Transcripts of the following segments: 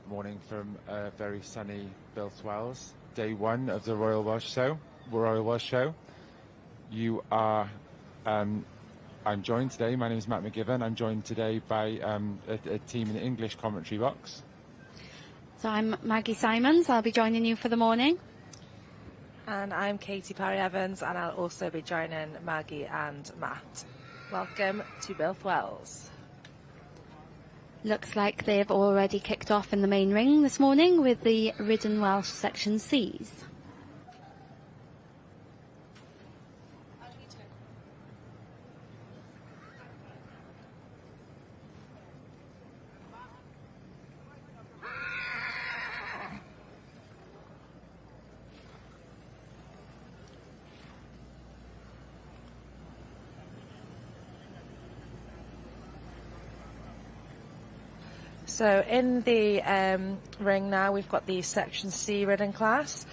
morning from very sunny Builth Wells, day one of the Royal Welsh Show. You are, I'm joined today, my name is Matt McGiven, I'm joined today by a team in the English commentary box. So I'm Maggie Simons, I'll be joining you for the morning. And I'm Katie Parry-Evans, and I'll also be joining Maggie and Matt. Welcome to Builth Wells. Looks like they've already kicked off in the main ring this morning with the Ridden Welsh Section Cs. So in the ring now, we've got the Section C ridden class,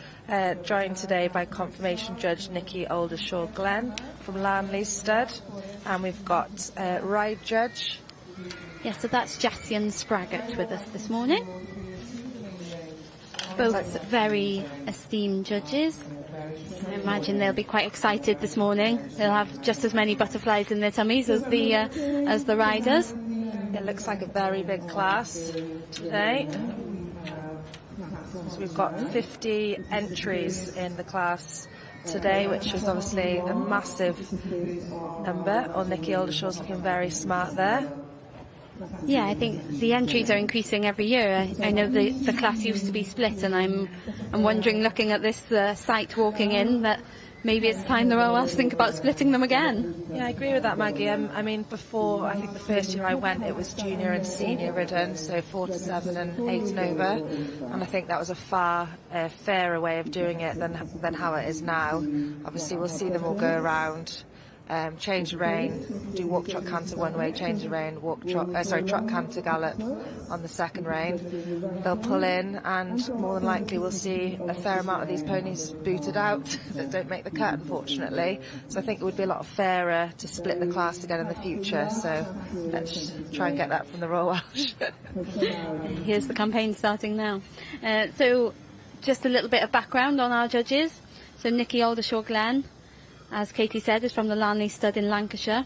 joined today by confirmation judge Nikki Oldershaw-Glenn from Lanley's Stud, and we've got ride judge. Yes, so that's Jassian Spraggart with us this morning. Both very esteemed judges. I imagine they'll be quite excited this morning. They'll have just as many butterflies in their tummies as the riders. It looks like a very big class today. So we've got 50 entries in the class today, which is obviously a massive number. Nikki Oldershaw's looking very smart there. Yeah, I think the entries are increasing every year. I know the class used to be split, and I'm wondering, looking at this site walking in, that maybe it's time the Royal Welsh think about splitting them again. Yeah, I agree with that, Maggie. I mean, before, I think the first year I went, it was junior and senior ridden, so 4 to 7 and 8 and over. And I think that was a far fairer way of doing it than how it is now. Obviously, we'll see them all go around, change the rein, do walk, trot, canter one way, change the rein, trot, canter, gallop on the second rein. They'll pull in, and more than likely we'll see a fair amount of these ponies booted out that don't make the cut, unfortunately. So I think it would be a lot fairer to split the class again in the future. So let's try and get that from the Royal Welsh. Here's the campaign starting now. So just a little bit of background on our judges. So Nikki Oldershaw-Glenn, as Katie said, is from the Lanley Stud in Lancashire.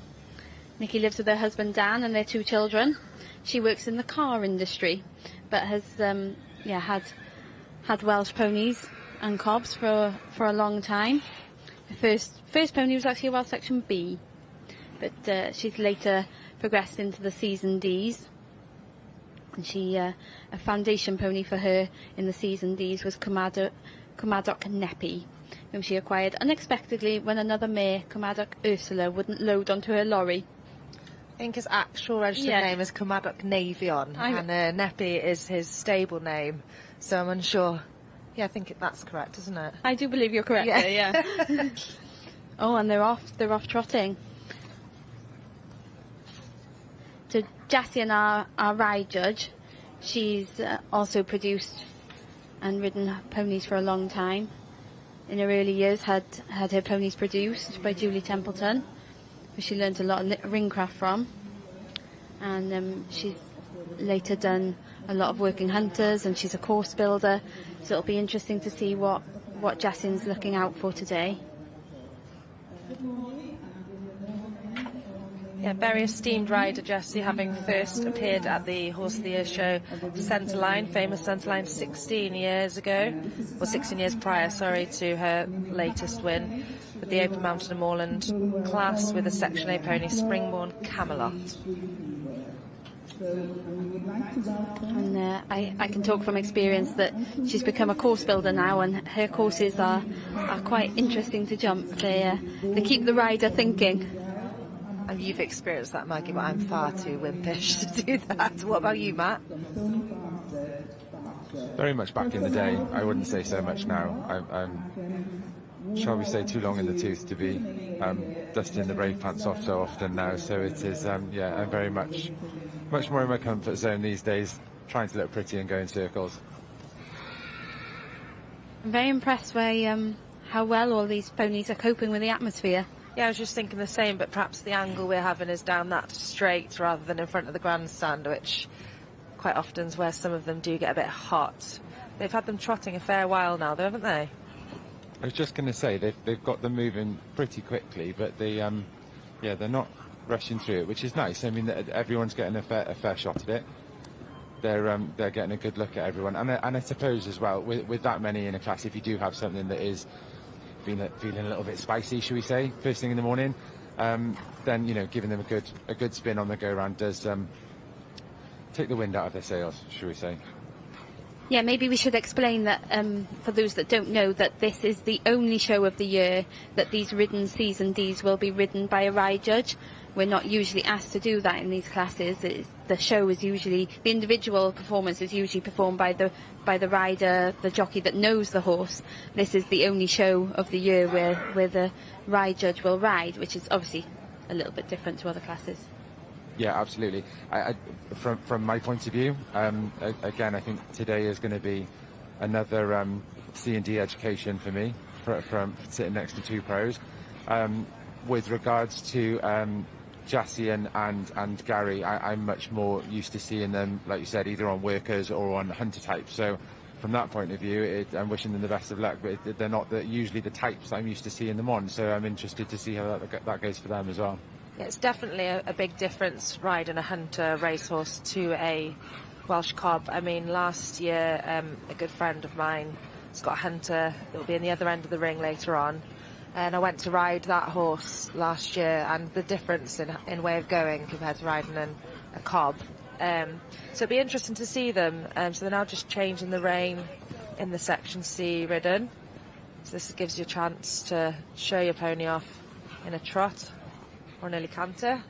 Nikki lives with her husband Dan and their 2 children. She works in the car industry, but has had Welsh ponies and cobs for a long time. The first pony was actually a Welsh Section B, but she's later progressed into the Season Ds. And a foundation pony for her in the Season Ds was Cwmadog Nepi, whom she acquired unexpectedly when another mare, Cwmadog Ursula, wouldn't load onto her lorry. I think his actual registered name is Cwmadog Navion, and Nepi is his stable name, so I'm unsure. Yeah, I think that's correct, isn't it? I do believe you're correct there, yeah. Oh, and they're off trotting. So Jassian, our ride judge, she's also produced and ridden ponies for a long time. In her early years had her ponies produced by Julie Templeton, who she learnt a lot of ringcraft from, and she's later done a lot of working hunters, and she's a course builder, so it'll be interesting to see what Jassian's looking out for today. Yeah, very esteemed rider Jessie, having first appeared at the Horse of the Year show Centreline, famous Centreline 16 years prior, to her latest win with the Open Mountain and Moorland class with a Section A pony, Springborn Camelot. And I can talk from experience that she's become a course builder now, and her courses are quite interesting to jump. They keep the rider thinking. And you've experienced that, Maggie, but I'm far too wimpish to do that. What about you, Matt? Very much back in the day. I wouldn't say so much now. I'm shall we say, too long in the tooth to be dusting the brake pants off so often now. So it is, I'm very much more in my comfort zone these days, trying to look pretty and go in circles. I'm very impressed by how well all these ponies are coping with the atmosphere. Yeah, I was just thinking the same, but perhaps the angle we're having is down that straight rather than in front of the grandstand, which quite often is where some of them do get a bit hot. They've had them trotting a fair while now, though, haven't they? I was just going to say they've got them moving pretty quickly, but they're not rushing through it, which is nice. I mean, everyone's getting a fair shot at it. They're getting a good look at everyone, and I suppose as well with that many in a class, if you do have something that is feeling a little bit spicy, should we say, first thing in the morning, then giving them a good spin on the go round does take the wind out of their sails, should we say. Yeah, maybe we should explain that for those that don't know, that this is the only show of the year that these ridden Season Ds will be ridden by a ride judge. We're not usually asked to do that in these classes. The show is usually, the individual performance is usually performed by the rider, the jockey that knows the horse. This is the only show of the year where the ride judge will ride, which is obviously a little bit different to other classes. Yeah, absolutely. From my point of view, again, I think today is going to be another C&D education for me, from sitting next to two pros. With regards to Jassian and Gary, I'm much more used to seeing them, like you said, either on workers or on hunter types. So from that point of view, I'm wishing them the best of luck, but they're not usually the types I'm used to seeing them on. So I'm interested to see how that goes for them as well. Yeah, it's definitely a big difference riding a hunter racehorse to a Welsh cob. I mean, last year, a good friend of mine has got a hunter that will be in the other end of the ring later on. And I went to ride that horse last year, and the difference in way of going compared to riding a cob. So it'll be interesting to see them. So they're now just changing the rein in the Section C ridden. So this gives you a chance to show your pony off in a trot or an early canter.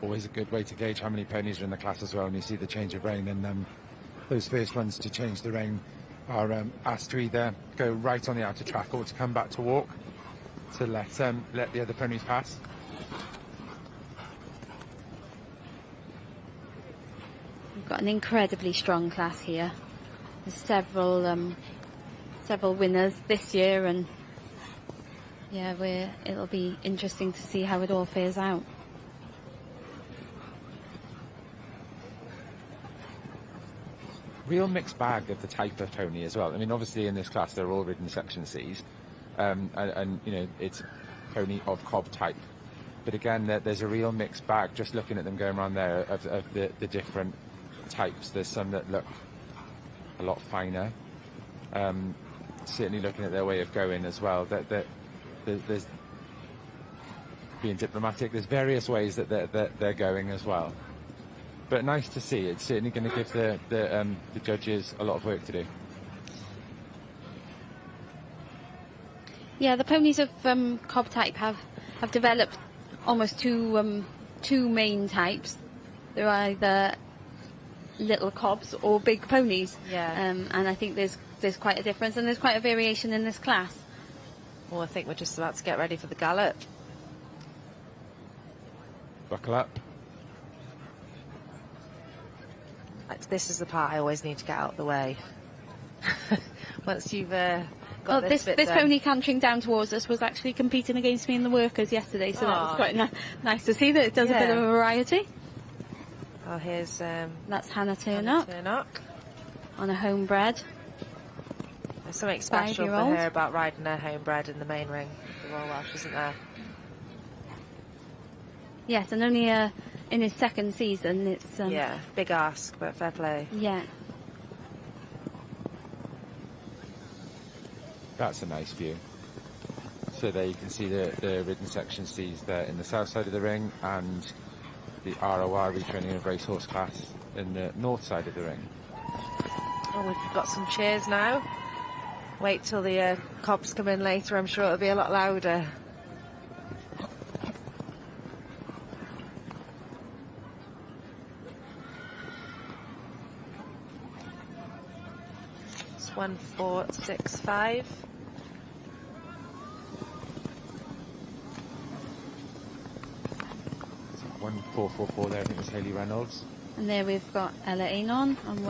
Always a good way to gauge how many ponies are in the class as well, and you see the change of rein, and those first ones to change the rein are asked to either go right on the outer track or to come back to walk to let the other ponies pass. We've got an incredibly strong class here. There's several winners this year, and yeah, it'll be interesting to see how it all fares out. Real mixed bag of the type of pony as well. I mean, obviously in this class they're all ridden Section Cs, and it's pony of cob type. But again, there's a real mixed bag. Just looking at them going around there of the different types. There's some that look a lot finer. Certainly looking at their way of going as well. There's being diplomatic. There's various ways that they're going as well. But nice to see. It's certainly going to give the judges a lot of work to do. Yeah, the ponies of cob type have developed almost two main types. They're either little cobs or big ponies. Yeah. And I think there's quite a difference, and there's quite a variation in this class. Well, I think we're just about to get ready for the gallop. Buckle up. This is the part I always need to get out of the way. Once you've got this bit done. pony cantering down towards us was actually competing against me in the workers yesterday, so that was quite nice to see that it does a bit of a variety. Oh, here's that's Hannah Turnock on a homebred. There's something special for her about riding her homebred in the main ring of the Royal Welsh, isn't there? Yes, and only in his second season. It's yeah, big ask, but fair play. Yeah. That's a nice view. So there you can see the ridden Section C's there in the south side of the ring, and the ROR retraining of racehorse class in the north side of the ring. Oh, we've got some cheers now. Wait till the cops come in later, I'm sure it'll be a lot louder. It's 1465. So 1444 there, I think was Hayley Reynolds. And there we've got Ella Anon on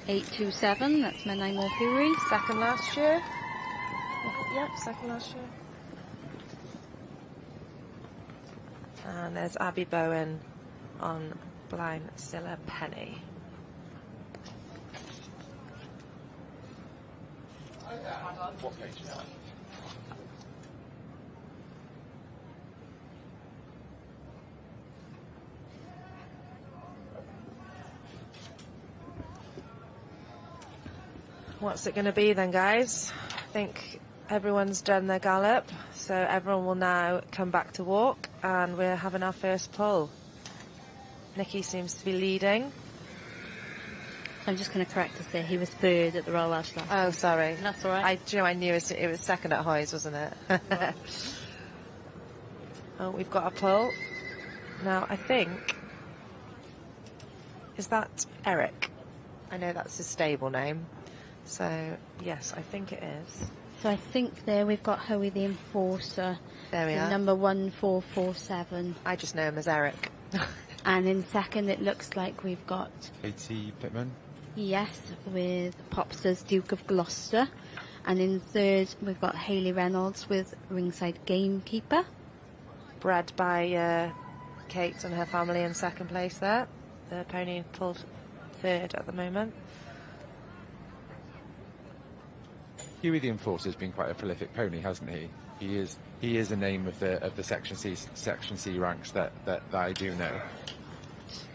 1827. That's Menai More Fury. Second last year. Yep, second last year. And there's Abby Bowen on Blind Scylla Penny. What page is that? What's it going to be then, guys? I think everyone's done their gallop, so everyone will now come back to walk, and we're having our first pull. Nikki seems to be leading. I'm just going to correct to say he was third at the Royal Welsh last. Oh, sorry. That's all right. I knew it was second at Hoyes, wasn't it? Oh, we've got a pull. Now, I think... Is that Eric? I know that's his stable name. So, yes, I think it is. So I think there we've got Howie the Enforcer. There we so are. Number 1447. I just know him as Eric. And in second, it looks like we've got Katie Pittman. Yes, with Popsters Duke of Gloucester. And in third, we've got Hayley Reynolds with Ringside Gamekeeper. Bred by Kate and her family in second place there. The pony pulled third at the moment. Huey the Enforcer's been quite a prolific pony, hasn't he? He is a name of the Section C ranks that I do know.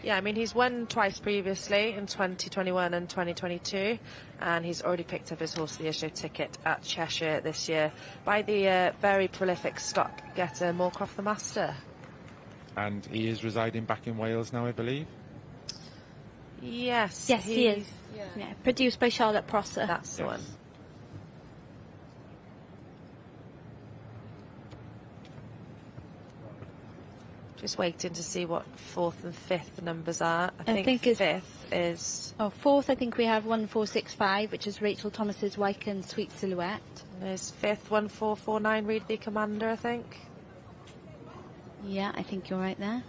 Yeah, I mean, he's won twice previously in 2021 and 2022, and he's already picked up his Horse of the Year show ticket at Cheshire this year by the very prolific stock getter Moorcroft the Master. And he is residing back in Wales now, I believe. Yes, Yes, he is. Yeah. Produced by Charlotte Prosser. That's the one. Just waiting to see what fourth and fifth numbers are. I think it's fifth is... Oh, fourth, I think we have 1465, which is Rachel Thomas's Wyken Sweet Silhouette. There's fifth 1449, Read the Commander, I think. Yeah, I think you're right there.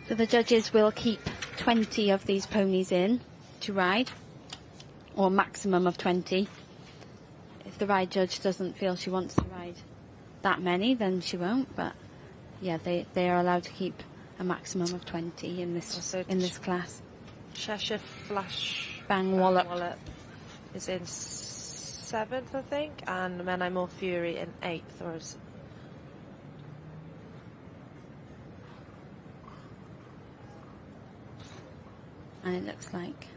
So the judges will keep 20 of these ponies in to ride, or a maximum of 20. If the ride judge doesn't feel she wants to ride that many, then she won't, but yeah, they are allowed to keep a maximum of 20 in this class. Cheshire Flash Bang Wallop is in seventh, I think, and Menai More Fury in eighth. Or is... And it looks like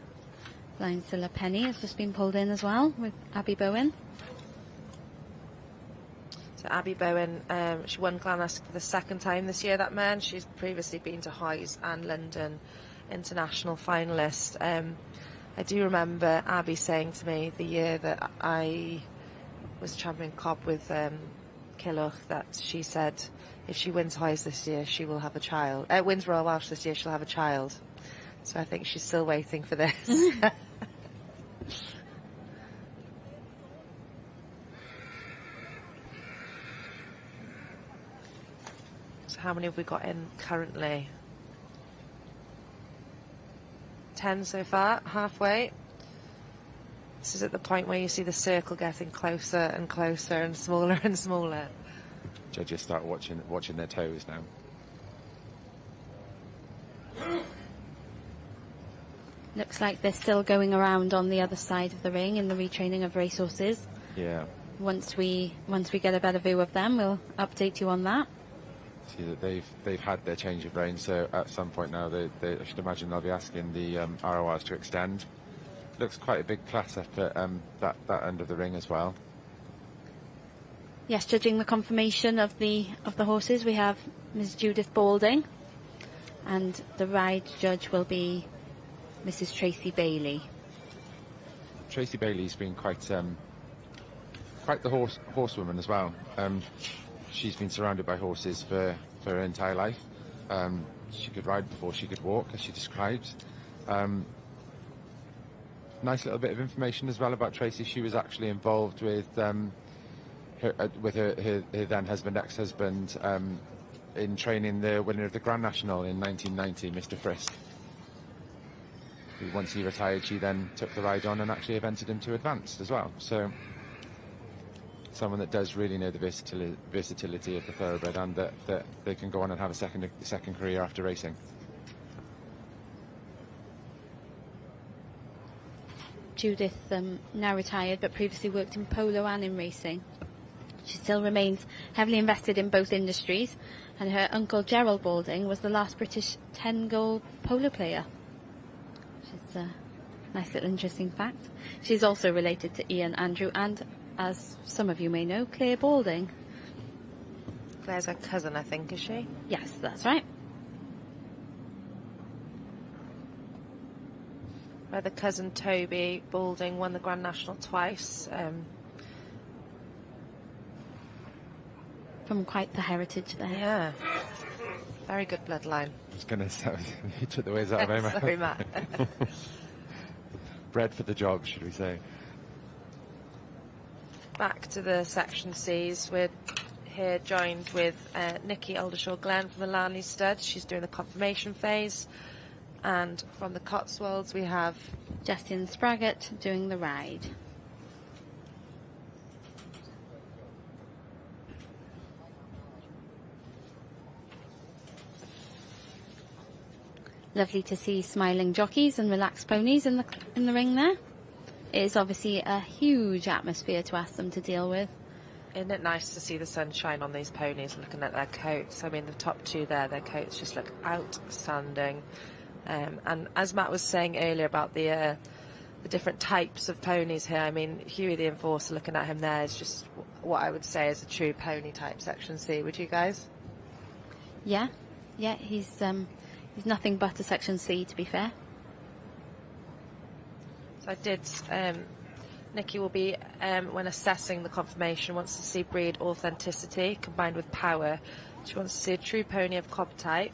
Blind Scylla Penny has just been pulled in as well with Abby Bowen. So Abby Bowen, she won Glanasc for the second time this year, that man. She's previously been to Hoyes and London international finalist. I do remember Abby saying to me the year that I was champion cob with Killoch that she said if she wins Hoyes this year, she will have a child. Wins Royal Welsh this year, she'll have a child. So I think she's still waiting for this. So how many have we got in currently? 10 so far, halfway. This is at the point where you see the circle getting closer and closer and smaller and smaller. Judges start watching their toes now. Looks like they're still going around on the other side of the ring in the retraining of racehorses. Yeah. Once we get a better view of them, we'll update you on that. See that they've had their change of rein, so at some point now I should imagine they'll be asking the RORs to extend. Looks quite a big class up at that end of the ring as well. Yes, judging the conformation of the horses, we have Ms. Judith Balding, and the ride judge will be Mrs. Tracy Bailey. Tracy Bailey's been quite the horsewoman as well. She's been surrounded by horses for her entire life. She could ride before she could walk, as she described. Nice little bit of information as well about Tracy. She was actually involved with her then husband, ex-husband, in training the winner of the Grand National in 1990, Mr. Frisk. Once he retired, she then took the ride on and actually evented him to advanced as well. So someone that does really know the versatility of the thoroughbred, and that they can go on and have a second career after racing. Judith, now retired, but previously worked in polo and in racing. She still remains heavily invested in both industries, and her uncle Gerald Balding was the last British 10-goal polo player. Which is a nice little interesting fact. She's also related to Ian, Andrew, and, as some of you may know, Claire Balding. Claire's her cousin, I think, is she? Yes, that's right. Where the cousin Toby Balding won the Grand National twice. From quite the heritage there. Yeah. Very good bloodline. I was going to say, you took the words out of my mouth. Sorry, Matt. Bred for the job, should we say. Back to the Section Cs. We're here joined with Nikki Aldershaw-Glenn from the Larnley Stud. She's doing the confirmation phase. And from the Cotswolds we have Justin Spraggett doing the ride. Lovely to see smiling jockeys and relaxed ponies in the ring there. It is obviously a huge atmosphere to ask them to deal with. Isn't it nice to see the sunshine on these ponies, looking at their coats? I mean, the top two there, their coats just look outstanding. And as Matt was saying earlier about the different types of ponies here, I mean, Huey the Enforcer, looking at him there, is just what I would say is a true pony type Section C. Would you guys? Yeah, he's nothing but a Section C, to be fair. So I did. Nikki will be, when assessing the confirmation, wants to see breed authenticity combined with power. She wants to see a true pony of cob type,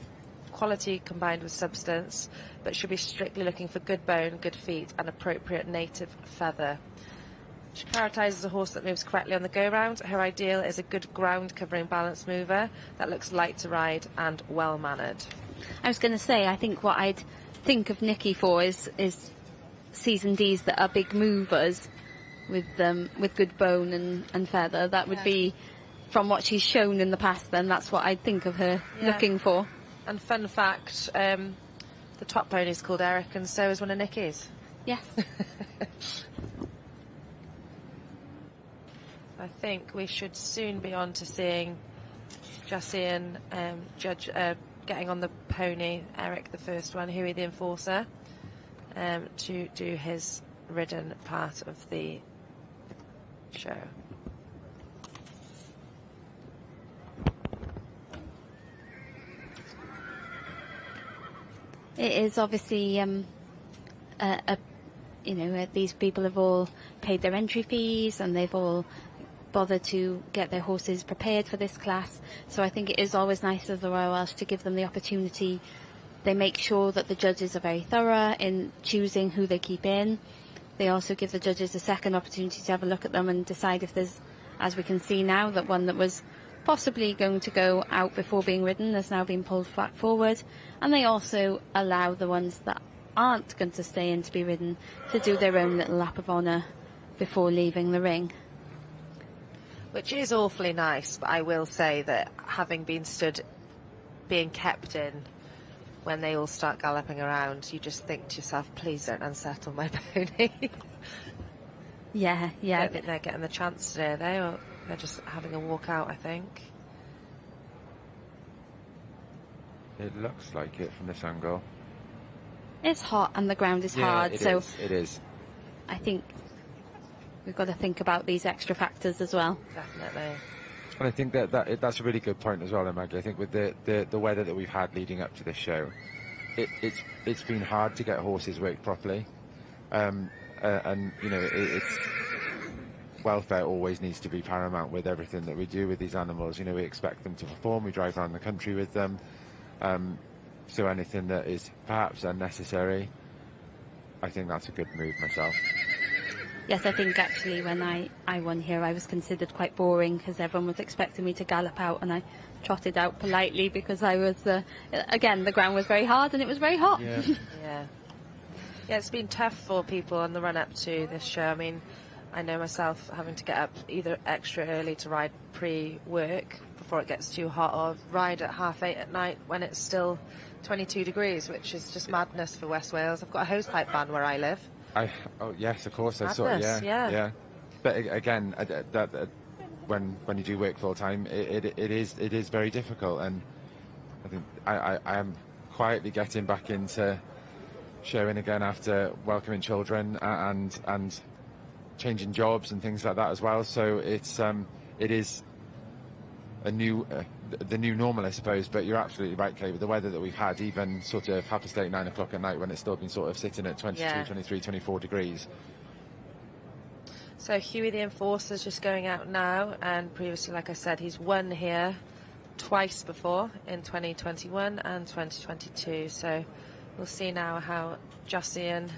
quality combined with substance, but she'll be strictly looking for good bone, good feet, and appropriate native feather. She characterises a horse that moves correctly on the go-round. Her ideal is a good ground-covering balance mover that looks light to ride and well-mannered. I was going to say, I think what I'd think of Nikki for is season Ds that are big movers with good bone and feather. That would be, from what she's shown in the past, then that's what I'd think of her looking for. And fun fact, the top pony is called Eric, and so is one of Nikki's. Yes. I think we should soon be on to seeing Jessie and Judge getting on the pony, Eric the first one, Huey the Enforcer, to do his ridden part of the show. It is obviously, these people have all paid their entry fees and they've all bothered to get their horses prepared for this class. So I think it is always nice of the Royal Welsh to give them the opportunity. They make sure that the judges are very thorough in choosing who they keep in. They also give the judges a second opportunity to have a look at them and decide if there's, as we can see now, that one that was possibly going to go out before being ridden has now been pulled back forward, and they also allow the ones that aren't going to stay in to be ridden to do their own little lap of honour before leaving the ring. Which is awfully nice, but I will say that having been stood being kept in when they all start galloping around, you just think to yourself, please don't unsettle my pony. Yeah. I don't think they're getting the chance today, or they're just having a walk out, I think. It looks like it from this angle. It's hot and the ground is hard, so it is. I think we've got to think about these extra factors as well. Definitely. And I think that's a really good point as well, Maggie. I think with the weather that we've had leading up to this show, it's been hard to get horses worked properly, and you know it's welfare always needs to be paramount with everything that we do with these animals. You know, we expect them to perform. We drive around the country with them, so anything that is perhaps unnecessary, I think that's a good move myself. Yes, I think actually when I won here, I was considered quite boring because everyone was expecting me to gallop out, and I trotted out politely because I was, again, the ground was very hard and it was very hot. Yeah. Yeah, it's been tough for people on the run-up to this show. I mean, I know myself having to get up either extra early to ride pre-work before it gets too hot, or ride at 8:30 at night when it's still 22 degrees, which is just madness for West Wales. I've got a hosepipe ban where I live. Oh yes, of course. I saw. Madness, yeah. But again, when you do work full time, it is very difficult, and I think I am quietly getting back into showing again after welcoming children and changing jobs and things like that as well. So it is a new the new normal, I suppose. But you're absolutely right, Kay, with the weather that we've had, even sort of 8:30, 9 o'clock at night, when it's still been sort of sitting at 22, 23, 24 degrees. So Huey the Enforcer's just going out now, and previously, like I said, he's won here twice before, in 2021 and 2022. So we'll see now how Josian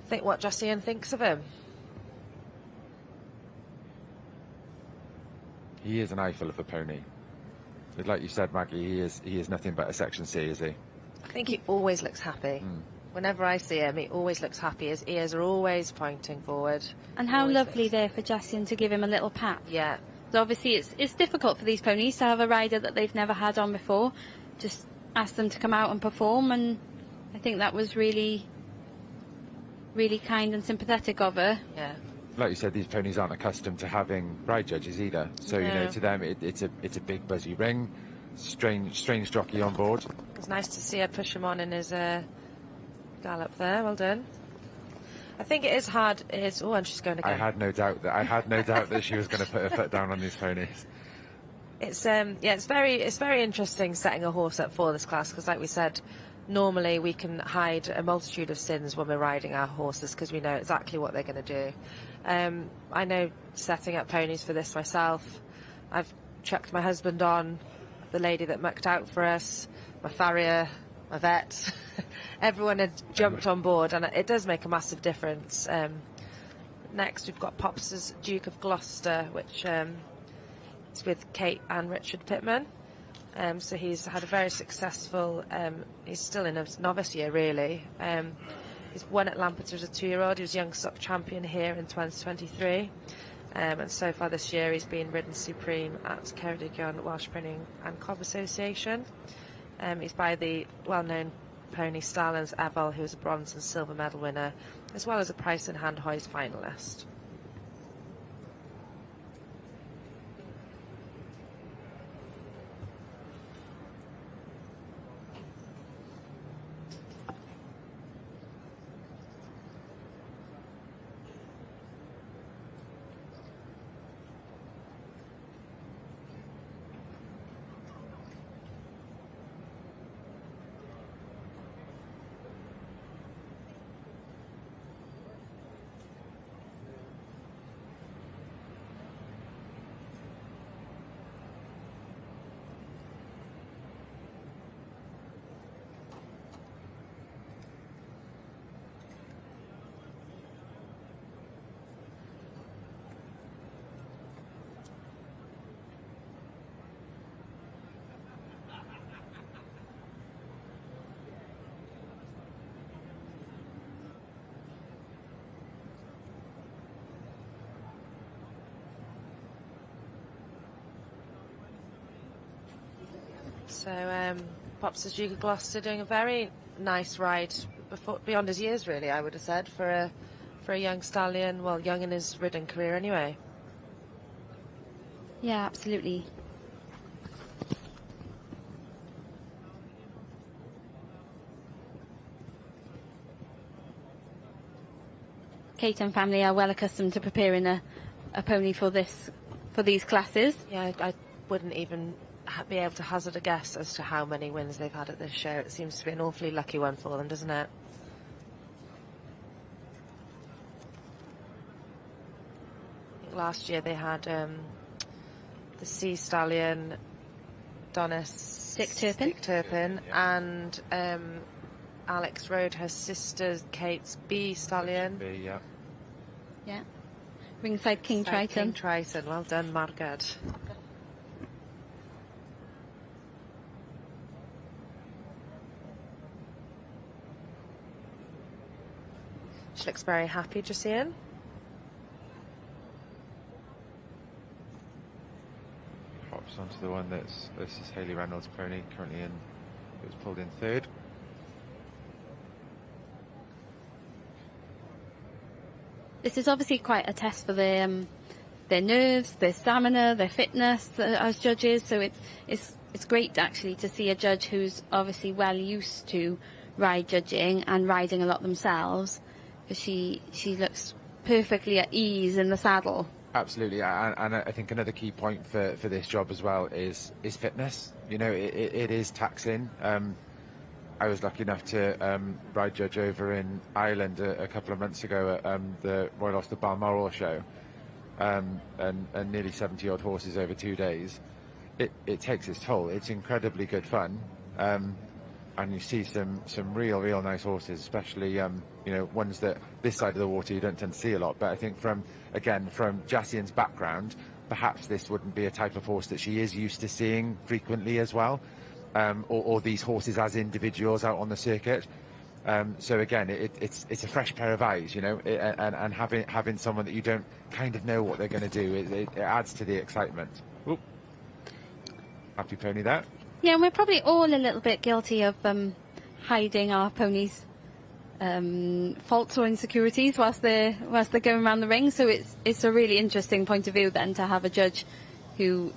thinks of him. He is an eyeful of a pony. Like you said, Maggie, he is nothing but a Section C, is he? I think he always looks happy. Whenever I see him, he always looks happy. His ears are always pointing forward. And how lovely there for Josian to give him a little pat. Yeah. So obviously it's difficult for these ponies to have a rider that they've never had on before. Just ask them to come out and perform, and I think that was really, really kind and sympathetic of her. Yeah. Like you said, these ponies aren't accustomed to having ride judges either. So, you know, to them, it's a big buzzy ring. Strange jockey on board. It's nice to see her push him on in his gallop there. Well done. I think it is hard. Oh, and she's going again. I had no doubt that she was going to put her foot down on these ponies. It's it's very interesting setting a horse up for this class, because, like we said, normally we can hide a multitude of sins when we're riding our horses because we know exactly what they're going to do. I know setting up ponies for this myself. I've chucked my husband on, the lady that mucked out for us, my farrier, my vet. Everyone had jumped on board, and it does make a massive difference. Next we've got Pops' Duke of Gloucester, which is with Kate and Richard Pittman. So he's had a very successful, he's still in a novice year really. He's won at Lampeter as a 2-year-old. He was Young Stock Champion here in 2023. And so far this year he's been ridden supreme at Ceredigion Welsh Printing and Cob Association. He's by the well-known pony Starlands Eval, who was a bronze and silver medal winner, as well as a Price in Hand Hoist finalist. So Pops' Duke of Gloucester doing a very nice ride, beyond his years really, I would have said, for a young stallion, well, young in his ridden career anyway. Yeah, absolutely. Kate and family are well accustomed to preparing a pony for this for these classes. Yeah, I wouldn't even be able to hazard a guess as to how many wins they've had at this show. It seems to be an awfully lucky one for them, doesn't it? I think last year they had the Sea Stallion, Donis Stick-Turpin, and Alex rode her sister Kate's B Stallion. B, yeah. Yeah. Ringside King Triton. King Triton, well done, Margaret. She looks very happy, Josiane. Hops onto the one this is Hayley Reynolds' pony, currently in, it was pulled in third. This is obviously quite a test for their nerves, their stamina, their fitness as judges. So it's great actually to see a judge who's obviously well used to ride judging and riding a lot themselves, because she looks perfectly at ease in the saddle. Absolutely, and I think another key point for this job as well is fitness. You know, it is taxing. I was lucky enough to ride judge over in Ireland a couple of months ago at the Royal Ulster Balmoral show, and nearly 70 odd horses over 2 days. It takes its toll. It's incredibly good fun, and you see some real nice horses, especially you know, ones that this side of the water you don't tend to see a lot. But I think from Jasiane's background, perhaps this wouldn't be a type of horse that she is used to seeing frequently as well. Or these horses as individuals out on the circuit. So again, it's a fresh pair of eyes, you know, and having someone that you don't kind of know what they're going to do, it adds to the excitement. Oop. Happy pony there. Yeah, and we're probably all a little bit guilty of hiding our ponies' faults or insecurities whilst they're going around the ring. So it's a really interesting point of view then to have a judge who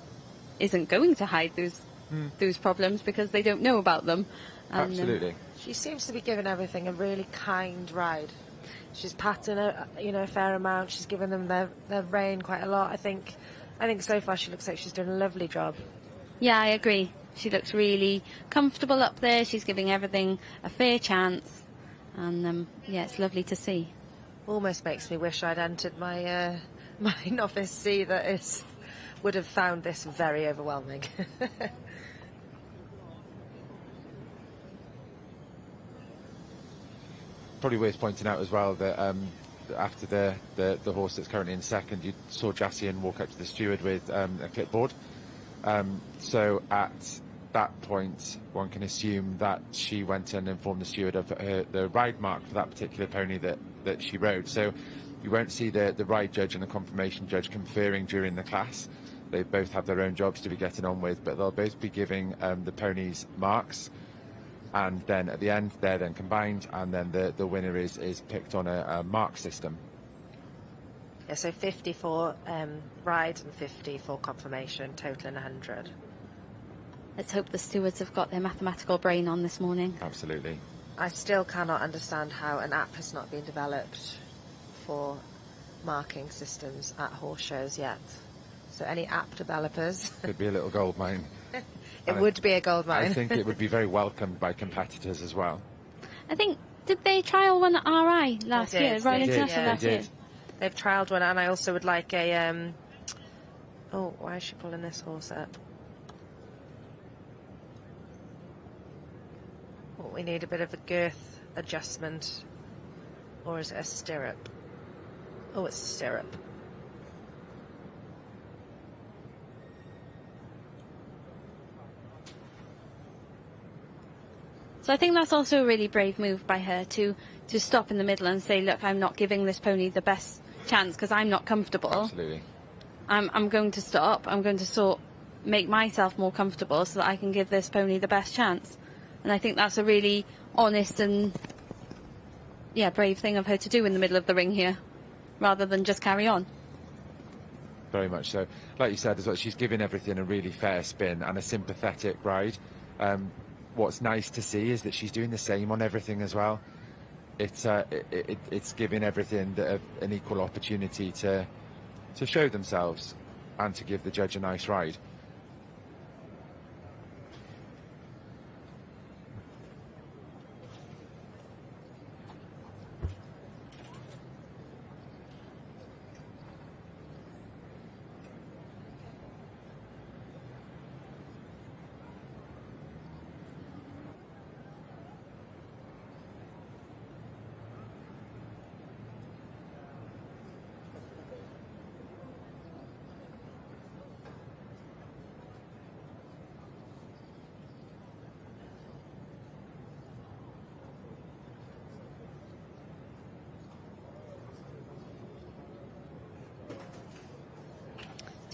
isn't going to hide those problems because they don't know about them. And, absolutely. She seems to be giving everything a really kind ride. She's patting her, you know, a fair amount. She's giving them their rein quite a lot. I think so far she looks like she's doing a lovely job. Yeah, I agree. She looks really comfortable up there. She's giving everything a fair chance, and yeah, it's lovely to see. Almost makes me wish I'd entered my my novice C. That would have found this very overwhelming. Probably worth pointing out as well that after the horse that's currently in second, you saw Jasiane walk up to the steward with a clipboard. So at that point, one can assume that she went and informed the steward of the ride mark for that particular pony that she rode. So you won't see the ride judge and the confirmation judge conferring during the class. They both have their own jobs to be getting on with, but they'll both be giving the ponies marks. And then at the end, they're then combined, and then the winner is picked on a mark system. Yeah, so 50 for ride and 50 for confirmation, totaling 100. Let's hope the stewards have got their mathematical brain on this morning. Absolutely. I still cannot understand how an app has not been developed for marking systems at horse shows yet. So any app developers... Could be a little gold mine. It would be a gold mine. I think it would be very welcomed by competitors as well. I think, did they trial one at RI last year? Royal International last year? They've trialled one, and I also would like a... oh, why is she pulling this horse up? Oh, we need a bit of a girth adjustment. Or is it a stirrup? Oh, it's a stirrup. So I think that's also a really brave move by her to stop in the middle and say, look, I'm not giving this pony the best chance because I'm not comfortable. Absolutely. I'm going to stop. I'm going to make myself more comfortable so that I can give this pony the best chance. And I think that's a really honest and brave thing of her to do in the middle of the ring here, rather than just carry on. Very much so. Like you said as well, she's giving everything a really fair spin and a sympathetic ride. What's nice to see is that she's doing the same on everything as well. It's giving everything an equal opportunity to show themselves. and to give the judge a nice ride.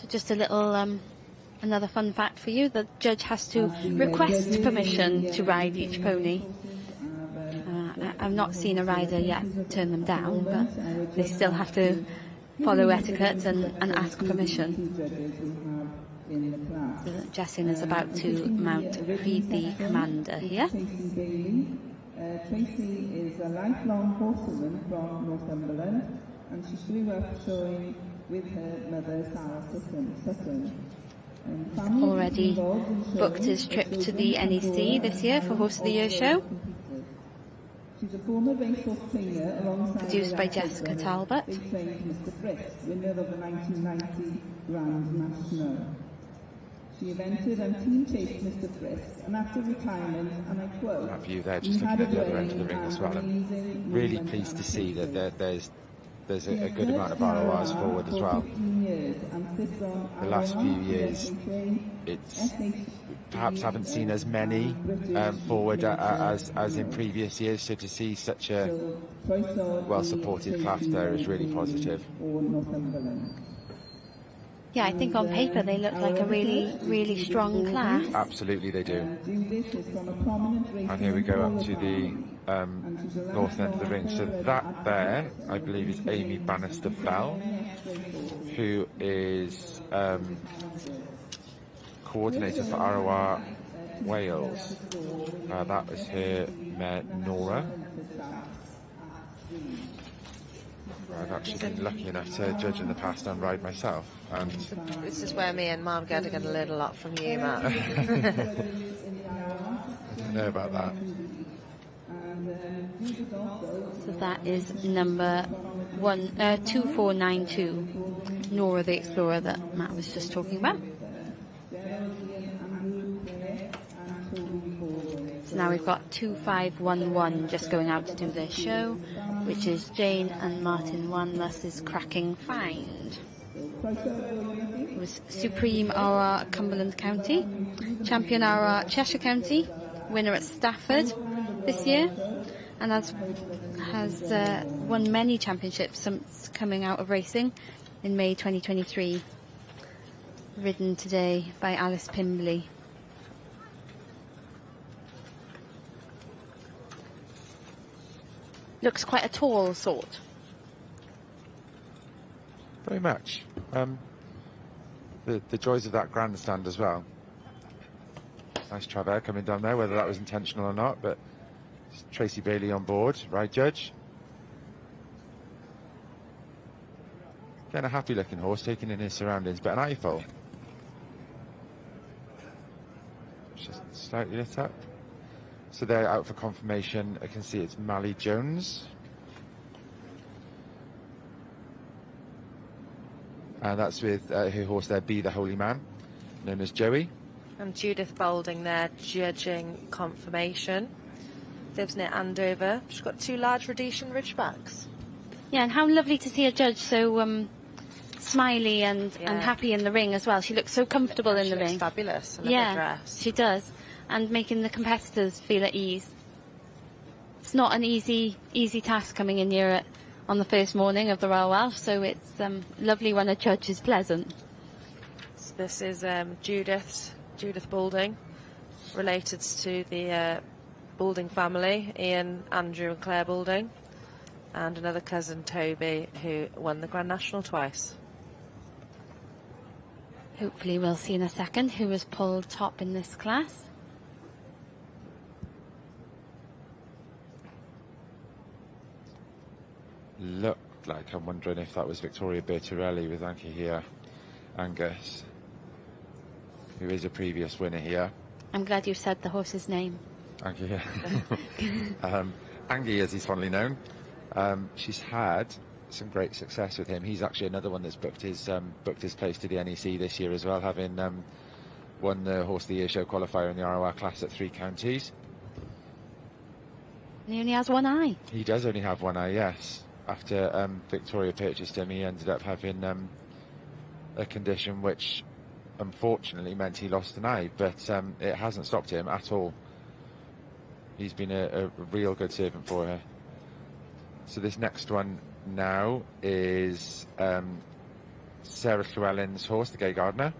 Just a little, another fun fact for you. The judge has to request permission to ride each pony. I've not seen a rider yet turn them down, but they still have to follow etiquette and ask permission. Jessin is about to mount Prif the Commander here. Tracy is a lifelong horsewoman from Northumberland, and she grew up showing with her mother Sarah Sutton. Already booked his trip to the NEC this year for Horse of the Year show. She's a former racehorse trainer alongside produced by Jessica Talbot. They trained Mr. Frith, winner of the 1990 Grand National. She evented and team chased Mr. Frith, and after retirement, and I quote, that view there, just looking at the other end of the ring as well. I'm really pleased to see that there's a good amount of RORs forward as well. The last few years, it's perhaps haven't seen as many forward as in previous years, so to see such a well-supported class there is really positive. Yeah, I think on paper they look like a really, really strong class. Absolutely they do. And here we go up to the north end of the ring. So that there, I believe, is Amy Bannister-Bell, who is coordinator for ROR Wales. That was her mare Nora. I've actually been lucky enough to judge in the past and ride myself. And this is where me and Mum get to learn a lot from you, Matt. I don't know about that. So that is number 2492, Nora the Explorer that Matt was just talking about. So now we've got 2511 just going out to do their show, which is Jane and Martin Wanless's Cracking Find. It was Supreme RR Cumberland County, Champion RR Cheshire County, winner at Stafford this year, and has won many championships since coming out of racing in May 2023. Ridden today by Alice Pimbley. Looks quite a tall sort. Very much. The joys of that grandstand as well. Nice Travers coming down there, whether that was intentional or not, but Tracy Bailey on board, right, Judge? Again, a happy looking horse, taking in his surroundings, but an eyeful. Just slightly lit up. So they're out for confirmation. I can see it's Mally Jones. And that's with her horse there, Be the Holy Man, known as Joey. And Judith Boulding there, judging confirmation. Lives near Andover. She's got two large Rhodesian Ridgebacks. Yeah, and how lovely to see a judge so smiley and happy in the ring as well. She looks so comfortable in the ring. Fabulous in her dress. She does. And making the competitors feel at ease. It's not an easy task coming in here on the first morning of the Royal Welsh, so it's lovely when a judge is pleasant. So this is Judith Boulding, related to the Boulding family, Ian, Andrew and Claire Boulding, and another cousin, Toby, who won the Grand National twice. Hopefully we'll see in a second who was pulled top in this class. Looked like, I'm wondering if that was Victoria Bertorelli with Anki here. Angus, who is a previous winner here. I'm glad you said the horse's name. Angie, yeah. Angie, as he's fondly known. She's had some great success with him. He's actually another one that's booked his place to the NEC this year as well, having won the Horse of the Year show qualifier in the ROR class at 3 counties. And he only has one eye. He does only have one eye, yes. After Victoria purchased him, he ended up having a condition which unfortunately meant he lost an eye, but it hasn't stopped him at all. He's been a real good servant for her. So this next one now is Sarah Llewellyn's horse, the Gay Gardener.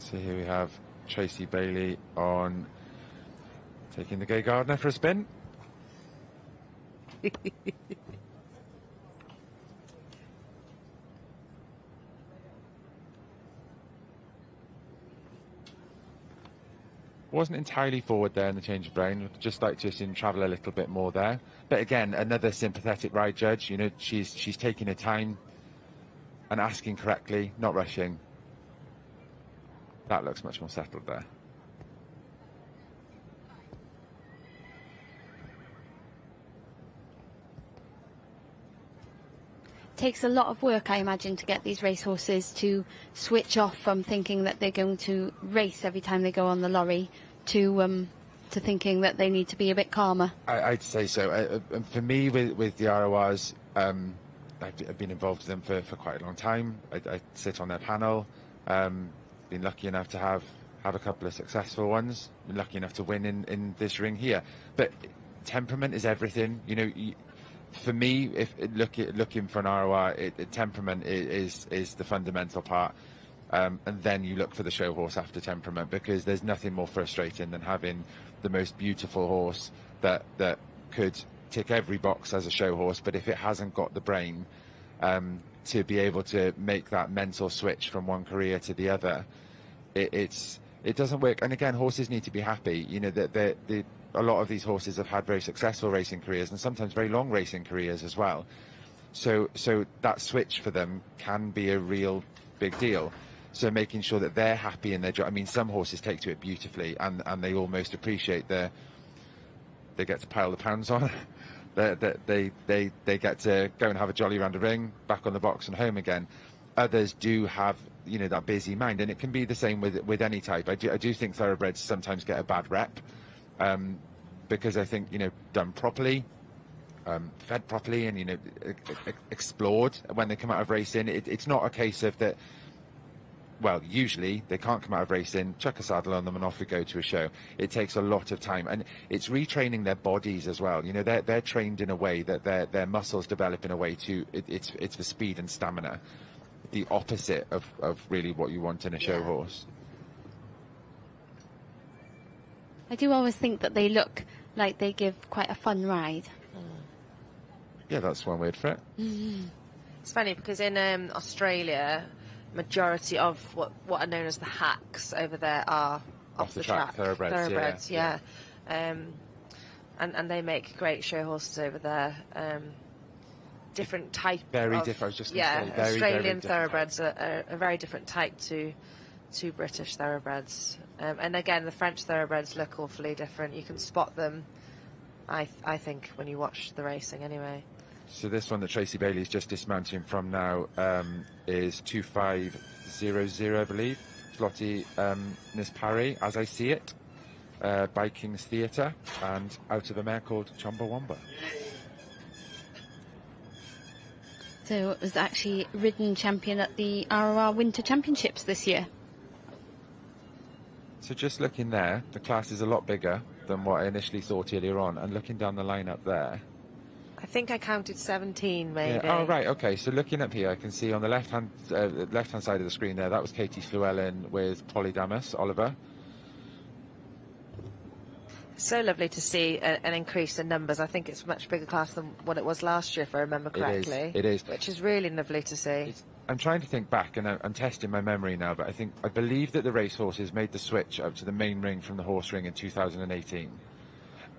So here we have Tracy Bailey on taking the Gay Gardener for a spin. Wasn't entirely forward there in the change of brain. Just like to see him travel a little bit more there. But again, another sympathetic ride judge. You know, she's taking her time and asking correctly, not rushing. That looks much more settled there. Takes a lot of work, I imagine, to get these racehorses to switch off from thinking that they're going to race every time they go on the lorry to thinking that they need to be a bit calmer. I'd say so. For me, with the RORs, I've been involved with them for quite a long time. I sit on their panel. Been lucky enough to have a couple of successful ones. Been lucky enough to win in this ring here. But temperament is everything. You know, for me, if looking for an ROR, temperament is the fundamental part. And then you look for the show horse after temperament, because there's nothing more frustrating than having the most beautiful horse that could tick every box as a show horse, but if it hasn't got the brain to be able to make that mental switch from one career to the other, it doesn't work. And again, horses need to be happy. You know, that a lot of these horses have had very successful racing careers and sometimes very long racing careers as well. So that switch for them can be a real big deal. So making sure that they're happy in their job. I mean, some horses take to it beautifully, and they almost appreciate they get to pile the pounds on. They get to go and have a jolly round a ring, back on the box and home again. Others do have, you know, that busy mind, and it can be the same with any type. I do think thoroughbreds sometimes get a bad rep, because I think, you know, done properly, fed properly, and, you know, explored when they come out of racing. It's not a case of that. Well, usually they can't come out of racing, chuck a saddle on them and off we go to a show. It takes a lot of time, and it's retraining their bodies as well. You know, they're trained in a way that their muscles develop in a way it's for speed and stamina, the opposite of really what you want in a show horse. I do always think that they look like they give quite a fun ride. Yeah, that's one word for it. Mm-hmm. It's funny because in Australia, majority of what are known as the hacks over there are off the track thoroughbreds, yeah. And they make great show horses over there. Different type. Very different. I was just going to say, very, Australian very thoroughbreds are a very different type to British thoroughbreds. And again, the French thoroughbreds look awfully different. You can spot them, I think, when you watch the racing anyway. So this one that Tracy Bailey's just dismounting from now is 2500, I believe. Slotty Miss Parry, As I See It, by King's Theatre, and out of a mare called Chumbawamba. So it was actually ridden champion at the ROR Winter Championships this year. So just looking there, the class is a lot bigger than what I initially thought earlier on, and looking down the lineup there, I think I counted 17, maybe. Yeah. Oh, right, okay. So looking up here, I can see on the left-hand side of the screen there, that was Katie Llywelyn with Polydamas, Oliver. So lovely to see an increase in numbers. I think it's a much bigger class than what it was last year, if I remember correctly. It is. Which is really lovely to see. I'm trying to think back, and I'm testing my memory now, but I believe that the racehorses made the switch up to the main ring from the horse ring in 2018.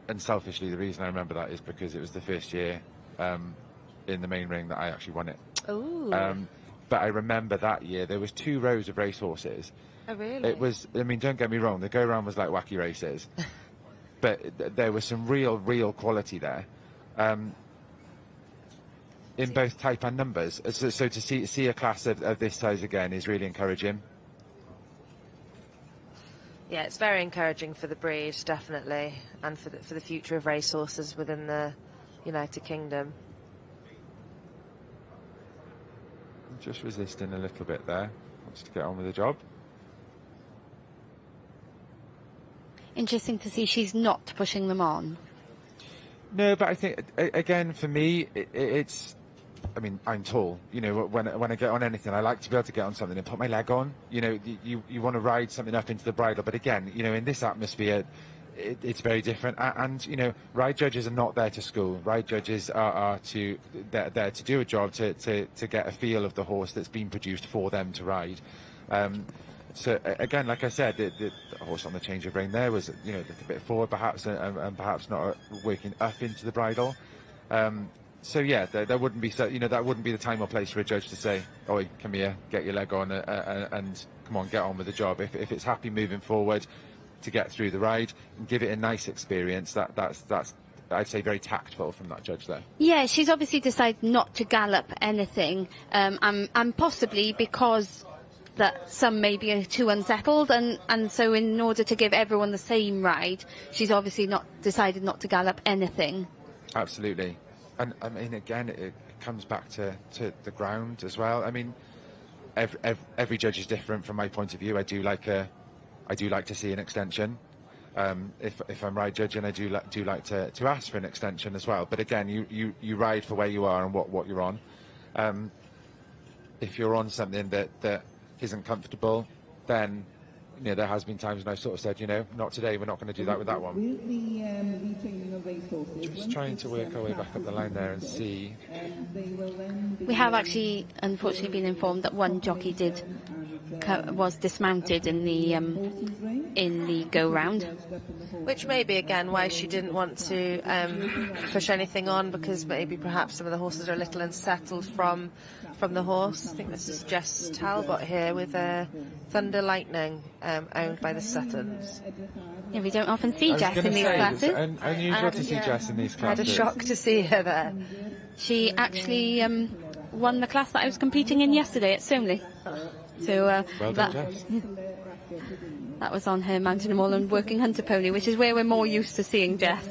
And selfishly, the reason I remember that is because it was the first year in the main ring that I actually won it. Ooh. But I remember that year there was 2 rows of racehorses. Oh, really? It was, I mean, don't get me wrong, the go-round was like wacky races. But there was some real quality there, in both type and numbers. So to see a class of this size again is really encouraging. Yeah, it's very encouraging for the breed, definitely, and for the future of racehorses within the United Kingdom. Just resisting a little bit there. Wants to get on with the job. Interesting to see she's not pushing them on. No, but I think, again, for me, it's... I mean, I'm tall. You know, when I get on anything, I like to be able to get on something and put my leg on. You know, you want to ride something up into the bridle. But again, you know, in this atmosphere, it's very different. And you know, ride judges are not there to school. Ride judges are there to do a job, to get a feel of the horse that's been produced for them to ride. So again, like I said, the horse on the change of rein there was, you know, a bit forward perhaps, and perhaps not working up into the bridle. So yeah, there wouldn't be, that wouldn't be the time or place for a judge to say, "Oh, come here, get your leg on, and come on, get on with the job." If it's happy moving forward to get through the ride and give it a nice experience, that's I'd say very tactful from that judge there. Yeah, she's obviously decided not to gallop anything, and possibly because that some may be too unsettled, and so in order to give everyone the same ride, she's obviously decided not to gallop anything. Absolutely. And I mean, again, it comes back to the ground as well. I mean, every judge is different from my point of view. I do like to see an extension. If I'm ride judging, I do like to ask for an extension as well. But again, you ride for where you are and what you're on. If you're on something that isn't comfortable, then there has been times when I've sort of said, not today, we're not going to do that with that one. Just trying to work our way back up the line there and see. We have actually, unfortunately, been informed that one jockey was dismounted in the go round, which may be again why she didn't want to push anything on, because maybe perhaps some of the horses are a little unsettled from the horse. I think this is Jess Talbot here with Thunder Lightning, owned by the Suttons. Yeah, we don't often see Jess in these classes. It's unusual to see Jess in these classes. I had a shock to see her there. She actually won the class that I was competing in yesterday at Stoneleigh. So well done, Jess. That was on her Mountain and Moorland working hunter pony, which is where we're more used to seeing Jess.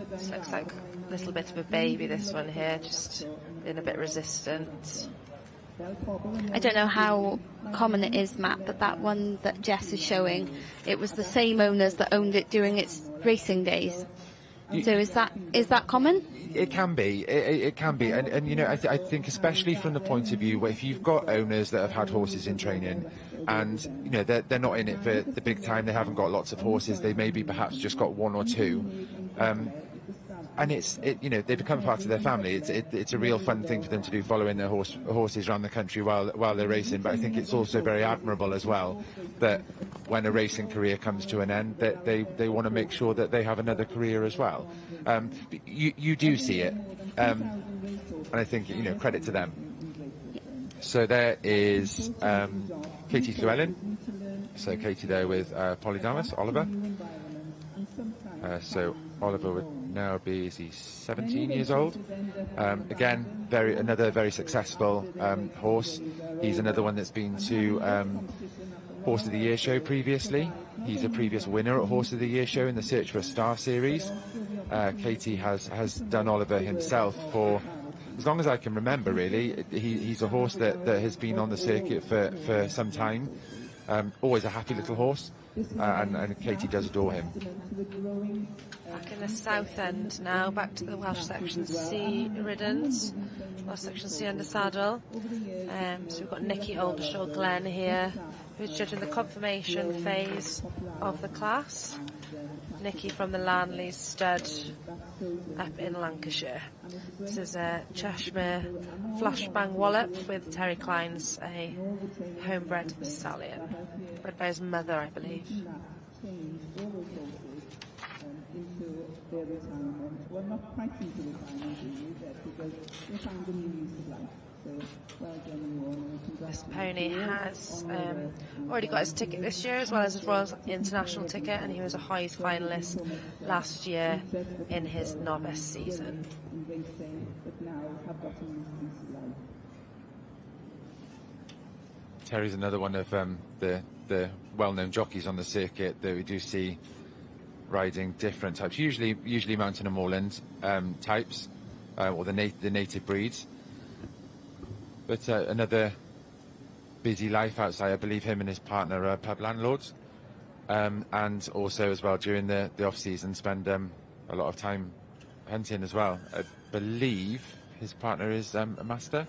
This looks like a little bit of a baby, this one here, just being a bit resistant. I don't know how common it is, Matt, but that one that Jess is showing, it was the same owners that owned it during its racing days. So is that common? It can be. It can be, and I think especially from the point of view where if you've got owners that have had horses in training, and they're not in it for the big time, they haven't got lots of horses, they maybe perhaps just got one or two, and they become part of their family. It's a real fun thing for them to do, following their horses around the country while they're racing. But I think it's also very admirable as well that when a racing career comes to an end, that they want to make sure that they have another career as well. You do see it, and I think credit to them. So there is Katie Llywelyn. So Katie there with Polydamas, Oliver. So Oliver would now be 17 years old. Again, another very successful horse. He's another one that's been to Horse of the Year show previously. He's a previous winner at Horse of the Year show in the Search for a Star series. Katie has done Oliver himself for as long as I can remember, really. He's a horse that has been on the circuit for some time. Always a happy little horse, and Katie does adore him. Back in the south end now, back to the Welsh Section C riddens. Welsh Section C under saddle. So we've got Nikki Oldershaw Glenn here, who's judging the confirmation phase of the class. Nikki from the Lanley's stud up in Lancashire. This is a Cheshire Flashbang Wallop with Terry Klein's a homebred stallion, bred by his mother, I believe. Into their retirement. Well, not quite into retirement, really, because they found a new lease of life. So, well done, you all. This pony has already got his ticket this year, as well as his Royal International ticket, and he was a Highs finalist last year in his novice season. Terry's another one of the well-known jockeys on the circuit that we do see riding different types, usually mountain and moorland types, or the native breeds. But another busy life outside. I believe him and his partner are pub landlords, and also as well during the off season spend a lot of time hunting as well. I believe his partner is a master.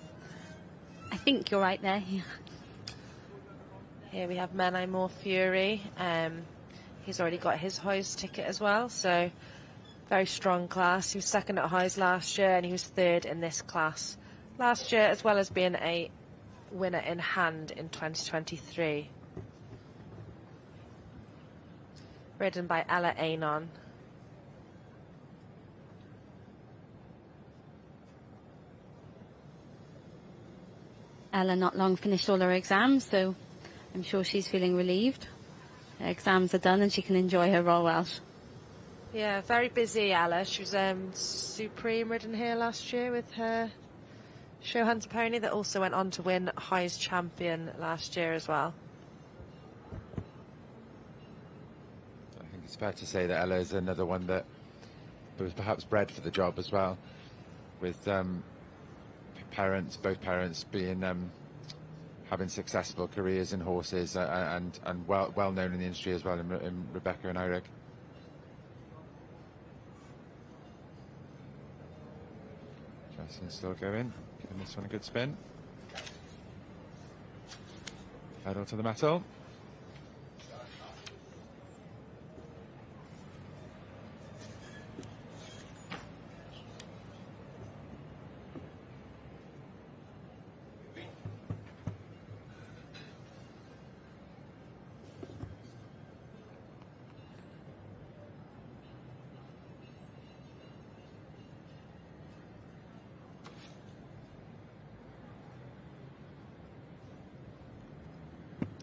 I think you're right there. Here we have Menai Moore Fury. He's already got his Highs ticket as well, so very strong class. He was second at Highs last year, and he was third in this class last year, as well as being a winner in hand in 2023. Ridden by Ella Anon. Ella not long finished all her exams, so I'm sure she's feeling relieved. Her exams are done and she can enjoy her Royal Welsh. Yeah, very busy, Ella. She was supreme ridden here last year with her show hunter pony that also went on to win Highs champion last year as well. I think it's fair to say that Ella is another one that was perhaps bred for the job as well, with both parents being having successful careers in horses, and well known in the industry as well, in Rebecca and Eirik. Justin's still going, giving this one a good spin. Pedal to the metal.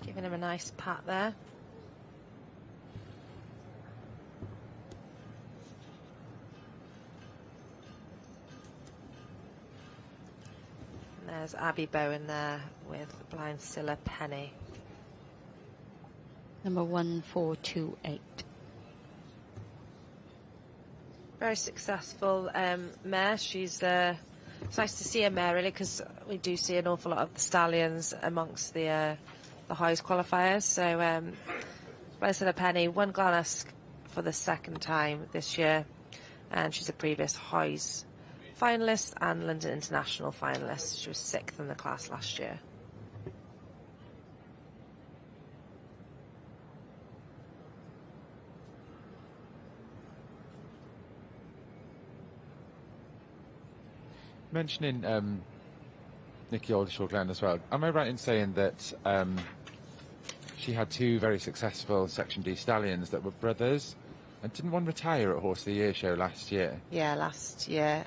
Giving him a nice pat there. And there's Abby Bowen there with blind Scylla Penny. Number 1428. Very successful mare. She's it's nice to see a mare really, because we do see an awful lot of the stallions amongst the Highs qualifiers. So Scylla Penny won Glenask for the second time this year, and she's a previous Highs finalist and London International finalist. She was 6th in the class last year. Mentioning Nikki Oldershaw Glenn as well, am I right in saying that she had two very successful Section D stallions that were brothers, and didn't one retire at Horse of the Year show last year? Yeah, last year.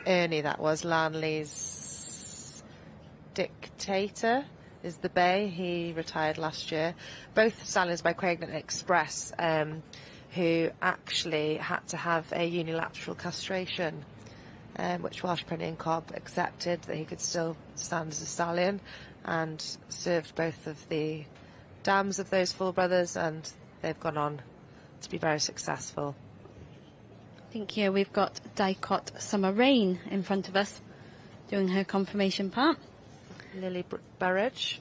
Ernie, that was Lanley's Dictator is the bay. He retired last year. Both stallions by Craignet Express, who actually had to have a unilateral castration, which Welsh Pony and Cobb accepted, that he could still stand as a stallion, and served both of the dams of those four brothers, and they've gone on to be very successful. I think here we've got Dicot Summer Rain in front of us doing her confirmation part. Lily Burridge.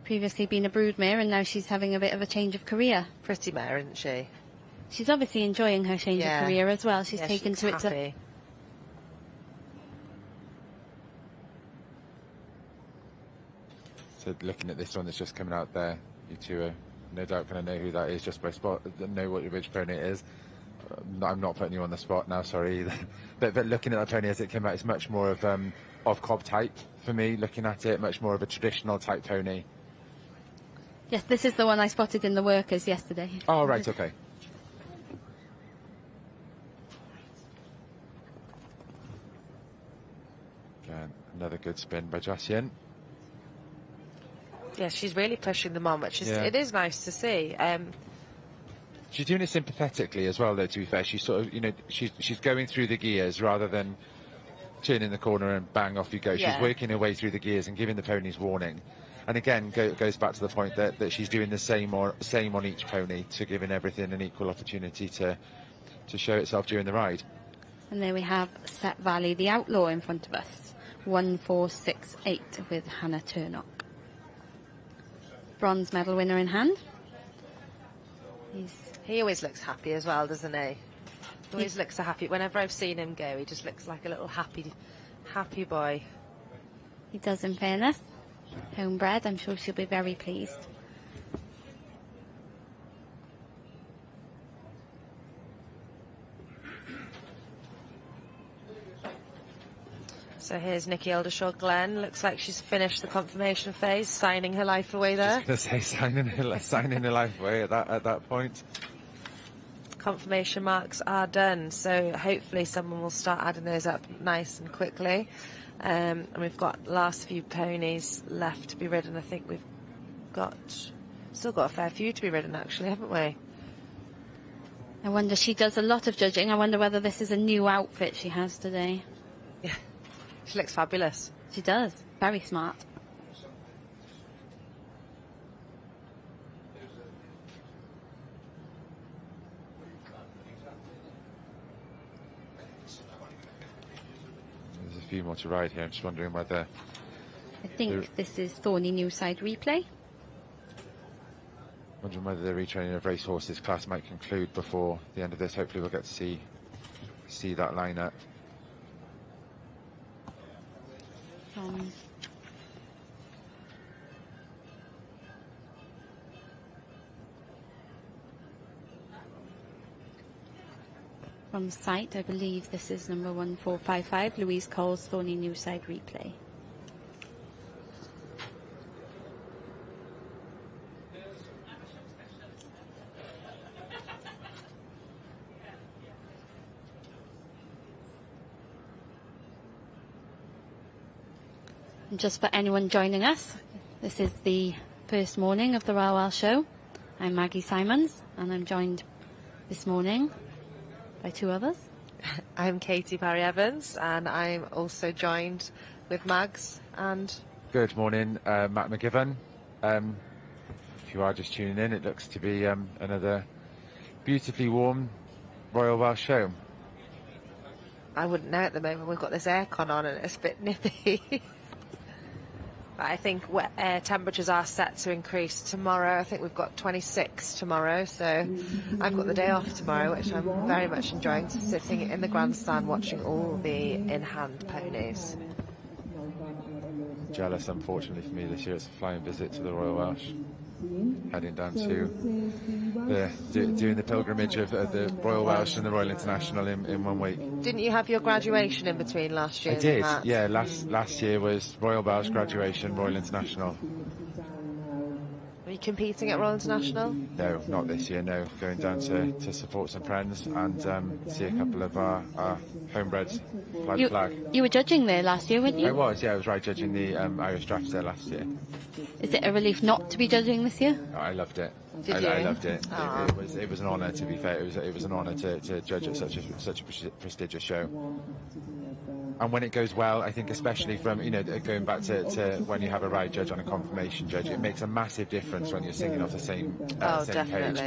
previously been a broodmare, and now she's having a bit of a change of career. Pretty mare, isn't she? She's obviously enjoying her change of career as well. She's taken she to looks it. happy. So looking at this one that's just coming out there, you two are no doubt going to know who that is just by spot, know which pony it is. I'm not putting you on the spot now, sorry either. But looking at that pony as it came out, it's much more of cob type for me, looking at it, much more of a traditional type pony. Yes, this is the one I spotted in the workers yesterday. Oh, right, okay. Again, another good spin by Jassian. Yeah, she's really pushing them on, which is it is nice to see. She's doing it sympathetically as well, though, to be fair. She's sort of, she's going through the gears rather than turning the corner and bang, off you go. Yeah. She's working her way through the gears and giving the ponies warning. And again, goes back to the point that she's doing the same on each pony, to giving everything an equal opportunity to show itself during the ride. And there we have Set Valley, the outlaw, in front of us. 1468 with Hannah Turnock. Bronze medal winner in hand. He always looks happy as well, doesn't he? He always looks so happy. Whenever I've seen him go, he just looks like a little happy boy. He does, in fairness. Homebred, I'm sure she'll be very pleased. So here's Nikki Aldershaw Glenn. Looks like she's finished the confirmation phase, signing her life away there. I was going to say, signing her life away at that point. Confirmation marks are done, so hopefully someone will start adding those up nice and quickly. And we've got last few ponies left to be ridden. I think we've still got a fair few to be ridden, actually, haven't we? I wonder, she does a lot of judging. I wonder whether this is a new outfit she has today. Yeah, she looks fabulous. She does. Very smart. There's a few more to ride here. I'm just wondering whether... I think this is Thorny Newside replay. Wondering whether the retraining of racehorses class might conclude before the end of this. Hopefully we'll get to see that lineup. From sight, I believe this is number 1455, Louise Cole's Thorny Newside replay. And just for anyone joining us, this is the first morning of the Royal Welsh Show. I'm Maggie Simons, and I'm joined this morning by two others. I'm Katie Barry-Evans, and I'm also joined with Mags and... Good morning, Matt McGivern. If you are just tuning in, it looks to be another beautifully warm Royal Welsh Show. I wouldn't know at the moment. We've got this aircon on and it's a bit nippy. But I think temperatures are set to increase tomorrow. I think we've got 26 tomorrow, so I've got the day off tomorrow, which I'm very much enjoying, sitting in the grandstand watching all the in-hand ponies. Jealous, unfortunately for me, this year it's a flying visit to the Royal Welsh. Heading down to doing the pilgrimage of the Royal Welsh and the Royal International in 1 week. Didn't you have your graduation in between last year? I did, yeah. Last year was Royal Welsh graduation, Royal International. Are you competing at Royal International? No, not this year, no. Going down to support some friends and see a couple of our homebreds fly the flag. You were judging there last year, weren't you? I was right judging the Irish drafts there last year. Is it a relief not to be judging this year? I loved it. Did you? I loved it. It was an honour, to be fair. It was an honour to judge at such a prestigious show. And when it goes well, I think especially from, going back to when you have a ride judge on a confirmation judge, it makes a massive difference when you're singing off the same page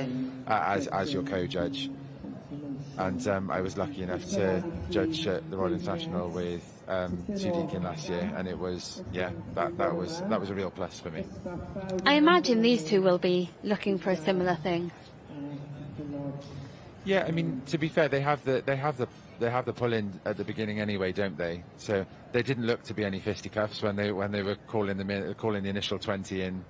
as your co-judge. And I was lucky enough to judge at the Royal International with Llun last year, and it was that was a real plus for me. I imagine these two will be looking for a similar thing. Yeah, I mean, to be fair, they have the pull in at the beginning anyway, don't they? So they didn't look to be any fisticuffs when they were calling the initial 20 in.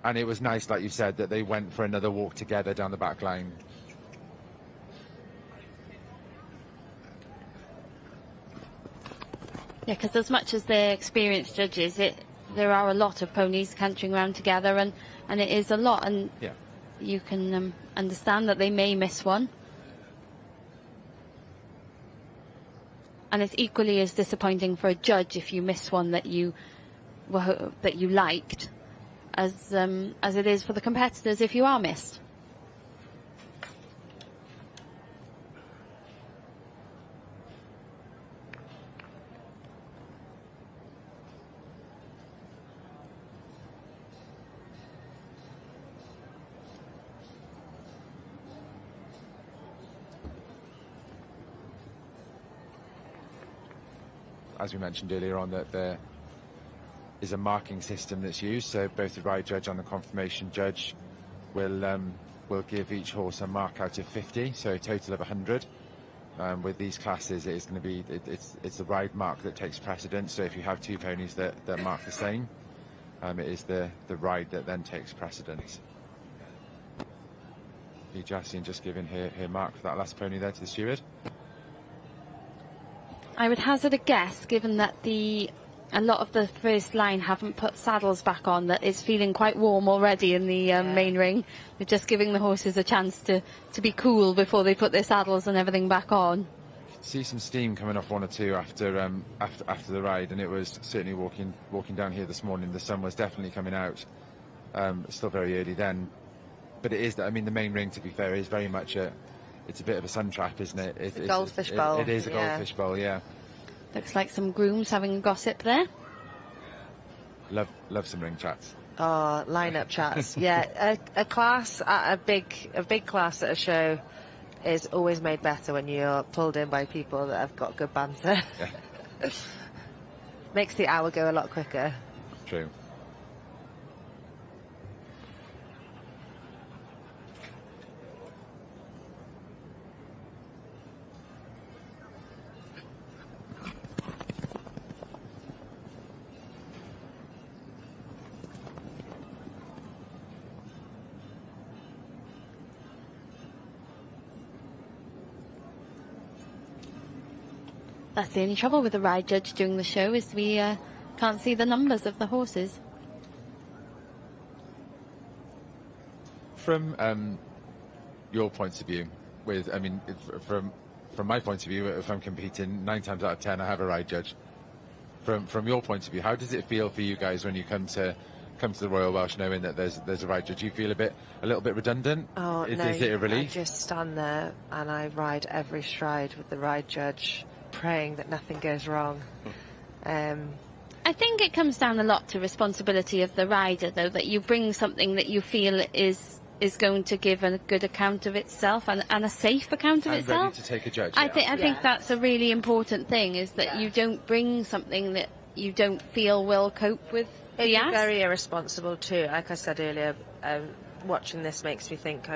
And it was nice, like you said, that they went for another walk together down the back line. Yeah, because as much as they're experienced judges, there are a lot of ponies cantering around together, and it is a lot, and yeah. You can understand that they may miss one. And it's equally as disappointing for a judge if you miss one that you liked, as it is for the competitors if you are missed. As we mentioned earlier on, that there is a marking system that's used, so both the ride judge and the confirmation judge will give each horse a mark out of 50, so a total of 100. With these classes, it is going to be it's the ride mark that takes precedence. So if you have two ponies that mark the same, it is the ride that then takes precedence. Jassian just giving her mark for that last pony there to the steward. I would hazard a guess, given that a lot of the first line haven't put saddles back on, that it's feeling quite warm already in the main ring. They're just giving the horses a chance to be cool before they put their saddles and everything back on. See some steam coming off one or two after the ride, and it was certainly walking down here this morning. The sun was definitely coming out. It's still very early then, but it is that. I mean, the main ring, to be fair, is very much it's a bit of a sun trap, isn't it? It's a goldfish bowl. It is a goldfish bowl, yeah. Looks like some grooms having a gossip there. Love some ring chats. Oh, lineup chats. Yeah, a class at a big class at a show is always made better when you're pulled in by people that have got good banter. Yeah. Makes the hour go a lot quicker. True. That's the only trouble with the ride judge doing the show, is we can't see the numbers of the horses. From your point of view, from my point of view, if I'm competing, 9 times out of 10 I have a ride judge. From your point of view, how does it feel for you guys when you come to the Royal Welsh knowing that there's a ride judge? Do you feel a little bit redundant? Oh, is no, it a relief? I just stand there and I ride every stride with the ride judge, praying that nothing goes wrong. I think it comes down a lot to responsibility of the rider, though, that you bring something that you feel is going to give a good account of itself and a safe account of itself. Ready to take a judge. I think that's a really important thing, is that you don't bring something that you don't feel will cope with the ask. It's very irresponsible too. Like I said earlier, watching this makes me think,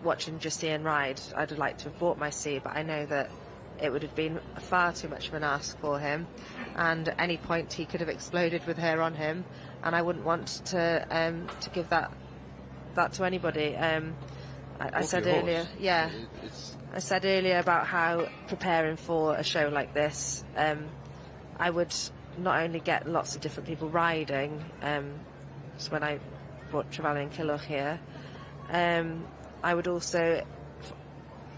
watching Jassian ride, I'd have liked to have bought my seat, but I know that it would have been far too much of an ask for him, and at any point he could have exploded with her on him, and I wouldn't want to give that to anybody. I said earlier, I said earlier about how preparing for a show like this, I would not only get lots of different people riding, so when I brought Trevelyan Killoch here, I would also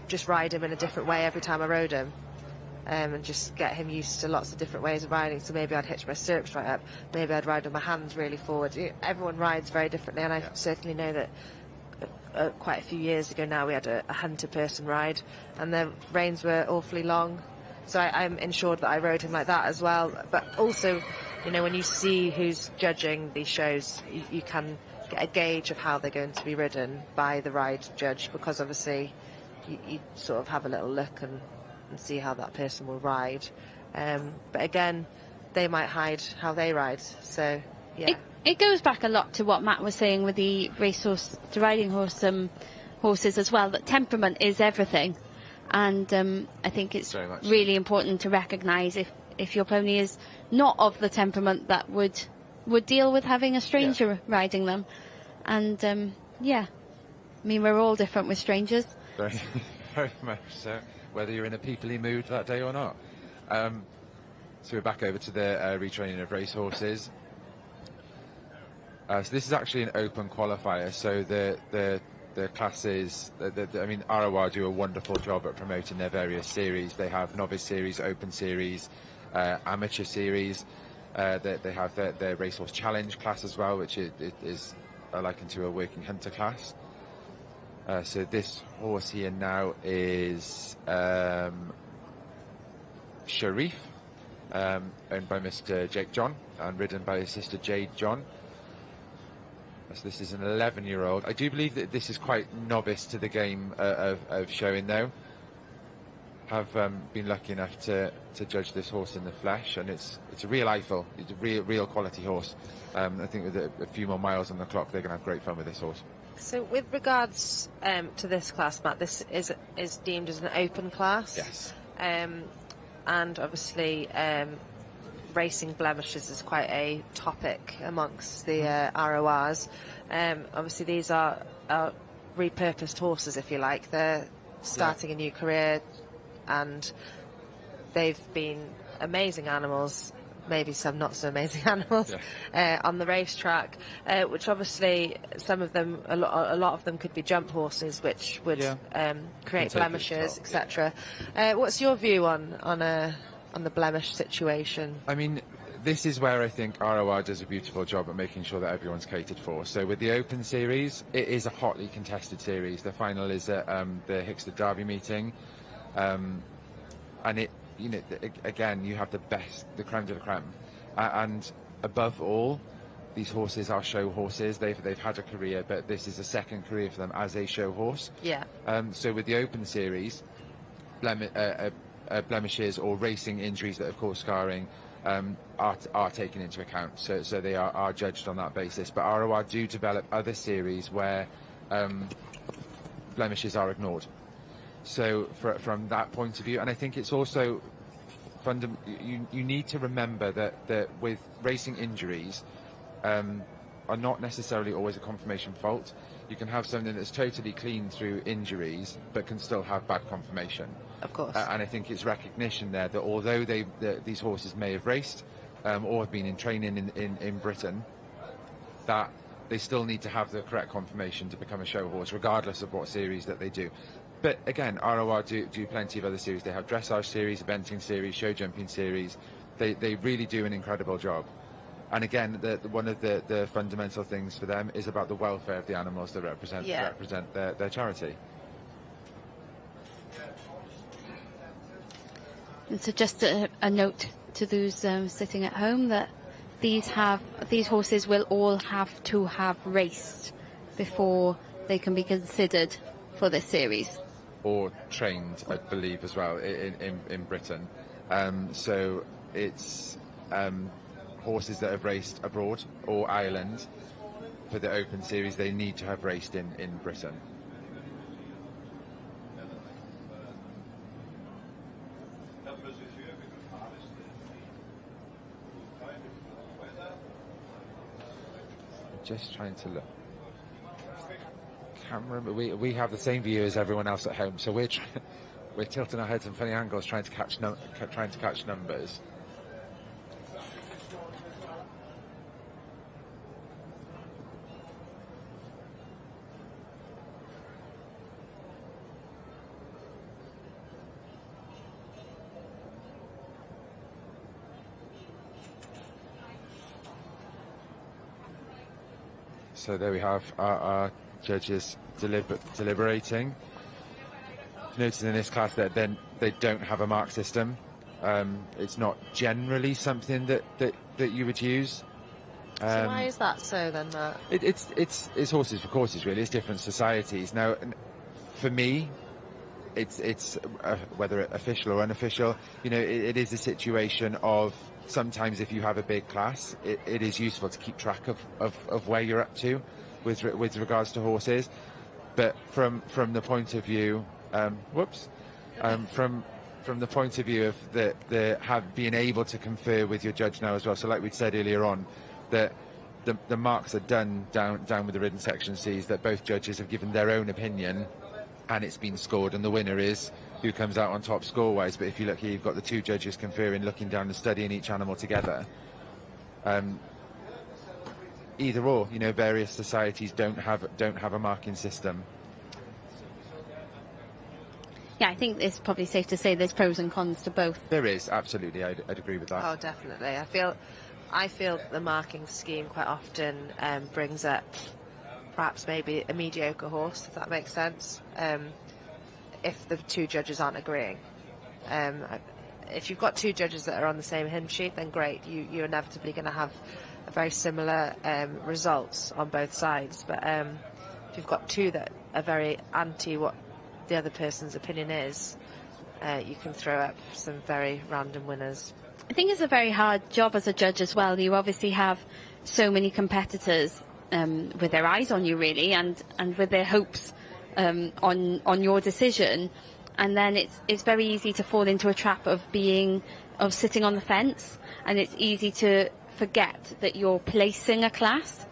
just ride him in a different way every time I rode him, and just get him used to lots of different ways of riding. So maybe I'd hitch my stirrups right up, maybe I'd ride with my hands really forward. Everyone rides very differently, and I certainly know that quite a few years ago now we had a hunter person ride, and the reins were awfully long, so I'm ensured that I rode him like that as well. But also, when you see who's judging these shows, you can get a gauge of how they're going to be ridden by the ride judge, because obviously you sort of have a little look and and see how that person will ride. But again, they might hide how they ride. So yeah. It goes back a lot to what Matt was saying with the racehorse to riding horses as well, that temperament is everything. And I think it's really important to recognise if your pony is not of the temperament that would deal with having a stranger riding them. And yeah, I mean, we're all different with strangers. Very, very much so, whether you're in a peoply mood that day or not. So we're back over to the retraining of racehorses. So this is actually an open qualifier, so the classes, I mean, ROR do a wonderful job at promoting their various series. They have novice series, open series, amateur series. They have their racehorse challenge class as well, which is likened to a working hunter class. So this horse here now is Sharif, owned by Mr. Jake John and ridden by his sister Jade John. So this is an 11-year-old. I do believe that this is quite novice to the game of showing, though. Have been lucky enough to judge this horse in the flesh, and it's a real eyeful. It's a real quality horse. I think with a few more miles on the clock, they're going to have great fun with this horse. So with regards to this class, Matt, this is deemed as an open class. Yes. And obviously racing blemishes is quite a topic amongst the RORs. Obviously these are repurposed horses, if you like. They're starting a new career, and they've been amazing animals, maybe some not so amazing animals, on the racetrack, which obviously some of them, a lot of them could be jump horses, which would create blemishes, etc. What's your view on the blemish situation? I mean, this is where I think ROR does a beautiful job at making sure that everyone's catered for. So with the Open Series, it is a hotly contested series. The final is at the Hickstead Derby meeting, and it, you know, again, you have the best, the creme de la creme, and above all, these horses are show horses. They've had a career, but this is a second career for them as a show horse. Yeah. So with the Open Series, blemishes or racing injuries that have caused scarring are taken into account. So they are judged on that basis. But ROR do develop other series where blemishes are ignored. So from that point of view, and I think it's also you need to remember that with racing injuries are not necessarily always a conformation fault. You can have something that's totally clean through injuries but can still have bad conformation. Of course. And I think it's recognition there that although these horses may have raced or have been in training in Britain, that they still need to have the correct conformation to become a show horse, regardless of what series that they do. But again, ROR do plenty of other series. They have dressage series, eventing series, show jumping series. They really do an incredible job. And again, one of the fundamental things for them is about the welfare of the animals that represent their charity. And so just a note to those sitting at home that these horses will all have to have raced before they can be considered for this series. Or trained, I believe, as well in Britain. So it's horses that have raced abroad or Ireland for the Open Series. They need to have raced in Britain. Just trying to look. Camera, we have the same view as everyone else at home, so we're tilting our heads in funny angles, trying to catch numbers. So there we have our judges deliberating. Notice in this class that then they don't have a mark system. It's not generally something that you would use. So why is that so then, Matt? It's horses for courses, really. It's different societies. Now, for me, it's whether official or unofficial, you know, it is a situation of sometimes if you have a big class, it is useful to keep track of where you're up to with regards to horses. But from the point of view, from the point of view of being able to confer with your judge now as well. So like we'd said earlier on, that the marks are done down with the ridden section Cs, that both judges have given their own opinion and it's been scored, and the winner is who comes out on top score-wise. But if you look here, you've got the two judges conferring, looking down and studying each animal together. Either or, you know, various societies don't have a marking system. Yeah, I think it's probably safe to say there's pros and cons to both. There is, absolutely. I'd agree with that. Oh, definitely. I feel the marking scheme quite often brings up perhaps maybe a mediocre horse, if that makes sense, if the two judges aren't agreeing. If you've got two judges that are on the same hymn sheet, then great, you're inevitably going to have a very similar results on both sides. But if you've got two that are very anti what the other person's opinion is, you can throw up some very random winners. I think it's a very hard job as a judge as well. You obviously have so many competitors with their eyes on you, really, and with their hopes on your decision, and then it's very easy to fall into a trap of sitting on the fence, and it's easy to forget that you're placing a class.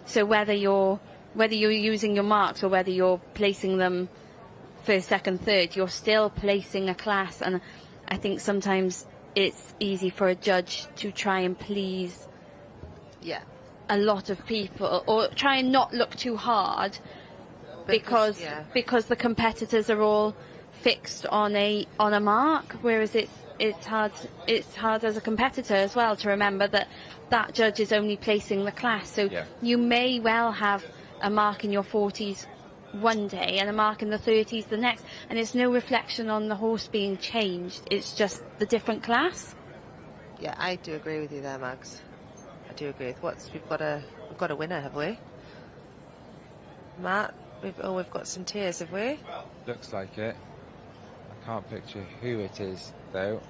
So whether you're using your marks or whether you're placing them first, second, third, you're still placing a class. And I think sometimes it's easy for a judge to try and please a lot of people, or try and not look too hard because the competitors are all fixed on a mark, whereas it's hard as a competitor as well to remember that judge is only placing the class. So you may well have a mark in your 40s one day and a mark in the 30s the next, and it's no reflection on the horse being changed, it's just the different class. Yeah, I do agree with you there, Max. I do agree with we've got a winner, have we? Matt, we've got some tears, have we? Looks like it. I can't picture who it is though.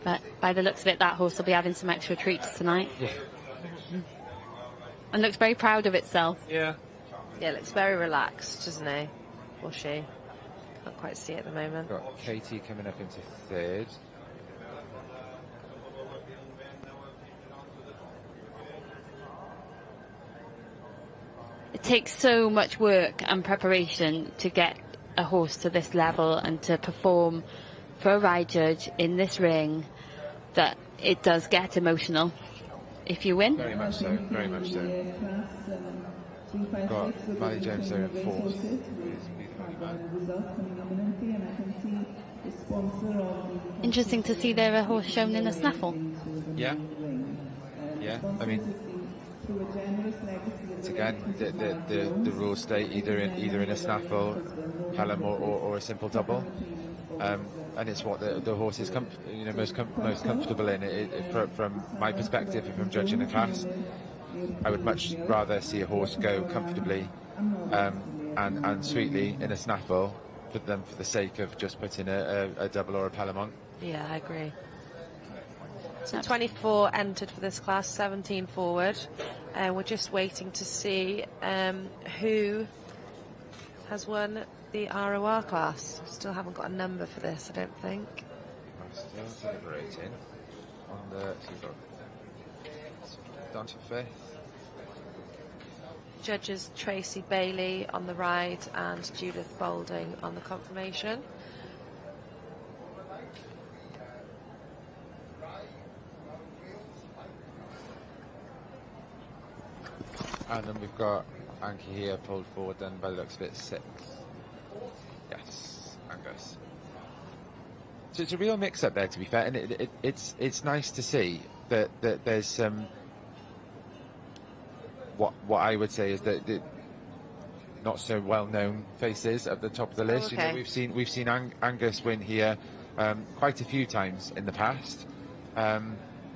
But by the looks of it, that horse will be having some extra treats tonight. Yeah. And looks very proud of itself. Yeah. Yeah, looks very relaxed, doesn't he? Or she? Can't quite see it at the moment. Got Katie coming up into third. It takes so much work and preparation to get a horse to this level and to perform for a ride judge in this ring that it does get emotional if you win. Very much so, very much so. Got Valley Jones there in fourth. Interesting to see there a horse shown in a snaffle. Yeah. Yeah, I mean, it's again, the rules state either in a snaffle, Pelham or a simple double. And it's what the horse is most comfortable in. From my perspective, if I'm judging a class, I would much rather see a horse go comfortably and sweetly in a snaffle for the sake of just putting a double or a Pelham on. Yeah, I agree. So 24 entered for this class, 17 forward. We're just waiting to see who has won the ROR class. Still haven't got a number for this, I don't think. I'm still deliberating on so we've got down to fifth. Judges Tracy Bailey on the ride and Judith Boulding on the confirmation. And then we've got Anki here pulled forward then by the looks of it, sixth. Yes, Angus. So it's a real mix-up there, to be fair, and it's nice to see that there's some what I would say is that the not so well-known faces at the top of the list. Okay. You know, we've seen Angus win here quite a few times in the past.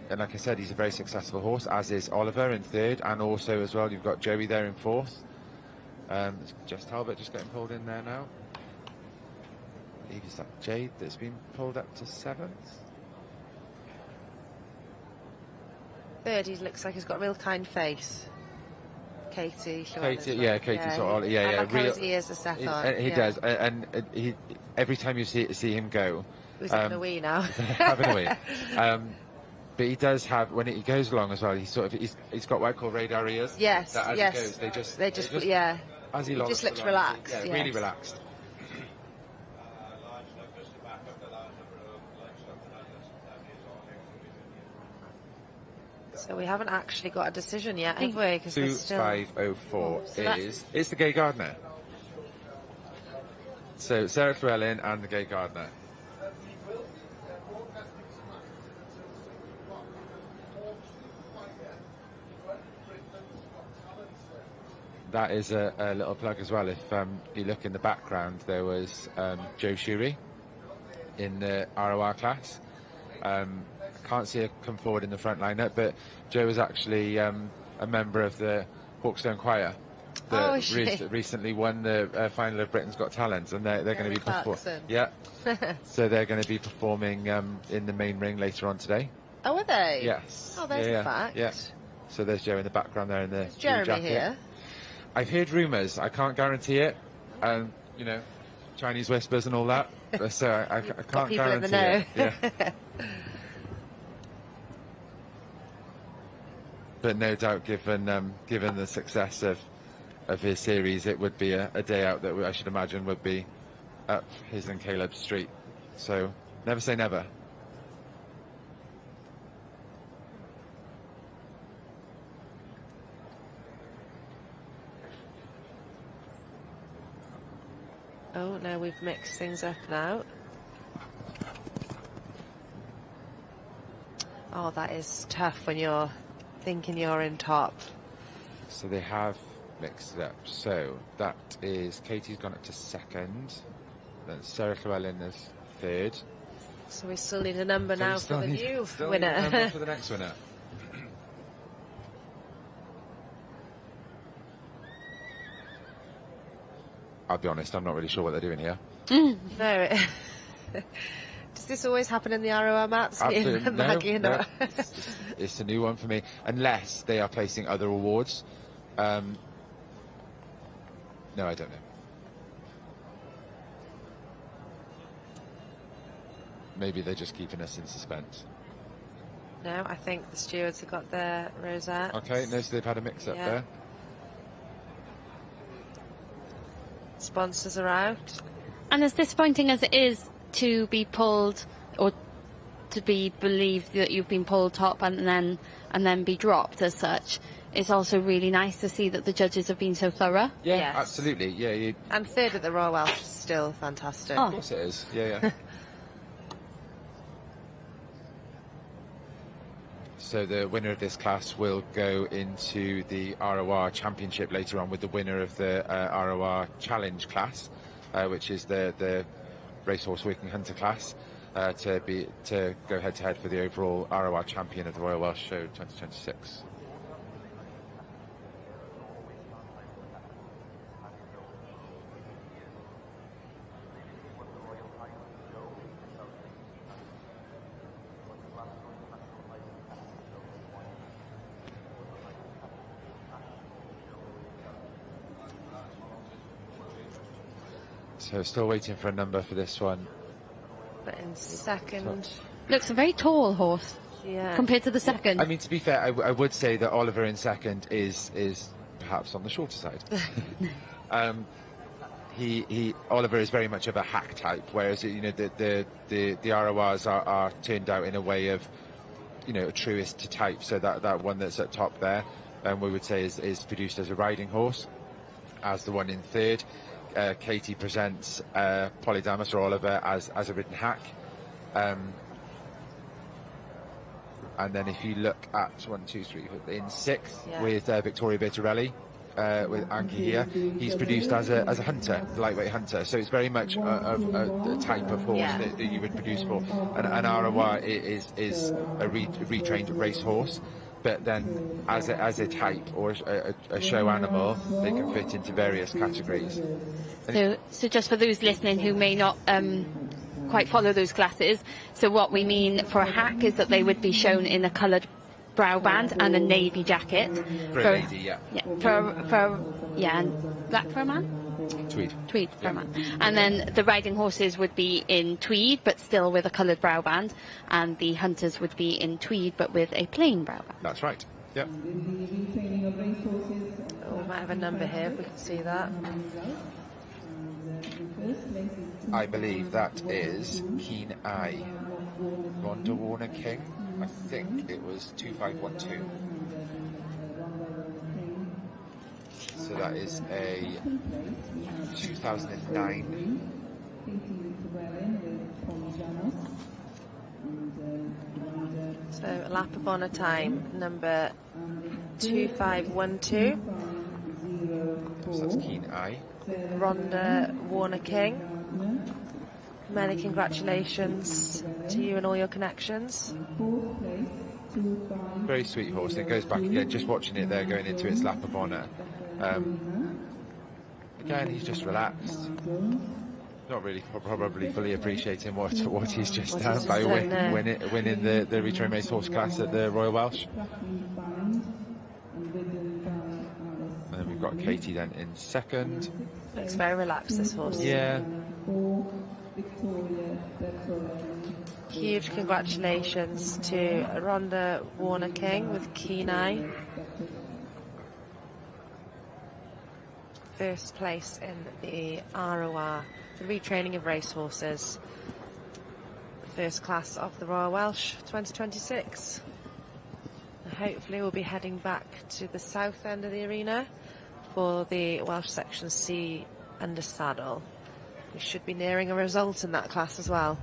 and like I said, he's a very successful horse, as is Oliver in third, and also as well you've got Joey there in fourth. Jess Talbot just getting pulled in there now. I believe it's that Jade that's been pulled up to seventh. Third, he looks like he's got a real kind face. Katie. Katie, yeah, Katie yeah, sort of, yeah, I yeah. like how his ears are set on. He does, and he every time you see him go, He's having a wee now. having a wee. But he does have, when he goes along as well, he's got what I call radar ears. Yes, that as yes. he goes, they just yeah. As he just looks along, relaxed. Yeah, yes. really relaxed. So we haven't actually got a decision yet, have we? Because we're still 2504 so is the Gay Gardener. So Sarah Llewellyn and the Gay Gardener. That is a little plug as well. If you look in the background, there was Joe Shuri in the ROR class. I can't see her come forward in the front lineup, but Joe was actually a member of the Hawkstone Choir that recently won the final of Britain's Got Talent, and they're going to be performing. Yeah, so they're going to be performing in the main ring later on today. Oh, are they? Yes. Oh, there's a fact. Yeah. So there's Joe in the background there in the Is Jeremy jacket. here? I've heard rumours. I can't guarantee it. You know, Chinese whispers and all that. So I can't people in the guarantee know. it. Yeah. But no doubt, given the success of his series, it would be a day out that I should imagine would be up his and Caleb's street. So never say never. Oh, no, we've mixed things up now. Oh, that is tough when you're thinking you're in top. So they have mixed it up. So that is Katie's gone up to second. Then Sarah Llewellyn is third. So we still need a number So now we for still the need- new still need a number winner. for the next winner. I'll be honest, I'm not really sure what they're doing here. No. Does this always happen in the ROR maps? Absolutely, Maggie, no. It's a new one for me, unless they are placing other awards. No, I don't know. Maybe they're just keeping us in suspense. No, I think the stewards have got their rosette. Okay, no, so they've had a mix-up Yeah. there. Sponsors are out. And as disappointing as it is to be pulled, or to be believed that you've been pulled top and then be dropped as such, it's also really nice to see that the judges have been so thorough. Yeah, Yes. absolutely. Yeah, And third at the Royal Welsh is still fantastic. Oh. of course it is. Yeah. So the winner of this class will go into the ROR Championship later on with the winner of the ROR Challenge class, which is the racehorse working hunter class, to go head to head for the overall ROR champion of the Royal Welsh Show 2026. So still waiting for a number for this one. But in second, Looks a very tall horse yeah. compared to the second. I mean, to be fair, I would say that Oliver in second is perhaps on the shorter side. Oliver is very much of a hack type, whereas the RORs are turned out in a way of a truest to type. So that one that's at top there, we would say is produced as a riding horse, as the one in third. Katie presents Polydamas or Oliver as a ridden hack. And then if you look at 1, 2, 3, in sixth with Victoria Bertarelli, with Anki here, he's produced as a hunter, lightweight hunter. So it's very much a type of horse that you would produce for. And Arawa is a retrained racehorse. But then, as a type or a show animal, they can fit into various categories. So just for those listening who may not quite follow those classes, so what we mean for a hack is that they would be shown in a coloured brow band and a navy jacket. For a lady, yeah. And black for a man? Tweed for a man. And then the riding horses would be in tweed, but still with a coloured brow band, and the hunters would be in tweed, but with a plain brow band. That's right. Yep. Oh, we might have a number here if we can see that. I believe that is Keen Eye. Rhonda Warner King. I think it was 2512. So that is a 2009. So a lap upon a time, number 2512. So that's Keen Eye. Rhonda Warner King. Many congratulations to you and all your connections. Very sweet horse. It goes back again, just watching it there going into its lap of honour. Again, he's just relaxed. Not really probably fully appreciating what he's just done by winning the retrained race horse class at the Royal Welsh. And then we've got Katie then in second. Looks very relaxed, this horse. Yeah. Huge congratulations to Rhonda Warner King with Keen Eye. First place in the ROR, the retraining of racehorses. The first class of the Royal Welsh 2026. And hopefully we'll be heading back to the south end of the arena for the Welsh Section C under saddle. We should be nearing a result in that class as well.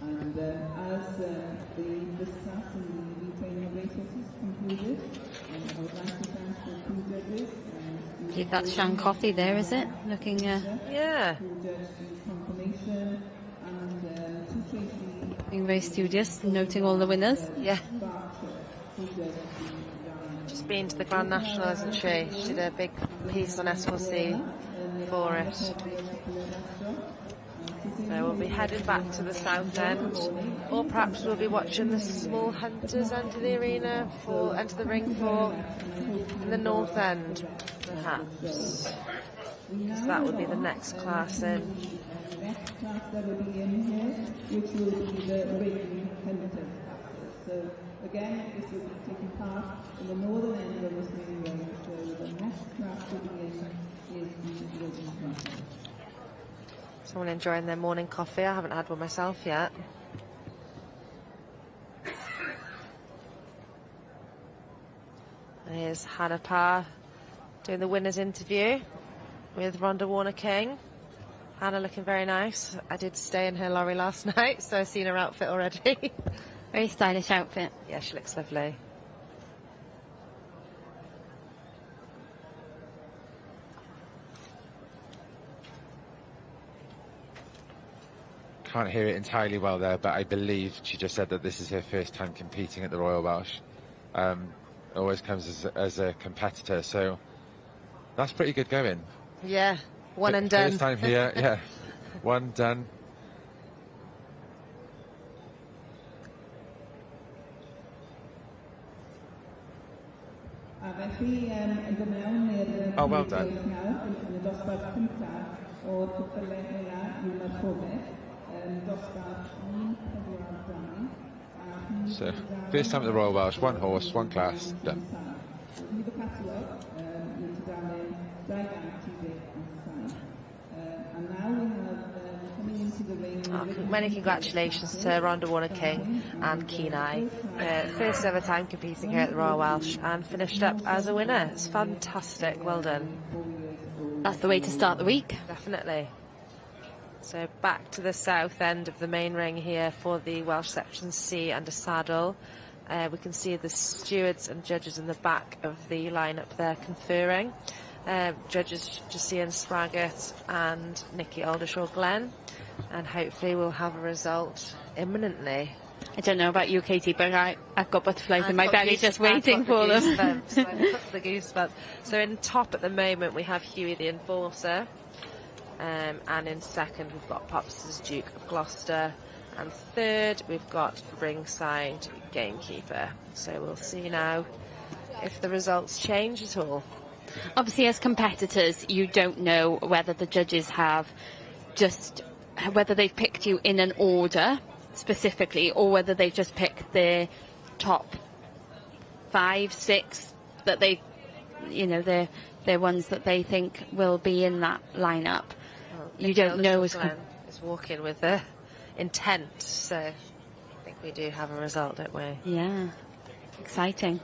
And as this class in the retraining of racehorses concluded, I would like to thank the two judges. I believe that's Shan Coffey there, is it? Looking, yeah. being very studious, noting all the winners. Yeah. Just been to the Grand National, hasn't she? She did a big piece on S4C for it. So we'll be headed back to the south end, or perhaps we'll be watching the small hunters enter the arena for enter the ring for in the north end, perhaps. Because that would be the next class in. The next class that will be in here, which will be the ring hunters. So again, this will be taking part in the northern end of this main ring. So the next class to be in is the ring class. Someone enjoying their morning coffee. I haven't had one myself yet. Here's Hannah Parr doing the winner's interview with Rhonda Warner King. Hannah looking very nice. I did stay in her lorry last night, so I've seen her outfit already. Very stylish outfit. Yeah, she looks lovely. Can't hear it entirely well there, but I believe she just said that this is her first time competing at the Royal Welsh. Always comes as a competitor, so that's pretty good going. Yeah, one and done. First time here, yeah, one done. Oh, well done. So, first time at the Royal Welsh, one horse, one class, done. Many congratulations to Rhonda Warner King and Keen Eye. First ever time competing here at the Royal Welsh and finished up as a winner. It's fantastic, well done. That's the way to start the week. Definitely. So back to the south end of the main ring here for the Welsh Section C under saddle. We can see the stewards and judges in the back of the lineup there conferring. judges Jessian Spraggett and Nikki Aldershaw-Glenn, and hopefully we'll have a result imminently. I don't know about you, Katie, but I've got butterflies in my belly just waiting for them. I've got the goosebumps. So in top at the moment we have Huey the Enforcer, and in second we've got Popster's Duke of Gloucester, and third we've got Ringside Gamekeeper. So we'll see now if the results change at all. Obviously, as competitors, you don't know whether the judges have whether they've picked you in an order specifically, or whether they've just picked the top 5, 6 that they, they're ones that they think will be in that lineup. Well, you don't know. Is walking with the intent, so I think we do have a result, don't we? Yeah, exciting.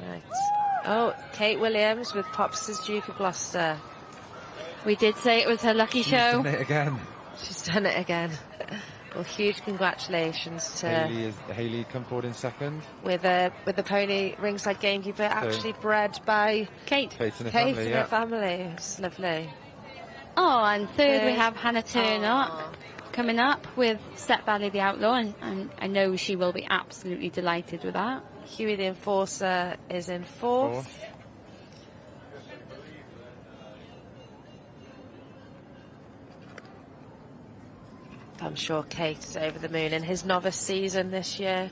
Right. Oh, Kate Williams with Popster's Duke of Gloucester. We did say it was her lucky show. Done it again. She's done it again. Well, huge congratulations to Hayley come forward in second. with the pony Ringside Gamekeeper, actually bred by Kate. Kate and her Kate family, and yeah. her family. It's lovely. Oh, and third we Third. have Hannah Turnock coming up with Step Valley the Outlaw, and I know she will be absolutely delighted with that. Huey the Enforcer is in fourth. I'm sure Kate is over the moon in his novice season this year.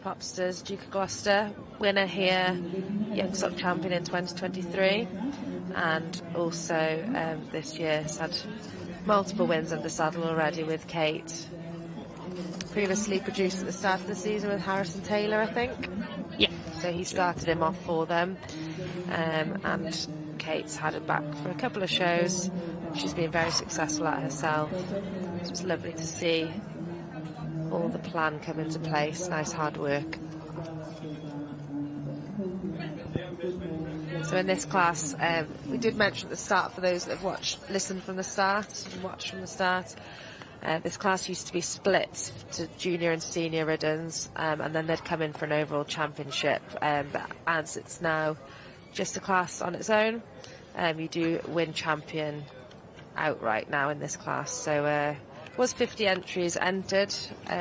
Popsters, Duke of Gloucester, winner here, Young Stock Champion in 2023, and also this year has had multiple wins under saddle already with Kate. Previously produced at the start of the season with Harrison Taylor, I think. Yeah. So he started him off for them, and Kate's had it back for a couple of shows. She's been very successful at herself. So it's lovely to see all the plan come into place. Nice hard work. So in this class, we did mention at the start, for those that have listened from the start and watched from the start, this class used to be split to junior and senior riddens, and then they'd come in for an overall championship. But as it's now just a class on its own, you do win champion outright now in this class. So was 50 entries entered.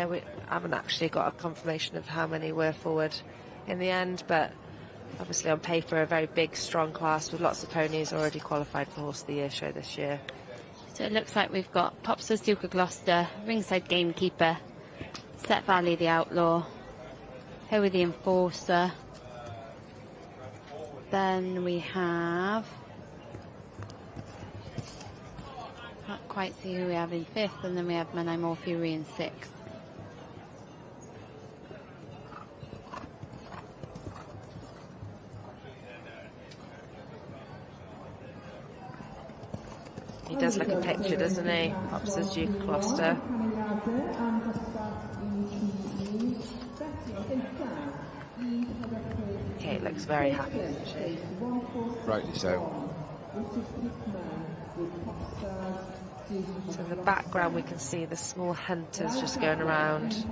We haven't actually got a confirmation of how many were forward in the end, but obviously on paper a very big, strong class with lots of ponies already qualified for Horse of the Year show this year. So it looks like we've got Popster's Duke of Gloucester, Ringside Gamekeeper, Step Valley the Outlaw, Hoey the Enforcer. Then we have... Can't quite see who we have in 5th, and then we have Manaimore Fury in 6th. He does look a picture, doesn't he? Popster's Duke of Gloucester. Kate looks very happy, doesn't she? Rightly so. So in the background we can see the small hunters just going around.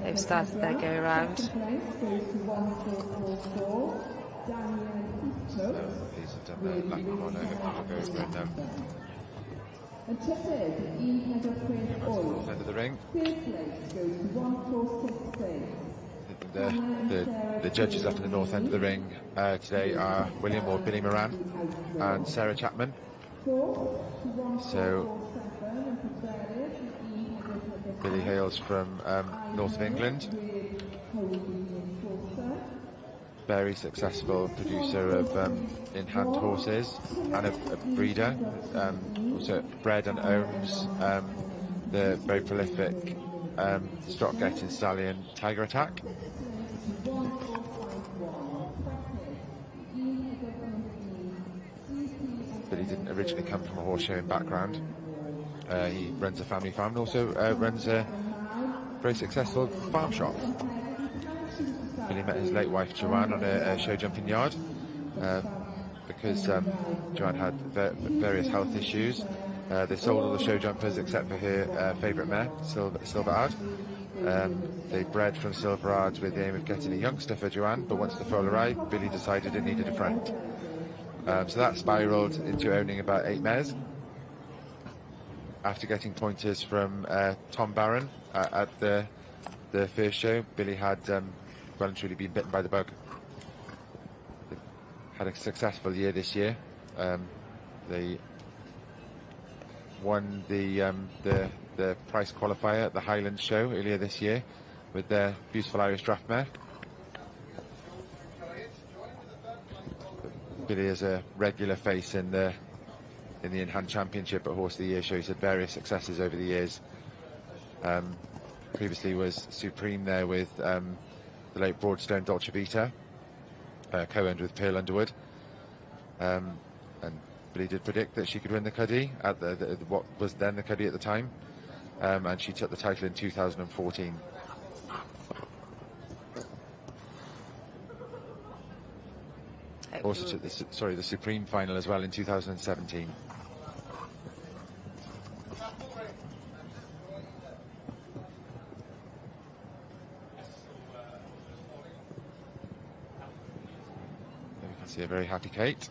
They've started their go around. So these have done the lap corner, I'll go over and end of the ring. The judges up in the north end of the ring today are William or Billy Moran and Sarah Chapman. So Billy hails from north of England. Very successful producer of in-hand horses and a breeder. Also bred and owns the very prolific stock-getting stallion Tiger Attack. Billy didn't originally come from a horse showing background. He runs a family farm and also runs a very successful farm shop. Billy met his late wife Joanne on a show jumping yard because Joanne had various health issues. They sold all the show jumpers except for her favourite mare, Sylwebaeth. They bred from Sylwebaeth with the aim of getting a youngster for Joanne, but once the foal arrived, Billy decided it needed a friend. So that spiralled into owning about 8 mares. After getting pointers from Tom Barron at the first show, Billy had well and truly been bitten by the bug. They've had a successful year this year. They won the prize qualifier at the Highlands show earlier this year with their beautiful Irish draft mare. Billy is a regular face in the in-hand championship at Horse of the Year show. He's had various successes over the years. Previously was supreme there with the late Broadstone Dolce Vita, co-owned with Pearl Underwood. And Billy did predict that she could win the Cuddy at what was then the Cuddy at the time, and she took the title in 2014. Also took the Supreme final as well in 2017. There we can see a very happy Kate.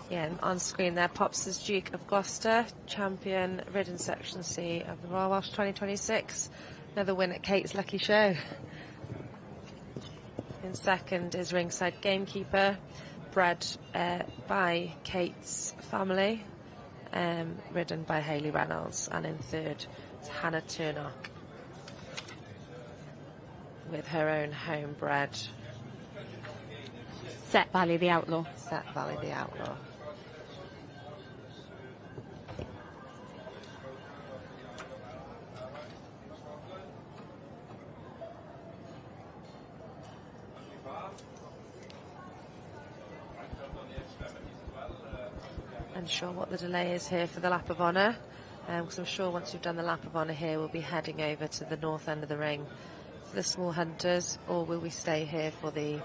Yeah, and on screen there pops as Duke of Gloucester, champion ridden Section C of the Royal Welsh 2026. Another win at Kate's lucky show. In second is Ringside Gamekeeper, bred by Kate's family, ridden by Hayley Reynolds. And in third is Hannah Turnock, with her own homebred Set Valley the Outlaw. Set Valley the Outlaw. Unsure what the delay is here for the lap of honour, because I'm sure once we've done the lap of honour here we'll be heading over to the north end of the ring for the small hunters, or will we stay here for the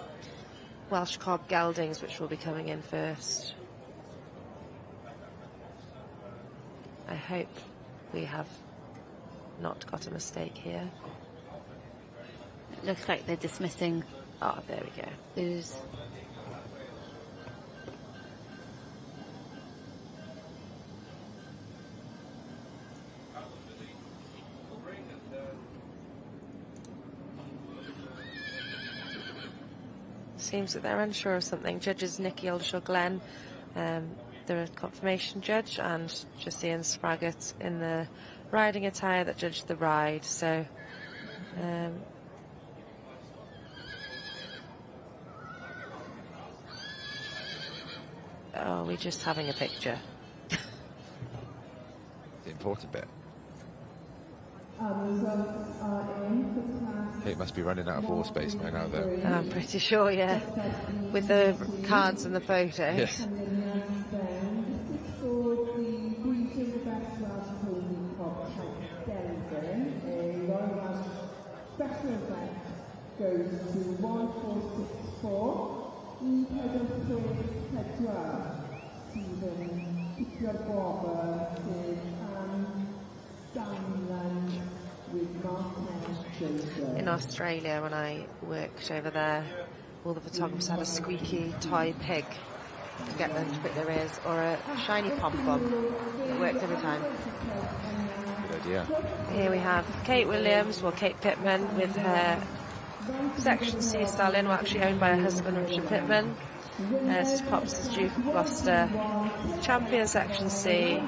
Welsh Cob geldings, which will be coming in first. I hope we have not got a mistake here. It looks like they're dismissing. Oh, there we go. Those. Seems that they're unsure of something. Judges Nicky Aldershaw-Glenn, the confirmation judge, and Justine Spraggett in the riding attire that judged the ride. So oh, we're just having a picture. The important bit. Kate must be running out of wall space by now, though. I'm pretty sure, yeah. With the cards and the photos. Yes. Goes to 1464. Stephen Peter Barber In Australia, when I worked over there, all the photographers had a squeaky toy pig to get them to put their ears, or a shiny pom-pom. It worked every time. Good idea. Here we have Kate Williams, or Kate Pittman, with her Section C stallion, well, actually owned by her husband, Richard Pittman. This is Pops as Duke of Gloucester, champion Section C,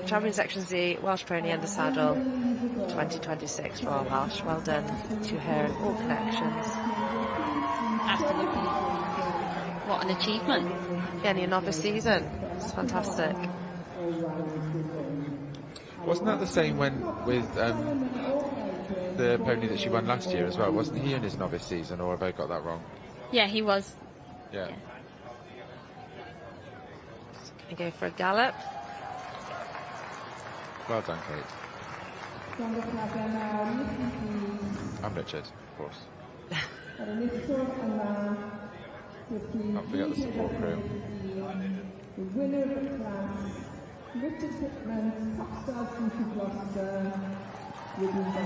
champion Section C, Welsh Pony under saddle, 2026 Royal Welsh. Well done to her and all connections. Absolutely. What an achievement. Yeah, and your novice season. It's fantastic. Wasn't that the same when with the pony that she won last year as well? Wasn't he in his novice season, or have I got that wrong? Yeah, he was. Yeah. Gonna go for a gallop. Well done, Kate. And Richard, of course. And Not forget the support crew. the winner of the class, Richard Hickman, Coxdale from Gloucester, ridden by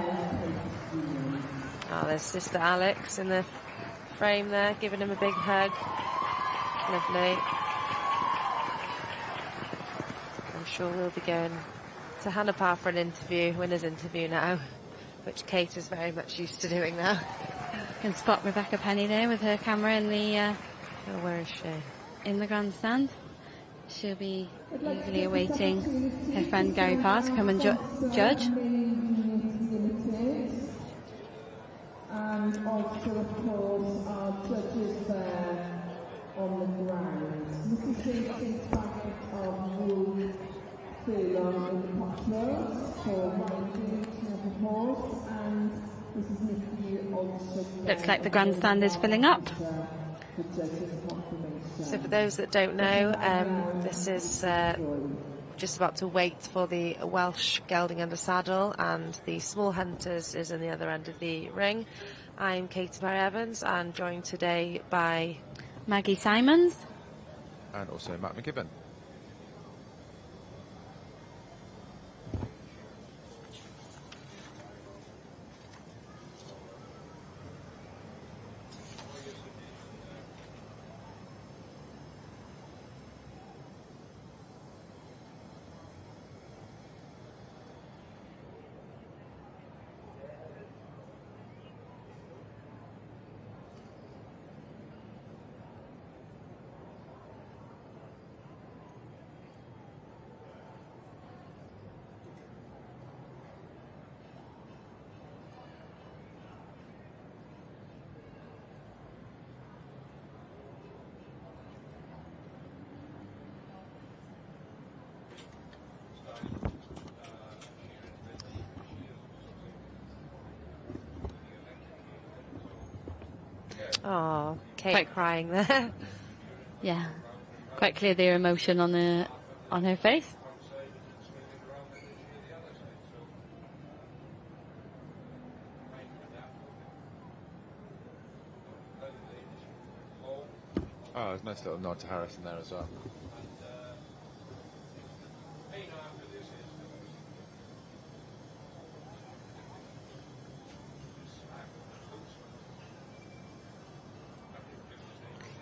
Oh, there's Sister Alex in the frame there, giving him a big hug. Lovely. I'm sure we'll be going to Hannah Parr for an interview, winner's interview now, which Kate is very much used to doing now. You can spot Rebecca Penny there with her camera in the Oh, where is she? in the grandstand. She'll be eagerly awaiting her friend Gary Parr to come and judge. And also, of course, our judges there on the ground. Mrs. Jason's packet of wool furlong in the Cotswolds for riding of the horse, and Mrs. Nicky also. Looks like the grandstand is filling up. The judges' confirmation. So for those that don't know, this is just about to wait for the Welsh gelding under saddle, and the Small Hunters is in the other end of the ring. I'm Katie Barry-Evans, and joined today by Maggie Simons. And also Matt McGibbon. Oh, Kate Quite- crying there. Yeah, quite clear their emotion on her face. Oh, there's a nice little nod to Harrison there as well.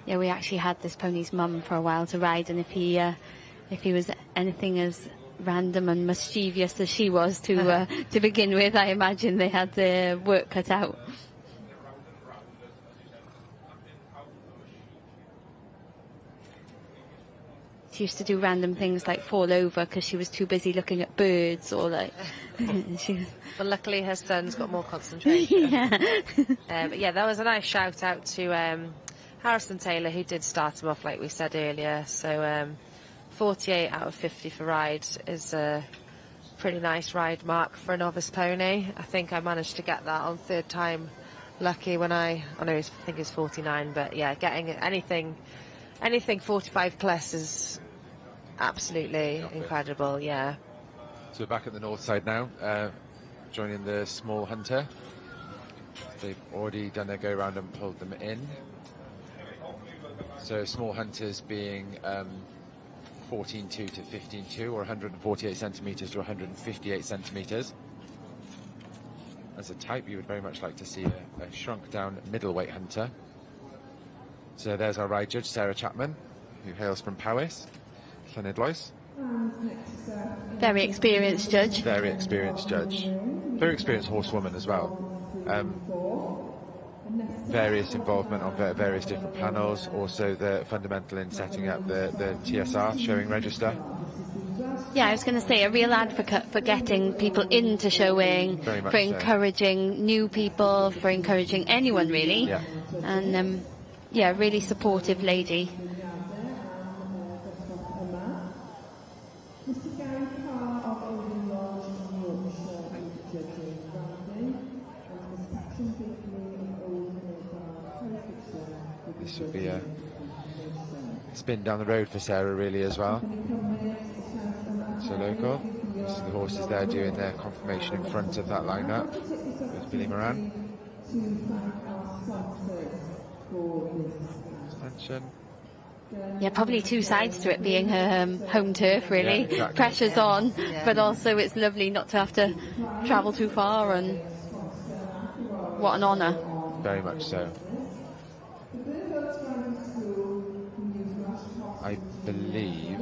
Yeah, we actually had this pony's mum for a while to ride, and if he was anything as random and mischievous as she was to begin with, I imagine they had their work cut out. She used to do random things like fall over because she was too busy looking at birds, or like she. But luckily her son's got more concentration. Yeah. But yeah, that was a nice shout out to Harrison Taylor, who did start him off like we said earlier. So 48 out of 50 for ride is a pretty nice ride mark for a novice pony. I think I managed to get that on third time lucky when I think it's 49, but yeah, getting anything 45 plus is absolutely incredible. Yeah. So we're back at the north side now, joining the Small Hunter. They've already done their go round and pulled them in. So Small Hunters being 14.2 to 15.2, or 148 centimetres to 158 centimetres. As a type, you would very much like to see a shrunk down middleweight hunter. So there's our ride judge, Sarah Chapman, who hails from Powys, Llanidloes. Very experienced judge. Very experienced judge. Very experienced horsewoman as well. Various involvement on various different panels, also the fundamental in setting up the TSR showing register. Yeah, I was going to say a real advocate for getting people into showing, Very much for so. encouraging new people, for encouraging anyone really. Yeah. And yeah, really supportive lady. Mr. Gary Parr of Oldham Lodge in Yorkshire is judging riding, and Miss Patricia Bigley of Oldham will be This would be a spin down the road for Sarah really as well. So local. So the horses there doing their confirmation in front of that lineup with Billy Moran. to thank our sponsors for this. Extension. Yeah, probably two sides to it being her home turf, really. Yeah, exactly. Pressure's on, but also it's lovely not to have to travel too far, and what an honour. Very much so. I believe.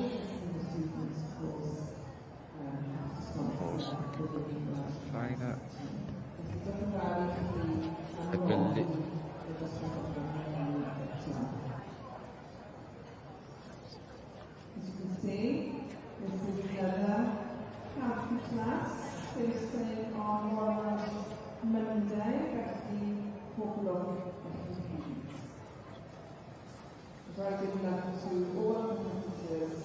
I believe. See, this is another country class hosting on Monday at the Popular. Very good luck to all the competitors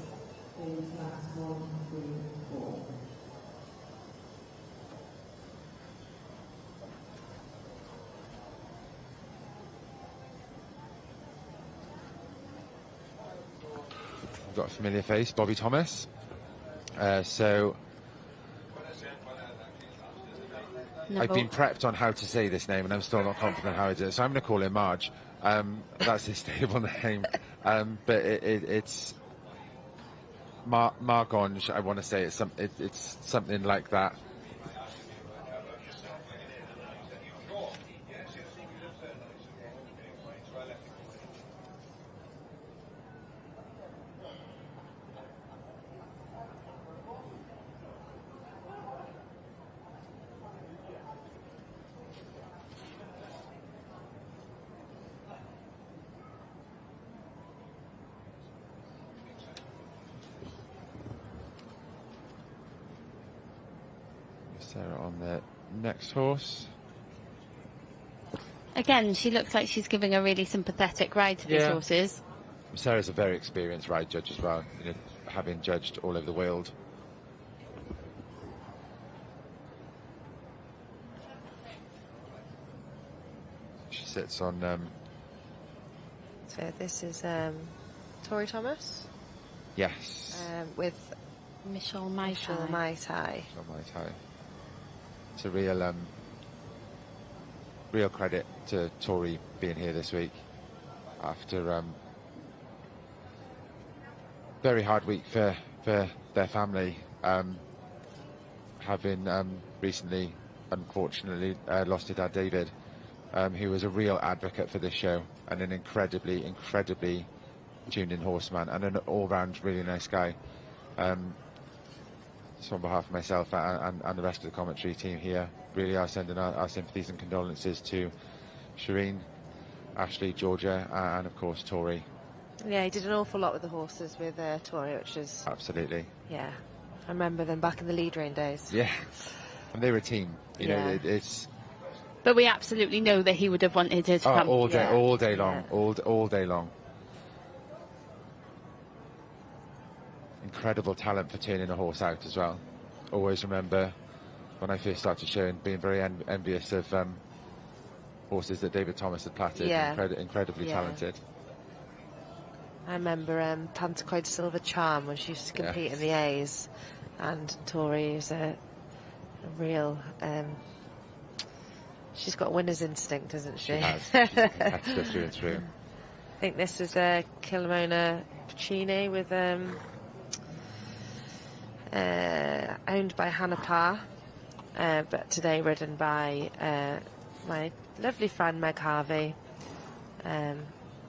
in class 1, 3, 4. We've got a familiar face, Bobby Thomas. So I've been prepped on how to say this name, and I'm still not confident how I do it. So I'm going to call him Marge. That's his stable name, but it's Margonge. I want to say it's something like that. Sarah on the next horse. Again, she looks like she's giving a really sympathetic ride to these horses. Sarah's a very experienced ride judge as well, you know, having judged all over the world. She sits on. So this is Tori Thomas. Yes. With Michelle Mai Tai. It's a real real credit to Tori being here this week after very hard week for their family, having recently unfortunately lost their dad David, who was a real advocate for this show and an incredibly tuned in horseman and an all-round really nice guy. So on behalf of myself and the rest of the commentary team here, really are sending our sympathies and condolences to Shireen, Ashley, Georgia, and of course Tori. Yeah, he did an awful lot with the horses with Tori, which is... Absolutely. Yeah, I remember them back in the lead rein days. Yeah, and they were a team. You know, it's... But we absolutely know that he would have wanted her to come. All day long, all day long. Incredible talent for turning a horse out as well. Always remember when I first started showing, being very envious of horses that David Thomas had platted. Yeah. Incredibly talented. I remember Pantacoid Silver Charm when she used to compete in the A's, and Tori is a real... she's got winner's instinct, hasn't she? She has. She's a competitor through and through. I think this is Kilimona Puccini with... owned by Hannah Parr, but today ridden by my lovely friend Meg Harvey,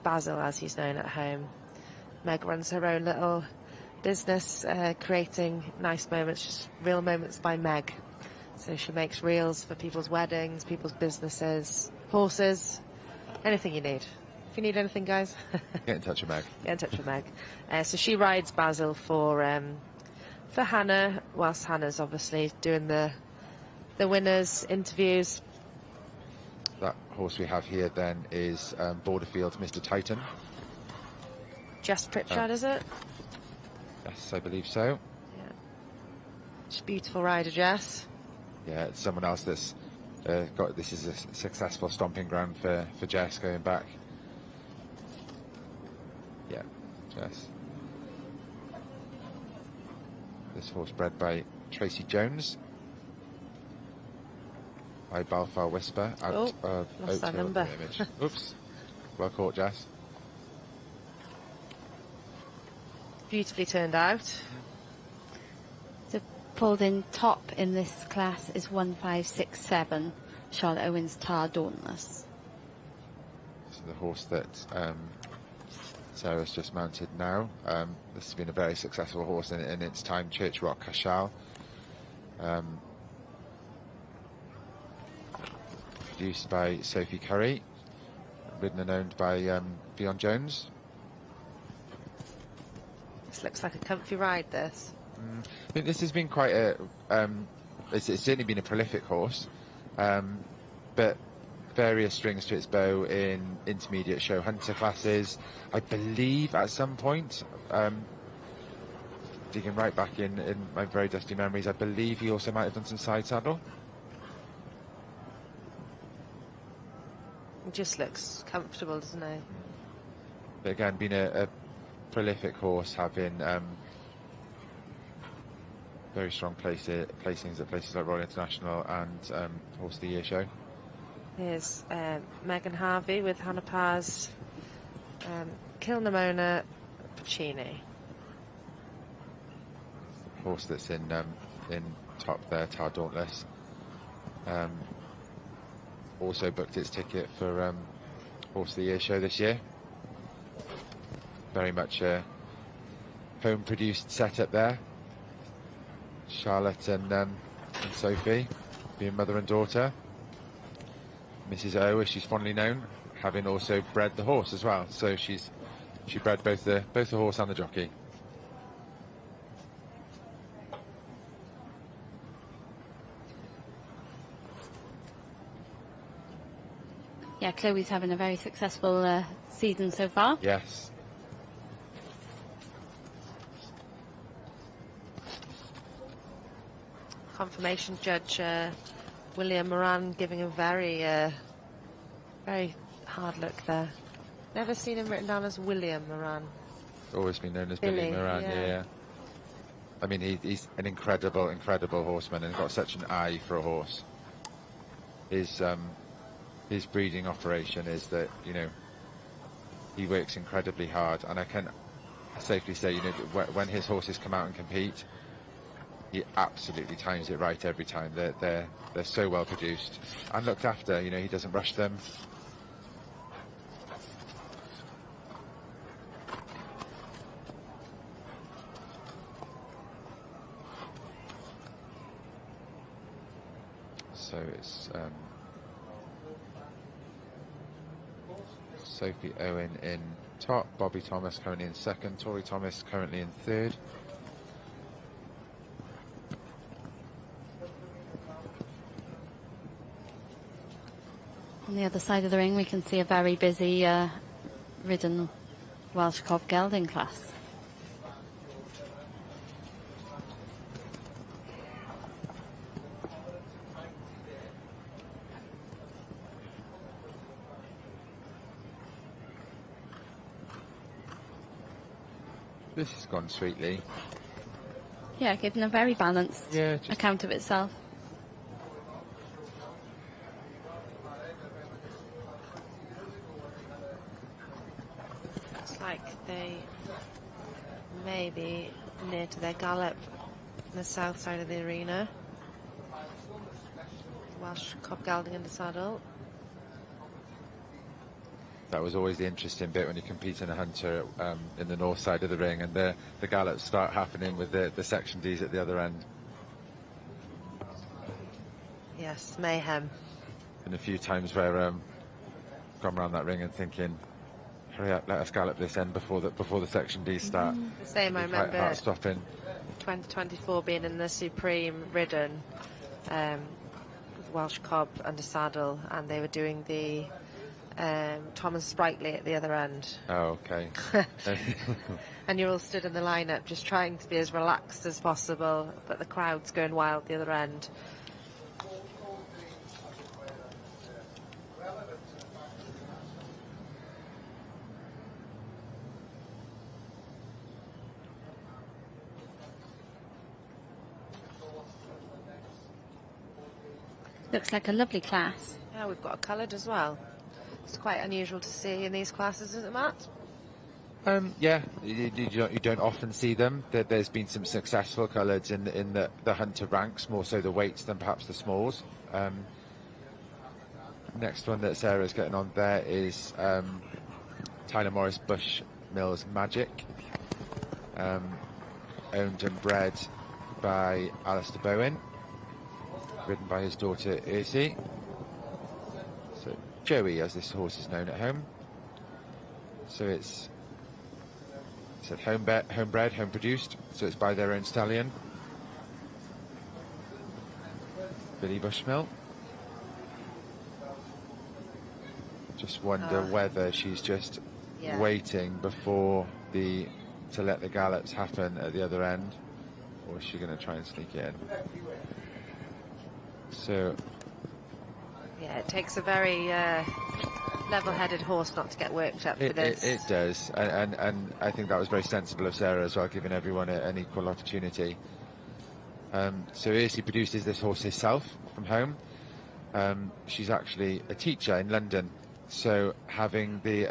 Basil as he's known at home. Meg runs her own little business, creating nice moments, just real moments by Meg. So she makes reels for people's weddings, people's businesses, horses, anything you need. If you need anything, guys, Get in touch with Meg. Get in touch with Meg. So she rides Basil for Hannah, whilst Hannah's obviously doing the winners' interviews. That horse we have here then is Borderfield's Mr. Titan. Jess Pritchard, is it? Yes, I believe so. Yeah. She's a beautiful rider, Jess. Yeah, it's someone else that's got. This is a successful stomping ground for Jess going back. Yeah, Jess. This horse bred by Tracy Jones. by Balfour Whisper out Oh, of lost that Oak Hill number. Image. Oops. Well caught, Jess. Beautifully turned out. The pulled in top in this class is 1567, Charlotte Owens Tar Dauntless. So the horse that Sarah's just mounted now. This has been a very successful horse in its time, Church Rock Cashal. Produced by Sophie Curry, ridden and owned by Fionn Jones. This looks like a comfy ride, this. I think this has been quite a it's certainly been a prolific horse, but various strings to its bow in intermediate show hunter classes. I believe at some point, digging right back in my very dusty memories, I believe he also might have done some side saddle. It just looks comfortable, doesn't it? But again, been a prolific horse, having very strong placings at places like Royal International and Horse of the Year show. Here's Megan Harvey with Hannah Paz, Kilnamona, Puccini. Horse that's in top there, Tar Dauntless. Also booked its ticket for Horse of the Year show this year. Very much a home-produced setup there. Charlotte and Sophie being mother and daughter. Mrs. O, as she's fondly known, having also bred the horse as well. So she bred both the horse and the jockey. Yeah, Chloe's having a very successful season so far. Yes. Confirmation judge William Moran giving a very hard look there. Never seen him written down as William Moran. Always been known as Billy, Billy Moran, yeah. yeah. I mean, he's an incredible horseman and got such an eye for a horse. His breeding operation is that, you know, he works incredibly hard, and I can safely say, you know, when his horses come out and compete, he absolutely times it right every time. They're so well produced and looked after. You know, he doesn't rush them. So it's Sophie Owen in top, Bobby Thomas currently in second, Tori Thomas currently in third. On the other side of the ring, we can see a very busy ridden Welsh Cob gelding class. This has gone sweetly. Yeah, giving a very balanced Yeah, account of itself. Looks like they may be near to their gallop on the south side of the arena. Welsh Cob gelding in the saddle. That was always the interesting bit when you compete in a hunter in the north side of the ring, and the gallops start happening with the section Ds at the other end. Yes, mayhem. And a few times where gone around that ring and thinking, hurry up, let us gallop this end before the section Ds start. The same, I remember Heart stopping. 2024 being in the Supreme Ridden with Welsh Cob under saddle, and they were doing the Thomas Sprightly at the other end. Oh, okay. And you're all stood in the lineup just trying to be as relaxed as possible, but the crowd's going wild the other end. Looks like a lovely class. Yeah, we've got a coloured as well. It's quite unusual to see in these classes, isn't it, Matt? Yeah, you don't often see them. There's been some successful coloured in the hunter ranks, more so the weights than perhaps the smalls. Next one that Sarah's getting on there is Tyler Morris Bush Mills Magic, owned and bred by Alistair Bowen, ridden by his daughter Izzy. So Joey, as this horse is known at home. So it's homebred, home produced, so it's by their own stallion, Billy Bushmill. Just wonder whether she's just waiting before to let the gallops happen at the other end, or is she going to try and sneak it in? So yeah, it takes a very level-headed horse not to get worked up for this. It does, and I think that was very sensible of Sarah as well, giving everyone an equal opportunity. So Izzy produces this horse herself from home. She's actually a teacher in London, so having the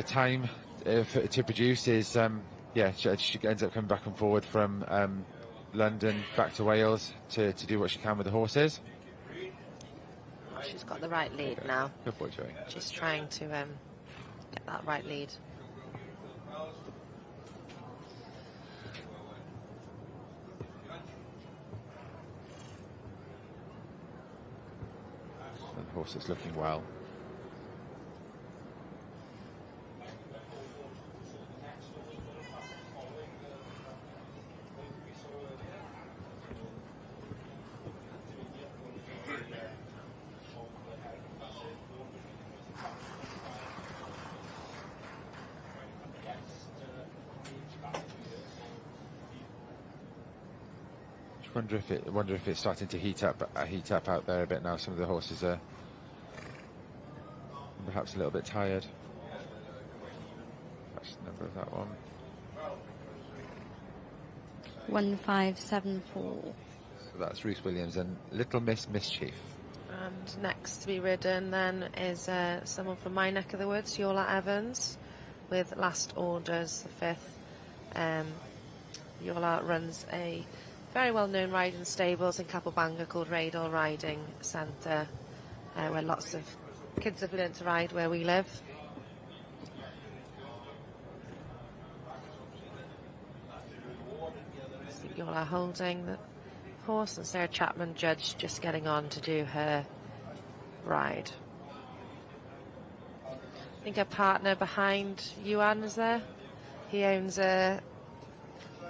time to produce is she ends up coming back and forward from London back to Wales to do what she can with the horses. She's got the right lead now. Good boy, Joey. She's trying to get that right lead. The horse is looking well. Wonder if it's starting to heat up out there a bit now. Some of the horses are perhaps a little bit tired. That's the number of that one. 1574. So that's Reese Williams and Little Miss Mischief. And next to be ridden then is someone from my neck of the woods, Yola Evans, with Last Orders, the fifth. Yola runs a very well-known riding stables in Capelbanga called Radal Riding Centre, where lots of kids have learned to ride where we live. So Yola holding the horse, and Sarah Chapman Judge just getting on to do her ride. I think her partner behind Yuan is there. He owns a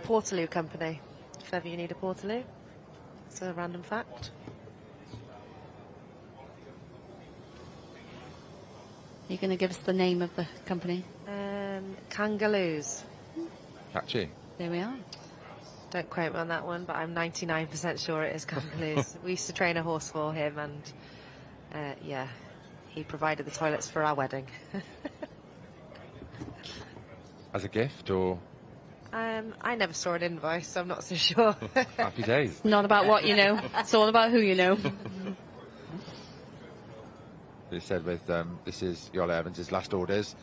Portaloo company, if ever you need a Portaloo. It's a random fact. You're going to give us the name of the company? Kangaroos. Catchy. There we are. Don't quote me on that one, but I'm 99% sure it is Kangaroos. We used to train a horse for him, and yeah, he provided the toilets for our wedding. As a gift, or? I never saw an invoice, so I'm not so sure. Happy days. It's not about what you know, it's all about who you know. They said with this is Yola Evans' Last Orders.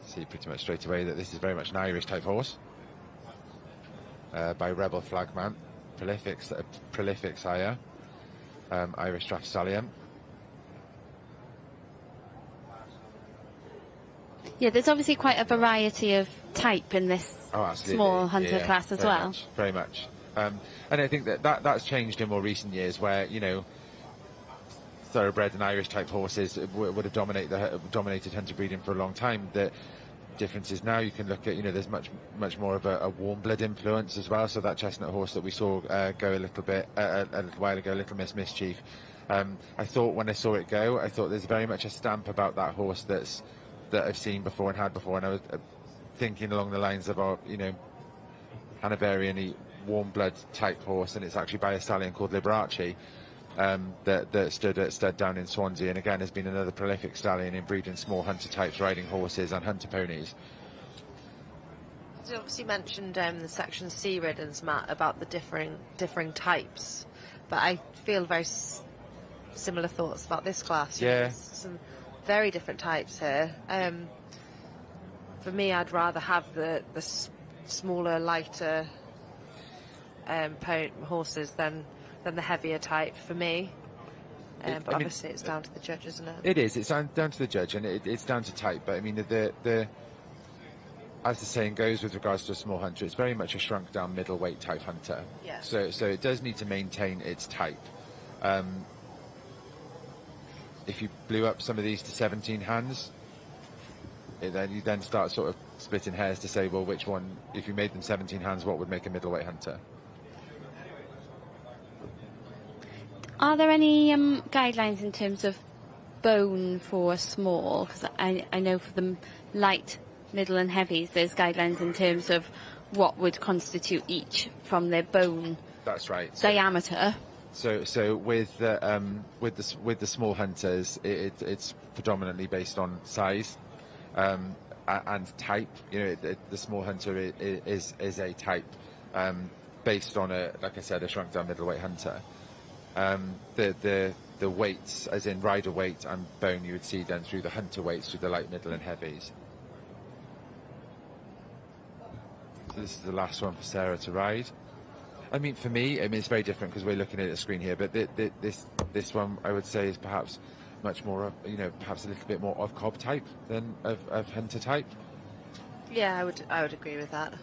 See pretty much straight away that this is very much an Irish type horse. By Rebel Flagman, prolific sire, Irish draft stallion. Yeah, there's obviously quite a variety of type in this small hunter class as well. Very much. And I think that's changed in more recent years, where, you know, thoroughbred and Irish type horses would have dominated hunter breeding for a long time. The difference is now you can look at, you know, there's much more of a warm blood influence as well. So that chestnut horse that we saw go a little while ago, Little Miss Mischief, I thought when I saw it go, I thought there's very much a stamp about that horse that I've seen before and had before, and I was thinking along the lines of our, you know, Hanoverian-y warm blood type horse, and it's actually by a stallion called Liberace, that stood at stud down in Swansea, and again has been another prolific stallion in breeding small hunter types, riding horses and hunter ponies. You obviously mentioned the Section C riddens, Matt, about the differing types, but I feel very similar thoughts about this class. You know, there's some very different types here. For me, I'd rather have the smaller, lighter horses than the heavier type for me. But obviously it's down to the judge, isn't it? It is. It's down to the judge, and it's down to type. But I mean, as the saying goes with regards to a small hunter, it's very much a shrunk-down middleweight type hunter. Yeah. So it does need to maintain its type. If you blew up some of these to 17 hands, you then start sort of splitting hairs to say, well, which one, if you made them 17 hands, what would make a middleweight hunter? Are there any guidelines in terms of bone for small? Because I know for the light, middle and heavies, there's guidelines in terms of what would constitute each from their bone. That's right. Diameter. So with the small hunters, it's predominantly based on size and type. You know, the small hunter is a type based on like I said, a shrunk down middleweight hunter. The weights, as in rider weight and bone, you would see then through the hunter weights, through the light, middle and heavies. So this is the last one for Sarah to ride. I mean, for me, it's very different because we're looking at the screen here, but this one I would say is perhaps much more of, perhaps a little bit more of cob type than of hunter type. Yeah, I would agree with that.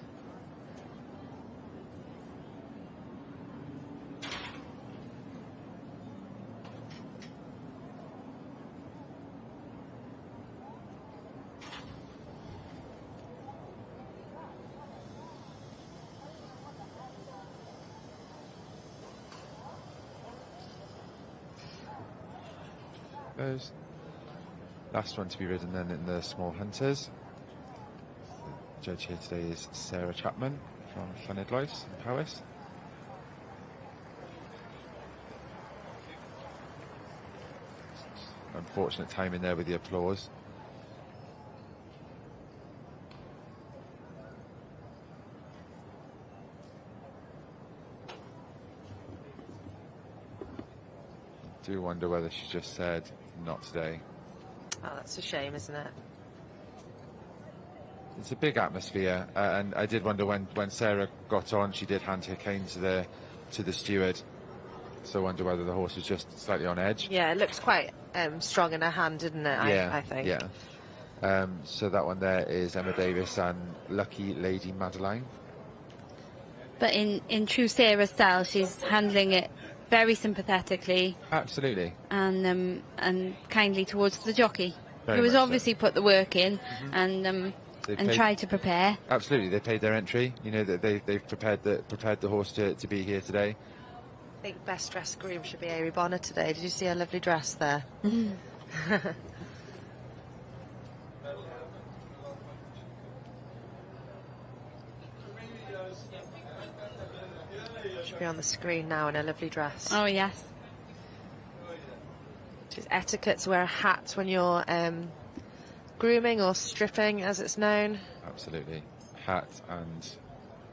Last one to be ridden then in the small hunters. The judge here today is Sarah Chapman from Llanidloes in Powys. Unfortunate timing there with the applause. I do wonder whether she just said not today. Oh, that's a shame, isn't it? It's a big atmosphere, and I did wonder when Sarah got on, she did hand her cane to the steward. So I wonder whether the horse was just slightly on edge. Yeah, it looks quite strong in her hand, didn't it? Yeah, I think. Yeah. So that one there is Emma Davis and Lucky Lady Madeline. But in true Sarah style, she's handling it very sympathetically. Absolutely. And kindly towards the jockey, who has so. obviously put the work in and tried to prepare. Absolutely, they paid their entry. You know that they've prepared the horse to be here today. I think best dressed groom should be Airy Bonner today. Did you see her lovely dress there? Should be on the screen now in a lovely dress. Oh yes. It's etiquette to wear a hat when you're grooming or stripping, as it's known. Absolutely, hat, and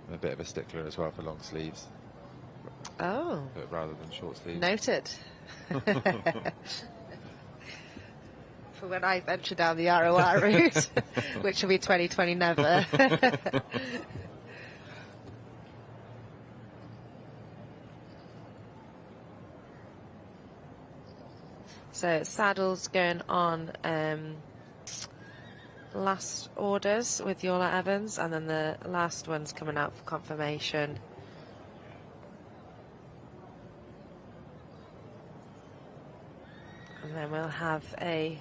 I'm a bit of a stickler as well for long sleeves. Oh. But rather than short sleeves. Noted. For when I venture down the ROR route, which will be 2020 never. So saddles going on last orders with Yola Evans, and then the last one's coming out for confirmation. And then we'll have a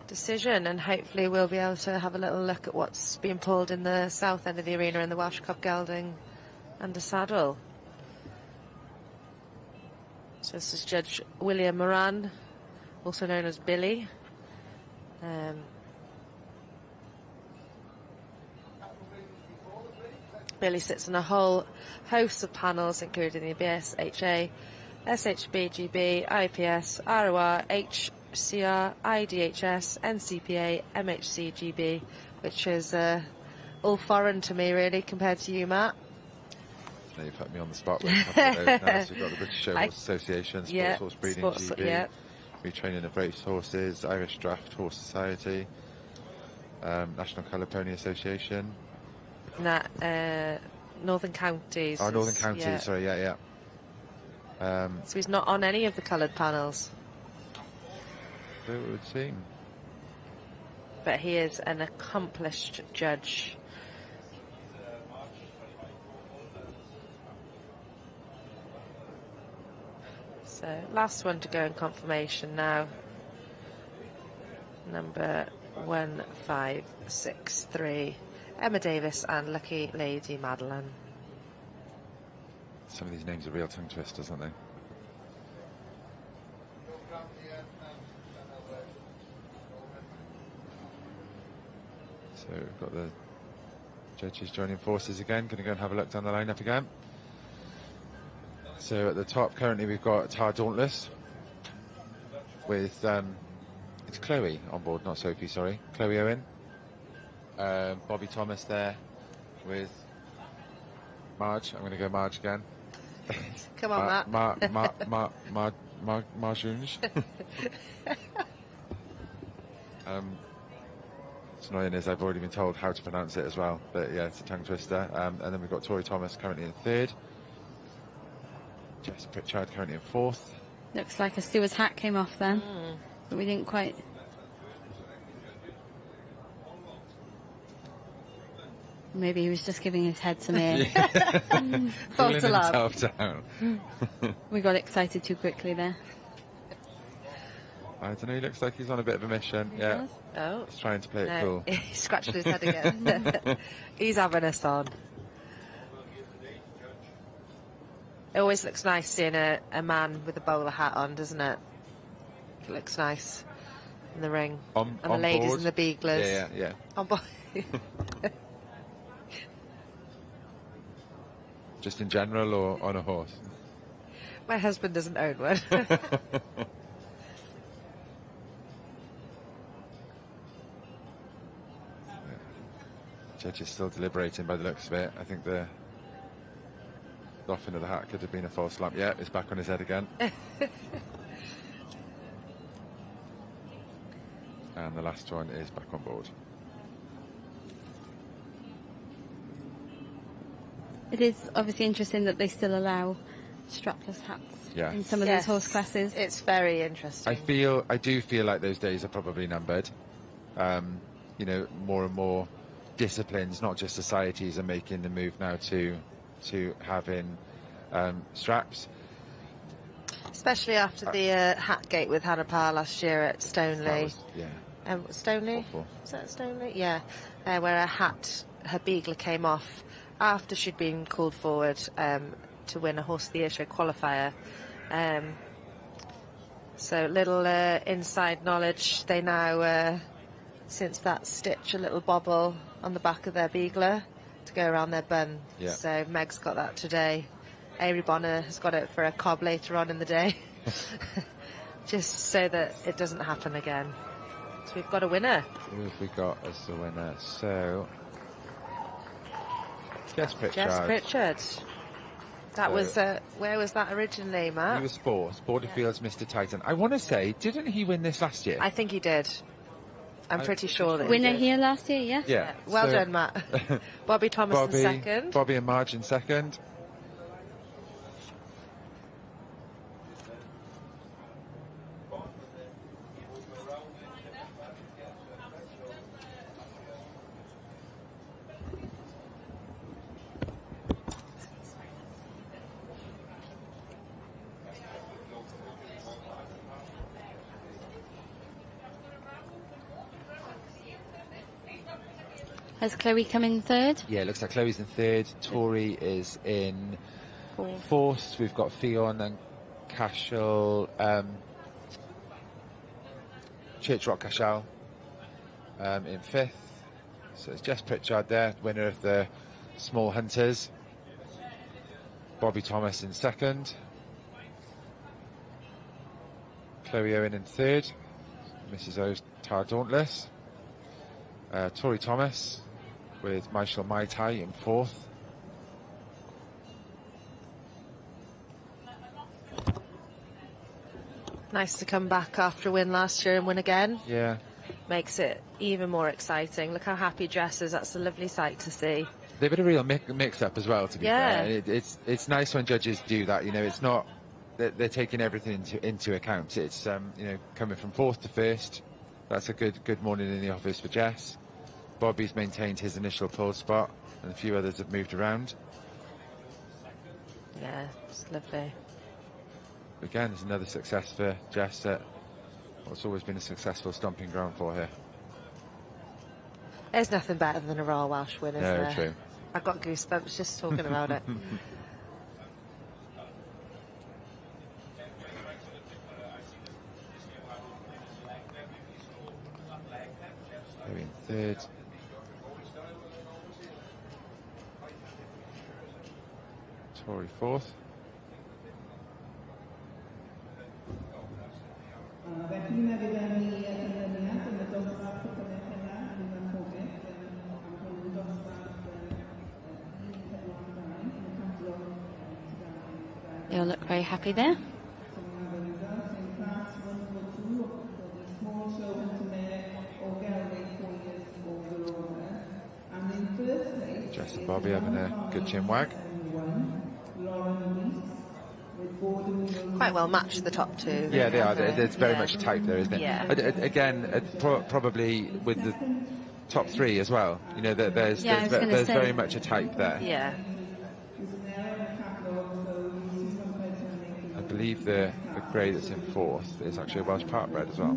decision, and hopefully we'll be able to have a little look at what's being pulled in the south end of the arena in the Welsh Cup gelding under saddle. So this is Judge William Moran, also known as Billy. Billy sits on a whole host of panels, including the ABS, HA, SHB, GB, IPS, ROR, HCR, IDHS, NCPA, MHC, GB, which is all foreign to me, really, compared to you, Matt. Now you put me on the spot with a couple of those now. So we've got the British Show Horse Association, Sports Horse Breeding GB, Retraining of Race Horses, Irish Draft Horse Society, National Colour Pony Association. Northern Counties. Oh, Northern Counties, sorry, yeah. So he's not on any of the coloured panels. So it would seem. But he is an accomplished judge. So last one to go in confirmation now. Number 1563. Emma Davis and Lucky Lady Madeline. Some of these names are real tongue twisters, aren't they? So we've got the judges joining forces again. Going to go and have a look down the lineup again. So at the top currently we've got Tar Dauntless with it's Chloe on board, not Sophie, sorry. Chloe Owen. Bobby Thomas there with Marge. I'm going to go Marge again. Come on, Matt. Marjunge. It's annoying as I've already been told how to pronounce it as well, but yeah, it's a tongue twister. And then we've got Tori Thomas currently in third. Jess Pritchard currently in fourth. Looks like a steward's hat came off then, but we didn't quite. Maybe he was just giving his head some air. False alarm. Himself down. We got excited too quickly there. I don't know, he looks like he's on a bit of a mission. He yeah. does? Oh. He's trying to play it cool. He scratched his head again. He's having us on. It always looks nice seeing a man with a bowler hat on, doesn't it? It looks nice in the ring. And the ladies board. and the beaglers. Yeah. On board. Just in general or on a horse? My husband doesn't own one. Judge is still deliberating by the looks of it. I think the doffing of the hat could have been a false alarm. Yeah, it's back on his head again. And the last one is back on board. It is obviously interesting that they still allow strapless hats in some of those horse classes. It's very interesting. I do feel like those days are probably numbered. You know, more and more disciplines, not just societies, are making the move now to having straps. Especially after the hat gate with Hannah Parr last year at Stoneleigh. Stoneleigh? Awful. Was that Stoneleigh? Yeah. Where her beagler came off after she'd been called forward to win a Horse of the Year show qualifier. So little inside knowledge. They now, since that, stitch a little bobble on the back of their beagler to go around their bun. Yeah. So Meg's got that today. Avery Bonner has got it for a cob later on in the day. Just so that it doesn't happen again. So we've got a winner. Who have we got as the winner? So, Jess Pritchard. Jess Pritchard. That was, where was that originally, Matt? He was fourth, Borderfield's Mr. Titan. I want to say, didn't he win this last year? I think he did. I'm pretty sure that Winner he did. here last year, yeah? Yeah. Well done, Matt. Bobby Thomas in second. Bobby and Marge in second. Has Chloe come in third? Yeah, it looks like Chloe's in third. Tori is in fourth. We've got Fion and Cashel, Church Rock Cashel in fifth. So it's Jess Pritchard there, winner of the Small Hunters. Bobby Thomas in second. Chloe Owen in third. Mrs. O's Tar Dauntless. Tori Thomas with Michael Mai Tai in 4th. Nice to come back after a win last year and win again. Yeah. Makes it even more exciting. Look how happy Jess is. That's a lovely sight to see. They've been a real mix-up as well, to be fair. It's nice when judges do that. You know, it's not that they're taking everything into account. It's you know, coming from 4th to 1st. That's a good morning in the office for Jess. Bobby's maintained his initial pole spot, and a few others have moved around. Yeah, it's lovely. Again, it's another success for Jess at what's always been a successful stomping ground for her. There's nothing better than a Royal Welsh win, is there? No, true. I've got goosebumps just talking about it. Going 3rd. Tory 4th. They all look very happy there. Jess and Bobby having a good chin wag. Quite well matched, the top two. Yeah, they are. There's very much a type there, isn't it? Yeah. Again, probably with the top 3 as well. You know, there's very much a type there. Yeah. I believe the grey that's in 4th is actually a Welsh Park bred as well.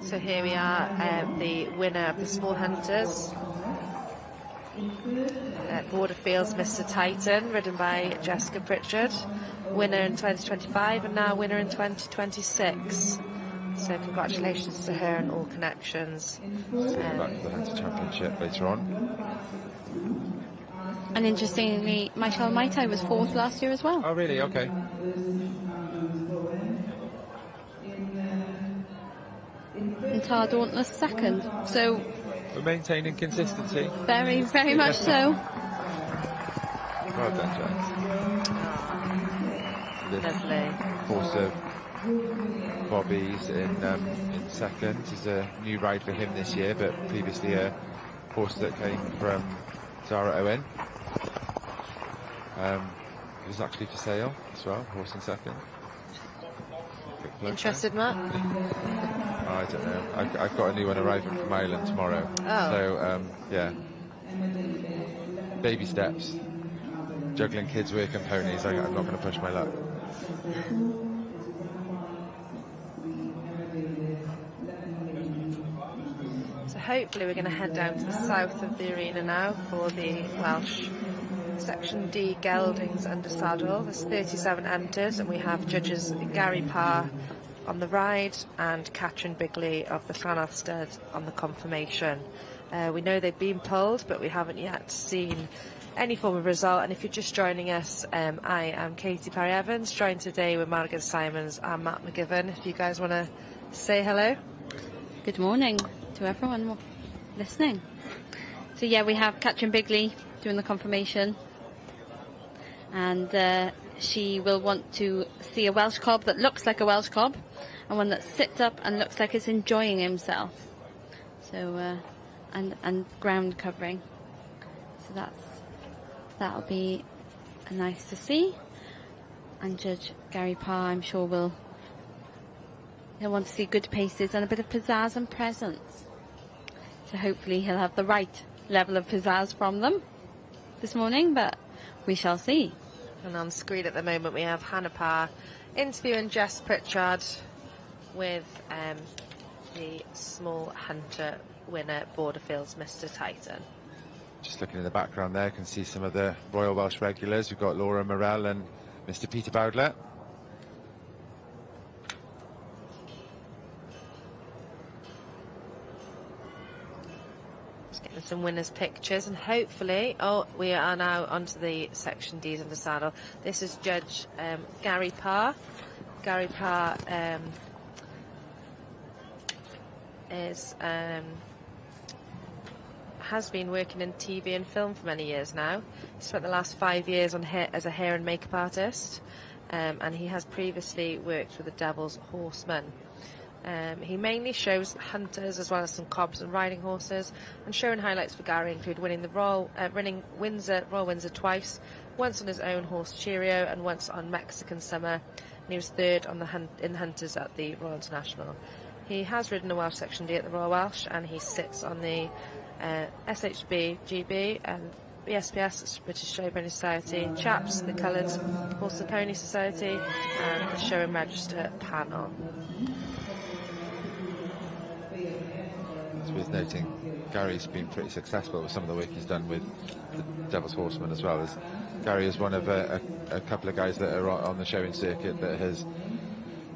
So here we are, the winner of the Small Hunters. Borderfields Mr. Titan, ridden by Jessica Pritchard. Winner in 2025 and now winner in 2026. So congratulations to her and all connections. Back to the Hunter Championship later on. And interestingly, Michael Mai Tai was 4th last year as well. Oh, really? Okay. And Tar Dauntless 2nd. So We're maintaining consistency. very, very much so. Well done, Jess. Lovely. Horse of Bobby's in 2nd is a new ride for him this year, but previously a horse that came from Zara Owen. It was actually for sale as well, horse in 2nd. Interested, Matt? I don't know. I've got a new one arriving from Ireland tomorrow. Oh. So, yeah. Baby steps. Juggling kids, work and ponies. I'm not going to push my luck. So hopefully we're going to head down to the south of the arena now for the Welsh Section D geldings under saddle. There's 37 enters, and we have judges Gary Parr on the ride and Catherine Bigley of the Llanarth stud on the confirmation. We know they've been pulled, but we haven't yet seen any form of result. And if you're just joining us, I am Katie Parry-Evans, joined today with Margaret Simons and Matt McGivern. If you guys want to say hello. Good morning to everyone listening. So yeah, we have Catherine Bigley doing the confirmation, and she will want to see a Welsh cob that looks like a Welsh cob, and one that sits up and looks like it's enjoying himself. So and ground covering. So that'll be nice to see. And Judge Gary Parr, I'm sure, he'll want to see good paces and a bit of pizzazz and presence. So hopefully he'll have the right level of pizzazz from them this morning, but we shall see. And on screen at the moment we have Hannah Parr interviewing Jess Pritchard with the Small Hunter winner, Borderfields Mr. Titan. Just looking in the background there, you can see some of the Royal Welsh regulars. We've got Laura Morell and Mr. Peter Bowdler. Just getting some winners' pictures, and hopefully, we are now onto the Section D's under saddle. This is Judge Gary Parr. Gary Parr is has been working in TV and film for many years now. He spent the last 5 years on as a hair and makeup artist, and he has previously worked with the Devil's Horsemen. He mainly shows hunters as well as some cobs and riding horses, and showing highlights for Gary include winning the Royal Windsor twice, once on his own horse Cheerio and once on Mexican Summer, and he was third on in the hunters at the Royal International. He has ridden a Welsh Section D at the Royal Welsh, and he sits on the SHB, GB and BSPS, British Show Pony Society, CHAPS, the Coloured Horse and Pony Society, and the Show and Register panel. It's worth noting Gary's been pretty successful with some of the work he's done with the Devil's Horseman as well. As Gary is one of a couple of guys that are on the showing circuit that has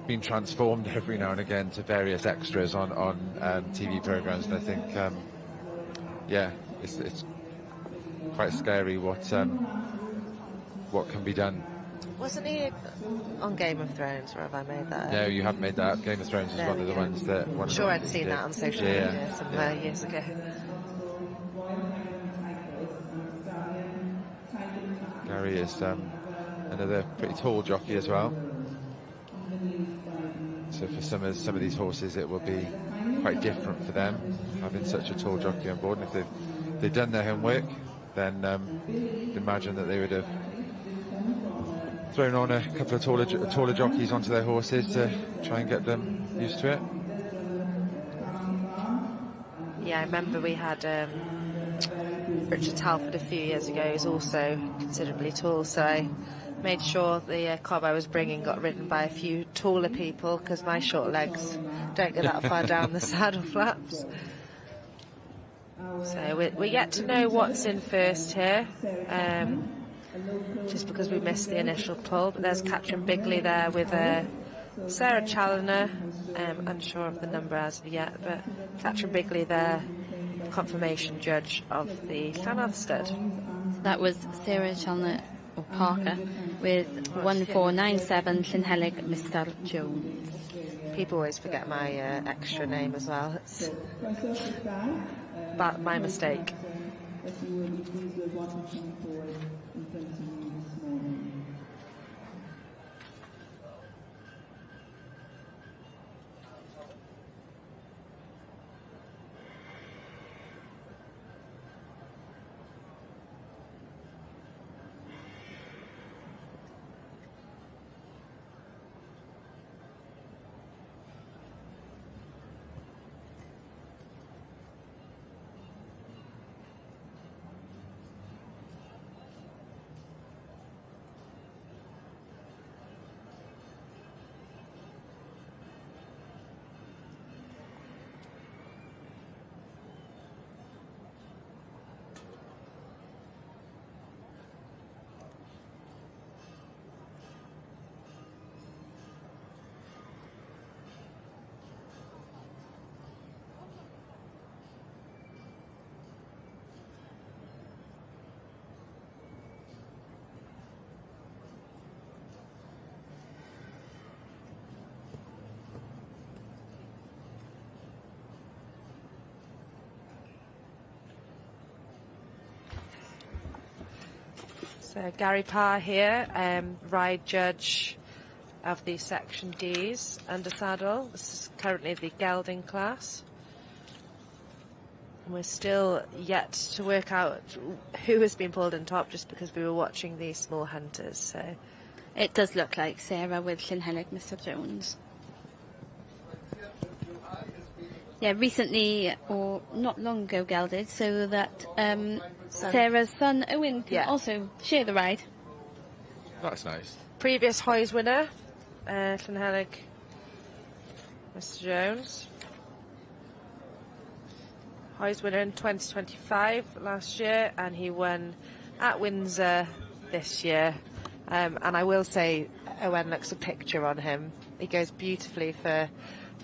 been transformed every now and again to various extras on TV programs, and I think it's quite scary what can be done. Wasn't he on Game of Thrones, or have I made that up? No, you haven't made that up. Game of Thrones is one of the ones that... I'm sure I'd seen that on social media some years ago. Gary is another pretty tall jockey as well. So for some of these horses, it will be quite different for them having such a tall jockey on board. And if they've done their homework, then imagine that they would have thrown on a couple of taller jockeys onto their horses to try and get them used to it. Yeah, I remember we had Richard Talford a few years ago, who's also considerably tall, so I made sure the cob I was bringing got ridden by a few taller people, because my short legs don't get that far down the saddle flaps. So we get to know what's in first here, just because we missed the initial pull. But there's Catherine Bigley there with Sarah Challoner, unsure of the number as of yet, but Catherine Bigley there, confirmation judge of the Llanarth stud. That was Sarah Challoner, or Parker, with 1497 Llynhelig Mr Jones. People always forget my extra name as well. It's my mistake. So Gary Parr here, ride judge of the Section D's under saddle. This is currently the gelding class. And we're still yet to work out who has been pulled in top, just because we were watching these small hunters. So it does look like Sarah with Llynhelig Mr Jones. Yeah, recently, or not long ago, gelded, so that Sarah's son Owen can also share the ride. That's nice. Previous Hoys winner, Llynhelig Mr Jones. Hoys winner in 2025 last year, and he won at Windsor this year. And I will say, Owen looks a picture on him. He goes beautifully for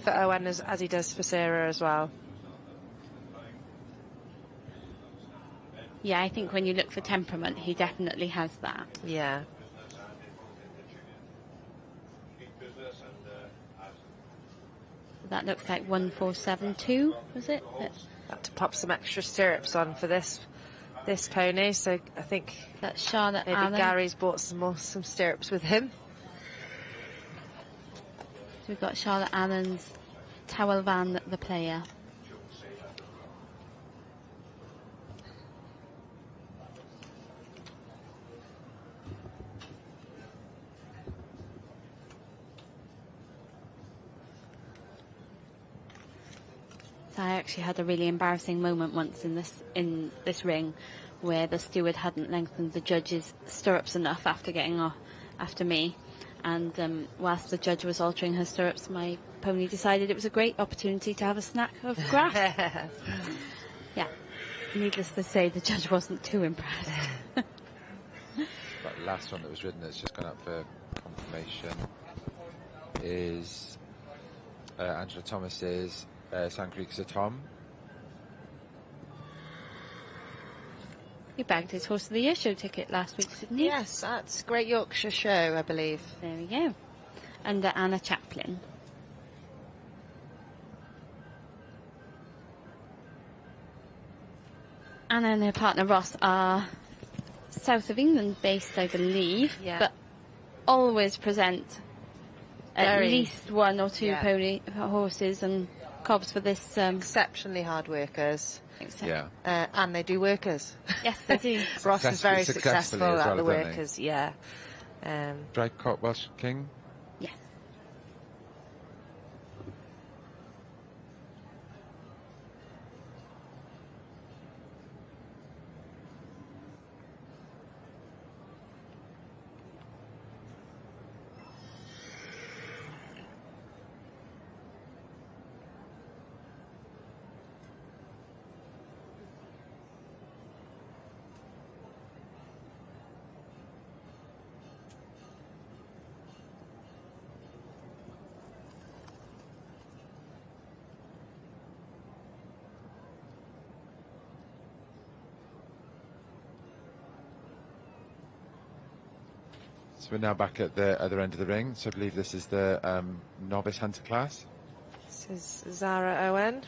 Owen as he does for Sarah as well. Yeah, I think when you look for temperament, he definitely has that. Yeah. That looks like 1472, was it? Had to pop some extra stirrups on for this pony, so I think That's Charlotte maybe Allen. Gary's bought some stirrups with him. So we've got Charlotte Allen's Towel Van, the player. I actually had a really embarrassing moment once in this ring, where the steward hadn't lengthened the judge's stirrups enough after getting off after me, and whilst the judge was altering her stirrups, my pony decided it was a great opportunity to have a snack of grass. Yeah, needless to say, the judge wasn't too impressed. That last one that was ridden that's just gone up for confirmation is Angela Thomas's San Creek's a Tom. He bagged his Horse of the Year show ticket last week, didn't he? Yes, that's Great Yorkshire Show, I believe. There we go. Under Anna Chaplin. Anna and her partner Ross are south of England based, I believe, Yeah. but always present at Very- least one or two Yeah. pony horses and cobs for this. Exceptionally hard workers, Yeah. and they do workers. Yes, they do. Ross is very Successfully successful as at well, the don't they? workers, yeah. Drycote Welsh King. Yes. So we're now back at the other end of the ring. So I believe this is the novice hunter class. This is Zara Owen.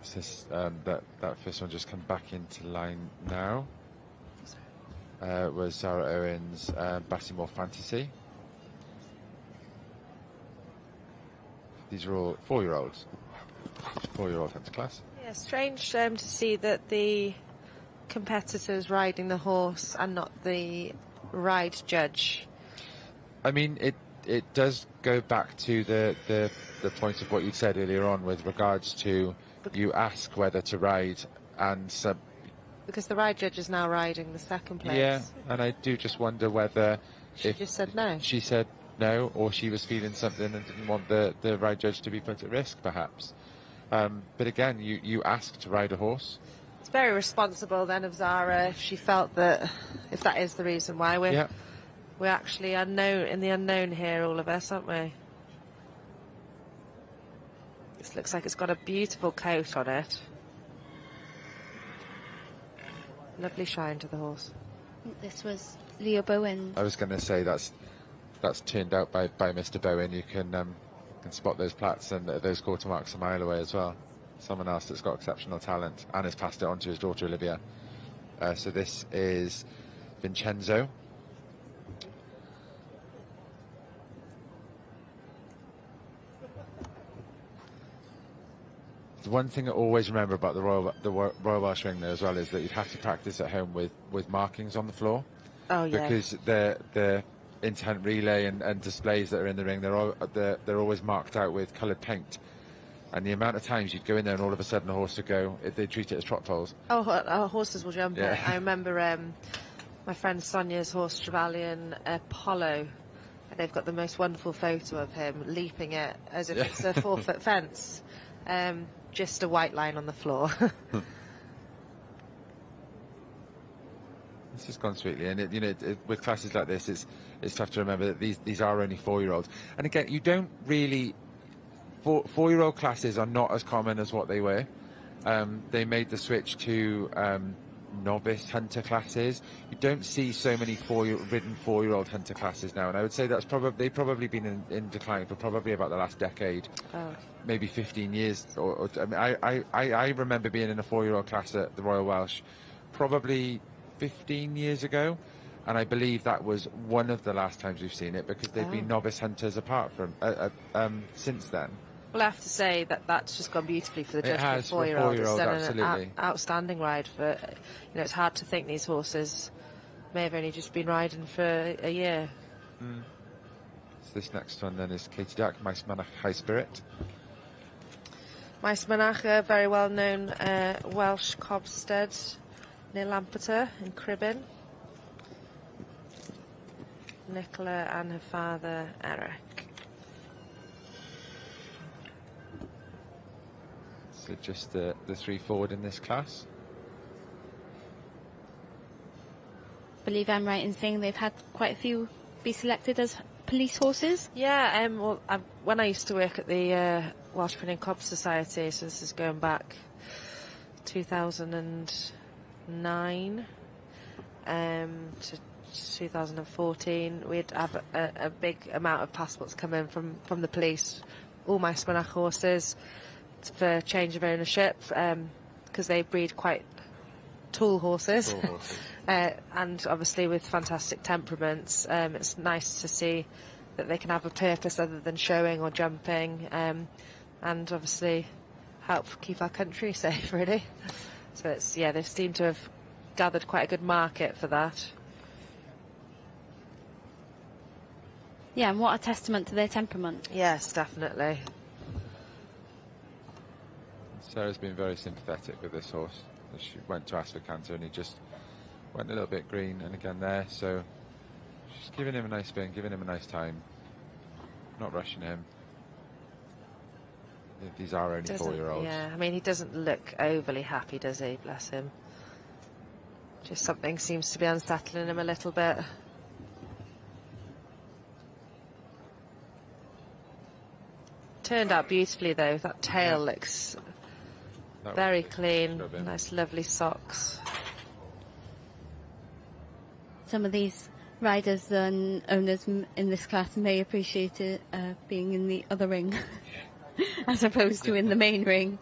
So this, that first one just come back into line now. Was Sarah Owen's Bassymore Fantasy. These are all 4-year-olds. 4-year-old hunter class. Yeah, strange to see that the competitors riding the horse and not the ride judge. I mean, it does go back to the point of what you said earlier on with regards to you ask whether to ride and Because the ride judge is now riding the second place. yeah, and I do just wonder whether She just said no. she said no, or she was feeling something and didn't want the ride judge to be put at risk, perhaps. But again, you ask to ride a horse. It's very responsible then of Zara if she felt that, if that is the reason why we're actually unknown in the unknown here, all of us, aren't we? This looks like it's got a beautiful coat on it. Lovely shine to the horse. I think this was Leo Bowen. I was going to say that's turned out by Mr. Bowen. You can spot those plaits and those quarter marks a mile away as well. Someone else that's got exceptional talent and has passed it on to his daughter Olivia. So this is Vincenzo. The one thing I always remember about the Royal Welsh Ring though as well is that you'd have to practice at home with markings on the floor. Oh yeah. Because the intent relay and displays that are in the ring, they're always marked out with coloured paint. And the amount of times you'd go in there and all of a sudden a horse would go, they treat it as trot foals. Oh, horses will jump Yeah. it. I remember my friend Sonia's horse, Trevelyan Apollo. They've got the most wonderful photo of him leaping it as if it's a 4-foot fence. Just a white line on the floor. It's just gone sweetly, and with classes like this, it's tough to remember that these are only 4-year-olds. And again, you don't really 4-year-old classes are not as common as what they were. They made the switch to novice hunter classes. You don't see so many ridden 4-year-old hunter classes now, and I would say they've probably been in decline for probably about the last decade, maybe 15 years. I mean, I remember being in a 4-year-old class at the Royal Welsh probably 15 years ago, and I believe that was one of the last times we've seen it, because they've been novice hunters apart from since then. Well, I have to say that's just gone beautifully for the judge for 4-year-old. It's done absolutely. an outstanding ride for. It's hard to think these horses may have only just been riding for a year. So this next one then is Katie Duck, Maes Mynach High Spirit. Maes Mynach, a very well-known Welsh cobstead near Lampeter in Cribin. Nicola and her father, Eric. So just the 3 forward in this class. I believe I'm right in saying they've had quite a few be selected as police horses. Yeah, when I used to work at the Welsh Printing Cob Society, so this is going back 2009 to 2014, we'd have a big amount of passports come in from the police, all my Mynach horses, for change of ownership, because they breed quite tall horses. And obviously with fantastic temperaments, it's nice to see that they can have a purpose other than showing or jumping, and obviously help keep our country safe, really. So they seem to have gathered quite a good market for that. Yeah, and what a testament to their temperament. Yes, definitely. Sarah's been very sympathetic with this horse. She went to ask for canter and he just went a little bit green, and again there, so she's giving him a nice spin, giving him a nice time, not rushing him. These are only 4-year-olds. Yeah, I mean, he doesn't look overly happy, does he? Bless him. Just something seems to be unsettling him a little bit. Turned out beautifully though. That tail looks very clean. Nice, lovely socks. Some of these riders and owners in this class may appreciate it being in the other ring as opposed to in the main ring.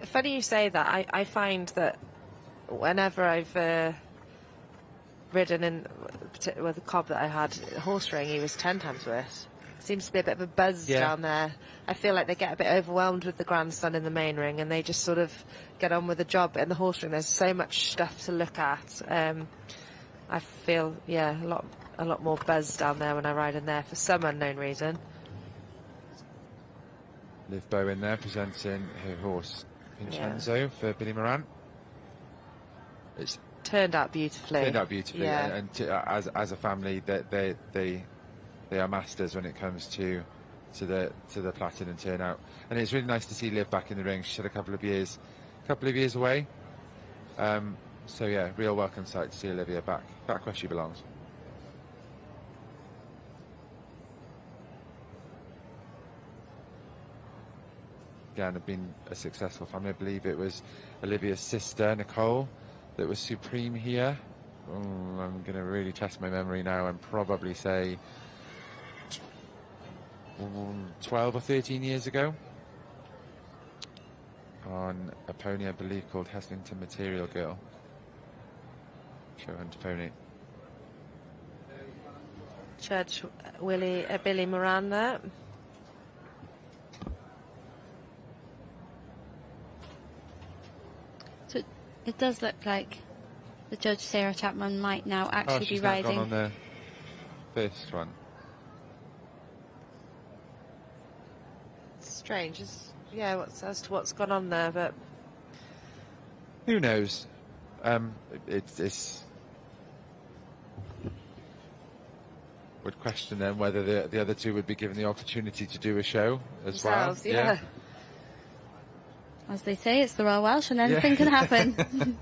Funny you say that. I find that whenever I've ridden with the cob that I had, horse ring, he was 10 times worse. Seems to be a bit of a buzz down there. I feel like they get a bit overwhelmed with the grandson in the main ring, and they just sort of get on with the job. But in the horse ring, there's so much stuff to look at. I feel, a lot more buzz down there when I ride in there for some unknown reason. Liv Bowen there presenting her horse Vincenzo for Billy Moran. It's turned out beautifully. And as a family, they are masters when it comes to the platinum turnout, and it's really nice to see Liv back in the ring. She's had a couple of years away, so yeah, real welcome sight to see Olivia back where she belongs. Again, have been a successful family. I believe it was Olivia's sister Nicole that was supreme here. I'm going to really test my memory now and probably say 12 or 13 years ago on a pony I believe called Heslington Material Girl, show hunter pony. Judge Billy Moran there. So it does look like the Judge Sarah Chapman might now actually be riding First one. Strange, as to what's gone on there, but Who knows? It's would question then whether the other two would be given the opportunity to do a show as themselves, well. yeah. As they say, it's the Royal Welsh and anything can happen.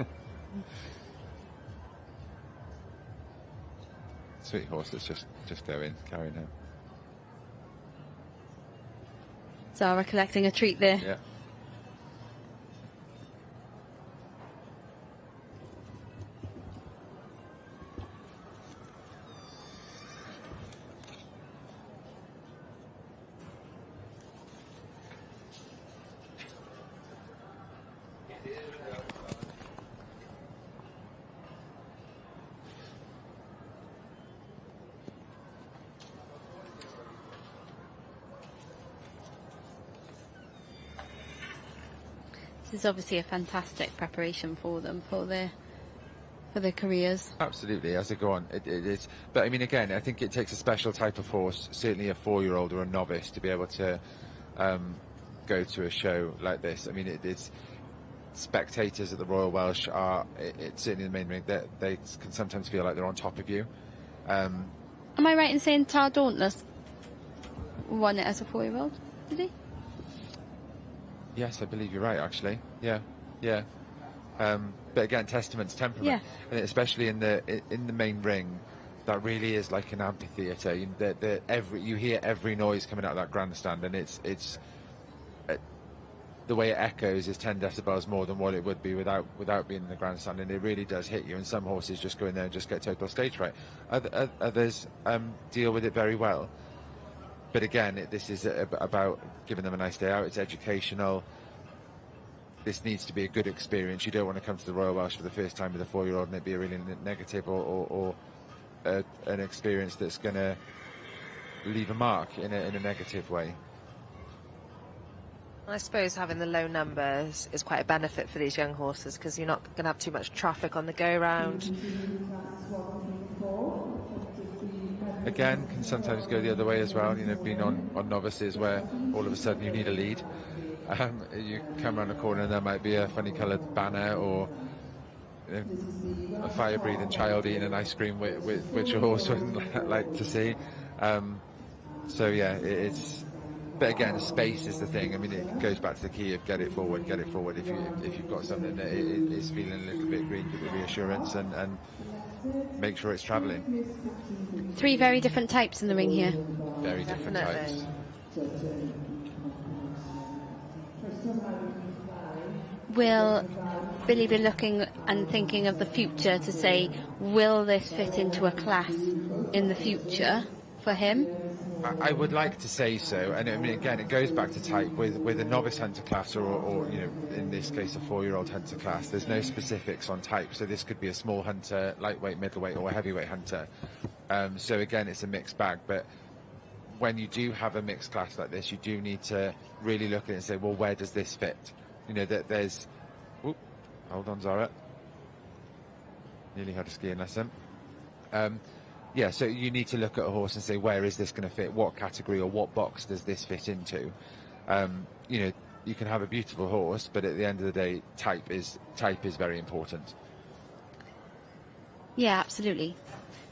Sweet horse that's just carrying home. Zara collecting a treat there. Yeah. This is obviously a fantastic preparation for them, for their careers. Absolutely, as they go on. It's, but I mean, again, I think it takes a special type of horse, certainly a 4-year-old or a novice, to be able to go to a show like this. I mean, it's spectators at the Royal Welsh are, it's certainly in the main ring, they can sometimes feel like they're on top of you. Am I right in saying Tar Dauntless won it as a 4-year-old? Did he? Yes, I believe you're right, actually. Yeah. But again, testament to temperament, Yeah. and especially in the main ring, that really is like an amphitheatre. You hear every noise coming out of that grandstand, and it's the way it echoes is 10 decibels more than what it would be without being in the grandstand, and it really does hit you. And some horses just go in there and just get total stage fright. Others deal with it very well. But again, this is about giving them a nice day out. It's educational. This needs to be a good experience. You don't want to come to the Royal Welsh for the first time with a 4-year-old and it be a really negative or an experience that's going to leave a mark in a negative way. I suppose having the low numbers is quite a benefit for these young horses because you're not going to have too much traffic on the go-round. Again, can sometimes go the other way as well. Being on novices where all of a sudden you need a lead. You come around a corner and there might be a funny coloured banner or a fire-breathing child eating an ice cream, which a horse wouldn't like to see. So yeah, it's. But again, space is the thing. I mean, it goes back to the key of get it forward. If you've got something that is feeling a little bit green, give it reassurance and make sure it's travelling. 3 very different types in the ring here. Very different Definitely. types. Will Billy be looking and thinking of the future to say, will this fit into a class in the future for him? I would like to say so, and I mean, again, it goes back to type. With a novice hunter class, or in this case, a 4-year-old hunter class, there's no specifics on type. So this could be a small hunter, lightweight, middleweight, or a heavyweight hunter. So again, it's a mixed bag. But when you do have a mixed class like this, you do need to really look at it and say, well, where does this fit? That there's. Oop, hold on, Zara. Nearly had a skiing lesson. Yeah, so you need to look at a horse and say, where is this going to fit? What category or what box does this fit into? You can have a beautiful horse, but at the end of the day, type is very important. Yeah, absolutely.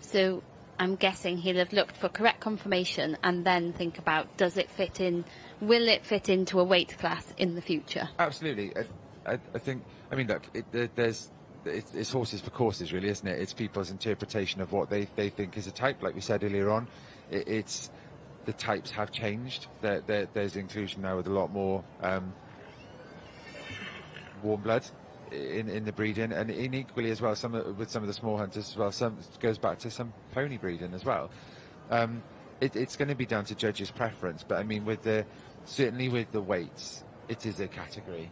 So I'm guessing he'll have looked for correct confirmation and then think about, does it fit in? Will it fit into a weight class in the future? Absolutely. I think. I mean, look, it's horses for courses, really, isn't it? It's people's interpretation of what they think is a type. Like we said earlier on, it's the types have changed. There's inclusion now with a lot more warm blood in the breeding, and equally as well, with some of the small hunters as well. Some goes back to some pony breeding as well. It's going to be down to judges' preference, but I mean, certainly with the weights, it is a category.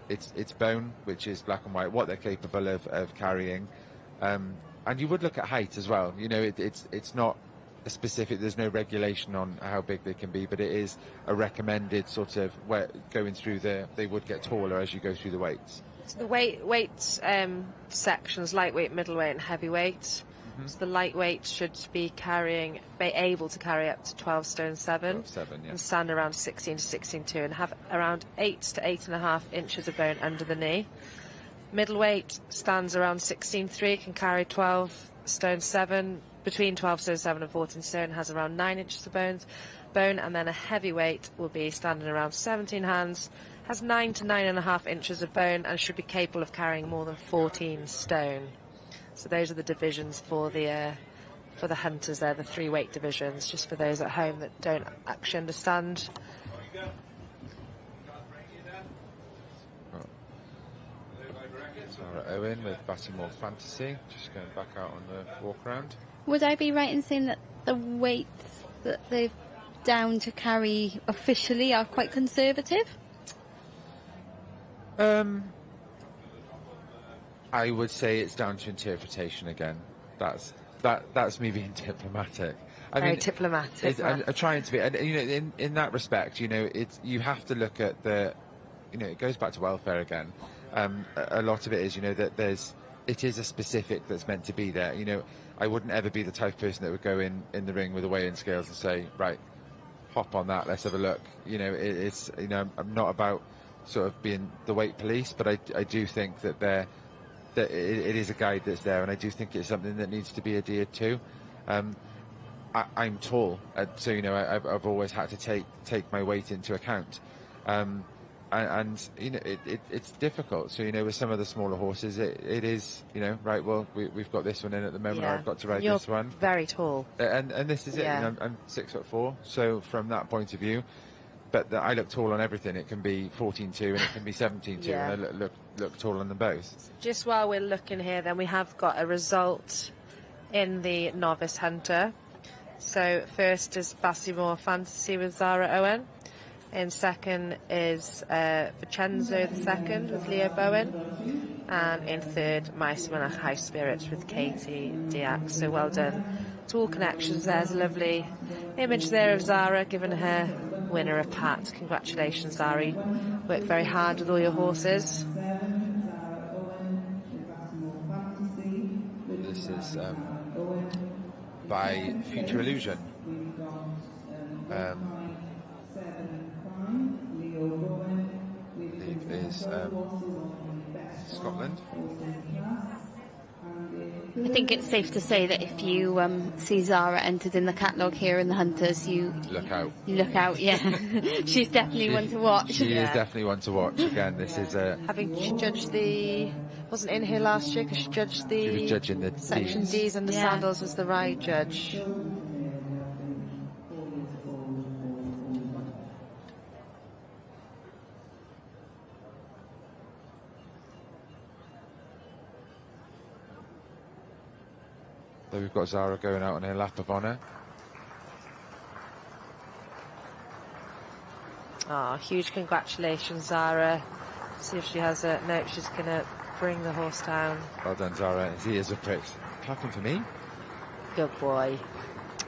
It's bone, which is black and white, what they're capable of carrying, and you would look at height as well. It's not a specific. There's no regulation on how big they can be, but it is a recommended sort of where going through they would get taller as you go through the weights. So the weight sections, lightweight, middleweight, and heavyweight. So the lightweight should be able to carry up to 12 stone 7, 7, yeah. and stand around 16 to 16.2 and have around 8 to 8.5 inches of bone under the knee. Middleweight stands around 16.3, can carry 12 stone 7, between 12 stone 7 and 14 stone, has around 9 inches of bone, and then a heavyweight will be standing around 17 hands, has 9 to 9.5 inches of bone, and should be capable of carrying more than 14 stone. So those are the divisions for the hunters there, the 3 weight divisions, just for those at home that don't actually understand. Sarah Owen with Batimore Fantasy, just going back out on the walk around. Would I be right in saying that the weights that they've down to carry officially are quite conservative? I would say it's down to interpretation again. That's me being diplomatic. Very diplomatic. I'm trying to be, and in that respect, you have to look at it goes back to welfare again. A lot of it is, that it is a specific that's meant to be there. I wouldn't ever be the type of person that would go in the ring with a weigh-in scales and say, right, hop on that, let's have a look. I'm not about sort of being the weight police, but I do think that it is a guide that's there, and I do think it's something that needs to be adhered to. I'm tall, so I've always had to take my weight into account. It's difficult. So with some of the smaller horses, it is right. Well, we've got this one in at the moment. Yeah. I've got to ride You're this one. Very tall, and this is it. Yeah. I'm 6'4", so from that point of view, but I look tall on everything. It can be 14.2 and it can be 17.2, Yeah. and I look tall on them both. Just while we're looking here, then we have got a result in the novice hunter. So first is Batimore Fantasy with Zara Owen. In second is Vincenzo II with Leo Bowen. And in third, Maestro High Spirits with Katie Diak. So well done to all connections. There's a lovely image there of Zara giving her winner a pat. Congratulations, Zara. You worked very hard with all your horses. This is by Future Illusion. It is Scotland. I think it's safe to say that if you see Zara entered in the catalogue here in the Hunters, you Look out. look out. Yeah, she's definitely one to watch. She is definitely one to watch. Again, this is Having she judged wasn't in here last year because she judged she was judging the section Ds. D's, and the Yeah. sandals was the right judge. So we've got Zara going out on her lap of honour. Huge congratulations, Zara. See if she has a note. She's going to bring the horse down. Well done, Zara. His ears are pricked. Clapping for me. Good boy.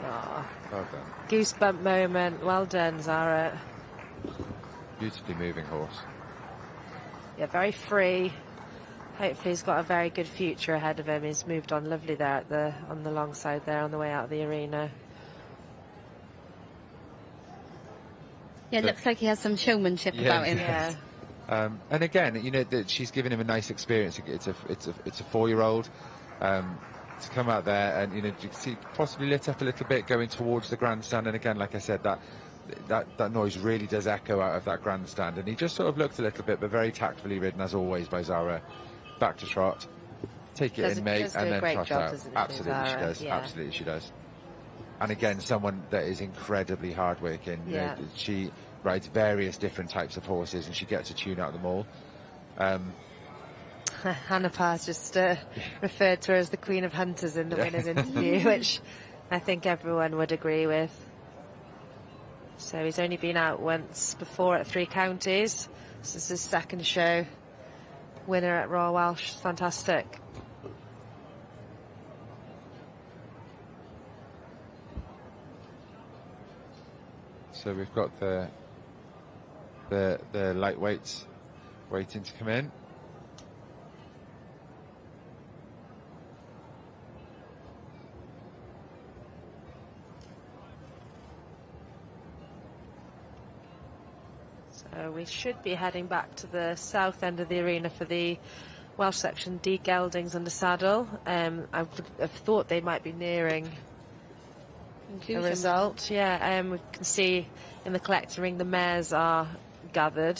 Aw. Well done. Goosebump moment. Well done, Zara. Beautifully moving horse. Yeah, very free. Hopefully he's got a very good future ahead of him. He's moved on lovely there on the long side there on the way out of the arena. Yeah, it looks like he has some showmanship about him. Yeah. And again, that she's given him a nice experience. It's a 4-year-old to come out there and you can see possibly lit up a little bit going towards the grandstand. And again, like I said, that noise really does echo out of that grandstand. And he just sort of looked a little bit, but very tactfully ridden as always by Zara. Back to trot, take it in, mate, and then trot out. Absolutely, she does. Yeah. Absolutely, she does. And again, someone that is incredibly hardworking. Yeah. She rides various different types of horses, and she gets a tune out of them all. Hannah Parr's just referred to her as the Queen of Hunters in the winner's interview, which I think everyone would agree with. So he's only been out once before at 3 counties. This is his second show. Winner at Royal Welsh. Fantastic. So we've got the lightweights waiting to come in. So we should be heading back to the south end of the arena for the Welsh section D geldings under saddle. I would have thought they might be nearing the result. Yeah, we can see in the collector ring the mares are gathered.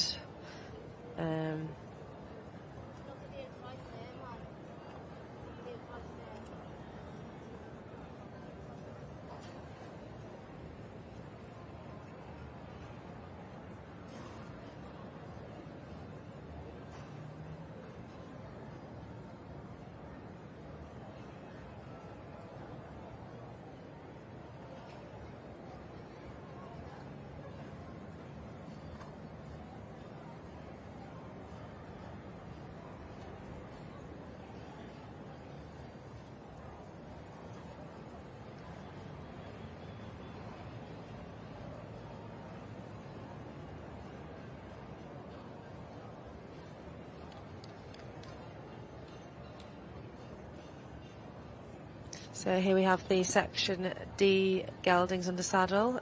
So here we have the section D geldings under saddle.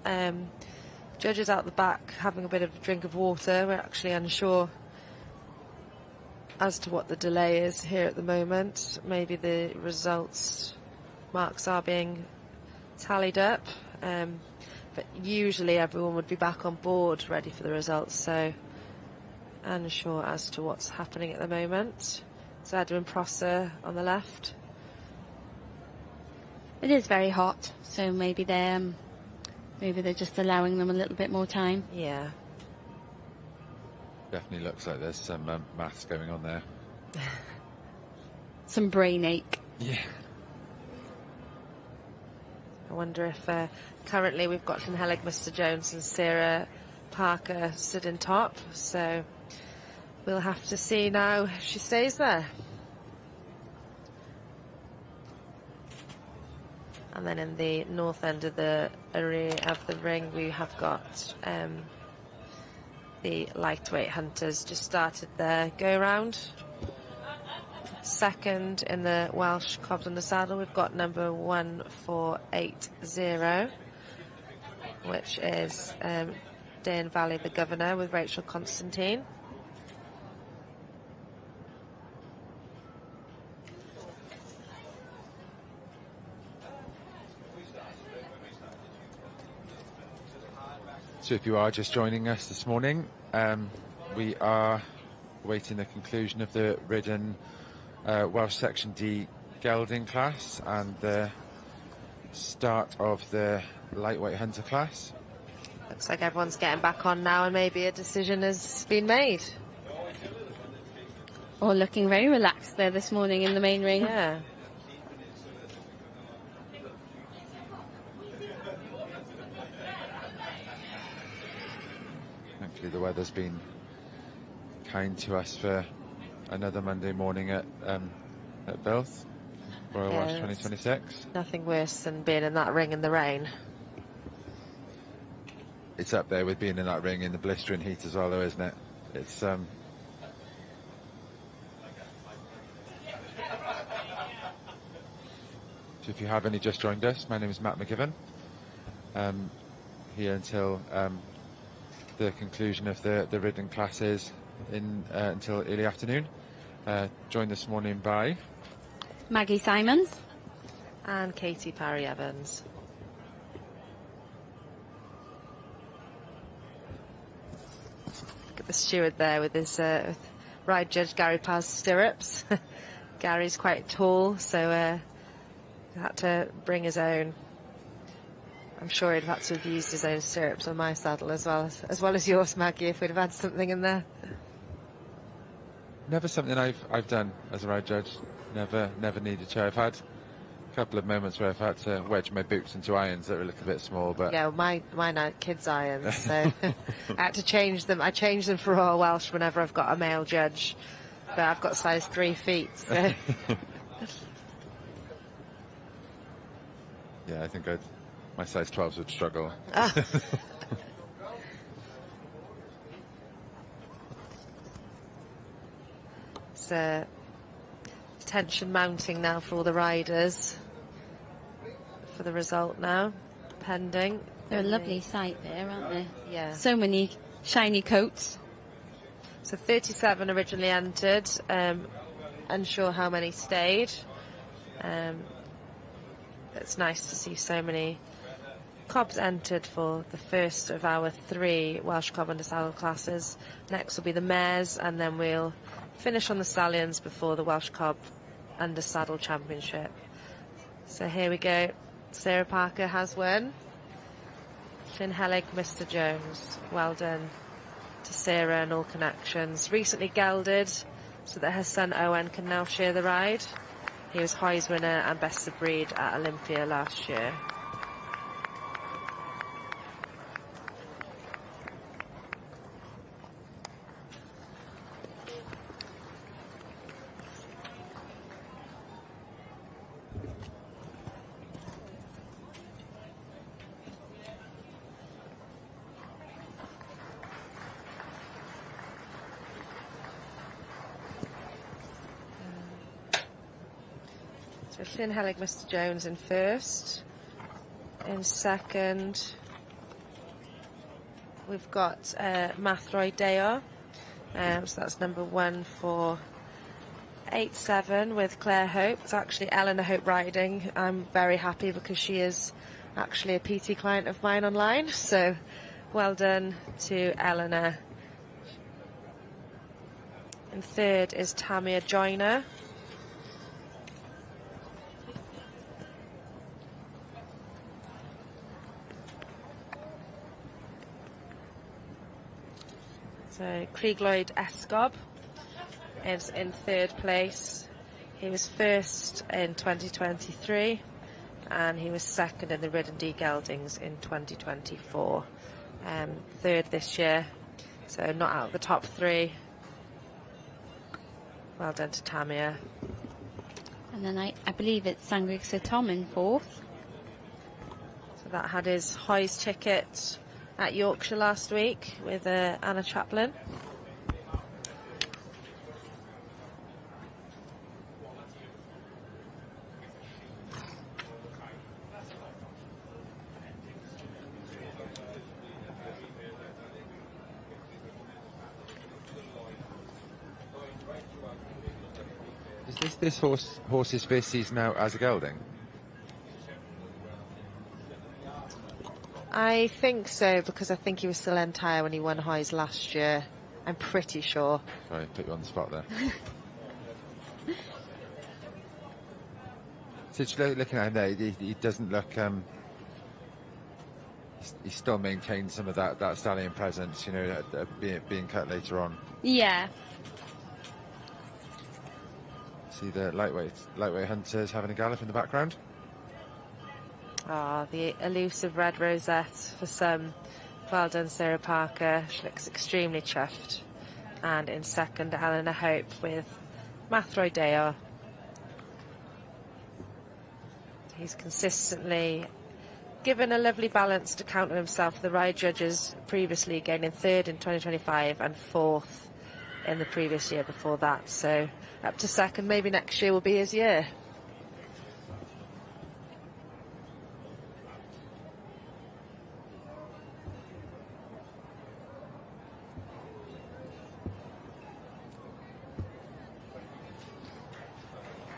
Judges out the back having a bit of a drink of water. We're actually unsure as to what the delay is here at the moment. Maybe the results marks are being tallied up, but usually everyone would be back on board ready for the results, so unsure as to what's happening at the moment. So Edwin Prosser on the left. It is very hot, so maybe they're just allowing them a little bit more time. Yeah. Definitely looks like there's some maths going on there. Some brain ache. Yeah. I wonder if currently we've got Llanhelig, Mr. Jones and Sarah Parker stood in top, so we'll have to see now if she stays there. And then in the north end of the area of the ring, we have got the lightweight hunters just started their go round. Second in the Welsh cobs on the saddle, we've got number 1480, which is Dean Valley, the Governor, with Rachel Constantine. So if you are just joining us this morning, we are awaiting the conclusion of the ridden Welsh Section D gelding class and the start of the lightweight hunter class. Looks like everyone's getting back on now and maybe a decision has been made. All looking very relaxed there this morning in the main ring. Yeah. Thankfully the weather's been kind to us for another Monday morning at Bilth, Royal Welsh 2026. Nothing worse than being in that ring in the rain. It's up there with being in that ring in the blistering heat as well, though, isn't it? It's So if you have only just joined us, my name is Matt McGiven. Here until the conclusion of the ridden classes until early afternoon. Joined this morning by Maggie Simons and Katie Parry-Evans. Look at the steward there with his ride judge Gary Paz stirrups. Gary's quite tall, so he had to bring his own. I'm sure he'd have had to have used his own stirrups on my saddle as well as yours, Maggie, if we'd have had something in there. Never something I've done as a ride judge. Never needed to. I've had a couple of moments where I've had to wedge my boots into irons that are a little bit small, but yeah, mine are kids' irons, so I had to change them. I change them for Royal Welsh whenever I've got a male judge, but I've got size 3 feet. So. Yeah, I think my size 12s would struggle. It's tension mounting now for all the riders for the result now, pending. They're a lovely sight there, aren't they? Yeah. So many shiny coats. So 37 originally entered, unsure how many stayed. It's nice to see so many cobs entered for the first of our 3 Welsh Cob under saddle classes. Next will be the mares, and then we'll finish on the stallions before the Welsh Cob under saddle championship. So here we go. Sarah Parker has won. Llynhelig, Mr. Jones. Well done to Sarah and all connections. Recently gelded so that her son Owen can now share the ride. He was Hoy's winner and best of breed at Olympia last year. So Llynhelig, Mr. Jones in first. In second, we've got Mathroy Deo. So that's number 1487 with Claire Hope. It's actually Eleanor Hope riding. I'm very happy because she is actually a PT client of mine online. So well done to Eleanor. In third is Tamia Joyner. So Craig Lloyd Escob is in third place. He was first in 2023 and he was second in the Ridden D Geldings in 2024. Third this year, so not out of the top 3. Well done to Tamia. And then I believe it's Sangrig Sir Tom in fourth. So that had his Hoy's ticket at Yorkshire last week with Anna Chaplin. Is this horse's first season now as a gelding? I think so, because I think he was still entire when he won Hoy's last year. I'm pretty sure. Sorry, put you on the spot there. So just looking at him there, he doesn't look. He still maintains some of that stallion presence, you know, being cut later on. Yeah. See the lightweight hunters having a gallop in the background. Ah, the elusive red rosette for some. Well done, Sarah Parker. She looks extremely chuffed. And in second, Eleanor Hope with Mathroy Deo. He's consistently given a lovely balance to counter himself. The ride judges previously gaining third in 2025 and fourth in the previous year before that. So up to second, maybe next year will be his year.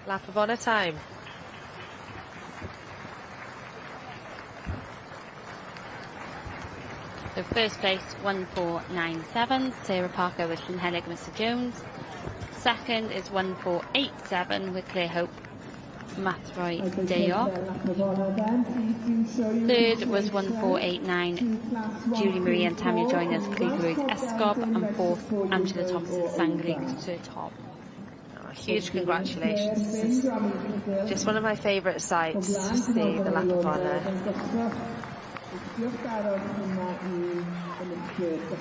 Lap of honour time. So first place 1497, Sarah Parker with Llynhelig, Mr. Jones. Second is 1487 with Claire Hope, Mathroy Deo. Third was 1489, Julie Marie and Tamia Joyner's Cleveland Escob, and fourth Angela Thomas's Sangrig Sir Tom. Huge congratulations. This is just one of my favourite sights to see the lap of honour.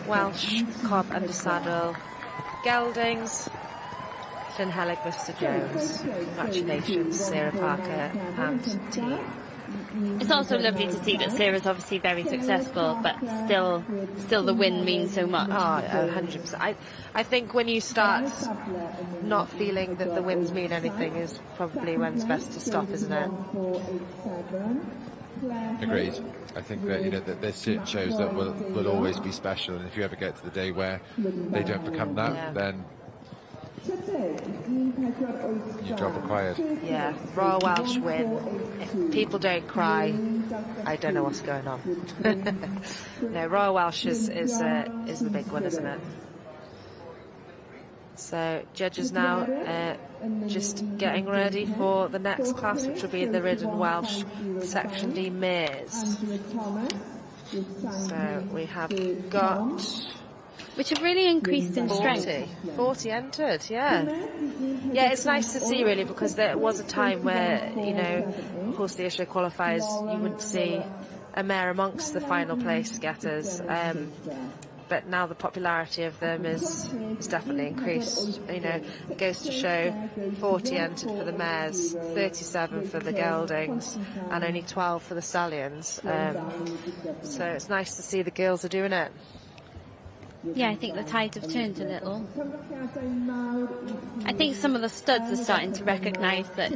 Welsh Cob under saddle geldings. Llynhelig, Mr. Jones. Congratulations, Sarah Parker and team. It's also lovely to see that Sarah's obviously very successful, but still the win means so much. Oh, 100%. I think when you start not feeling that the wins mean anything is probably when it's best to stop, isn't it? Agreed. I think that, you know, that there's certain shows that will always be special, and if you ever get to the day where they don't become that, then your job required. Yeah, Royal Welsh win. If people don't cry, I don't know what's going on. No, Royal Welsh is the big one, isn't it? So judges now just getting ready for the next class, which will be the Ridden Welsh Section D mares. So we have got, which have really increased in strength. 40 entered, yeah. Yeah, it's nice to see, really, because there was a time where, you know, of course the Ayrshire qualifiers, you wouldn't see a mare amongst the final place getters. But now the popularity of them is definitely increased. You know, it goes to show 40 entered for the mares, 37 for the geldings, and only 12 for the stallions. So it's nice to see the girls are doing it. Yeah, I think the tides have turned a little. I think some of the studs are starting to recognise that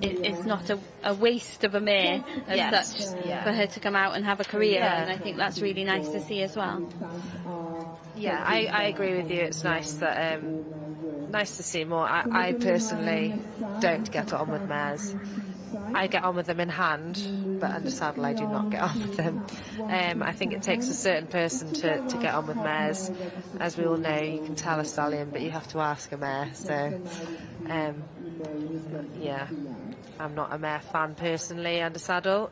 it's not a waste of a mare as such for her to come out and have a career, and I think that's really nice to see as well. Yeah, I agree with you. It's nice that nice to see more. I personally don't get on with mares. I get on with them in hand, but under saddle I do not get on with them. I think it takes a certain person to get on with mares. As we all know, you can tell a stallion, but you have to ask a mare. So, yeah, I'm not a mare fan personally under saddle.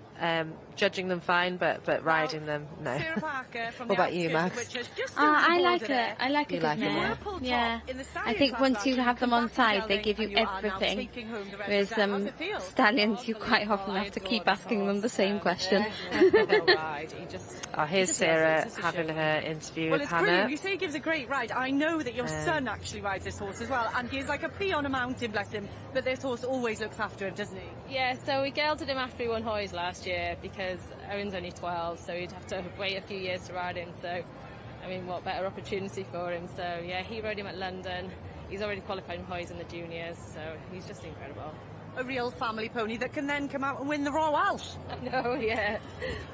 Judging them fine, but riding them, no. What about you, Max? I like a good mare. Yeah, I think once you have them on side, they give you everything. Whereas stallions, you quite often have to keep asking them the same question. Here's Sarah having her interview with Hannah. Brilliant. You say he gives a great ride. I know that your son actually rides this horse as well, and he's like a pea on a mountain, bless him. But this horse always looks after him, doesn't he? Yeah, so we gelded him after he won Hoys last year because Owen's only 12, so he'd have to wait a few years to ride him. So, I mean, what better opportunity for him? So, yeah, he rode him at London. He's already qualified in Hoys in the juniors, so he's just incredible. A real family pony that can then come out and win the Royal Welsh. I know, yeah.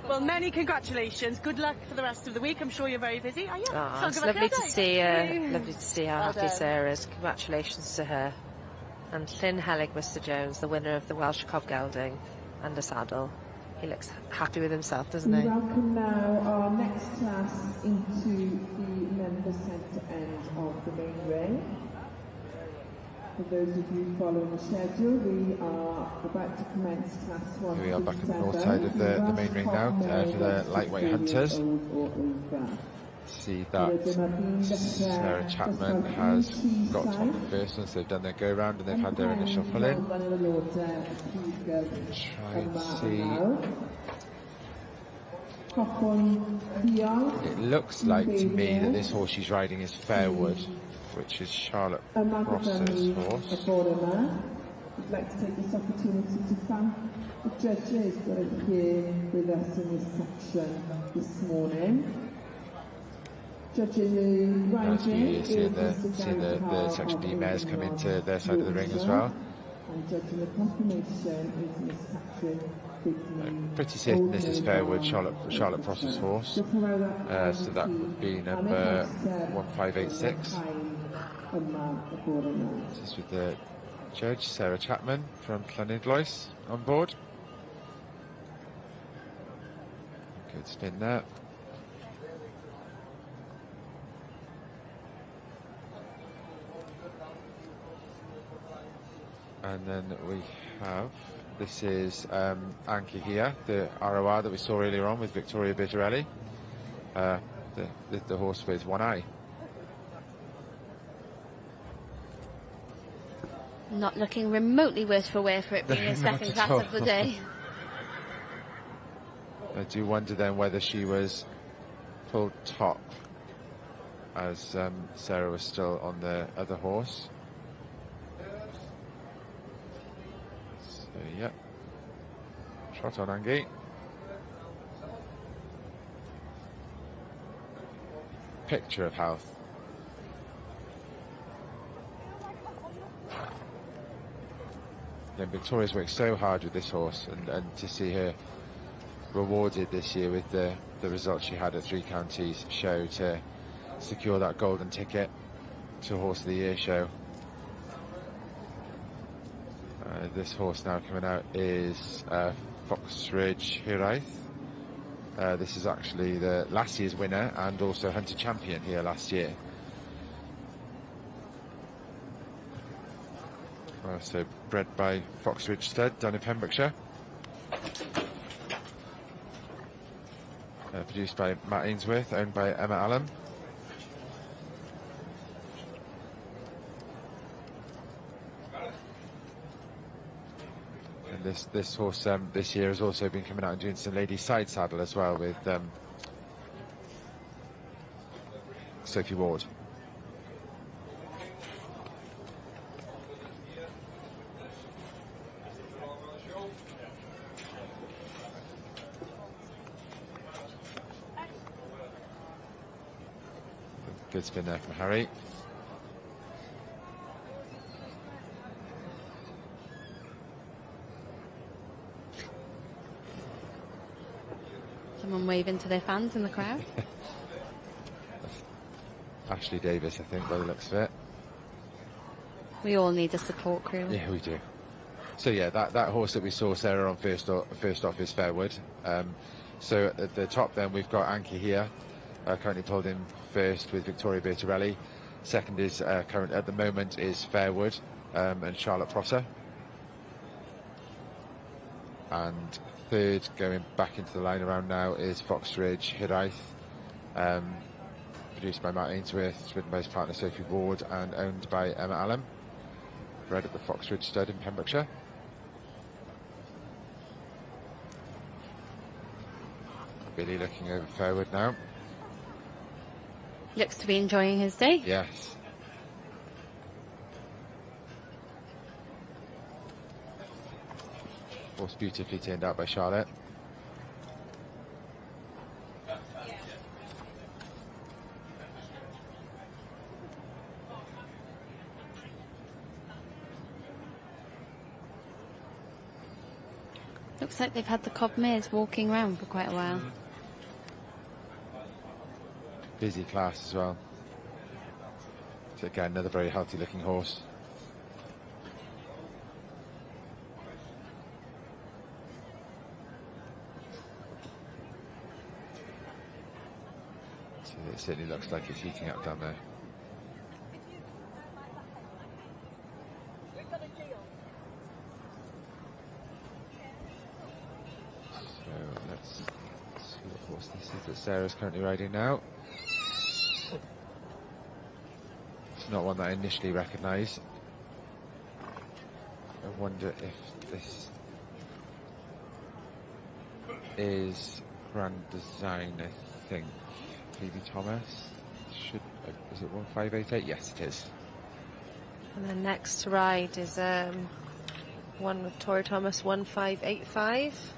Well, many congratulations. Good luck for the rest of the week. I'm sure you're very busy. It's lovely to see how happy Sarah is. Congratulations to her. And Llyn Helig, Mr Jones, the winner of the Welsh Cob Gelding under saddle. He looks happy with himself, doesn't he? We welcome now our next class into the member centre end of the main ring. For those of you following the schedule, we are about to commence class 1. Here we are back at the north side of the main ring now for the lightweight hunters. See that Sarah Chapman has got top of first once they've done their go round and they've had their initial pull in. Try and see. It looks like to me that this horse she's riding is Fairwood, which is Charlotte Cross's horse. I'd like to take this opportunity to thank the judges that are here with us in this section this morning. Judging the riding, seeing the Section D mares come into their side of the ring as well. And judging the confirmation is Miss Catherine. Pretty certain this is Fairwood, Charlotte Cross's horse. So that would be number 1586. This is with the judge, Sarah Chapman from Llanidloes on board. Good spin there. And then we have, this is Anki here, the ROR that we saw earlier on with Victoria Bigerelli, the horse with one eye. Not looking remotely worse for wear for it being a second class of the day. I do wonder then whether she was pulled top as Sarah was still on the other horse. So, yeah. Shot on Angie. Picture of health. Victoria's worked so hard with this horse, and to see her rewarded this year with the results she had at Three Counties show to secure that golden ticket to Horse of the Year show. This horse now coming out is Foxridge Hiraeth. This is actually the last year's winner and also Hunter Champion here last year. So bred by Foxridge Stud down in Pembrokeshire. Produced by Matt Ainsworth, owned by Emma Allen. And this horse this year has also been coming out and doing some ladies side saddle as well with Sophie Ward. Good spin there from Harry. Someone waving to their fans in the crowd. Ashley Davis, I think, by the looks of it. We all need a support crew. Yeah, we do. So yeah, that horse that we saw Sarah on first off is Fairwood. So at the top then we've got Anki here, currently pulled in first with Victoria Bertarelli. Second is current at the moment is Fairwood and Charlotte Prosser. And third going back into the line around now is Foxridge Hiraeth, produced by Matt Ainsworth, ridden by his partner Sophie Ward and owned by Emma Allen. Bred at the Foxridge Stud in Pembrokeshire. Billy looking over Fairwood now. Looks to be enjoying his day. Yes. Horse beautifully turned out by Charlotte. Looks like they've had the Cobb mares walking around for quite a while. Busy class as well. So again, another very healthy looking horse. So it certainly looks like it's heating up down there. So let's see what horse this is that Sarah's currently riding now. Not one that I initially recognised. I wonder if this is Grand Design, I think. Phoebe Thomas. Is it 1588? Yes, it is. And then next to ride is one with Tori Thomas, 1585.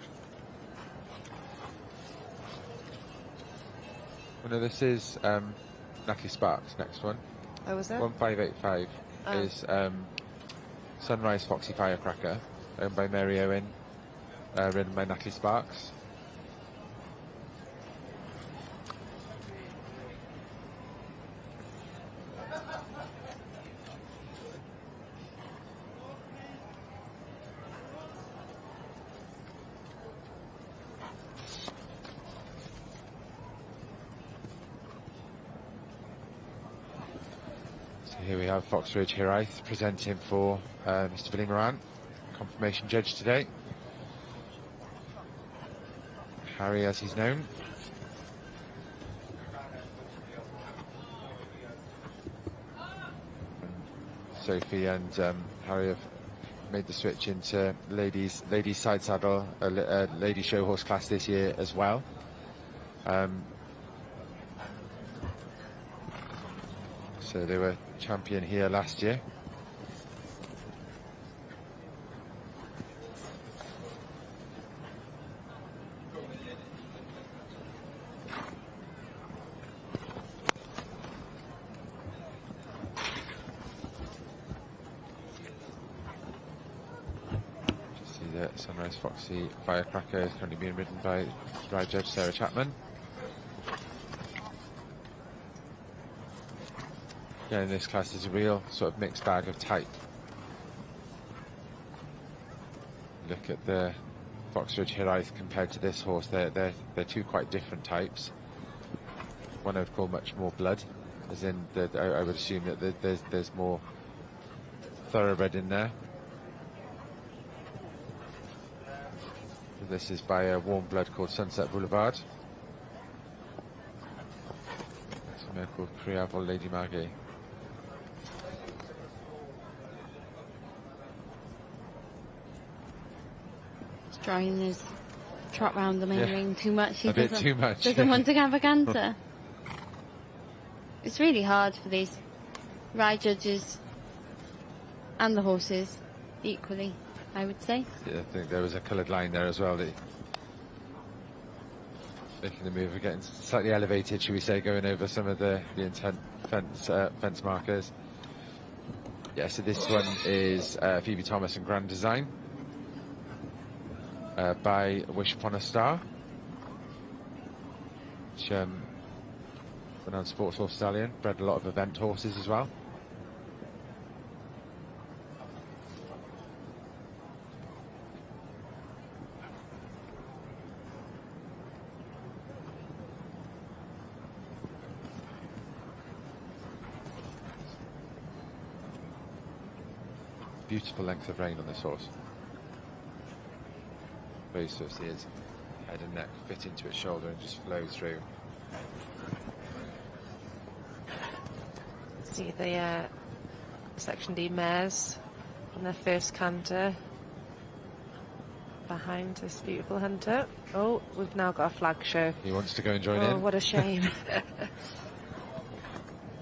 Oh, no, this is Natalie Sparks, next one. Oh, was that? 1585 is Sunrise Foxy Firecracker, owned by Mary Owen, ridden by Natalie Sparks. Here we have Foxridge Hiraeth presenting for Mr. Billy Moran, confirmation judge today. Harry, as he's known. Sophie and Harry have made the switch into ladies side saddle, a lady show horse class this year as well. So they were champion here last year. The Sunrise Foxy Firecracker is currently being ridden by ride judge Sarah Chapman. Again, this class is a real sort of mixed bag of type. Look at the Foxridge Hiraeth compared to this horse. They're two quite different types. One I would call much more blood, as in that I would assume that there's more thoroughbred in there. This is by a warm blood called Sunset Boulevard. It's a mare called Criavel Lady Margay. He's drawing his trot round the main ring too much. He A bit too much. Doesn't want to have a canter. It's really hard for these ride judges and the horses equally, I would say. Yeah, I think there was a coloured line there as well. Making the move, getting slightly elevated, should we say, going over some of the intent fence markers. Yeah, so this one is Phoebe Thomas and Grand Design by Wish Upon a Star, which renowned sports horse stallion, bred a lot of event horses as well. Beautiful length of rein on this horse. Very sort of see his head and neck fit into its shoulder and just flow through. See the Section D mares on their first canter behind this beautiful hunter. Oh, we've now got a flag show. He wants to go and join in. Oh, what a shame.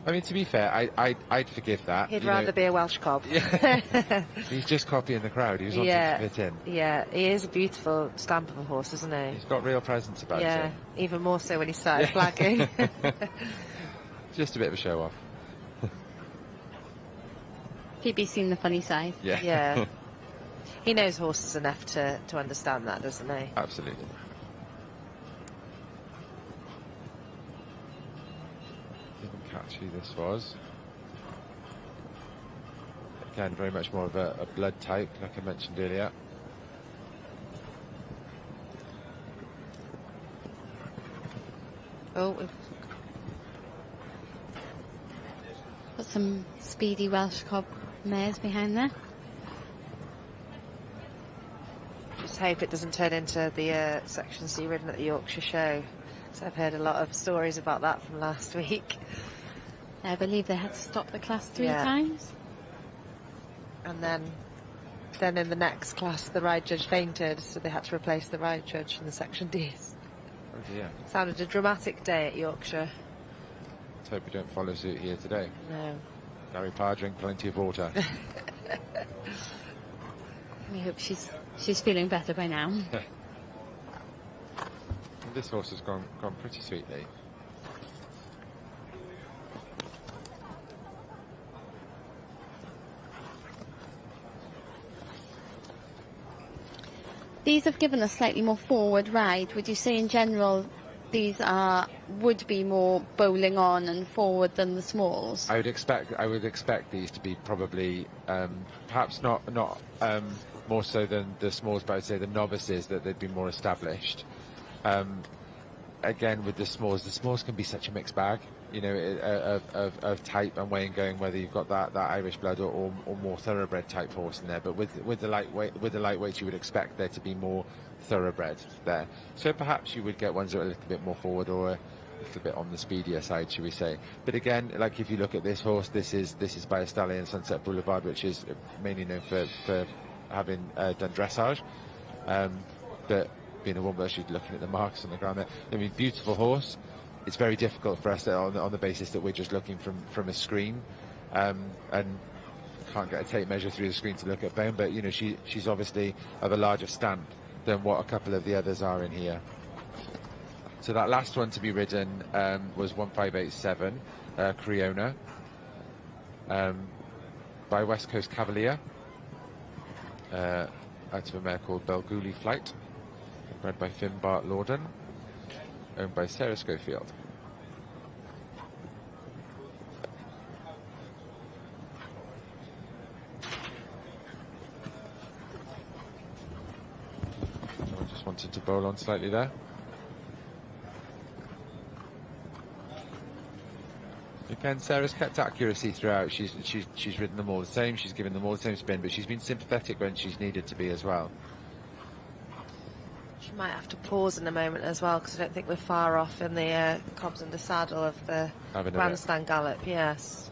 I mean, to be fair, I'd forgive that. He'd rather be a Welsh cob. Yeah. He's just copying the crowd. He's wanting to fit in. Yeah, he is a beautiful stamp of a horse, isn't he? He's got real presence about him. Yeah, even more so when he started flagging. Just a bit of a show off. Phoebe's seen the funny side. Yeah. Yeah. He knows horses enough to understand that, doesn't he? Absolutely. Didn't catch who this was. Again, very much more of a blood type, like I mentioned earlier. Oh, we've Got some speedy Welsh cob mares behind there. just hope it doesn't turn into the Section C ridden at the Yorkshire Show. So I've heard a lot of stories about that from last week. I believe they had to stop the class 3 Yeah. times. And then in the next class, the ride judge fainted, so they had to replace the ride judge in the Section Ds. Oh dear. Sounded a dramatic day at Yorkshire. Let's hope we don't follow suit here today. No. Gary Parr, drink plenty of water. We hope she's feeling better by now. This horse has gone pretty sweetly. These have given a slightly more forward ride. Would you say in general these would be more bowling on and forward than the smalls? I would expect these to be probably perhaps not more so than the smalls, but I'd say the novices, that they'd be more established. Again, with the smalls can be such a mixed bag, you know, of type and way and going, whether you've got that Irish blood or more thoroughbred type horse in there. But with the lightweights, you would expect there to be more thoroughbred there. So perhaps you would get ones that are a little bit more forward or a little bit on the speedier side, should we say. But again, like if you look at this horse, this is by a stallion, Sunset Boulevard, which is mainly known for having done dressage. But being a woman, she's looking at the marks on the ground there. I mean, beautiful horse. It's very difficult for us on the basis that we're just looking from a screen, and can't get a tape measure through the screen to look at bone. But you know, she's obviously of a larger stamp than what a couple of the others are in here. So that last one to be ridden was 1587, Creona, by West Coast Cavalier. out of a mare called Belguli Flight, bred by Finn Bart Lorden, owned by Sarah Schofield. I just wanted to bowl on slightly there. Again, Sarah's kept accuracy throughout. She's ridden them all the same. She's given them all the same spin, but she's been sympathetic when she's needed to be as well. She might have to pause in a moment as well, because I don't think we're far off in the Cobs under saddle of the grandstand gallop. Yes.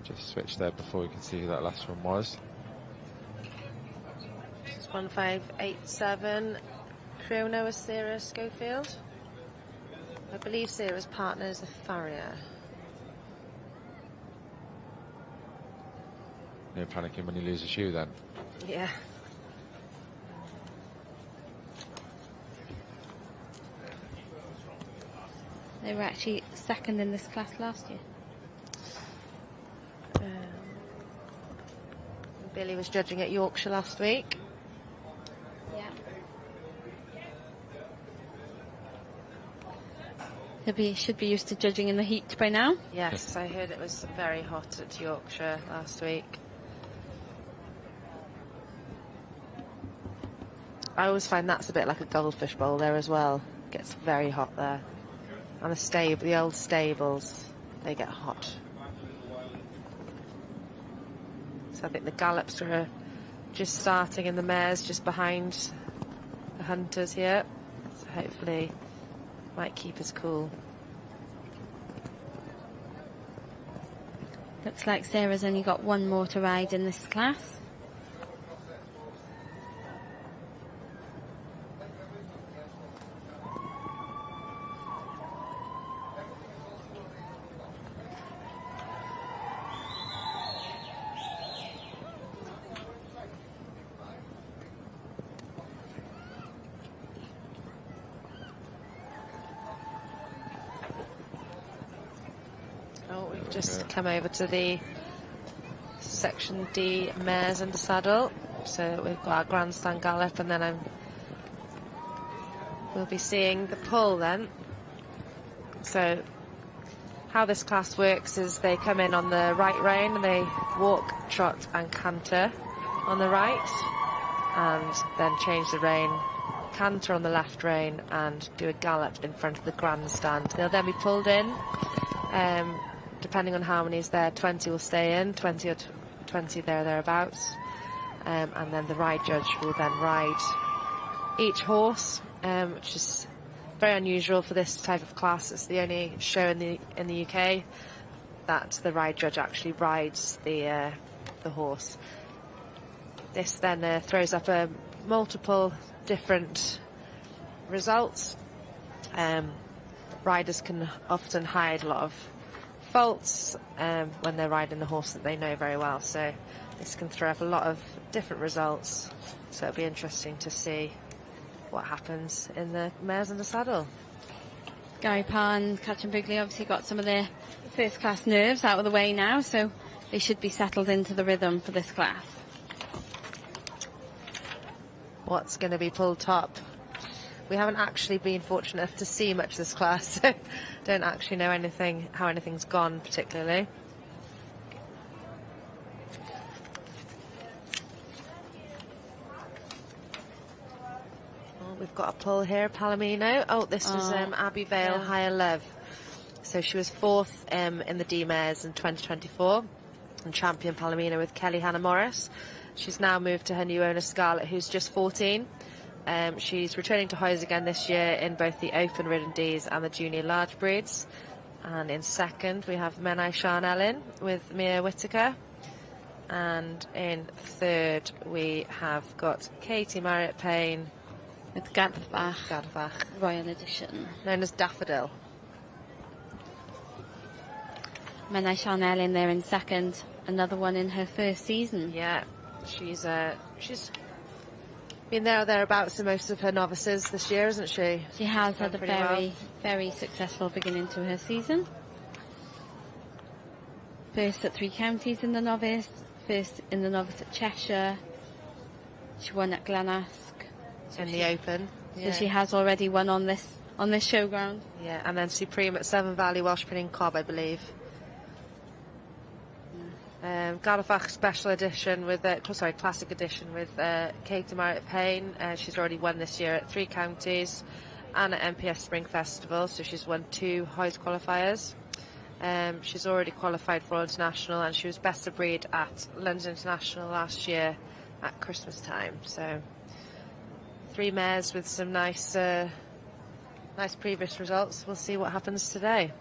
Just switch there before we can see who that last one was. It's 1587. Chrono is Sarah Schofield. I believe Sarah's partner is a farrier. No panicking when you lose a shoe then. Yeah. They were actually second in this class last year. Billy was judging at Yorkshire last week. Yeah. He should be used to judging in the heat by now. Yes, I heard it was very hot at Yorkshire last week. I always find that's a bit like a goldfish bowl there as well. It gets very hot there. And the old stables, they get hot. So I think the gallops are just starting and the mares just behind the hunters here. So hopefully might keep us cool. Looks like Sarah's only got one more to ride in this class. Just come over to the section D mares under saddle. So we've got our grandstand gallop, and then we'll be seeing the pull then. So how this class works is they come in on the right rein and they walk, trot and canter on the right, and then change the rein, canter on the left rein and do a gallop in front of the grandstand. They'll then be pulled in. Depending on how many is there, 20 will stay in, 20 or 20 thereabouts. And then the ride judge will then ride each horse, which is very unusual for this type of class. It's the only show in the UK that the ride judge actually rides the horse. This then throws up multiple different results. Riders can often hide a lot of faults when they're riding the horse that they know very well, so this can throw up a lot of different results, so it'll be interesting to see what happens in the mares in the saddle. Gary Parr and Catherine Bigley obviously got some of their first class nerves out of the way now, so they should be settled into the rhythm for this class. What's going to be pulled top? We haven't actually been fortunate enough to see much this class, so don't actually know how anything's gone particularly. Oh, we've got a pull here, Palomino. Oh, this was Abbey Vale, yeah. Higher Love. So she was fourth in the D Mares in 2024 and champion Palomino with Kelly Hannah Morris. She's now moved to her new owner Scarlett, who's just 14. She's returning to Hoys again this year in both the open ridden Ds and the junior large breeds. And in second we have Menai Sian Ellen with Mia Whittaker. And in third, we have got Katie Marriott Payne with Gadfach Royal Edition. known as Daffodil. Menai Chanel in there in second, another one in her first season. Yeah, she's been there or thereabouts in most of her novices this year, isn't she? She has Done had a pretty very, well. very successful beginning to her season. First at 3 counties in the novice, first in the novice at Cheshire. She won at Glenask. In the Open. So she has already won on this showground. Yeah, and then Supreme at Severn Valley Welsh Pinning Cobb, I believe. Gadfach Special Edition with, Classic Edition with Katie Marriott Payne. She's already won this year at 3 counties and at MPS Spring Festival, so she's won 2 Hoys qualifiers. She's already qualified for All International, and she was best of breed at London International last year at Christmas time. So 3 mares with some nice previous results. We'll see what happens today.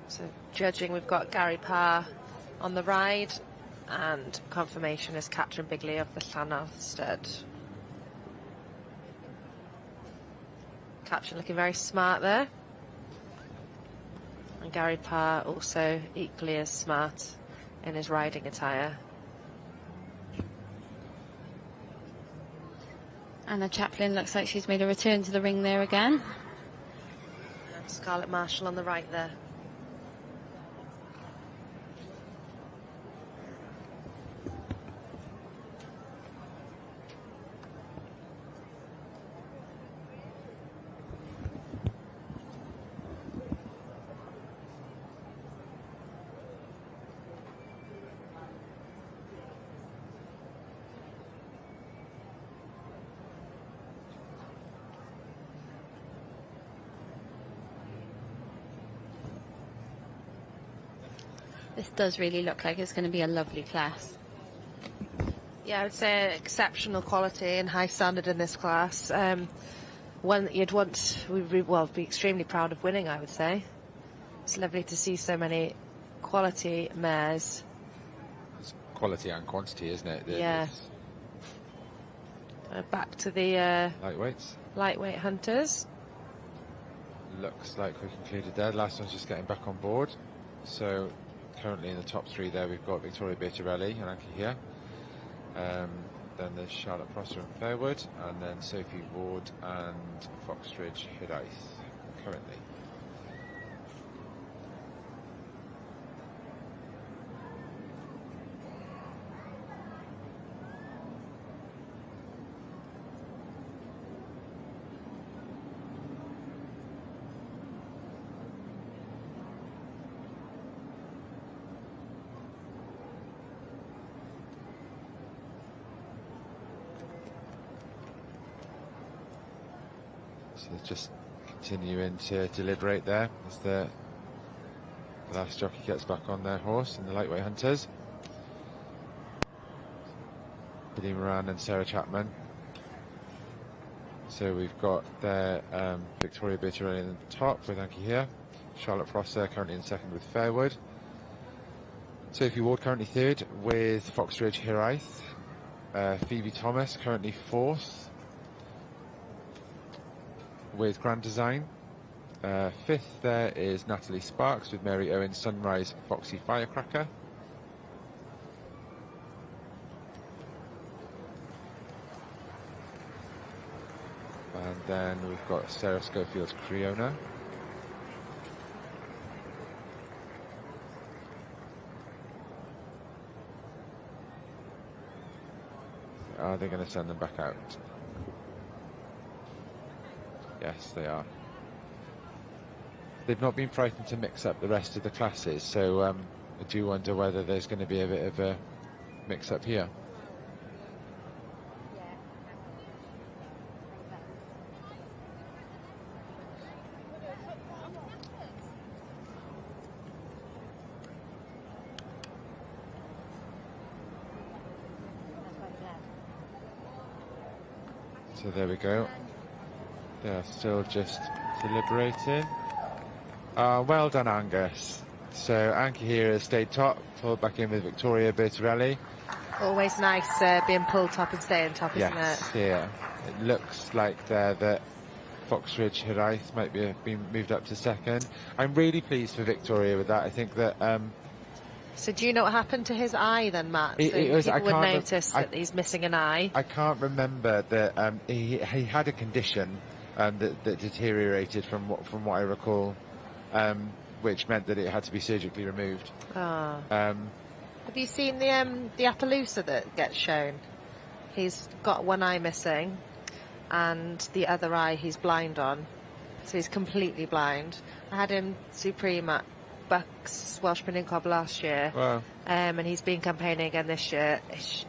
So judging, we've got Gary Parr on the ride, and confirmation is Catherine Bigley of the Llanarth stud. Catherine looking very smart there, and Gary Parr also equally as smart in his riding attire. Anna Chaplin looks like she's made a return to the ring there again. And Scarlett Marshall on the right there. This does really look like it's going to be a lovely class. Yeah, I would say exceptional quality and high standard in this class. One that you'd want, be extremely proud of winning, I would say. It's lovely to see so many quality mares. It's quality and quantity, isn't it? Yeah. Back to the Lightweights. lightweight hunters. Looks like we concluded there. Last one's just getting back on board. So currently in the top 3 there, we've got Victoria Bertorelli and Anki here. Then there's Charlotte Prosser and Fairwood, and then Sophie Ward and Foxridge Hiraeth currently. So just continuing to deliberate there as the last jockey gets back on their horse and the lightweight hunters. Billy Moran and Sarah Chapman. So we've got their Victoria Bertorelli in the top with Anki here. Charlotte Prosser currently in second with Fairwood. Sophie Ward currently third with Foxridge Hiraeth. Phoebe Thomas currently fourth with Grand Design. Fifth there is Natalie Sparks with Mary Owen Sunrise Foxy Firecracker. And then we've got Sarah Schofield's Creona. Are they going to send them back out? Yes, they are. They've not been frightened to mix up the rest of the classes, so I do wonder whether there's going to be a bit of a mix-up here. So there we go. They are still just deliberating. Well done, Angus. So Anki here has stayed top, pulled back in with Victoria Bertarelli. Always nice being pulled top and staying top, isn't Yes, it? yeah. It looks like there that Foxridge Hiraeth might be been moved up to second. I'm really pleased for Victoria with that. I think that So do you know what happened to his eye then, Matt? So people would notice that he's missing an eye. I can't remember that he had a condition that deteriorated from what I recall, which meant that it had to be surgically removed. Have you seen the Appaloosa that gets shown? He's got one eye missing, and the other eye he's blind on, so he's completely blind. I had him supreme at Bucks Welsh Spinning Cob last year. Wow. And he's been campaigning again this year.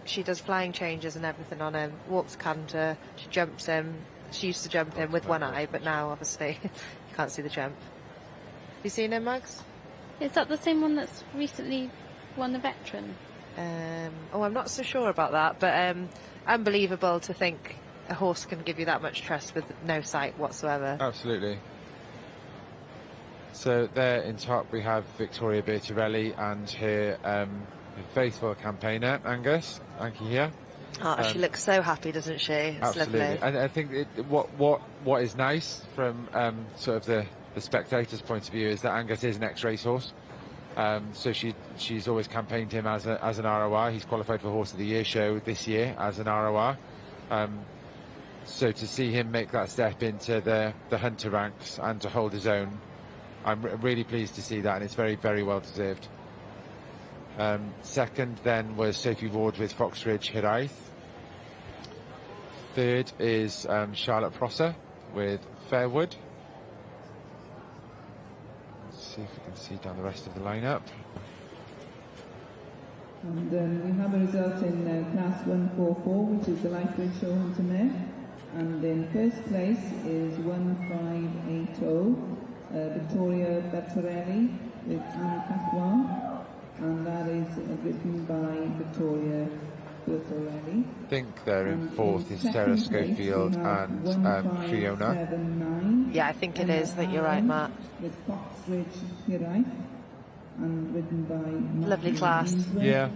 She does flying changes and everything on him, walks canter, she jumps him. She used to jump him with one eye, but now obviously you can't see the jump. Have you seen him, Mugs? Is that the same one that's recently won the veteran? I'm not so sure about that, but unbelievable to think a horse can give you that much trust with no sight whatsoever. Absolutely. So there in top we have Victoria Bertarelli and her faithful campaigner, Anki here. She looks so happy, doesn't she? It's absolutely. lovely. And I think what is nice from sort of the spectator's point of view is that Angus is an ex-racehorse. So she's always campaigned him as an ROR. He's qualified for Horse of the Year show this year as an ROR. So to see him make that step into the hunter ranks and to hold his own, I'm really pleased to see that, and it's very, very well deserved. Second then was Sophie Ward with Foxridge Hiraeth. Third is Charlotte Prosser with Fairwood. Let's see if we can see down the rest of the lineup. And we have a result in class 144, which is the lightweight show hunter mare. And in first place is 1580, Victoria Bertarelli with Anne Catois, and that is written by Victoria Bertarelli. I think they're in fourth is Sarah Schofield and Fiona. Yeah, I think it is. That you're right, Matt. With Foxridge Hiraeth, and written by lovely class. Yeah.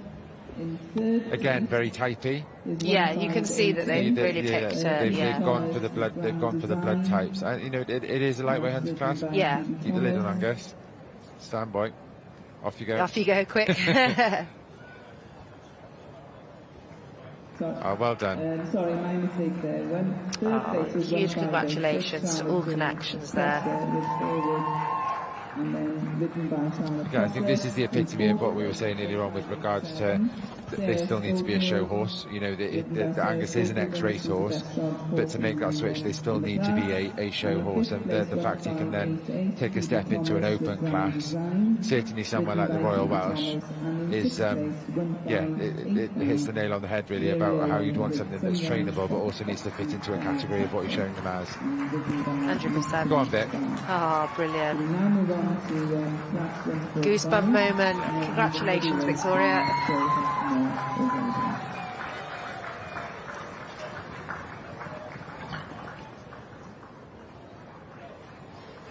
In third again, very typey. Yeah, you can see that they've really picked her. They've gone for the blood. They've gone for the blood types. And you know, it is a lightweight hunter class. Yeah. Keep the lid on, Angus. Stand by. Off you go. Off you go, quick. Well done. Sorry, my mistake there. Huge congratulations to all connections there. And then written by Charlotte. Yeah, I think this is the epitome of what we were saying earlier on with regards to they still need to be a show horse. You know, the Angus is an ex-racehorse, but to make that switch, they still need to be a show horse. And the fact he can then take a step into an open class, certainly somewhere like the Royal Welsh, is it hits the nail on the head really about how you'd want something that's trainable, but also needs to fit into a category of what you're showing them as. 100%. Go on, Vic. Oh, brilliant. Goosebump moment. Congratulations, Victoria.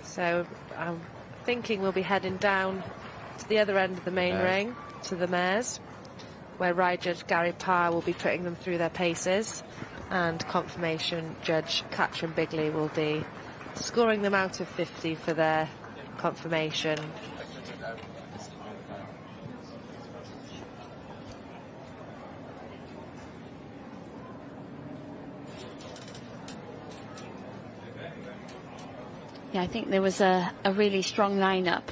So I'm thinking we'll be heading down to the other end of the main ring, to the mares, where Ride Judge Gary Parr will be putting them through their paces, and confirmation judge Catherine Bigley will be scoring them out of 50 for their confirmation. Yeah, I think there was a really strong lineup.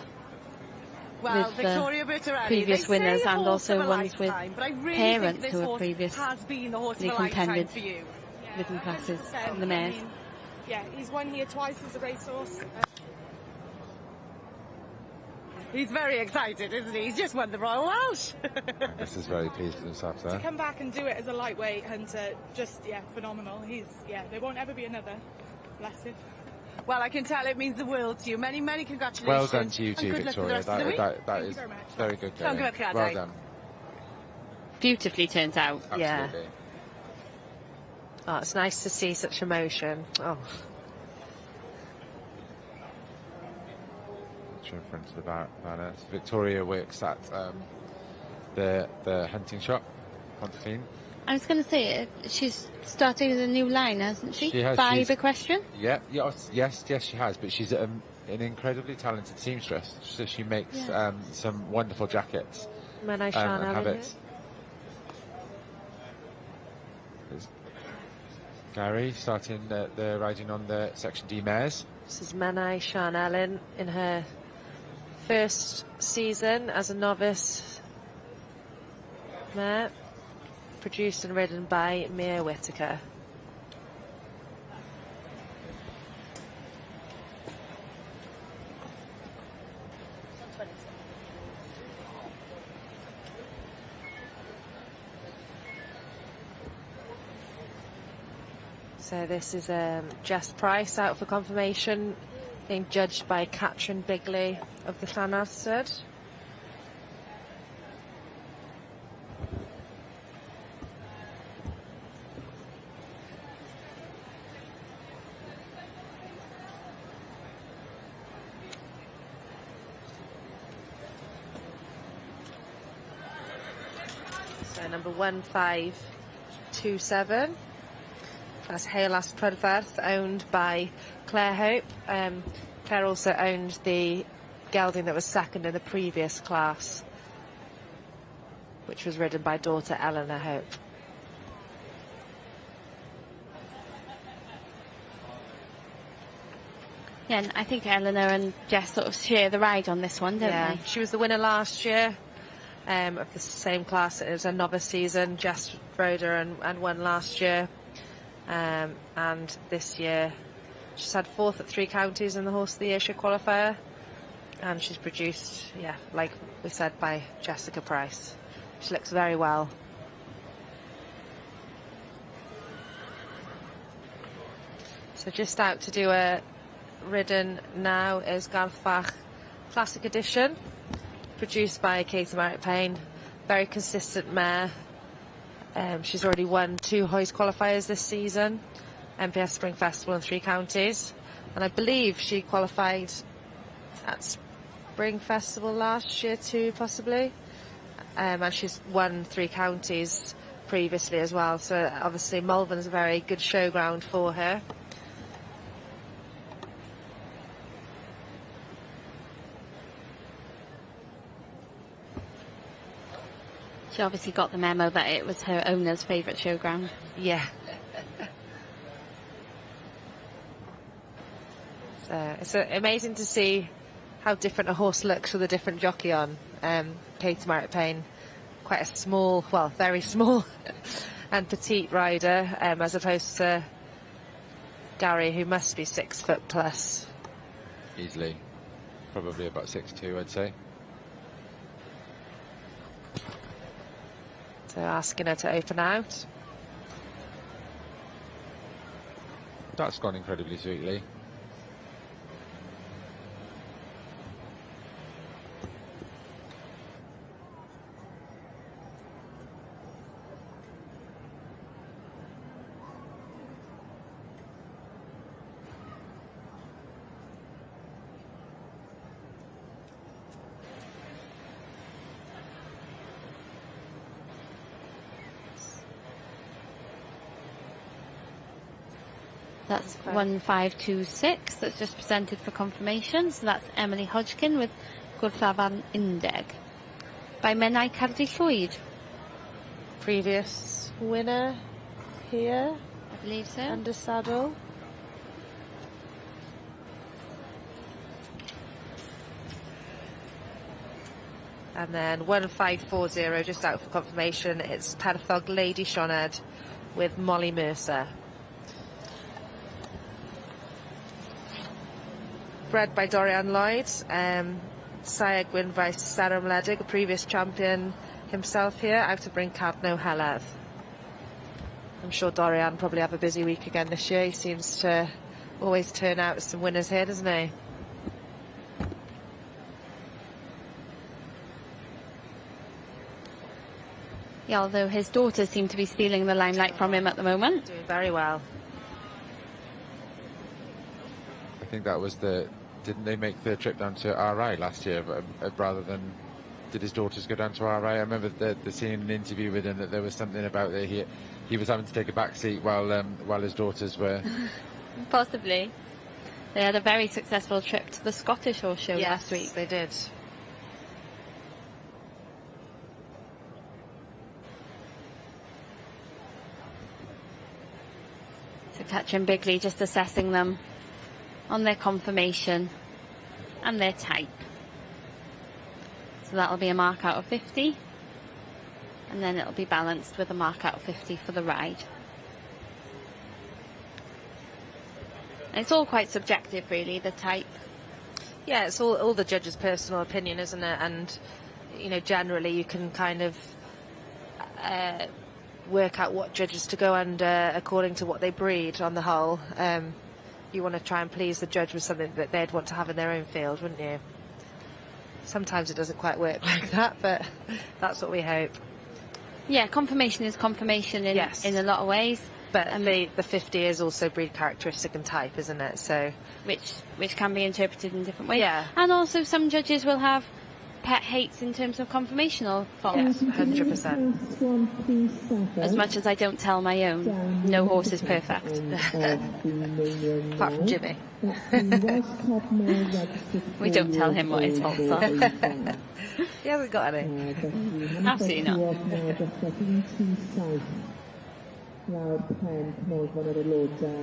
Well, with Victoria Bertarelli, previous winners and also ones with really parents who have previously contended for you. written classes on the I mares. mean, yeah, he's won here twice as a racehorse. He's very excited, isn't he? He's just won the Royal Welsh. This is very pleased with himself there. To come back and do it as a lightweight hunter, just, phenomenal. There won't ever be another. Bless him. Well, I can tell it means the world to you. Many, many congratulations. Well done to you and too, good luck for the Victoria. rest of the week. That is very good going. Well done. Beautifully turns out. Absolutely. Yeah. Oh, it's nice to see such emotion. Oh. picture in front of the banner. So Victoria works at the hunting shop, Pontyclean. I was going to say, she's started a new line, hasn't she? She has. Five Equestrian? Yeah, yes, she has. But she's an incredibly talented seamstress. So she makes some wonderful jackets and habits. There's Gary starting the riding on the Section D mares. This is Menai Sian Ellen in her first season as a novice mare, produced and ridden by Mia Whittaker. So this is Jess Price out for confirmation, being judged by Catherine Bigley of the Llanarth Stud. So number 1527. That's Heilas Prydferth, owned by Claire Hope. Claire also owned the gelding that was second in the previous class, which was ridden by daughter Eleanor Hope. Yeah, and I think Eleanor and Jess sort of share the ride on this one, don't they? She was the winner last year of the same class as a novice season. Jess rode her and won last year. And this year she's had 4th at 3 counties in the Horse of the Year qualifier, and she's produced, like we said, by Jessica Price. She looks very well. So just out to do a ridden now is Garthbach Classic Edition, produced by Katie Merritt Payne. Very consistent mare. She's already won 2 hoist qualifiers this season, MPS Spring Festival in 3 counties, and I believe she qualified at Spring Festival last year too, possibly, and she's won 3 counties previously as well, so obviously Malvern's a very good showground for her. She obviously got the memo that it was her owner's favourite showground. Yeah. So it's amazing to see how different a horse looks with a different jockey on. Katie Merritt Payne, quite a small, well, very small and petite rider, as opposed to Gary, who must be 6 foot plus. Easily. Probably about 6'2", I'd say. So asking her to open out. That's gone incredibly sweetly. That's 1526. That's just presented for confirmation. So that's Emily Hodgkin with Gwrthavan Undeg by Menai Cardi Llwyd. Previous winner here, I believe so. under saddle. And then 1540, just out for confirmation, it's Perthog Lady Sioned with Molly Mercer. Bred by Dorian Lloyd, Sire Gwynfaes Sarah Mledig, a previous champion himself here, out of Bryn Cadno Heledd. I'm sure Dorian probably have a busy week again this year. He seems to always turn out some winners here, doesn't he? Yeah, although his daughters seem to be stealing the limelight from him at the moment. Doing very well. I think that was the didn't they make the trip down to RI last year, rather than did his daughters go down to RI? I remember the seeing an interview with him that there was something about that he was having to take a back seat while his daughters were. Possibly. They had a very successful trip to the Scottish Horse Show last week. Yes, they did. So Katrin Bigley just assessing them on their conformation and their type. So that'll be a mark out of 50, and then it'll be balanced with a mark out of 50 for the ride. And it's all quite subjective, really, the type. Yeah, it's all the judge's personal opinion, isn't it? And, you know, generally you can kind of work out what judges to go under according to what they breed on the whole. You want to try and please the judge with something that they'd want to have in their own field, wouldn't you? Sometimes it doesn't quite work like that, but that's what we hope. Yeah, conformation is conformation in a lot of ways. But the 50 is also breed characteristic and type, isn't it? So which can be interpreted in different ways. Yeah. And also some judges will have pet hates in terms of conformational faults. 100%. As much as I don't tell my own, no horse is perfect. Apart from Jimmy. We don't tell him what his faults are. He hasn't got any. Absolutely not. Lawr pen cnod fan yr aelodau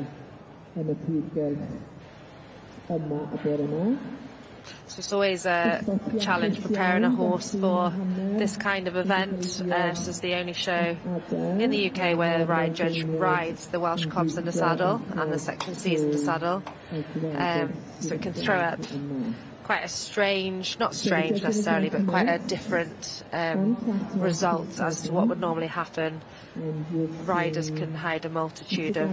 yn y Prif Gylch yma y bore yma. So it's always a challenge preparing a horse for this kind of event. This is the only show in the UK where the ride judge rides the Welsh cobs in the saddle and the Section C's in the saddle. So it can throw up quite a strange, not strange necessarily, but quite a different result as to what would normally happen. Riders can hide a multitude of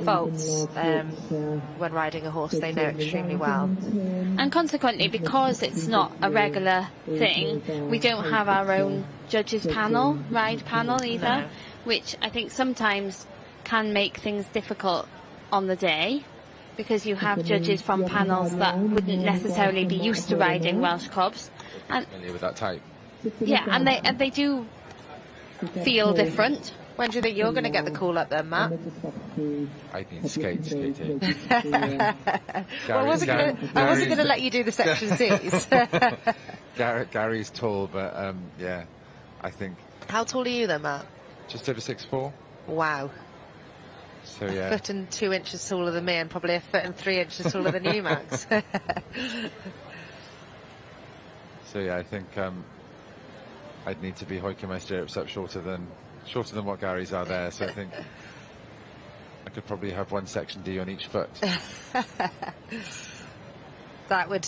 faults when riding a horse they know extremely well. And consequently, because it's not a regular thing, we don't have our own judges panel, ride panel either, which I think sometimes can make things difficult on the day, because you have judges from panels that wouldn't necessarily be used to riding Welsh cobs. And Familiar with that type. yeah, and they do feel different. When do you think you're going to get the call up then, Matt? I need skates, Katie. I wasn't going to let you do the Section C's. Gary's tall, but yeah, I think. How tall are you then, Matt? Just over 6'4". Wow. So yeah. A foot and 2 inches taller than me, and probably a foot and 3 inches taller than you, Max. So yeah, I think I'd need to be hoiking my stirrups up shorter than what Gary's are there. So I think I could probably have one Section D on each foot. That would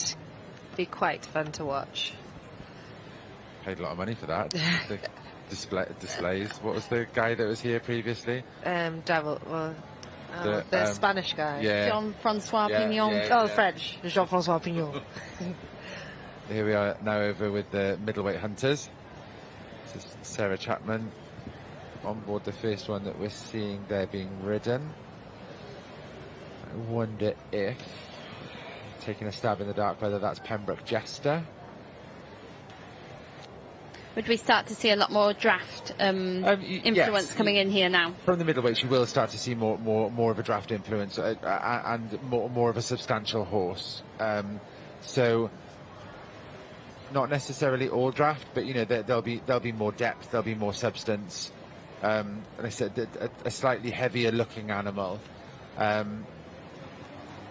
be quite fun to watch. Paid a lot of money for that. The displays. What was the guy that was here previously? The Spanish guy. Yeah. Jean-Francois Pignon. Oh, French. Jean-Francois Pignon. Here we are now over with the middleweight hunters. This is Sarah Chapman on board the first one that we're seeing there being ridden. I wonder if, taking a stab in the dark, whether that's Pembroke Jester. Would we start to see a lot more draft influence coming in here now? From the middleweights, you will start to see more of a draft influence and more of a substantial horse. So, not necessarily all draft, but you know there'll be more depth, there'll be more substance. And I said a slightly heavier looking animal.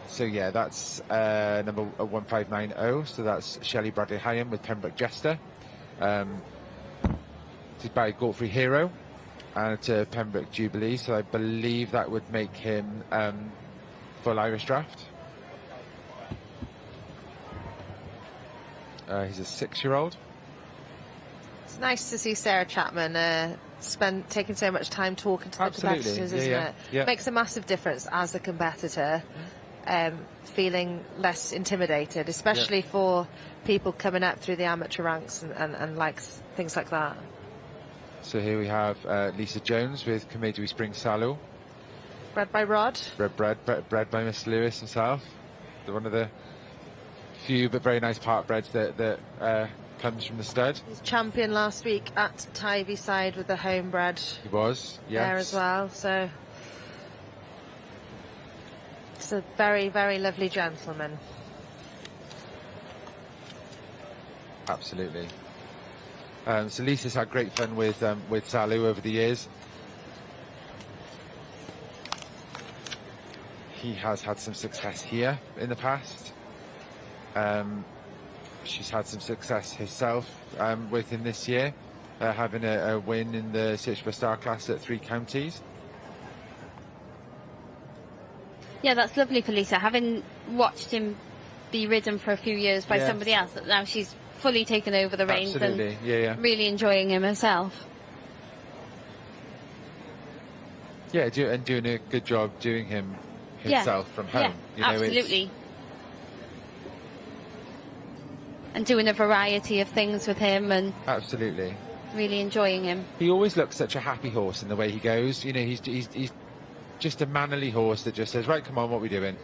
So yeah, that's number 1590. So that's Shelley Bradley Hyam with Pembroke Jester. This is Barry Godfrey Hero and to Pembroke Jubilee, so I believe that would make him full Irish draft. He's a 6-year-old. It's nice to see Sarah Chapman taking so much time talking to the competitors, isn't it? Yeah. Makes a massive difference as a competitor, feeling less intimidated, especially for people coming up through the amateur ranks and like things like that. So here we have Lisa Jones with Comedwi Spring Salw. Bred by Rod. Bred by Mr. Lewis himself. One of the few, but very nice partbreds that comes from the stud. He was champion last week at Tyvyside with the homebred He was, yes. there as well. So it's a very, very lovely gentleman. Absolutely. So Lisa's had great fun with Salu over the years. He has had some success here in the past. She's had some success herself with him this year, having a win in the Search for Star class at 3 counties. Yeah, that's lovely for Lisa. Having watched him be ridden for a few years by somebody else, that now she's fully taken over the reins and really enjoying him herself. Yeah, and doing a good job doing him himself from home. Yeah, absolutely. And doing a variety of things with him and absolutely really enjoying him. He always looks such a happy horse in the way he goes. You know, he's just a mannerly horse that just says, right, come on, what are we doing?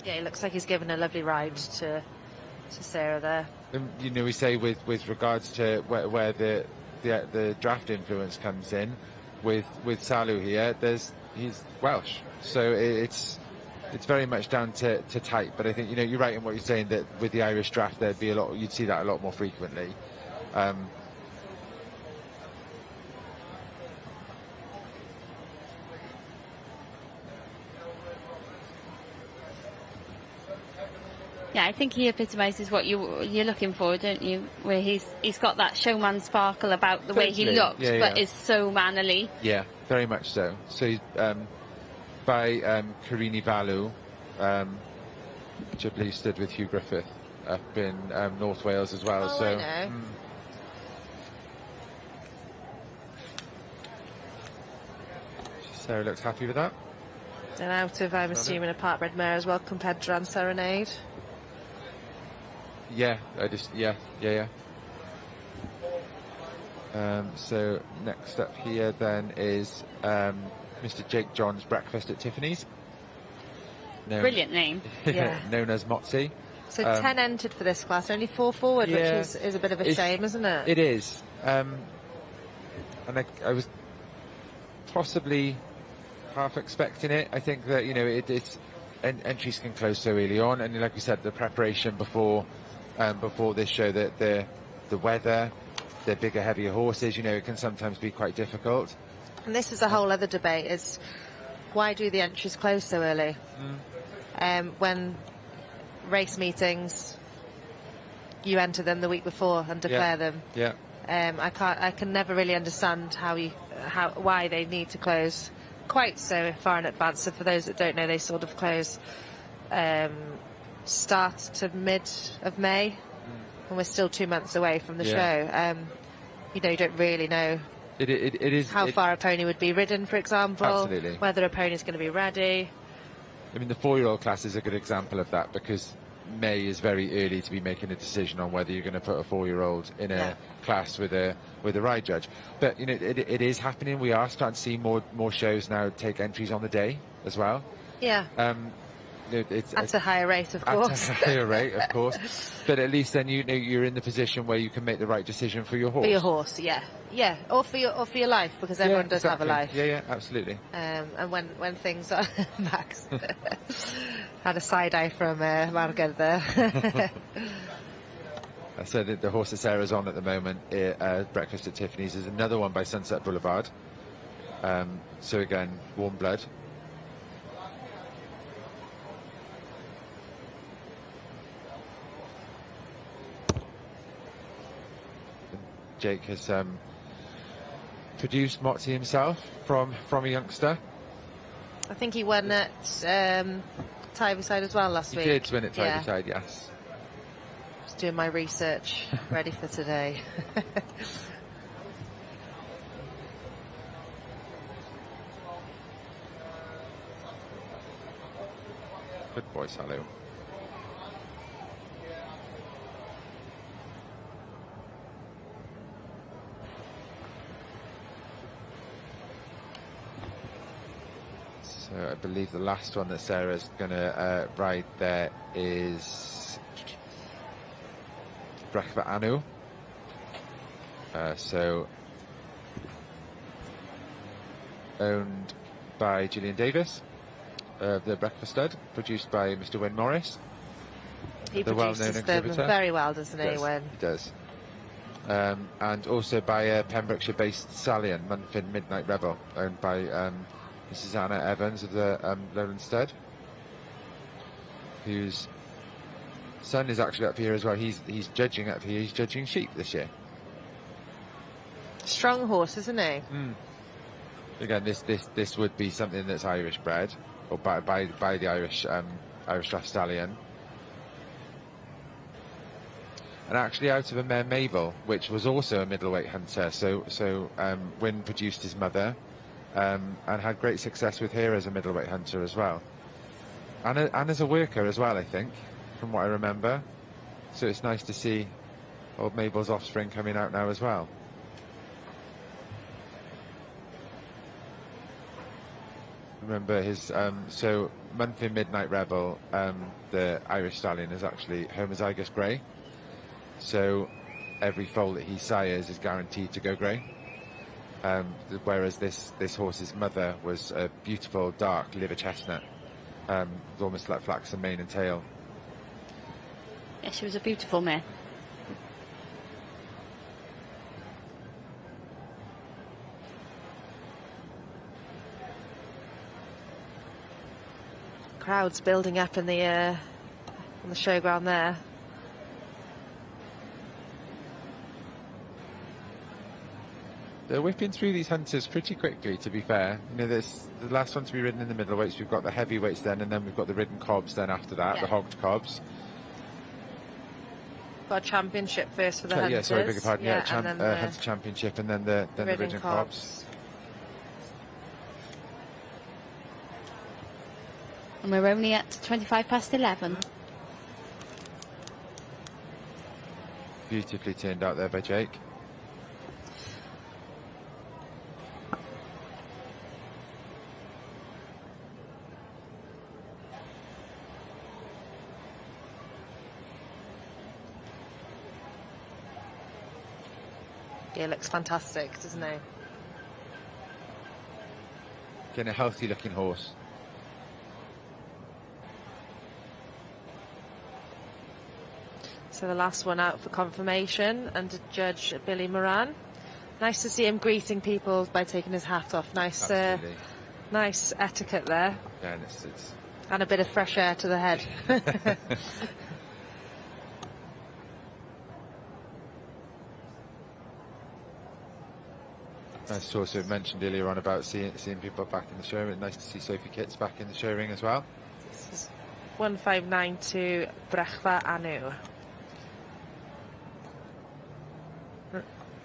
Yeah, he looks like he's given a lovely ride to Sarah there. And, you know, we say with regards to where the draft influence comes in with Salu here, he's Welsh, so it's very much down to type. But I think, you know, you're right in what you're saying, that with the Irish draft you'd see that a lot more frequently. Yeah, I think he epitomises what you're looking for, don't you? Where he's got that showman sparkle about the way he looks, but is so mannerly. Yeah, very much so. So he's by Carini Valu, which I believe stood with Hugh Griffith up in North Wales as well. Oh, so I know. Sarah looks happy with that. And out of, I'm assuming, a partbred mare as well, compared to Grand Serenade. Yeah, so next up here then is Mr. Jake John's Breakfast at Tiffany's. Brilliant name. Yeah. Known as Motzi. So 10 entered for this class, only 4 forward, which is a bit of a shame, isn't it? It is. And I was possibly half expecting it. I think that, you know, it's entries can close so early on, and like we said, the preparation before this show, that the weather, the bigger, heavier horses, you know, it can sometimes be quite difficult. And this is a whole other debate: is why do the entries close so early? When race meetings, you enter them the week before and declare them. Yeah. I can never really understand why they need to close quite so far in advance. So for those that don't know, they sort of close start to mid of May, and we're still 2 months away from the show. You know, you don't really know it is how far a pony would be ridden, for example. Absolutely. Whether a pony's going to be ready. I mean, the 4-year-old class is a good example of that, because May is very early to be making a decision on whether you're going to put a 4-year-old in a class with a ride judge. But, you know, it is happening. We are starting to see more shows now take entries on the day as well. Yeah. It's at a higher rate, of course. At a higher rate, of course. But at least then, you know, you're in the position where you can make the right decision for your horse. For your horse, yeah, or for your life, because everyone does have a life. Yeah, absolutely. And when things are Max had a side eye from Margaret there. So the horse that Sarah's on at the moment, Breakfast at Tiffany's, is another one by Sunset Boulevard. So again, warm blood. Jake has produced Motzi himself from a youngster. I think he won at Tyvyside as well last week. He did win at Tyvyside, yes. Just doing my research, ready for today. Good boy, Salu. So I believe the last one that Sarah's going to ride there is Prif Anu. So owned by Gillian Davis, the breakfast stud, produced by Mr. Wyn Morris. He the well-known produces them exhibitor. very well, doesn't he, Yes, Wyn? he does. And also by Pembrokeshire-based Stallion, Munfin Midnight Rebel, owned by Mrs. Anna Evans of the Lowland Stud, whose son is actually up here as well. He's judging up here. He's judging sheep this year. Strong horse, isn't he? Again, this would be something that's Irish bred, or by the Irish Draft Stallion. And actually out of a mare Mabel, which was also a middleweight hunter. So Wyn produced his mother, and had great success with her as a middleweight hunter as well, and as a worker as well, I think, from what I remember. So it's nice to see old Mabel's offspring coming out now as well. Remember his so Munfin Midnight Rebel, the Irish stallion, is actually homozygous grey. So every foal that he sires is guaranteed to go grey. Whereas this horse's mother was a beautiful dark liver chestnut, almost like flaxen mane and tail. Yeah, she was a beautiful mare. Crowds building up in the on the showground there. They're whipping through these hunters pretty quickly, to be fair. You know, there's the last one to be ridden in the middleweights. We've got the heavyweights then, and then we've got the ridden cobs then after that, Yeah. the hogged cobs. Got a championship first for the hunters. Yeah, sorry, beg your pardon. Yeah, and then the Hunter Championship, and then the ridden cobs. And we're only at 25 past 11. Beautifully turned out there by Jake. Yeah, looks fantastic, doesn't he? Getting a healthy looking horse. So the last one out for confirmation under Judge Billy Moran. Nice to see him greeting people by taking his hat off. Nice, nice etiquette there. Yeah, and it's And a bit of fresh air to the head. nice to also mentioned earlier on about seeing people back in the show. It's nice to see Sophie Kitts back in the show ring as well. This is 1592 Prif Anu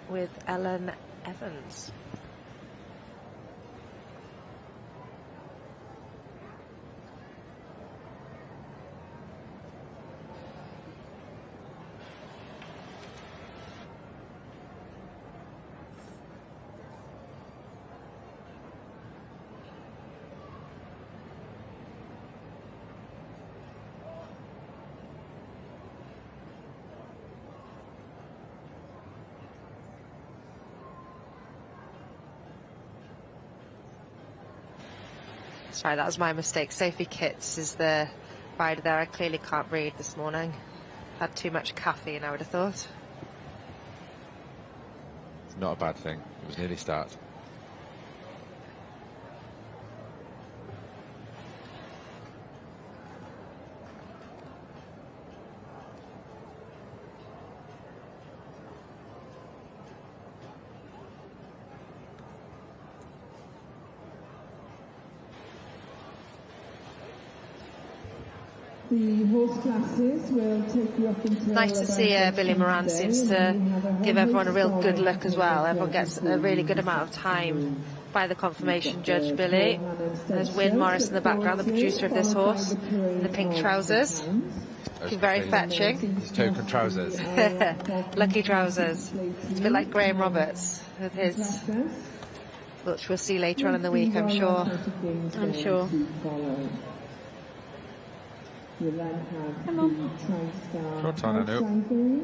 with Ellen Evans. Sorry, that was my mistake. Sophie Kitts is the rider there. I clearly can't read this morning. Had too much caffeine, I would have thought. It's not a bad thing. It was nearly start. The horse classes will take you up until Nice to see Billy Moran seems to give everyone a real good look as well. Everyone gets a really good amount of time by the confirmation judge, Billy. There's Wyn Morris in the background, the producer of this horse, in the pink trousers. Looking very fetching. His token trousers. Lucky trousers. It's a bit like Graham Roberts with his which we'll see later on in the week, I'm sure. I'm sure. You'll then have the TriStar Short on, Anu. Cycle,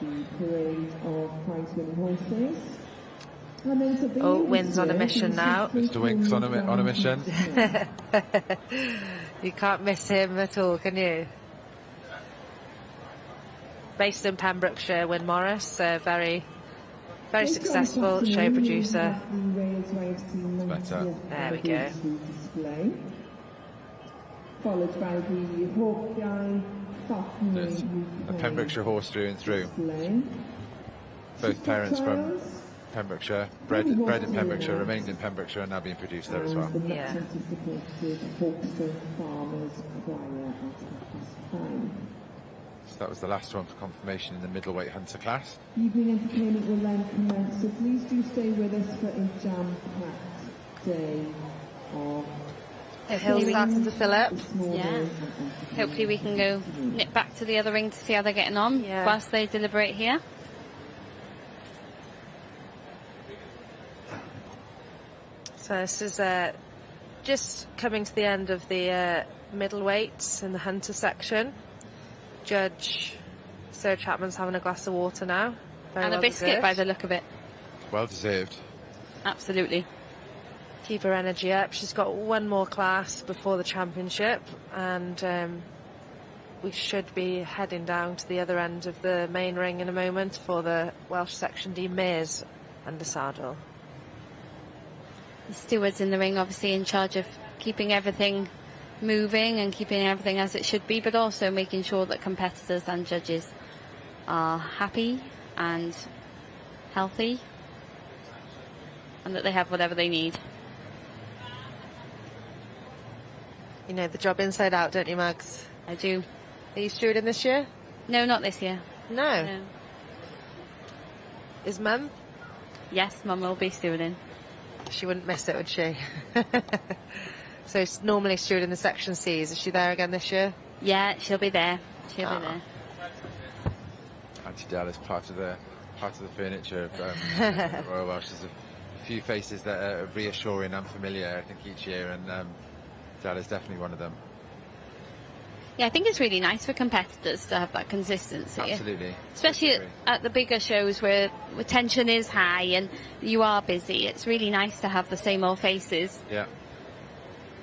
the parade of prize-winning horses. And then to Oh, begin Wynn's on a this mission year, now. Mr. Wink's on a mission. You can't miss him at all, can you? Based in Pembrokeshire, Wyn Morris, very successful show producer. Better. There we go. Display. Followed by the Hawkeye There's a Pembrokeshire horse through and through. display. Both parents from Pembrokeshire, bred in Pembrokeshire, remained in Pembrokeshire, and now being produced there as well. The much Yeah. anticipated Hawkstone Farmers Choir at 5:30. So that was the last one for confirmation in the middleweight hunter class. Evening entertainment will then commence, so please do stay with us for a jam-packed day of The hill's starting to fill up. Yeah. Hopefully we can go nip back to the other ring to see how they're getting on Yeah. whilst they deliberate here. So this is just coming to the end of the middleweights in the hunter section. Judge Sarah Chapman's having a glass of water now. Very And a well biscuit deserved. by the look of it. Well deserved. Absolutely. Keep her energy up. She's got one more class before the championship, and we should be heading down to the other end of the main ring in a moment for the Welsh Section D mares under saddle. The stewards in the ring obviously in charge of keeping everything moving and keeping everything as it should be, but also making sure that competitors and judges are happy and healthy and that they have whatever they need. You know the job inside out, don't you, Mags? I do. Are you stewarding this year? No, not this year. No. No. Is Mum? Yes, Mum will be stewarding. She wouldn't miss it, would she? So it's normally stewarding the Section Cs. Is she there again this year? Yeah, she'll be there. She'll Ah. be there. Auntie Dal is part of the furniture of the Royal Welsh. There's a few faces that are reassuring and familiar, I think, each year, and Dal is definitely one of them. Yeah, I think it's really nice for competitors to have that consistency. Absolutely. Especially Agree. at the bigger shows where tension is high and you are busy. It's really nice to have the same old faces Yeah.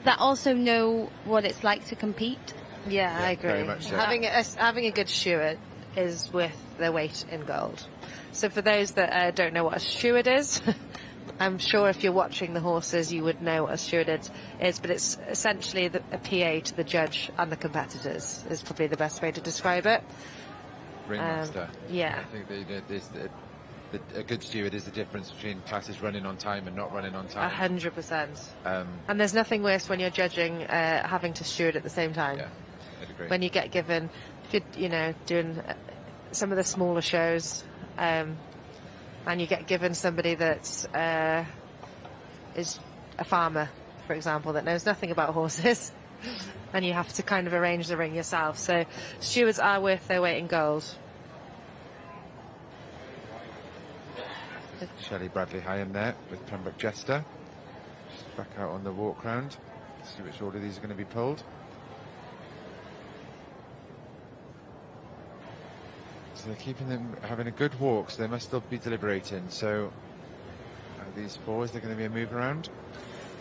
that also know what it's like to compete. Yeah, I agree. very much so. Having a good steward is worth their weight in gold. So for those that don't know what a steward is, I'm sure if you're watching the horses you would know what a steward is, but it's essentially a PA to the judge and the competitors is probably the best way to describe it. Ringmaster. Yeah. I think a good steward is the difference between classes running on time and not running on time. 100%. Um, And there's nothing worse when you're judging having to steward at the same time. yeah, I'd agree. When you get given, if you're doing some of the smaller shows, and you get given somebody that is a farmer, for example, that knows nothing about horses, and you have to kind of arrange the ring yourself. So stewards are worth their weight in gold. Shelley Bradley high in there with Pembroke Jester. Just back out on the walk round. See which order these are going to be pulled. So they're keeping them having a good walk, so they must still be deliberating. So these fours, they're going to be a move around.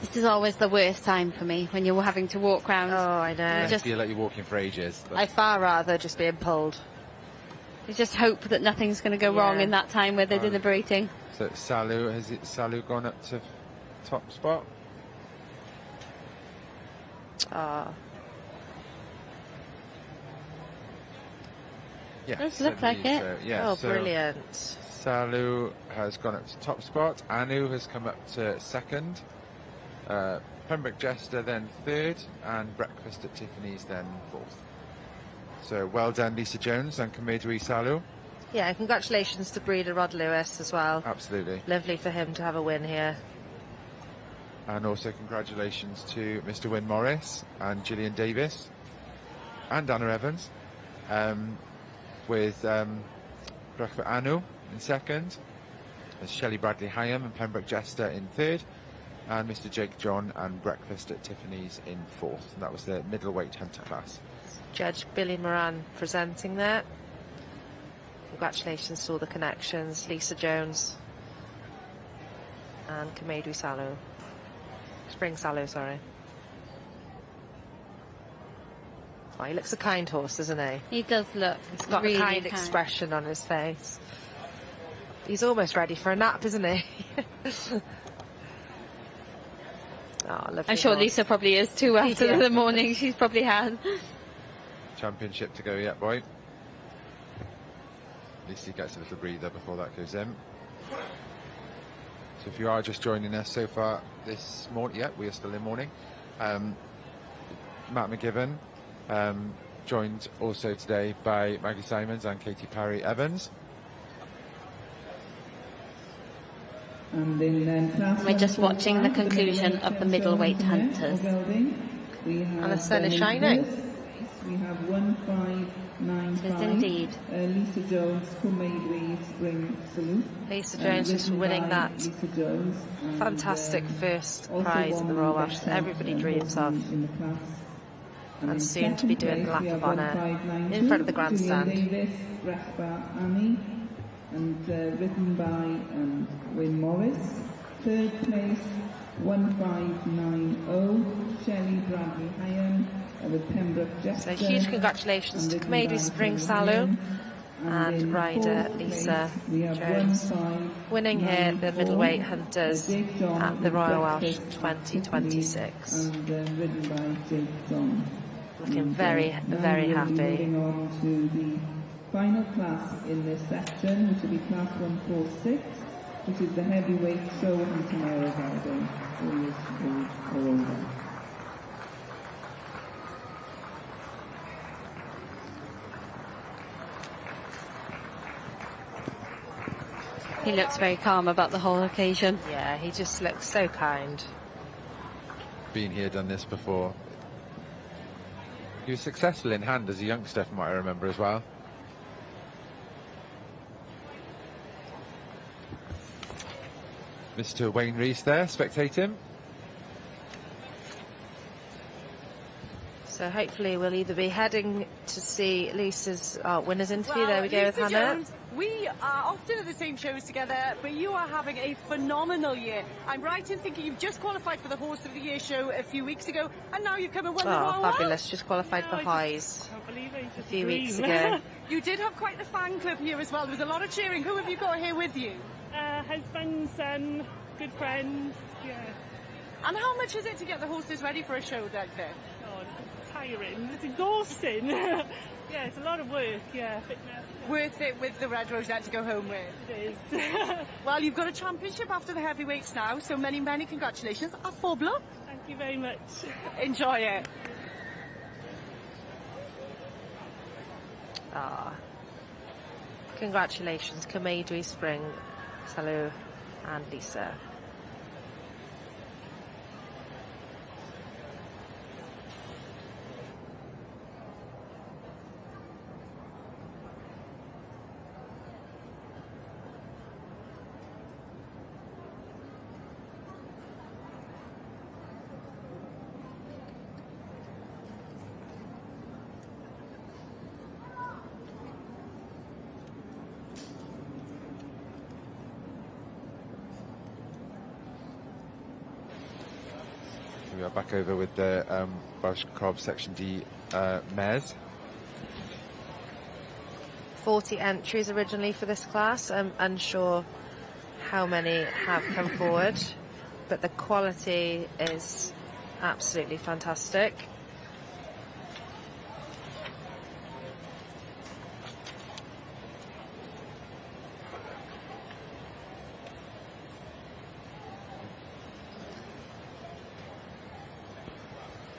This is always the worst time for me when you're having to walk round. Oh, I know. I feel like you're walking for ages. I far rather just being pulled. You just hope that nothing's going to go wrong in that time where they're deliberating. So Salu, has Salu gone up to top spot? Yeah, Does look I like believe it. so. Yeah, Oh, so brilliant. Salu has gone up to top spot. Anu has come up to second. Pembroke Jester then third, and Breakfast at Tiffany's then fourth. So well done, Lisa Jones and Kamedri Salu. Yeah, congratulations to breeder Rod Lewis as well. Absolutely. Lovely for him to have a win here. And also congratulations to Mr. Wyn Morris and Gillian Davis and Anna Evans, with Breakfast Anu in second, There's Shelley Bradley Hyam and Pembroke Jester in third, and Mr. Jake John and Breakfast at Tiffany's in fourth. And that was the middleweight hunter class. Judge Billy Moran presenting there. Congratulations to all the connections. Lisa Jones and Kamedwi Salu. Spring Salu, sorry. Oh, he looks a kind horse, doesn't he? He does look. He's got really a kind expression on his face. He's almost ready for a nap, isn't he? Oh, lovely. I'm sure horse. Lisa probably is too after Yeah. the morning she's probably had. Championship to go yet, boy. At least he gets a little breather before that goes in. So if you are just joining us so far this morning, yeah, we are still in morning. Matt McGibbon, joined also today by Maggie Simons and Katie Parry Evans. And in class We're just 145, watching the conclusion of the middleweight Chelmsford hunters. Building, we have And the sun is in shining. first place, we have 1595. It is indeed. Lisa Jones, Kamedwi Spring Salute. Lisa Jones just written winning by that Lisa Jones, and, fantastic first also prize in the Royal won Welsh best that everybody dreams of. in the class. And in soon to be second doing the place, lap we of have honour 1592, in front of the Julian grandstand. Davis, Rathbar Annie, and written by Wyn Morris. Third place, 1590, Shelley Bradley Hyam, with Pembroke Jester. So huge congratulations to and Kamedwi written by Spring Shelley Salu Hyam. and in rider fourth Lisa place, we have Jones, winning here the 1594, middleweight hunters Jake John at the with Royal Welsh Breakfast 2026. and written by Jake John. Looking And, very, now very we'll be happy. moving on to the final class in this section, which will be class 146, which is the heavyweight show hunting area riding, 4 years old or older. He looks very calm about the whole occasion. Yeah, he just looks so kind. Been here, done this before. He was successful in hand as a youngster, from what I remember as well. Mr. Wayne Rees there, spectating. So hopefully we'll either be heading to see Lisa's winners interview. There we go with Lisa Hannah. Jones, we are often at the same shows together, but you are having a phenomenal year. I'm right in thinking you've just qualified for the Horse of the Year show a few weeks ago, and now you've come and won the Oh, Royal Welsh. fabulous. Just qualified for highs Can't believe it. It's a just few dream. weeks ago. You did have quite the fan club here as well. There was a lot of cheering. Who have you got here with you? Husband, son, good friends. Yeah. And how much is it to get the horses ready for a show like this? Oh, it's tiring. It's exhausting. yeah, it's a lot of work. Yeah, fitness. Worth it with the red rosette to go home with. It is. Well, you've got a championship after the heavyweights now, so many, many congratulations. A full blow. Thank you very much. Enjoy it. Congratulations, Kamedwi Spring, Salu and Lisa. We are back over with the Welsh Cob Section D mares. 40 entries originally for this class. I'm unsure how many have come forward, but the quality is absolutely fantastic.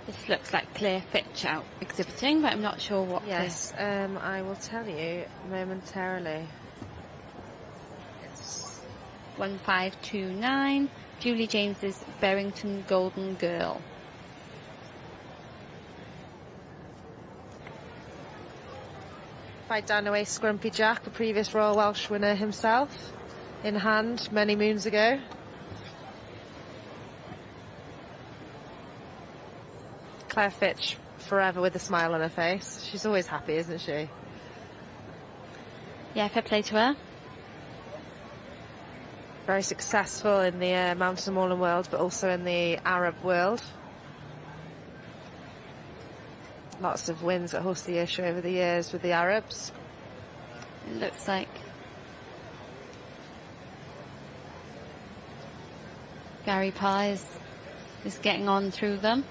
This looks like Claire Fitch out exhibiting, but I'm not sure what. Yes, I will tell you momentarily. It's 1529. Julie James's Berrington Golden Girl. by Danaway Scrumpy Jack, a previous Royal Welsh winner himself. in hand many moons ago. Claire Fitch, forever with a smile on her face. She's always happy, isn't she? Yeah, fair play to her. Very successful in the mountain mauling world, but also in the Arab world. Lots of wins at Horse of the Year show over the years with the Arabs. It looks like Gary Parr is getting on through them.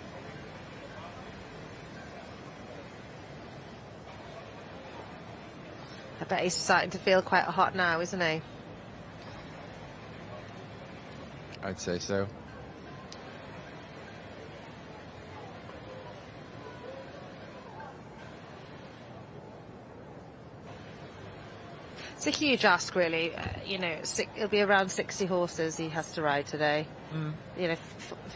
I bet he's starting to feel quite hot now, isn't he? I'd say so. It's a huge ask, really. You know, it'll be around 60 horses he has to ride today. You know,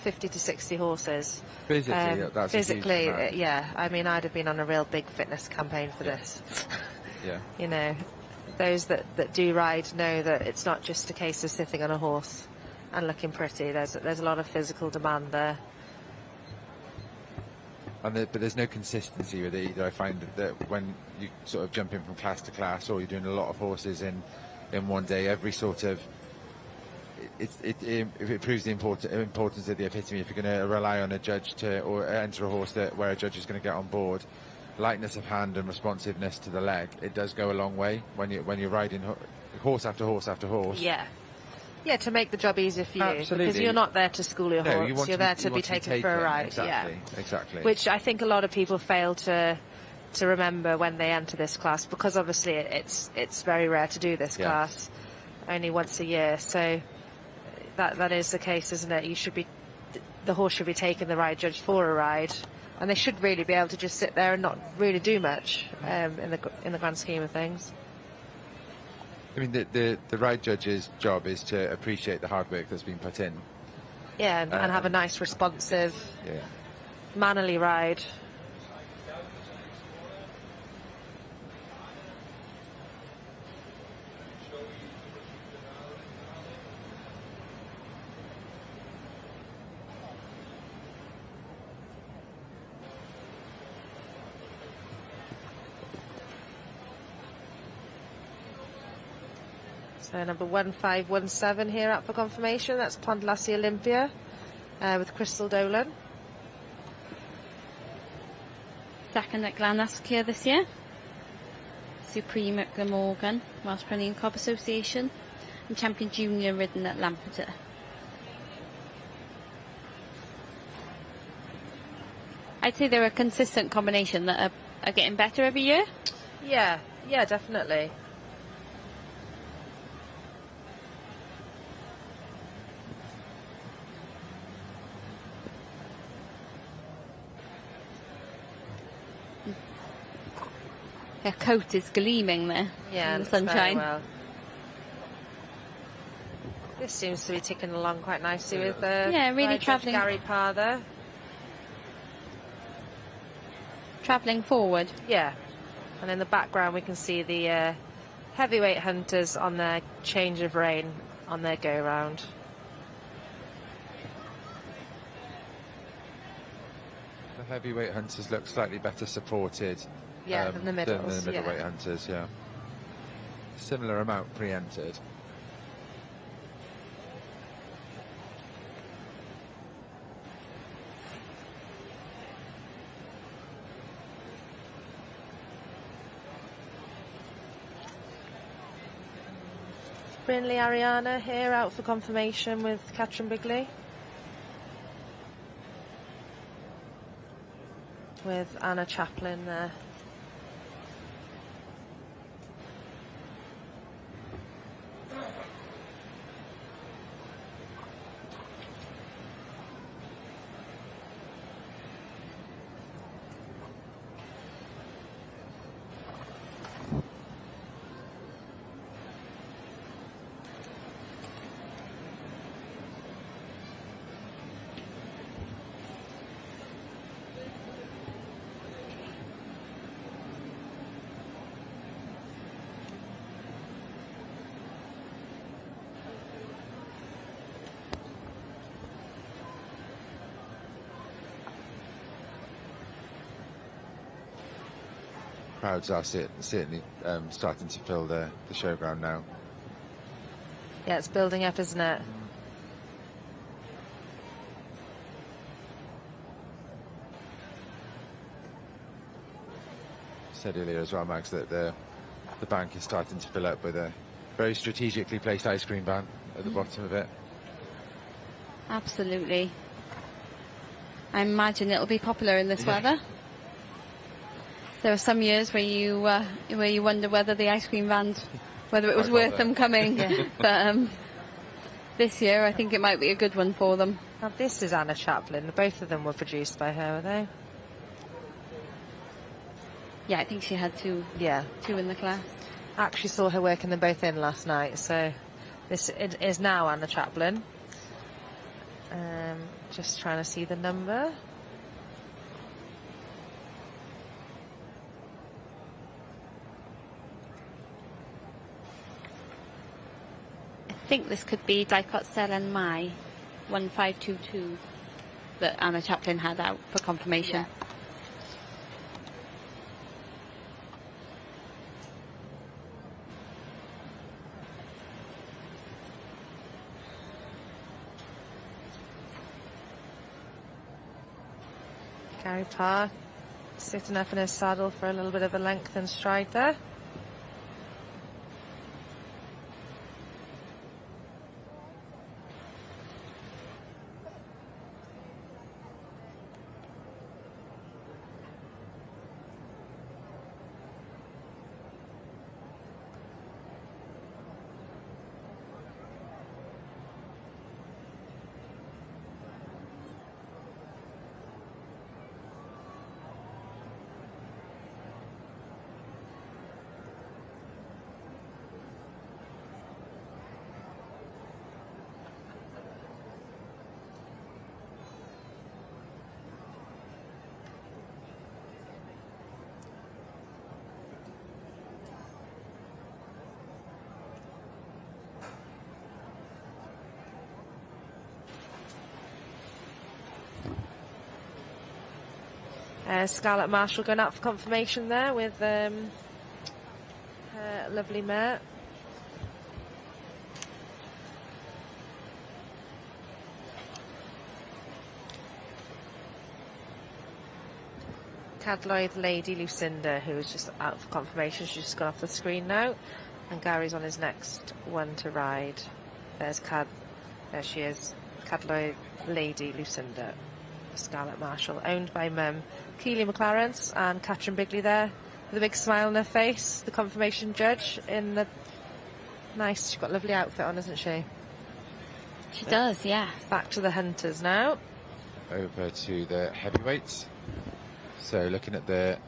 50 to 60 horses. Physically, that's physically, a huge amount. yeah. I mean, I'd have been on a real big fitness campaign for this. Yeah. You know, those that do ride know that it's not just a case of sitting on a horse and looking pretty. There's a lot of physical demand there. But there's no consistency with it either. I find that when you sort of jump in from class to class, or you're doing a lot of horses in one day, every sort of it proves the importance of the epitome. If you're going to rely on a judge or enter a horse where a judge is going to get on board, lightness of hand and responsiveness to the leg, it does go a long way when you're riding horse after horse after horse. Yeah, to make the job easier for you. Absolutely. Because you're not there to school your horse, you're there to be taken for a ride. Exactly. Which I think a lot of people fail to remember when they enter this class, because obviously it's very rare to do this class, only once a year. So that is the case, isn't it? The horse should be taking the ride judge for a ride, and they should really be able to just sit there and not really do much in the grand scheme of things. I mean, the ride judge's job is to appreciate the hard work that's been put in. Yeah, and have a nice, responsive, mannerly ride. So number 1517 here up for confirmation. That's Pond Lassie Olympia with Crystal Dolan. Second at Glanascia this year. Supreme at Glamorgan, Welsh Pony and Cob Association, and Champion Junior ridden at Lampeter. I'd say they're a consistent combination that are getting better every year. Yeah, definitely. Her coat is gleaming there in the sunshine. Well. This seems to be ticking along quite nicely with really travelling. Gary Parr there. Travelling forward. Yeah, and in the background we can see the heavyweight hunters on their change of rein on their go round. The heavyweight hunters look slightly better supported. Than the middles. Than the middleweight hunters, Similar amount pre-entered. Brinley Ariana here out for confirmation with Catherine Bigley. With Anna Chaplin there. crowds are certainly starting to fill the showground now. Yeah, it's building up, isn't it? Said earlier as well, Max, that the bank is starting to fill up with a very strategically placed ice cream van at the bottom of it. Absolutely. I imagine it'll be popular in this weather. There are some years where you wonder whether the ice cream vans, whether it was worth them coming. But this year, I think it might be a good one for them. Now this is Anna Chaplin. Both of them were produced by her, were they? Yeah, I think she had two in the class. I actually saw her working them both in last night. So this is now Anna Chaplin. Just trying to see the number. I think this could be Dicot Selen Mai 1522 that Anna Chaplin had out for confirmation. Gary Parr sitting up in his saddle for a little bit of a length and stride there. Scarlett Marshall going out for confirmation there with her lovely mare. Cadloyd Lady Lucinda, who was just out for confirmation. She's just gone off the screen now. And Gary's on his next one to ride. There's there she is. Cadloyd Lady Lucinda. Scarlett Marshall, owned by Mum Keely McLarence and Catherine Bigley there with a big smile on her face, the confirmation judge in the nice, she's got a lovely outfit on, isn't she? She does, yes. Back to the Hunters now. Over to the heavyweights. So looking at the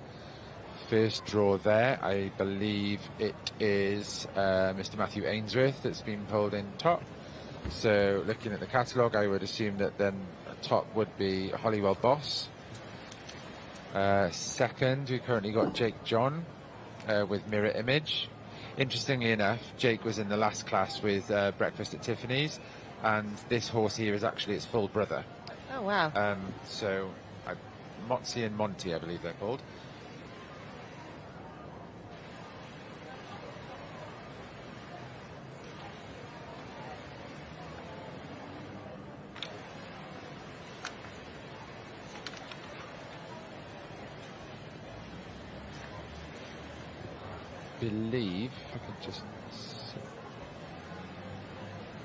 first draw there, I believe it is Mr. Matthew Ainsworth that's been pulled in top. So looking at the catalogue, I would assume that then top would be Hollywell Boss. Second, we've currently got Jake John with Mirror Image. Interestingly enough, Jake was in the last class with Breakfast at Tiffany's, and this horse here is actually its full brother. Oh, wow. So Motzi and Monty, I believe they're called. Believe I can just see.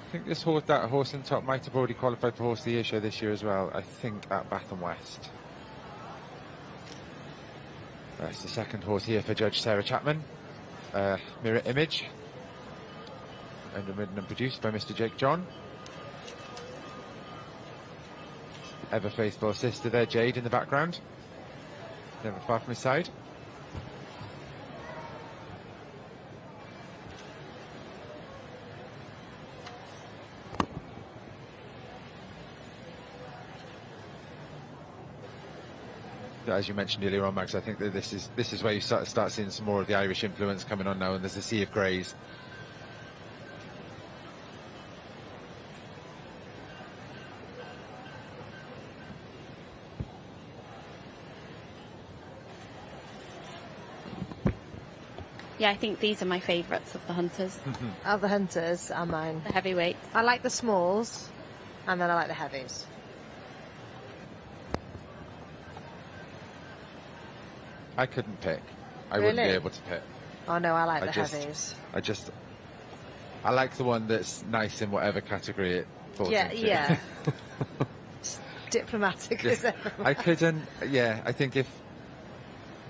I think that horse in top might have already qualified for Horse of the Year show this year as well. I think at Bath and West. That's the second horse here for Judge Sarah Chapman. Mirror Image, underridden and produced by Mr. Jake John. Ever faithful sister there, Jade, in the background, never far from his side. As you mentioned earlier on, Max, I think that this is where you start seeing some more of the Irish influence coming on now, and there's a sea of greys. Yeah, I think these are my favourites of the hunters, Of the hunters are mine. the heavyweights. I like the smalls, and then I like the heavies. I couldn't pick. I wouldn't be Really? able to pick. Oh no, I like I the just- heavies. I like the one that's nice in whatever category it falls Yeah, into. yeah. Diplomatic Just- as ever. I couldn't. Yeah, I think if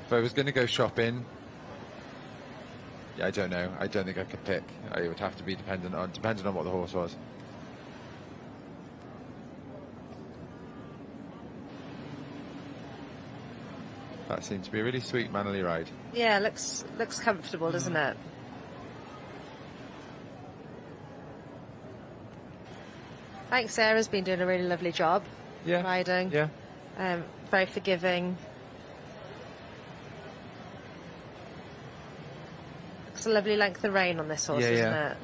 I was going to go shopping, yeah, I don't know. I don't think I could pick. It would have to be dependent on what the horse was. That seemed to be a really sweet, manly ride. Yeah, looks comfortable, doesn't it? I think Sarah's been doing a really lovely job Yeah, riding. yeah. Very forgiving. It's a lovely length of rein on this horse, Yeah, isn't yeah. it?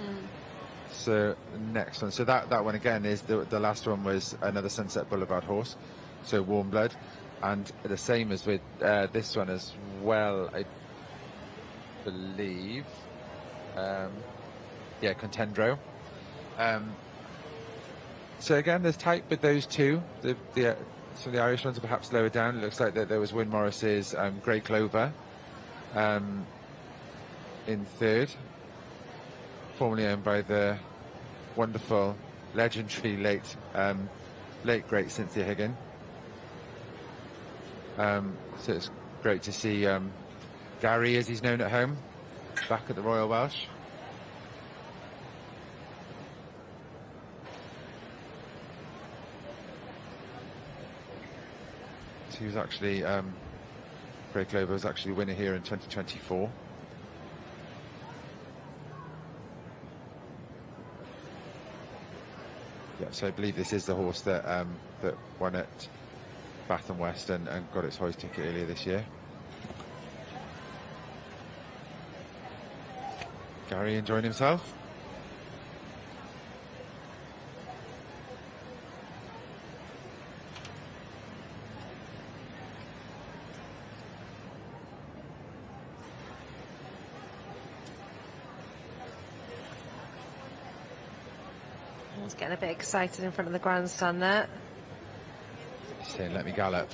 So next one. So that one again is the last one was another Sunset Boulevard horse. So warm blood, and the same as with this one as well. I believe. Yeah, Contendro. So again, there's type with those two. Some of the Irish ones are perhaps lower down. It looks like that there was Wyn Morris's Grey Clover in third, formerly owned by the wonderful, legendary late great Cynthia Higgin. So it's great to see Gary, as he's known at home, back at the Royal Welsh. So he was actually Grey Clover was actually winner here in 2024. Yeah, so I believe this is the horse that that won at Bath and West and got its hoist ticket earlier this year. Gary enjoying himself. He's getting a bit excited in front of the grandstand there. He's saying, "Let me gallop."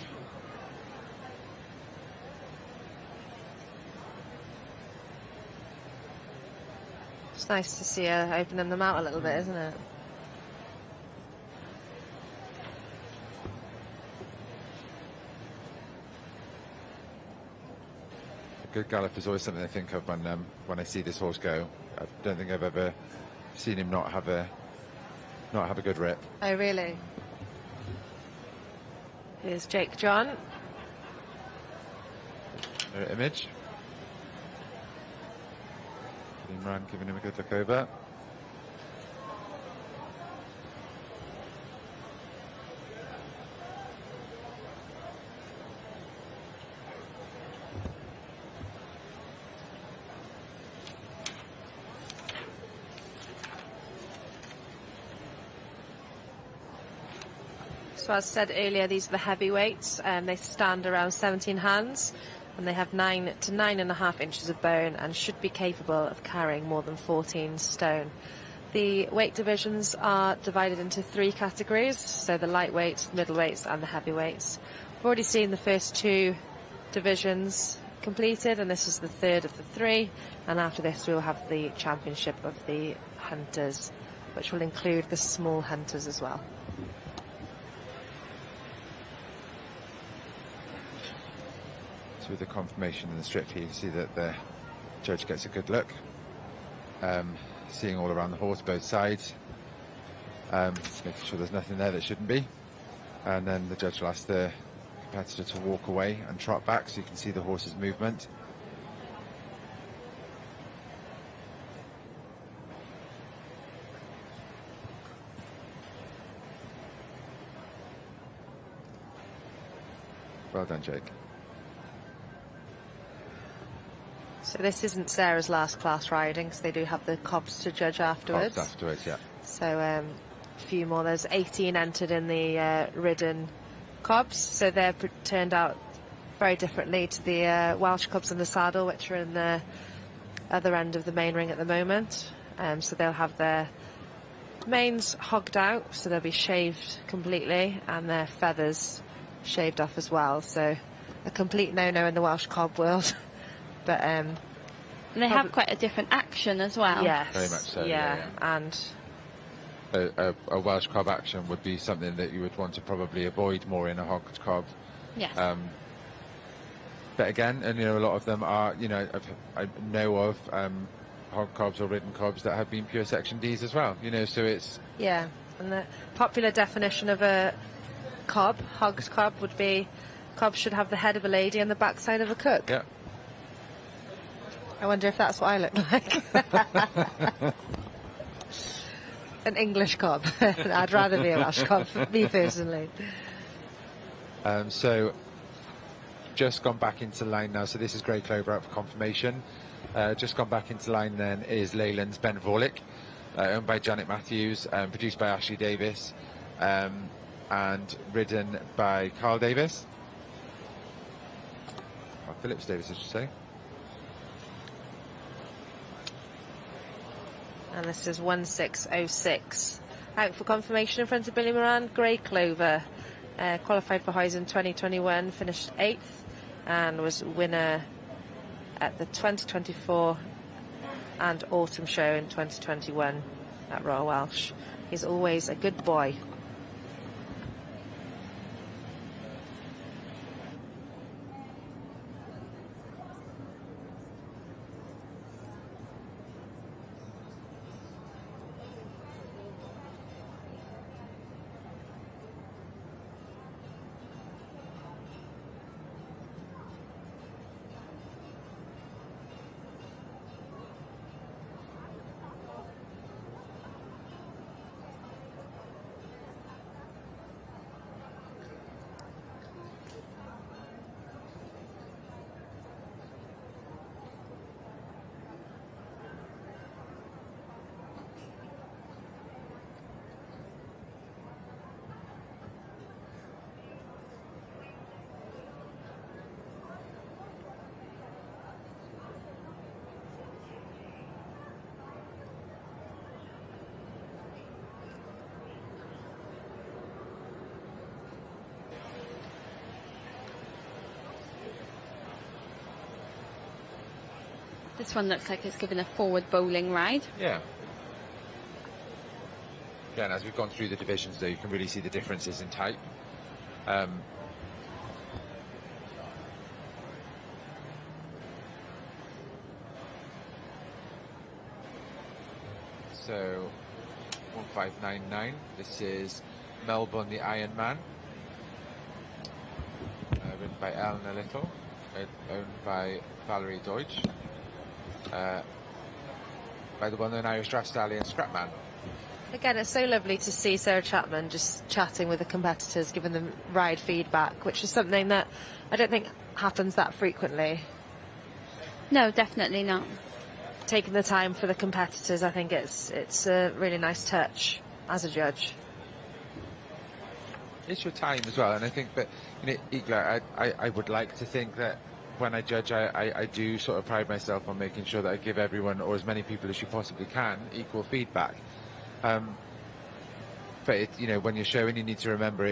It's nice to see her opening them out a little bit, isn't it? A good gallop is always something I think of when I see this horse go. I don't think I've ever seen him not have a good rip. Oh, really? Here's Jake John. Mirror image. Imran giving him a good look over. So as said earlier, these are the heavyweights, and they stand around 17 hands, and they have 9 to 9.5 inches of bone and should be capable of carrying more than 14 stone. The weight divisions are divided into 3 categories, so the lightweights, middleweights and the heavyweights. We've already seen the first 2 divisions completed, and this is the third of the 3, and after this we'll have the championship of the hunters, which will include the small hunters as well. So with the confirmation and the strip here, you see that the judge gets a good look, seeing all around the horse, both sides, just making sure there's nothing there that shouldn't be, and then the judge will ask the competitor to walk away and trot back so you can see the horse's movement. Well done, Jake. So this isn't Sarah's last class riding, because they do have the cobs to judge afterwards. Cobs afterwards, yeah. So a few more. There's 18 entered in the ridden cobs, so they're turned out very differently to the Welsh cobs in the saddle, which are in the other end of the main ring at the moment. So they'll have their manes hogged out, so they'll be shaved completely, and their feathers shaved off as well. So a complete no-no in the Welsh cob world. But And they have quite a different action as well. yes, Very much so, yeah, yeah. and A Welsh cob action would be something that you would want to probably avoid more in a hogged cob. Yes. But again, and a lot of them are, I know of hog cobs or ridden cobs that have been pure section Ds as well. So it's yeah. And the popular definition of a cob, hogged cob, would be cob should have the head of a lady and the backside of a cook. yeah. I wonder if that's what I look like. An English cob. I'd rather be a Welsh cob, me personally. So just gone back into line now. So this is Grey Clover out for confirmation. Just gone back into line then is Leyland's Ben Vorlick, owned by Janet Matthews, produced by Ashley Davis, and ridden by Carl Davis. Or Phillips Davis, I should say. And this is 1606. Out for confirmation in front of Billy Moran, Grey Clover. Qualified for Hoys in 2021, finished 8th, and was winner at the 2024 and Autumn Show in 2021 at Royal Welsh. He's always a good boy. This one looks like it's given a forward bowling ride. Yeah. Yeah, and as we've gone through the divisions, though, you can really see the differences in type. So, 1599. This is Melbourne, the Iron Man, ridden by Eleanor Little, owned by Valerie Deutsch. By the one-known Irish Draft Stallion Scrapman. Again, it's so lovely to see Sarah Chapman just chatting with the competitors, giving them ride feedback, which is something that I don't think happens that frequently. No, definitely not. Taking the time for the competitors, I think it's a really nice touch as a judge. It's your time as well, and I think that, Igla, I would like to think that when I judge, I do sort of pride myself on making sure that I give everyone, or as many people as you possibly can, equal feedback. But when you're showing, you need to remember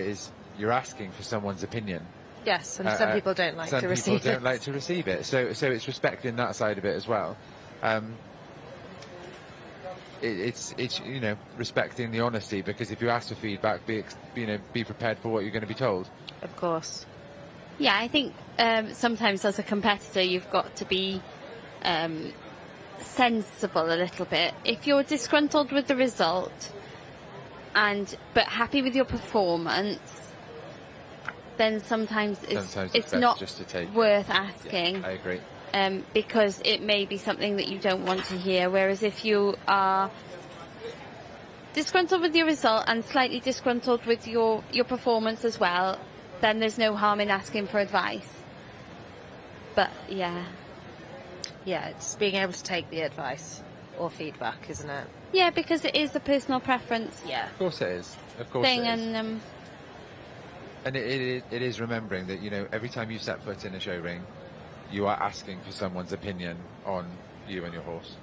you're asking for someone's opinion. Yes, and some people don't like to receive it. Some people don't like to receive it, so it's respecting that side of it as well. It's respecting the honesty, because if you ask for feedback, be prepared for what you're going to be told. Of course. Yeah, I think sometimes as a competitor you've got to be sensible a little bit. If you're disgruntled with the result but happy with your performance, then sometimes it's not just to take worth asking. Yeah, I agree. Because it may be something that you don't want to hear. Whereas if you are disgruntled with your result and slightly disgruntled with your performance as well, then there's no harm in asking for advice. But yeah, it's being able to take the advice or feedback, isn't it? Yeah, because it is a personal preference. Yeah, of course it is. Of course thing, it is. And it is remembering that every time you set foot in a show ring, you are asking for someone's opinion on you and your horse.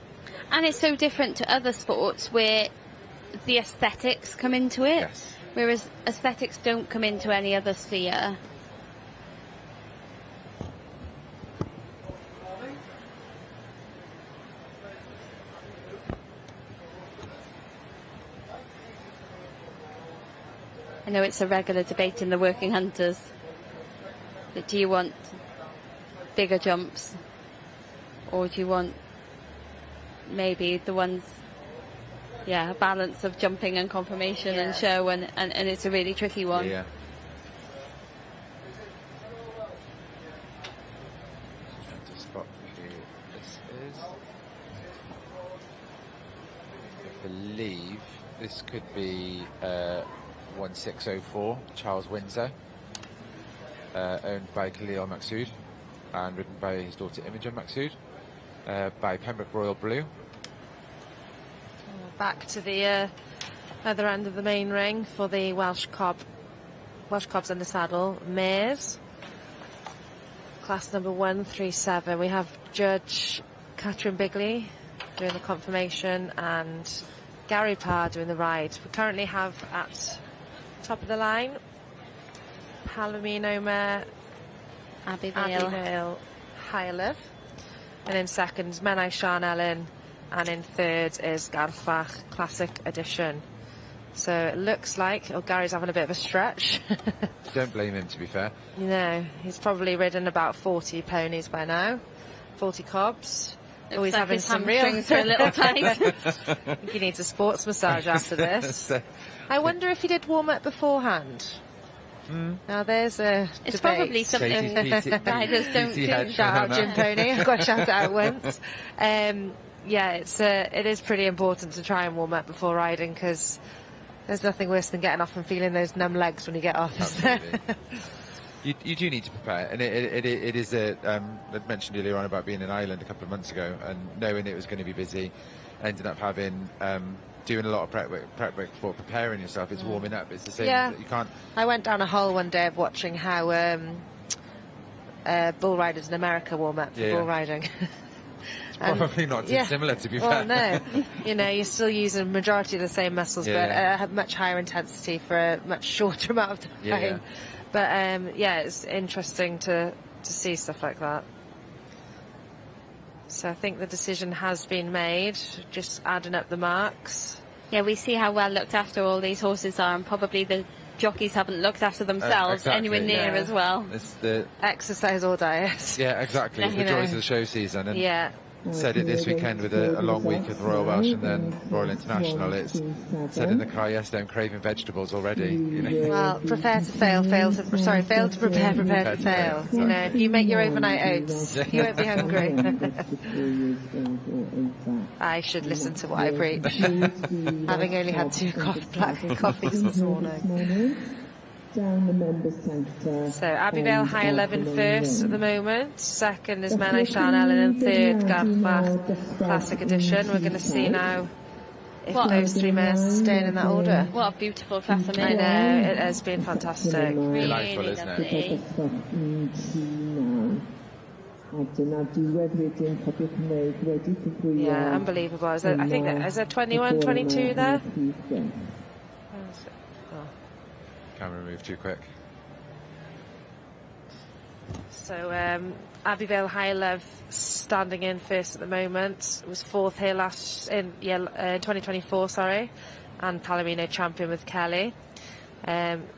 And it's so different to other sports where the aesthetics come into it, Yes. whereas aesthetics don't come into any other sphere. I know it's a regular debate in the working hunters. That do you want bigger jumps, or do you want maybe the ones, a balance of jumping and conformation and show, and it's a really tricky one. Yeah. Trying to spot who this is. I believe this could be 1604 Charles Windsor, owned by Khalil Maqsood and ridden by his daughter Imogen Maqsood, by Pembroke Royal Blue. Back to the other end of the main ring for the Welsh Cobs in the saddle, mares. Class number 137. We have Judge Catherine Bigley doing the confirmation and Gary Parr doing the ride. We currently have at top of the line Palomino mare Abigail Hylev, and in second Menai Sian Ellen, and in third is Garfach Classic Edition. So it looks like Gary's having a bit of a stretch. Don't blame him, to be fair. You know, he's probably ridden about 40 ponies by now, 40 cobs. Oh, he's having some real for a little time. I think he needs a sports massage after this. I wonder if he did warm up beforehand. Now there's a It's debate. probably something riders don't do. Shout out Jim Pony. I've got to shout it out once. It is pretty important to try and warm up before riding, because there's nothing worse than getting off and feeling those numb legs when you get off. Absolutely. You do need to prepare, and it is I mentioned earlier on about being in Ireland a couple of months ago and knowing it was going to be busy, ended up having doing a lot of prep work before preparing yourself. It's warming up. It's the same. Yeah. You can't. I went down a hole one day of watching how bull riders in America warm up for bull riding. Probably not too similar, to be fair. Well, no. You know, you're still using a majority of the same muscles, but at a much higher intensity for a much shorter amount of time. Yeah. But it's interesting to see stuff like that. So I think the decision has been made, just adding up the marks. Yeah, we see how well looked after all these horses are, and probably the jockeys haven't looked after themselves anywhere near as well. It's the exercise or diet. Yeah, exactly. It's the joys of the show season. And said it this weekend with a long week of the Royal Welsh and then Royal International. It's said in the car yesterday, I'm craving vegetables already. You know? Well, prepare to fail, fail to prepare, prepare to fail. You know, if you make your overnight oats, you won't be hungry. I should listen to what I preach, having only had 2 black coffees this morning. Down the members' centre. So Abigail High 11 first at the moment. Second is Menai Sian Ellen, and third Garfach Classic Edition. We're going to see now if those 3 mares are staying in that order. What a beautiful class of I know, it has been fantastic. Really delightful, isn't lovely. Yeah, unbelievable. I think is there 21, 22 there? Camera moved too quick. So Abigail Hylev standing in first at the moment. Was 4th here in 2024, sorry, and Palomino champion with Kelly.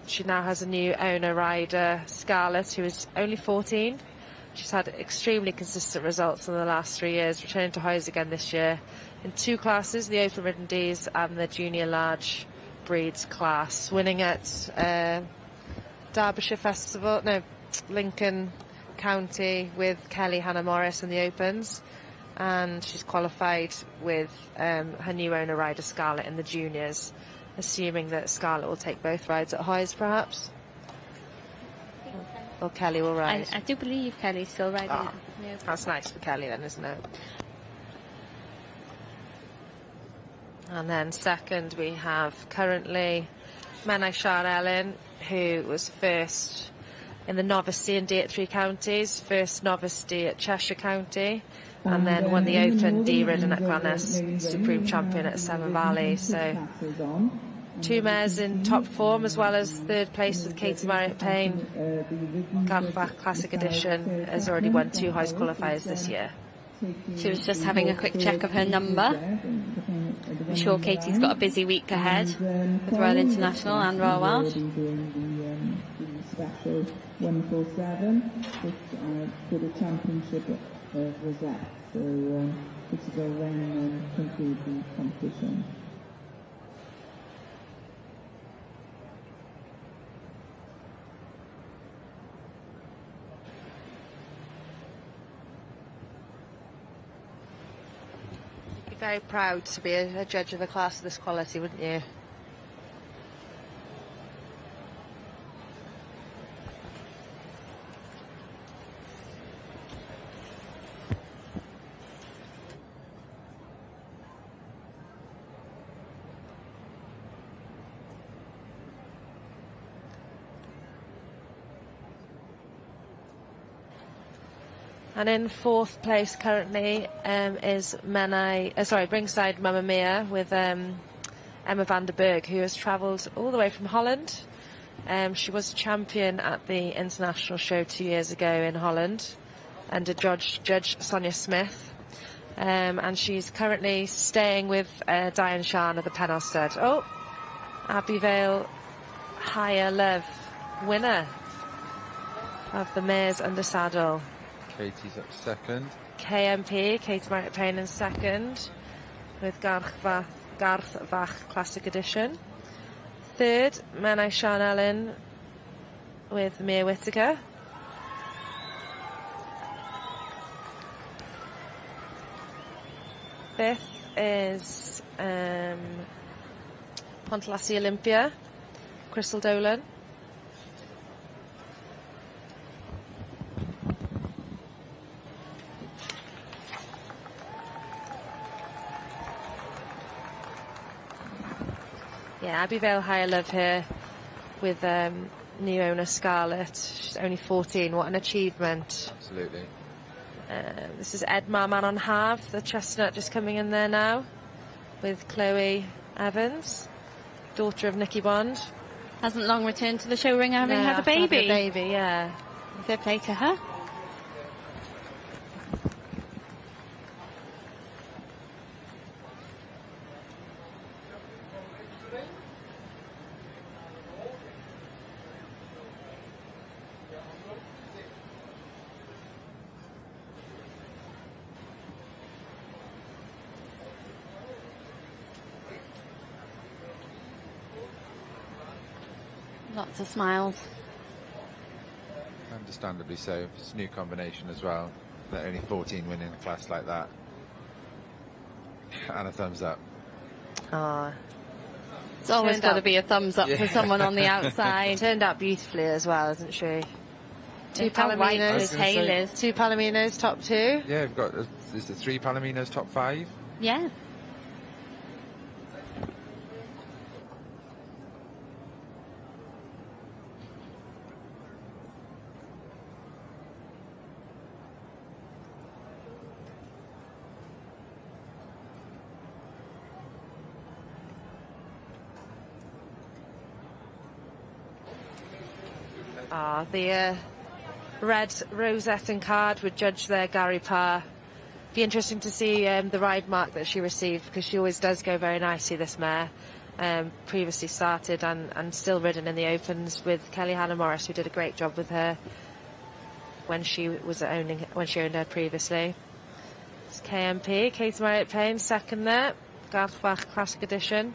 She now has a new owner rider, Scarlett, who is only 14. She's had extremely consistent results in the last 3 years, returning to Hoys again this year in 2 classes, the Open Ridden Ds and the Junior Large Breeds class, winning at Derbyshire Festival, Lincoln County with Kelly Hannah Morris in the Opens, and she's qualified with her new owner rider Scarlett in the juniors, assuming that Scarlett will take both rides at Hoys perhaps, or Kelly will ride. I do believe Kelly's still riding it. Yeah. That's nice for Kelly then, isn't it? And then second we have currently Menai Sian Ellen, who was first in the novice D&D at 3 counties, first novice D at Cheshire County, and then won the Open D ridden at Glannes, Supreme Champion at Severn Valley. So 2 mares in top form, as well as 3rd place with Katie Marriott Payne. Garfach Classic Edition has already won 2 Hoys qualifiers this year. She was just having a quick check of her number. I'm sure Katie's got a busy week ahead with Royal International and Royal Welsh. Special 147 for the championship Rosette. So which is when conclude the competition. You'd be very proud to be a judge of a class of this quality, wouldn't you? And in 4th place currently is Bringside Mamma Mia with Emma van der Berg, who has travelled all the way from Holland. She was champion at the international show 2 years ago in Holland under Judge Sonia Smith. And she's currently staying with Diane Shan of the Pennell Stud. Oh, Abbeyvale Higher Love, winner of the Mares Under Saddle. Katie's up second. KMP, Katie Marriott Payne in second, with Garthvach Classic Edition. 3rd, Menai Sian Ellen with Mia Whittaker. 5th is Pontlassi Olympia, Crystal Dolan. Yeah, Abbeyvale Higher Love here with new owner Scarlett. She's only 14. What an achievement. Absolutely. This is Ed Marman on half, the chestnut just coming in there now with Chloe Evans, daughter of Nicky Bond. Hasn't long returned to the show ring having had a baby. Yeah. Fair play to her. Lots of smiles. Understandably so. It's a new combination as well. They're only 14 winning a class like that. And a thumbs up. It's always got to be a thumbs up for someone on the outside. Turned out beautifully as well, hasn't she? Two Palominos. Tail is. 2 Palominos, top 2. Yeah, we've got is the 3 Palominos top 5. Yeah. The red rosette and card would judge there, Gary Parr. Be interesting to see the ride mark that she received, because she always does go very nicely, this mare. Previously started and still ridden in the Opens with Kelly Hannah Morris, who did a great job with her when she owned her previously. It's KMP, Katie Marriott Payne, second there, Garthbach Classic Edition,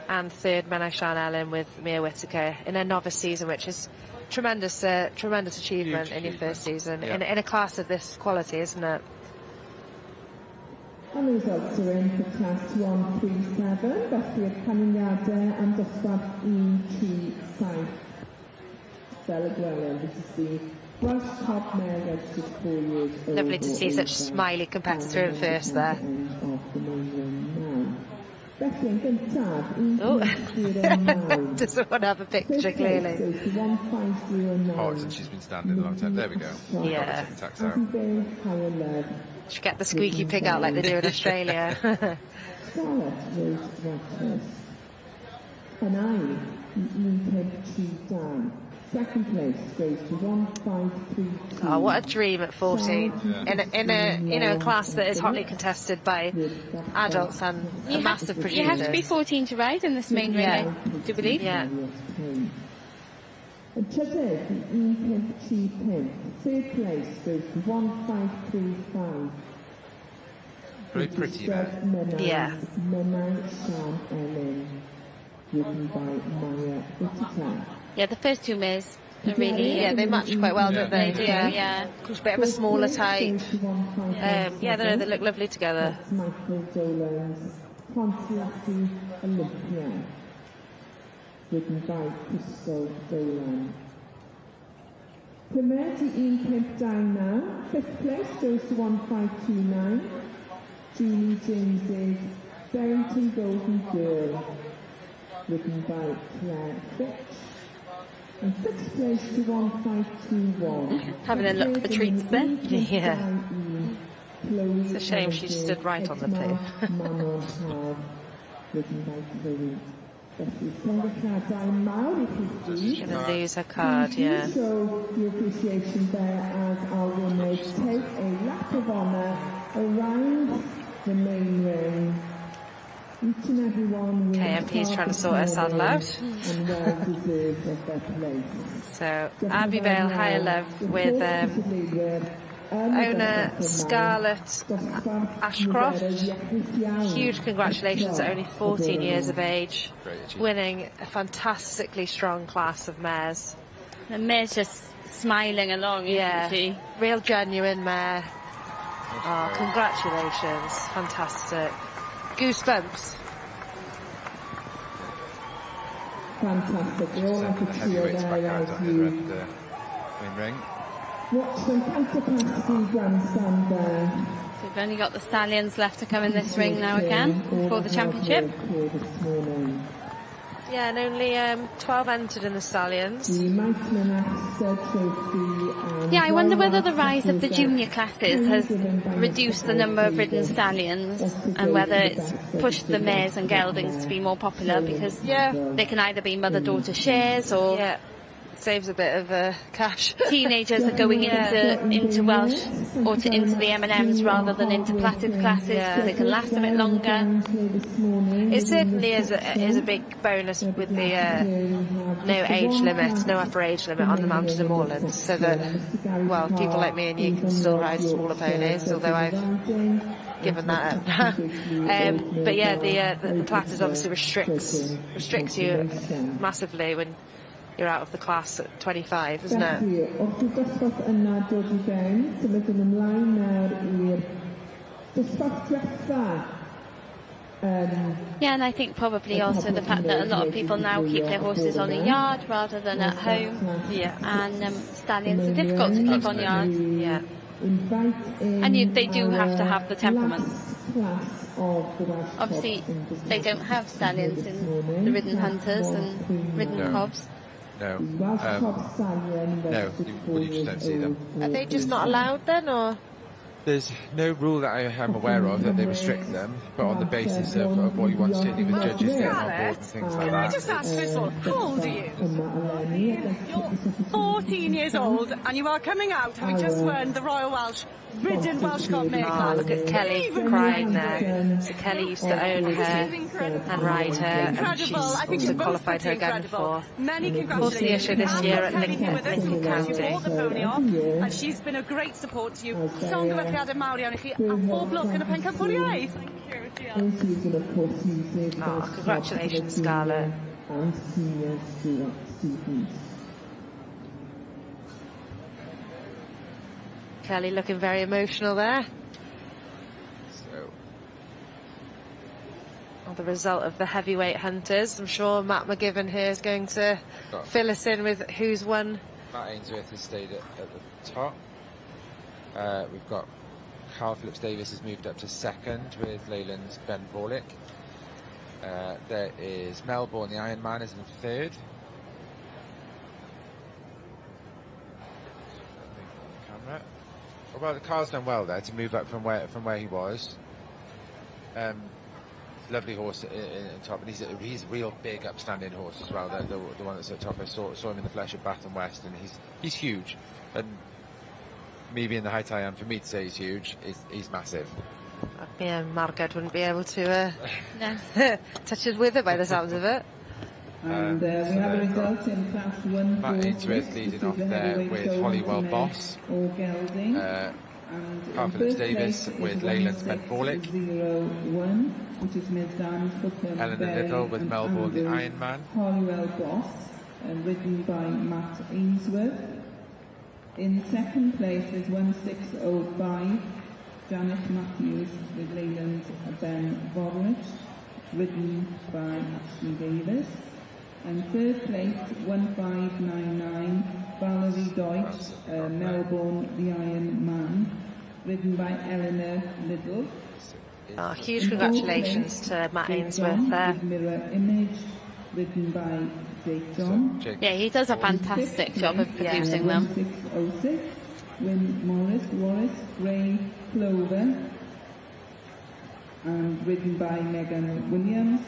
and 3rd Menai Sian Ellen with Mia Whittaker in her novice season, which is tremendous achievement in your first season, in a class of this quality, isn't it? And the results are in for class 137, felly y canlyniadau am dosbarth E T Stella Gwelyn. This is the Welsh top mare registered 4 years old. Lovely to see such smiley competitor in first there. Becky Oh, doesn't want to have a picture, clearly. Oh, since she's been standing a long time. There we go. Yeah. Tax out. Should get the squeaky pig out like they do in Australia. Second place goes to 153. Oh, what a dream at 14 in a class that is hotly contested by adults and massive producers. You have to be 14 to ride in this main ring, I do believe. Yeah. And Trydydd, 153. Third place goes to 1535. Very pretty there. Yeah. Written by Maya Whittaker. Yeah, the first two mares are really... Yeah, they match quite well, don't they? They do, yeah. A bit of a smaller type. Yeah, they look lovely together. Michael Dolan's Pontiac Olympia. Written by Crystal Dolan. Premier to Ian Kemp down now. Fifth place goes to 1529. Julie James's Barrington Golden Girl. Written by Claire Fitch. And sixth place to 1521. Having a look for treats there. Yeah. It's a shame she stood right on the pin. Written by Chloe. She's going to lose her card, yeah. Show the appreciation there as our winners take a lap of honour around the main ring. Each and every one KMP's trying to sort her saddle out. And well deserved of their place. So Abbeville Higher Love with owner Scarlett Ashcroft. Huge congratulations at only 14 years of age, winning a fantastically strong class of mares. The mare's just smiling along, isn't she? Real genuine mare. Oh, congratulations, fantastic. Goosebumps. Fantastic. We all have to cheer there as you watch some capacity grandstand there. So we've only got the stallions left to come in this ring now again for the championship. Yeah, and only 12 entered in the stallions. Yeah, I wonder whether the rise of the junior classes has reduced the number of ridden stallions and whether it's pushed the mares and geldings to be more popular because they can either be mother-daughter shares or saves a bit of cash. Teenagers are going into Welsh or into the M&Ms rather than into platted classes because they can last a bit longer. It certainly is a big bonus with the no age limit, no upper age limit on the mountains and moorlands, so that, well, people like me and you can still ride smaller ponies, although I've given that up. But yeah, the platters obviously restricts you massively when you're out of the class at 25, isn't it? Yeah, and I think probably also the fact that a lot of people now keep their horses on a yard rather than at home. Yeah. And stallions are difficult to keep on yards. Yeah. And they do have to have the temperament. Obviously, they don't have stallions in the ridden hunters and ridden cobs. No. No, you just don't see them. Are they just not allowed then, or? There's no rule that I am aware of that they restrict them, but on the basis of what you want to do with judges getting on board and things like Can that. I just ask, first of all, how old are you? You're 14 years old, and you are coming out having just won the Royal Welsh Ridden Welsh Cob Mare class. Look at Kelly crying there. So Kelly used to own her and ride her, and she's I think also qualified her again before. Many Horse congratulations. of the issue this year at Lincoln She County. bought the pony off, and she's been a great support to you. Llongyfarchiadau mawr iawn I chi, a phob lwc yn y pencampwriaeth. Oh, congratulations, Scarlett. And senior students. Kelly looking very emotional there. The result of the heavyweight hunters. I'm sure Matt McGivern here is going to fill us in with who's won. Matt Ainsworth has stayed at the top. We've got Carl Phillips Davis has moved up to second with Leyland's Ben Vorlick. There is Melbourne, the Iron Man, is in third. Camera. Well, the car's done well there to move up from where he was. Lovely horse in top, and he's a real big, upstanding horse as well. The one that's at top, I saw him in the flesh at Bath and West, and he's huge. And me being the height I am, for me to say he's huge, he's massive. Yeah, Margaret wouldn't be able to touch his wither by the sounds of it. And we have a result in class 1. Matt Ainsworth leading off there with Hollywell Boss. Or gelding. Carl Phillips Davis with Leyland Spent Borlick. 01, which is Ms. Dan Fulton. Eleanor Little with Melbourne, the Iron Man. Hollywell Boss, ridden by Matt Ainsworth. In second place is 1605, Janet Matthews with Leyland Ben Borlich, ridden by Ashley Davis. And third place, 1599, Valerie Deutsch, Melbourne, the Iron Man, ridden by Eleanor Little. Oh, huge congratulations to Matt Ainsworth there. Mirror Image, ridden by Jake John. Yeah, he does a fantastic job of producing them. 1606, Win Wallace, Grey Clover, and ridden by Megan Williams.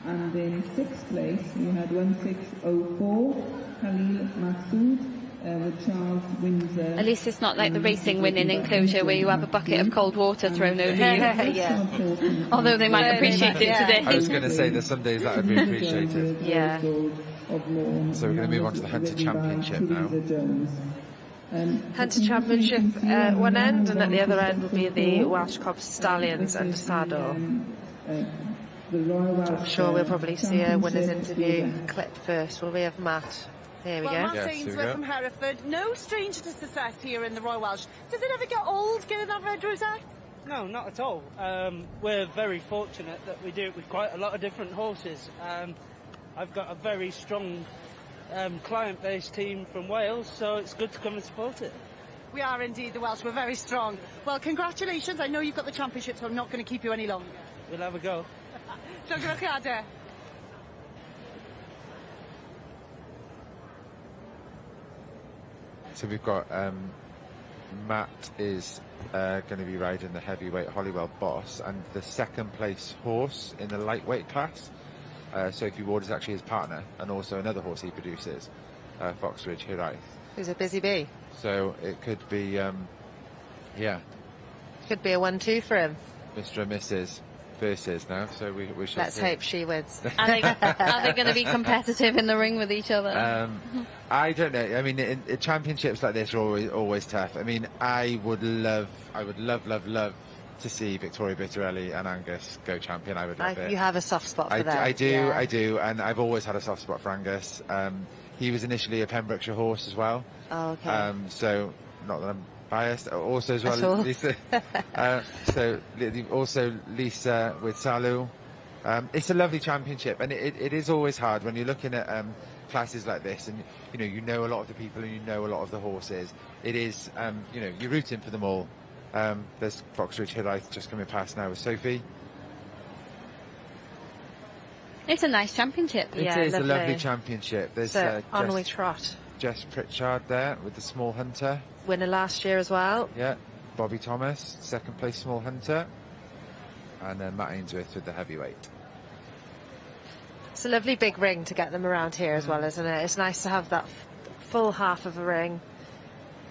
And in sixth place, we had 1604, Khalil Massoud, with Charles Windsor. At least it's not like the racing winning enclosure where you have a bucket of cold water thrown over you. Yeah. Although they might appreciate it today. I was going to say that some days that would be appreciated. Yeah. So we're going to move on to the Hunter Championship now. Hunter Championship one end, and at the other end will be the Welsh Cob Stallions under saddle. I'm sure we'll probably see a winner's interview clip first. Will we have Matt? There we go. Matt Ainsworth from Hereford, no stranger to success here in the Royal Welsh. Does it ever get old getting that red rosette? No, not at all. We're very fortunate that we do it with quite a lot of different horses. I've got a very strong client-based team from Wales, so it's good to come and support it. We are indeed, the Welsh. We're very strong. Well, congratulations. I know you've got the championship, so I'm not going to keep you any longer. We'll have a go. So we've got Matt is going to be riding the heavyweight Hollywell Boss, and the second place horse in the lightweight class, Sophie Ward, is actually his partner, and also another horse he produces, Foxridge Hiraeth. Who's a busy bee. So it could be, Could be a 1-2 for him. Mr. and Mrs. versus now, so we should Let's hope she wins. Are they going to be competitive in the ring with each other? I don't know. I mean, championships like this are always tough. I mean, I would love to see Victoria Bitterelli and Angus go champion. I would love it. You have a soft spot for them. I do, and I've always had a soft spot for Angus. He was initially a Pembrokeshire horse as well. Oh, okay. So, not that I'm biased. Also as well, Lisa. Also Lisa with Salu. It's a lovely championship, and it is always hard when you're looking at classes like this, and you know a lot of the people and you know a lot of the horses. It is, you're rooting for them all. There's Foxridge Hiraeth just coming past now with Sophie. It's a nice championship. It is a lovely championship. There's on we trot. Jess Pritchard there with the Small Hunter. Winner last year as well. Yeah. Bobby Thomas, second place Small Hunter. And then Matt Ainsworth with the heavyweight. It's a lovely big ring to get them around here as well, isn't it? It's nice to have that full half of a ring.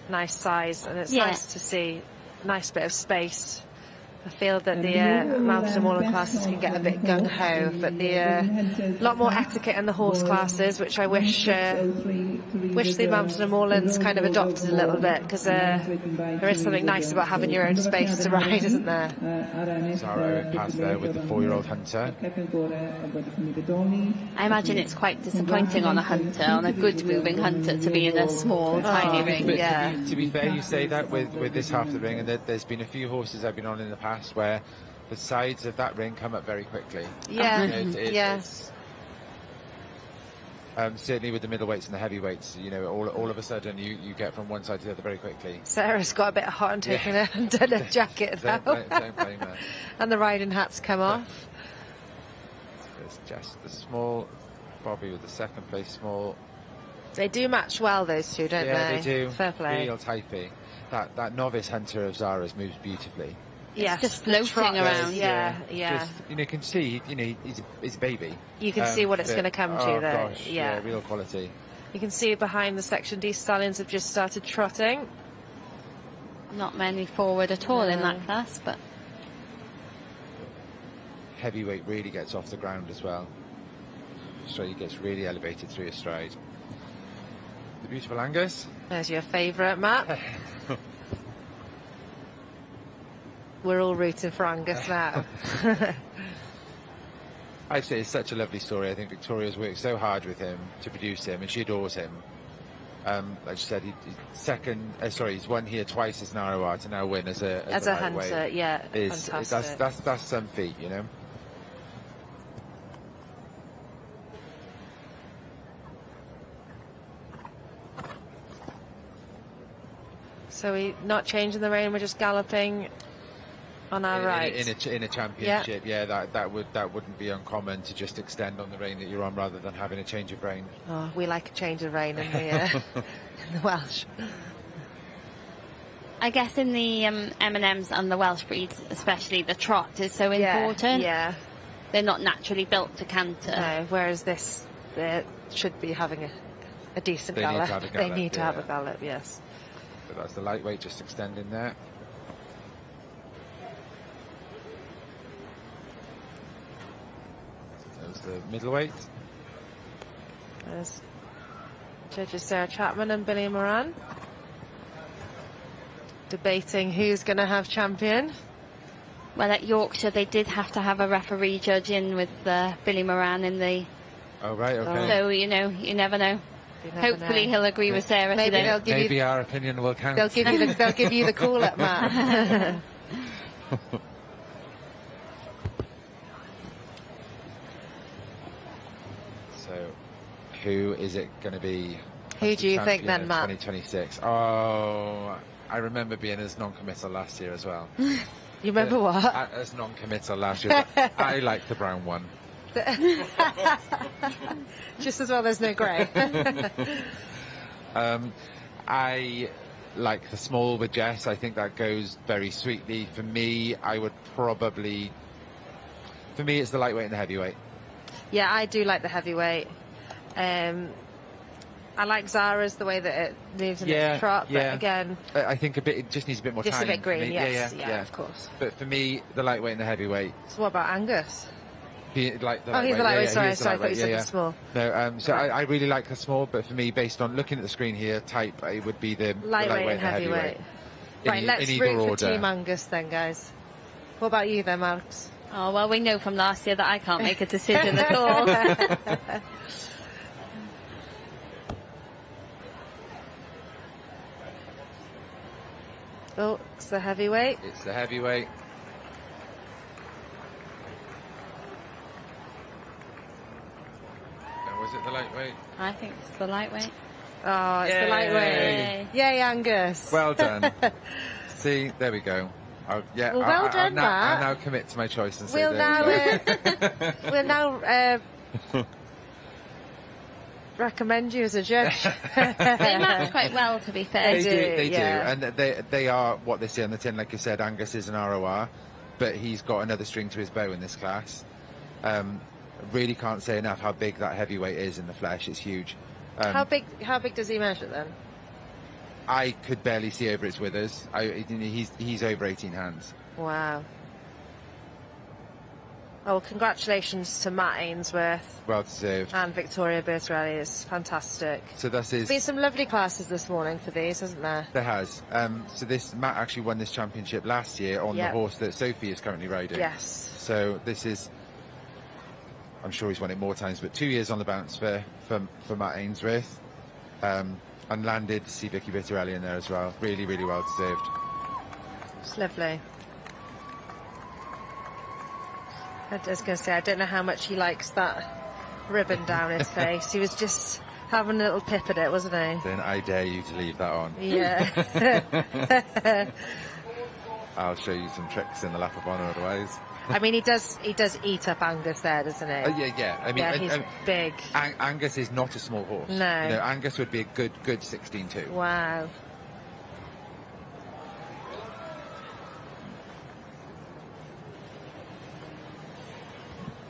Nice size, and it's nice to see a nice bit of space. I feel that the mountain and moorland classes can get a bit gung-ho, but the lot more etiquette in the horse classes, which I wish the mountain and moorlands kind of adopted a little bit, because there is something nice about having your own space to ride, isn't there? Zara passed there with the 4-year-old Hunter. I imagine it's quite disappointing on a good moving Hunter, to be in a small, tiny ring. Yeah. To be fair, you say that with this half of the ring, and there's been a few horses I've been on in the past where the sides of that ring come up very quickly. Yeah, it's, certainly with the middleweights and the heavyweights, all of a sudden you get from one side to the other very quickly. Sarah's got a bit hot and taken a jacket now. Don't blame her. And the riding hats come off. There's just the small, Bobby with the second place small. They do match well, those two, don't they? Yeah, they do. Fair play. Real typey. That novice hunter of Zara's moves beautifully. Yes, just floating around. Yeah. Just, you can see, he's a baby. You can see what it's going to come to, oh though. Gosh, yeah, real quality. You can see behind the Section D stallions have just started trotting. Not many forward at all in that class, but Heavyweight really gets off the ground as well. So he gets really elevated through his stride. The beautiful Angus. There's your favourite, Matt. We're all rooting for Angus now. I'd say it's such a lovely story. I think Victoria's worked so hard with him to produce him, and she adores him. Like she said, he's won here twice as an ROR to now win as a hunter. Yeah, fantastic. That's some feat, you know. So we're not changing the rein, we're just galloping on our right. In a championship, that wouldn't be uncommon to just extend on the rein that you're on rather than having a change of rein. Oh, we like a change of rein in the, in the Welsh. I guess in the M&Ms and the Welsh breeds, especially the trot is so important. Yeah. They're not naturally built to canter. No, whereas this, they should be having a decent gallop. They need to have a gallop, yes. So that's the lightweight just extending there. There's the middleweight. There's judges Sarah Chapman and Billy Moran debating who's going to have champion. Well, at Yorkshire they did have to have a referee judge in with Billy Moran in the... Oh, right, okay. So, you never know. Hopefully he'll agree with Sarah maybe today. Maybe our opinion will count. They'll give you the call up, Matt. So, who is it going to be? Who do you think then, Matt? 2026. Oh, I remember being as non-committal last year as well. You remember what? As non-committal last year. I like the brown one. Just as well there's no grey. I like the small with Jess. I think that goes very sweetly. For me, it's the lightweight and the heavyweight. Yeah, I do like the heavyweight. I like Zara's, the way that it moves in its trot, but again... I think it just needs a bit more time. Just a bit green, yes. Yeah, of course. But for me, the lightweight and the heavyweight. So what about Angus? He's the lightweight. Sorry, I thought you said the small. No, so right. I really like the small, but for me, based on looking at the screen here, type, it would be the lightweight and heavyweight. Right, let's root for Team Angus then, guys. What about you then, Marks? Oh, well, we know from last year that I can't make a decision at all. Oh, it's the heavyweight. It's the heavyweight. Was it the lightweight? I think it's the lightweight. Oh, it's the lightweight. Yay, Angus. Well done. See, there we go. Well done, Matt. I'll now commit to my choice and say we'll now recommend you as a judge. They match quite well, to be fair. They do. And they are what they say on the tin. Like you said, Angus is an ROR, but he's got another string to his bow in this class. Really can't say enough how big that heavyweight is in the flesh. It's huge. How big does he measure then? I could barely see over his withers. He's over 18 hands. Wow. Oh, well, congratulations to Matt Ainsworth. Well deserved. And Victoria Bertarelli. It's fantastic. So that's his... There's been some lovely classes this morning for these, hasn't there? There has. So Matt actually won this championship last year on the horse that Sophie is currently riding. Yes. So this is... I'm sure he's won it more times, but 2 years on the bounce for Matt Ainsworth. And landed to see Vicky Bertarelli in there as well. Really, really well deserved. It's lovely. I was going to say, I don't know how much he likes that ribbon down his face. He was just having a little pip at it, wasn't he? Then I dare you to leave that on. Yeah. I'll show you some tricks in the lap of honour otherwise. I mean, he does eat up Angus there, doesn't he? Yeah. I mean, Yeah, he's big. Angus is not a small horse. No. You know, Angus would be a good 16-2. Wow.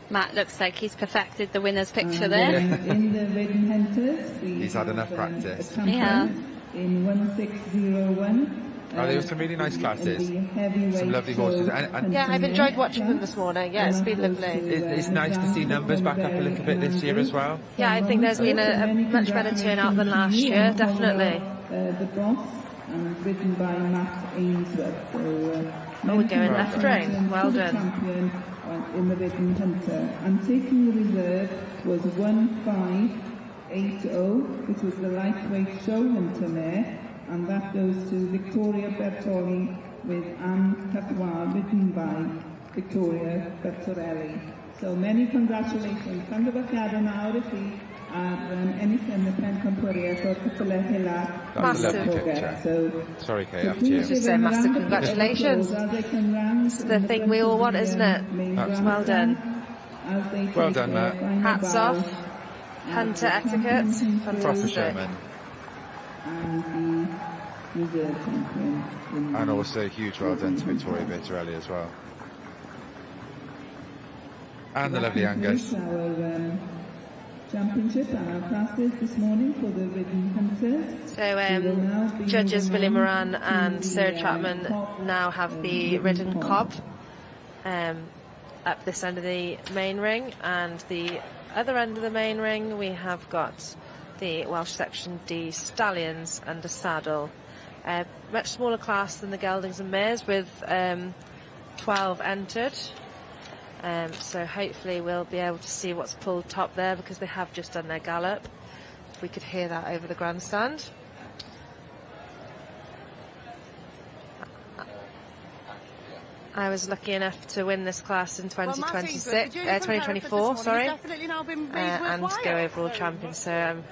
Matt looks like he's perfected the winner's picture there. In the Ridden Hunters, He's had enough practice. Yeah. In 1601. There were some really nice classes, some lovely horses. And Yeah, I've enjoyed watching them this morning. Yeah, it's been lovely. it's nice to see numbers back up a little bit this year as well. Yeah, I think there's been a much better turnout than last year, definitely. The Boss, and ridden by Matt Ainsworth. So, we're going left rein. Well done. Champion in the Ridden Hunter. And taking the reserve was 1580, which was the lightweight show hunter mare. And that goes to Victoria Bertoli with Anne Catois, ridden by Victoria Bertorelli. So many congratulations. Congratulations nawr I chi ar ennill yn y pencampwriaeth o'r ceffylau hela. That's a lovely Massive. picture. So, Sorry, Kay, after you. Just say massive congratulations. It's the thing we all want, isn't it? Well done. Well done, Matt. Hats off. Hunter etiquette. Proper Fantastic. showman. And the reserve champion. And also a huge well done to Victoria Bertorelli as well. And the lovely Angus. Our championship and our classes this morning for the Ridden Hunters. So judges William Moran and Sarah Chapman now have the ridden cob up this end of the main ring, and the other end of the main ring we have got the Welsh Section D stallions under saddle. Much smaller class than the geldings and mares, with 12 entered. So hopefully we'll be able to see what's pulled top there, because they have just done their gallop. If we could hear that over the grandstand. I was lucky enough to win this class in 2024, sorry, and go overall champion. So I'm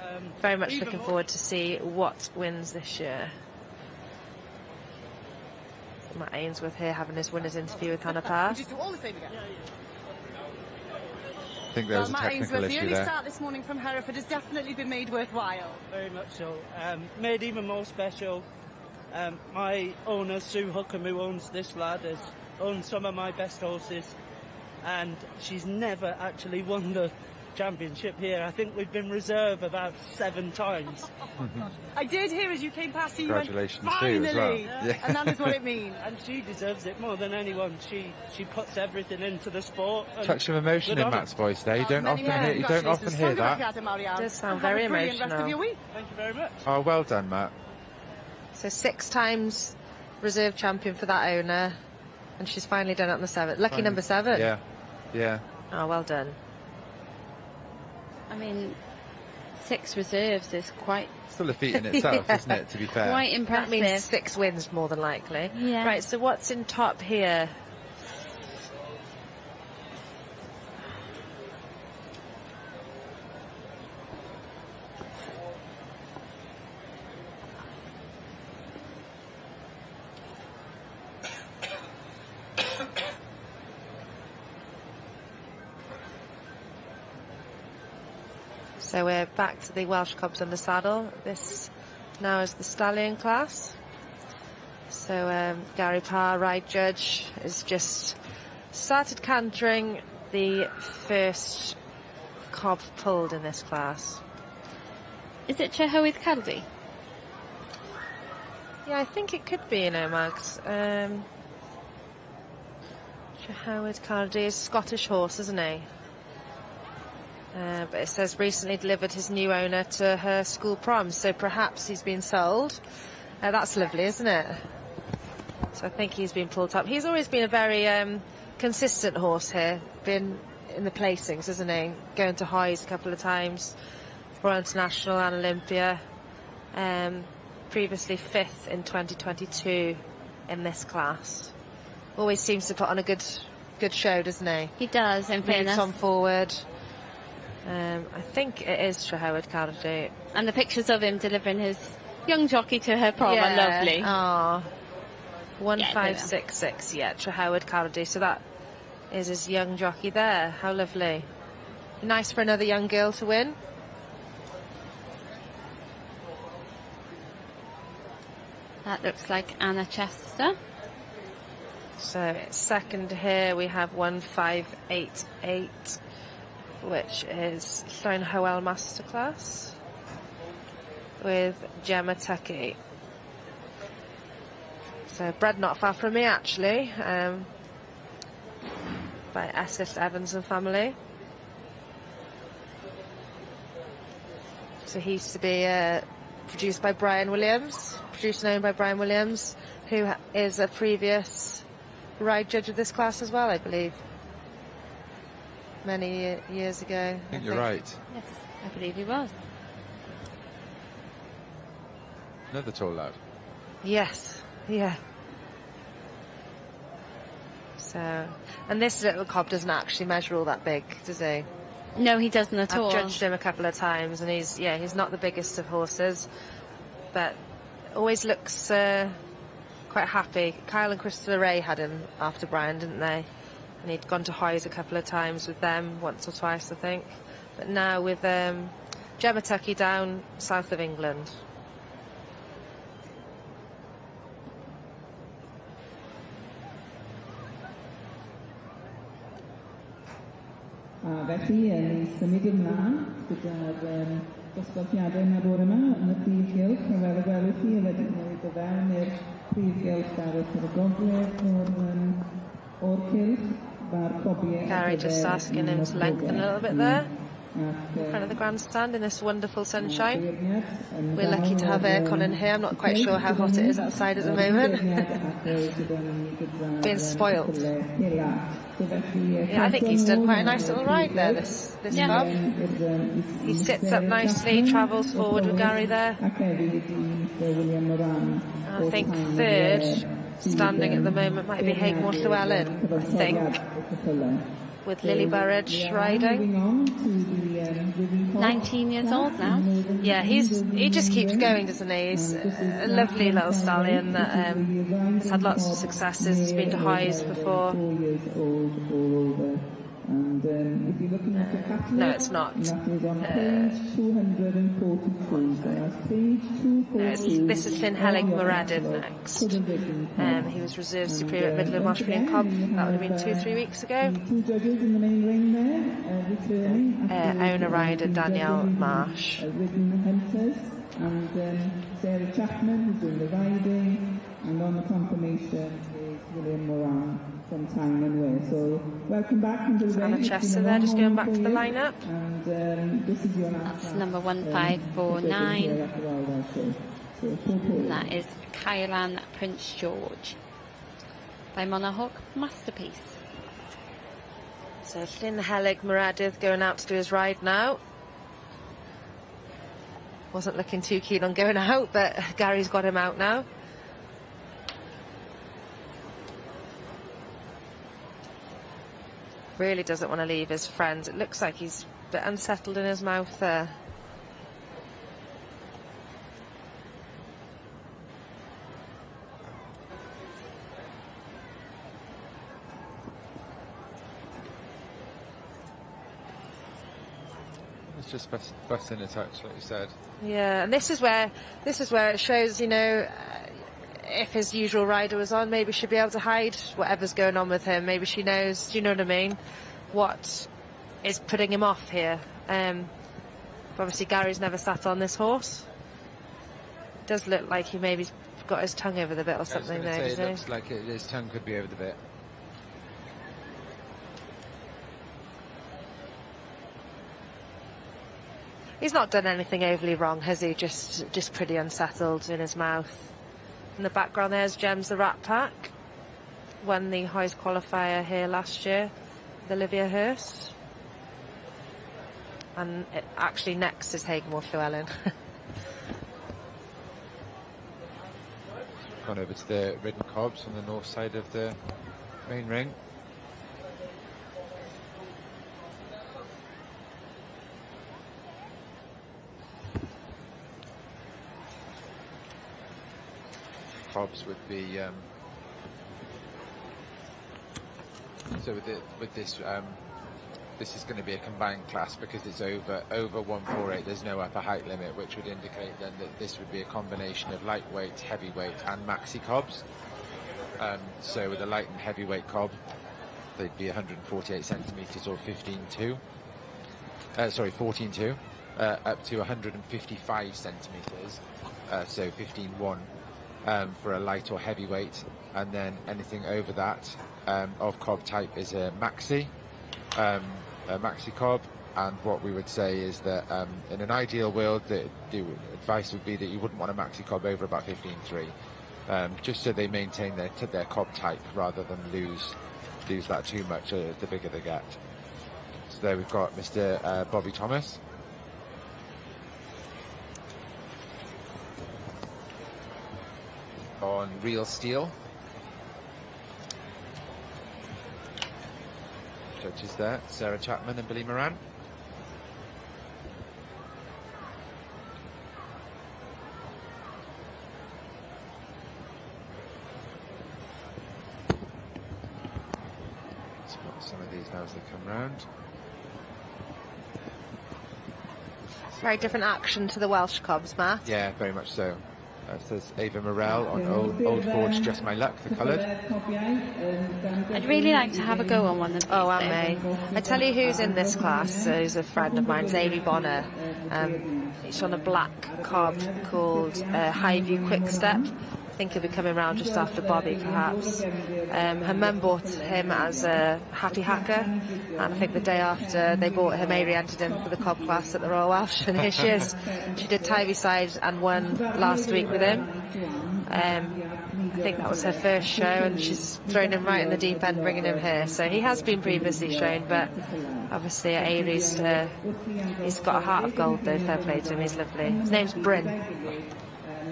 very much looking forward to see what wins this year. Matt Ainsworth here having his winner's interview with Hannah Parr. I think there was a Matt technical Ainsworth, the issue early there. start this morning from Hereford has definitely been made worthwhile. Very much so. Made even more special. My owner, Sue Hookham, who owns this lad, has owned some of my best horses, and she's never actually won the championship here. I think we've been reserve about 7 times. I did hear as you came past you Congratulations went, to you finally, as well. Yeah. and that is what it means. And she deserves it more than anyone. She puts everything into the sport. And Touch of emotion good in on her. Matt's voice there. You don't Many, often many hear that. congratulations. It does sound And very have a brilliant rest of emotional. your week. Thank you very much. Oh, well done, Matt. So 6 times reserve champion for that owner, and she's finally done it on the 7th. Lucky number 7. Yeah. Oh, well done. I mean, 6 reserves is quite Still a feat in itself, isn't it, to be fair? quite That impressive. means 6 wins more than likely. Yeah. Right, so what's in top here? So we're back to the Welsh Cobs under saddle. This now is the stallion class. So Gary Parr, ride judge, has just started cantering the first cob pulled in this class. Is it Trehowydd Cardi? Yeah, I think it could be, Mags. Trehowydd Cardi is a Scottish horse, isn't he? But it says recently delivered his new owner to her school prom, so perhaps he's been sold. That's lovely, isn't it? So I think he's been pulled up. He's always been a very consistent horse here, been in the placings, isn't he? Going to highs a couple of times, Royal International and Olympia. Previously 5th in 2022 in this class. Always seems to put on a good show, doesn't he? He does, in Moves fairness. on forward. I think it is Trehowydd Cardi. And the pictures of him delivering his young jockey to her prom are lovely. Oh, 1566. Yeah, Trehowydd Cardi. So that is his young jockey there. How lovely. Nice for another young girl to win. That looks like Anna Chester. So second here we have 1588, which is Llyn Hywel Masterclass with Gemma Tucky. So bred not far from me actually, by Essex Evans and family. So he used to be produced by Brian Williams, produced and owned by Brian Williams, who is a previous ride judge of this class as well, I believe. Many years ago. I think you're right. Yes, I believe he was. Another tall lad. Yes, yeah. So, and this little cob doesn't actually measure all that big, does he? No, he doesn't at all. I've judged him a couple of times, and he's not the biggest of horses, but always looks quite happy. Kyle and Christopher Ray had him after Brian, didn't they? And he'd gone to Hoys a couple of times with them, once or twice, I think. But now with Gemma Tucky down south of England. Felly, yn symud ymlaen gyda'r dosbarthiadau yma bore yma yn y Prif Gylch, a fel y gwelwch chi, wedi gwneud o fewn i'r Prif Gylch ar y gogledd o'r cylch, mae'r cobiau... Gary just asking him to lengthen a little bit there in front of the grandstand in this wonderful sunshine. We're lucky to have aircon in here. I'm not quite sure how hot it is outside at the moment. Being spoilt. Yeah, I think he's done quite a nice little ride there, this cob. He sits up nicely, travels forward with Gary there. I think third, standing at the moment, might be Haigmore Llewellyn, I think, with Lily Burridge riding. 19 years old now. Yeah, he just keeps going, doesn't he? He's a lovely little stallion that has had lots of successes. He's been to Hoys before. No, it's not. This is Llyn Helig Meredydd next. He was reserve supreme at Midland Marshfield Cobb. That would have been 2-3 weeks ago. Owner rider Danielle Marsh. And Sarah Chapman, who's doing the riding, and on the confirmation is William Moran from Tyne and Way. So welcome back into the Anna Chester there, just going back to the lineup. And this is your That's number 1549. And that is Kylan Prince George by Monahawk Masterpiece. So Llyn Helig Meredydd going out to do his ride now. Wasn't looking too keen on going out, but Gary's got him out now. Really doesn't want to leave his friends. It looks like he's a bit unsettled in his mouth there. It's just busting a touch, like you said. Yeah, and this is where it shows, you know, if his usual rider was on, maybe she'd be able to hide whatever's going on with him. Maybe she knows, do you know what I mean, what is putting him off here. But obviously Gary's never sat on this horse. It does look like he maybe got his tongue over the bit or something there. It looks like his tongue could be over the bit. He's not done anything overly wrong, has he? Just pretty unsettled in his mouth. In the background there's Gems the Rat Pack. Won the Hoys qualifier here last year with Olivia Hurst. And actually next is Haigmore Llewellyn. Gone over to the ridden cobs on the north side of the main ring. Cobs would be So with this, this is going to be a combined class because it's over 148. There's no upper height limit, which would indicate then that this would be a combination of lightweight, heavyweight, and maxi cobs. So with a light and heavyweight cob, they'd be 148 centimeters or 14.2, up to 155 centimeters, so 15.1 for a light or heavyweight, and then anything over that of cob type is a maxi cob. And what we would say is that in an ideal world, the advice would be that you wouldn't want a maxi cob over about 15.3, just so they maintain their cob type rather than lose that too much the bigger they get. So there we've got Mr. Bobby Thomas. On real steel. Judges there, Sarah Chapman and Billy Moran. Spot some of these now as they come round. Very different action to the Welsh cobs, Matt. Yeah, very much so. Says Ava Morell on Old Forge, Just My Luck, the coloured. I'd really like to have a go on one of these. Oh, I may. I tell you who's in this class. Who's a friend of mine, Amy Bonner. It's on a black cob called Highview Quick Step. I think he'll be coming round just after Bobby, perhaps. Her mum bought him as a happy hacker, and I think the day after they bought him, Mary entered him for the cob class at the Royal Welsh, and here she is. She did Tyneside and won last week with him. I think that was her first show, and she's thrown him right in the deep end, bringing him here. So he has been previously shown, but obviously at Aries, he's got a heart of gold, though. Fair play to him, he's lovely. His name's Bryn.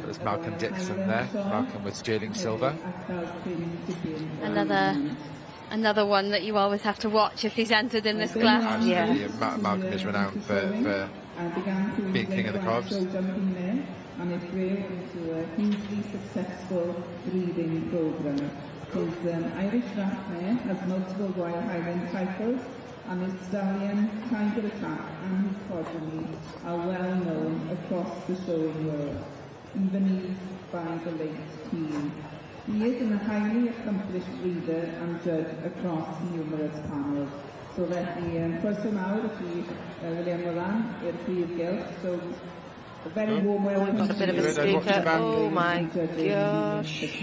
There's Malcolm Dixon there. Malcolm with sterling silver. Another one that you always have to watch if he's entered in this class. Absolutely. Yeah. Malcolm is renowned for being king of the cobs. And it grew into a hugely successful breeding programme. His Irish Rat has multiple Royal Highland titles, and his stallion, Tiger Attack, and his progeny are well known across the showing world, even used by the late Queen. He is a highly accomplished breeder and judge across numerous panels. So let the croeso mawr I chi William Moran i'r Prif Gylch. So a very warm welcome. Got a bit of a speaker. Oh my gosh.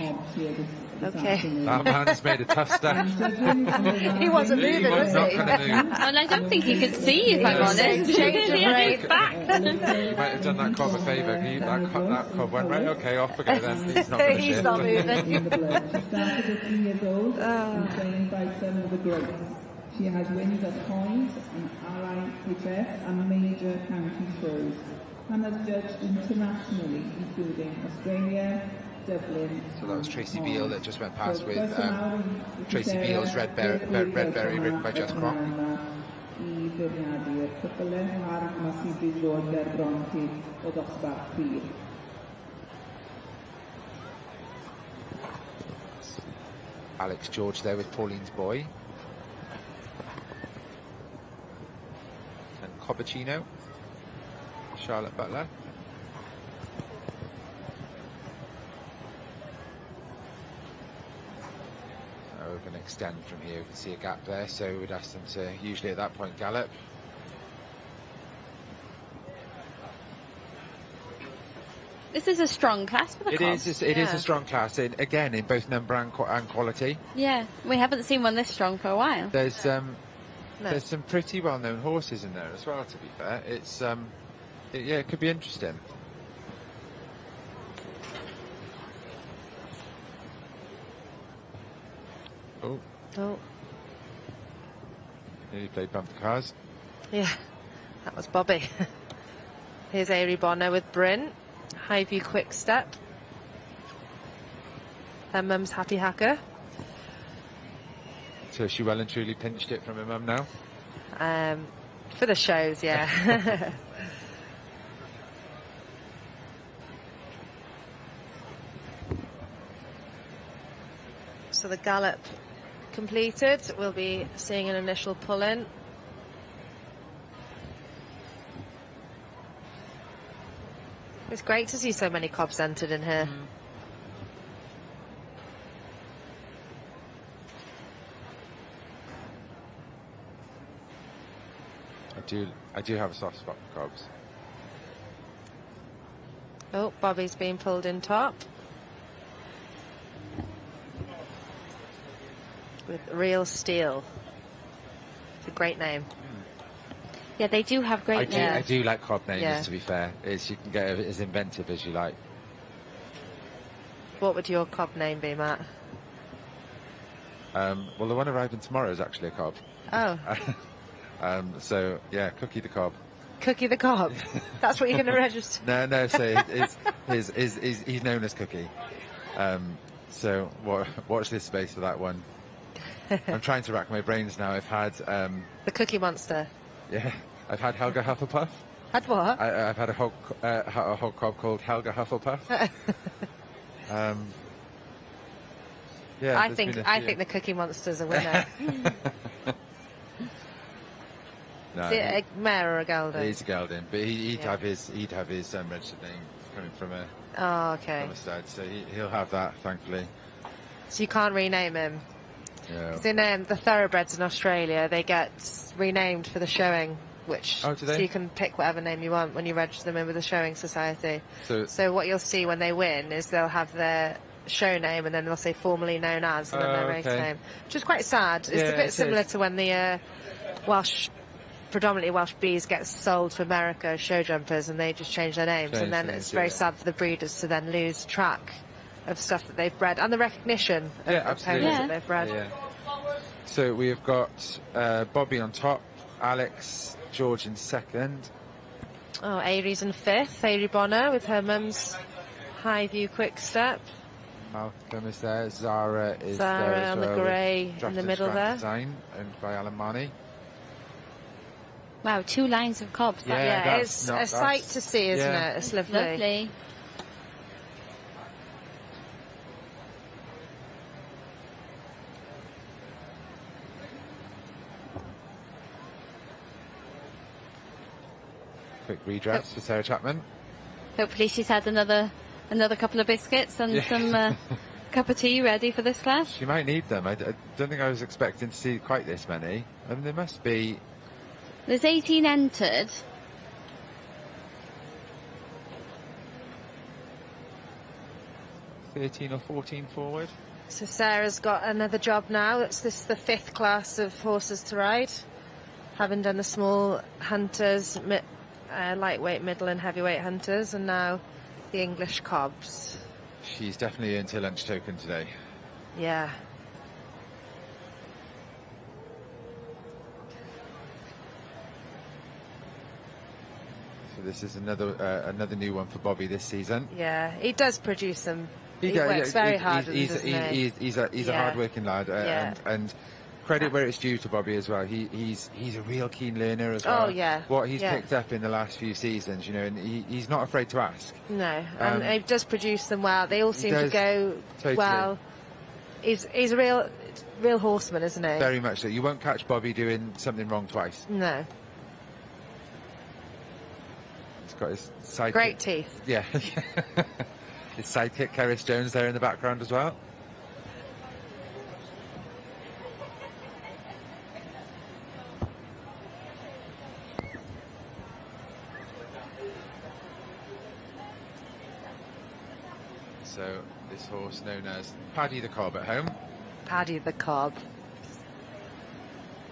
Okay. That man's made a tough step. He wasn't moving, was he? Not going to move. And I don't think he could see, if I'm honest. Change of break. Back. You might have done that cob a favour. That cob went right. Okay, off we go then. He's not going to He's not moving. She started at 3 years old and trained by some of the greats. She has wins at Points and RIHS and major county shows, and has judged internationally, including Australia, Dublin. So that was Tracy Beale that just went past with Tracy Beale's Red Berry written by Jess Crock. Alex George there with Pauline's Boy. And Cobacino, Charlotte Butler. We're going to extend from here. We can see a gap there, so we'd ask them to usually at that point gallop. This is a strong class for the cobs. It is a strong class, again, in both number and quality. Yeah, we haven't seen one this strong for a while. There's some pretty well-known horses in there as well, to be fair. It's it could be interesting. Oh. Nearly played bumper cars. Yeah, that was Bobby. Here's Airy Bonner with Bryn. Highview Quick Step. Her mum's Happy Hacker. So she well and truly pinched it from her mum now? For the shows, yeah. So the gallop completed, we'll be seeing an initial pull-in. It's great to see so many cobs entered in here. I do have a soft spot for cobs. Oh, Bobby's being pulled in top. With Real Steel. It's a great name. Yeah, they do have great names. I do like cob names, Yeah. to be fair. You can get as inventive as you like. What would your cob name be, Matt? Well, the one arriving tomorrow is actually a cob. Oh, So, yeah, Cookie the cob. Cookie the Cob. That's what you're going to register. No, so he's known as Cookie. So watch this space for that one. I'm trying to rack my brains now. I've had... The Cookie Monster. Yeah, I've had Helga Hufflepuff. Had what? I've had a hog cob called Helga Hufflepuff. Yeah, I think the Cookie Monster's a winner. No, Is it a mare or a gelding? he's a gelding, but he'd have his registered name coming from a okay. stud, so he'll have that, thankfully. So you can't rename him. Yeah. 'Cause in the thoroughbreds in Australia, they get renamed for the showing, which Oh, do they? so you can pick whatever name you want when you register them in with the showing society. So what you'll see when they win is they'll have their show name and then they'll say formerly known as and then their race okay. name, which is quite sad. It's Yeah, a bit it similar is. to when the predominantly Welsh bees get sold to America as show jumpers and they just change their names, and then it's very sad for the breeders to then lose track of stuff that they've bred and the recognition of absolutely. ponies that they've bred. Yeah. So we've got Bobby on top, Alex, George in second. Oh, Aries in fifth. Aerie Bonner with her mum's high view quick step. Malcolm is there. Zara is Zara there as on well, the with grey in Draft the and middle Scrap there. Design, owned by Alan Marnie. Wow, 2 lines of cobs. Yeah, It's a sight to see, isn't it? It's lovely. Lovely. Quick redress for Sarah Chapman. Hopefully she's had another couple of biscuits and some cup of tea ready for this class. She might need them. I don't think I was expecting to see quite this many. I mean, there must be... There's 18 entered. ...13 or 14 forward. So Sarah's got another job now. It's the 5th class of horses to ride. Having done the small hunters, lightweight, middle and heavyweight hunters, and now the English cobs. She's definitely earned her lunch token today. Yeah. So this is another new one for Bobby this season. Yeah, he does produce them. He does, works very hard with them, he's doesn't he? He's a hard-working lad, and credit where it's due to Bobby as well. He's a real keen learner as well. Oh, yeah. What he's picked up in the last few seasons, you know, and he's not afraid to ask. No, and he does produce them well. They all seem to go totally well. He's a real horseman, isn't he? Very much so. You won't catch Bobby doing something wrong twice. No. He's got his sidekick. Great teeth. Yeah. His sidekick, Keris Jones, there in the background as well. So this horse known as Paddy the Cob at home. Paddy the Cob.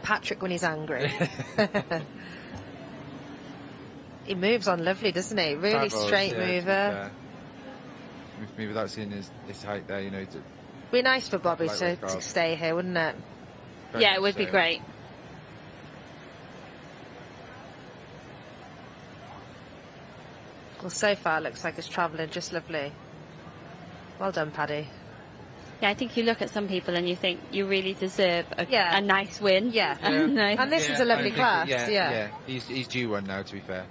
Patrick when he's angry. He moves on lovely, doesn't he? Really Travels, straight mover. With me without seeing his height there, you know. Be nice for Bobby Lightweight to Cob. stay here, wouldn't it? Yeah, it would be great. Well, so far it looks like it's travelling just lovely. Well done, Paddy. Yeah, I think you look at some people and you think you really deserve a nice win. Yeah. Nice. And this is a lovely class. Yeah. He's due one now, to be fair.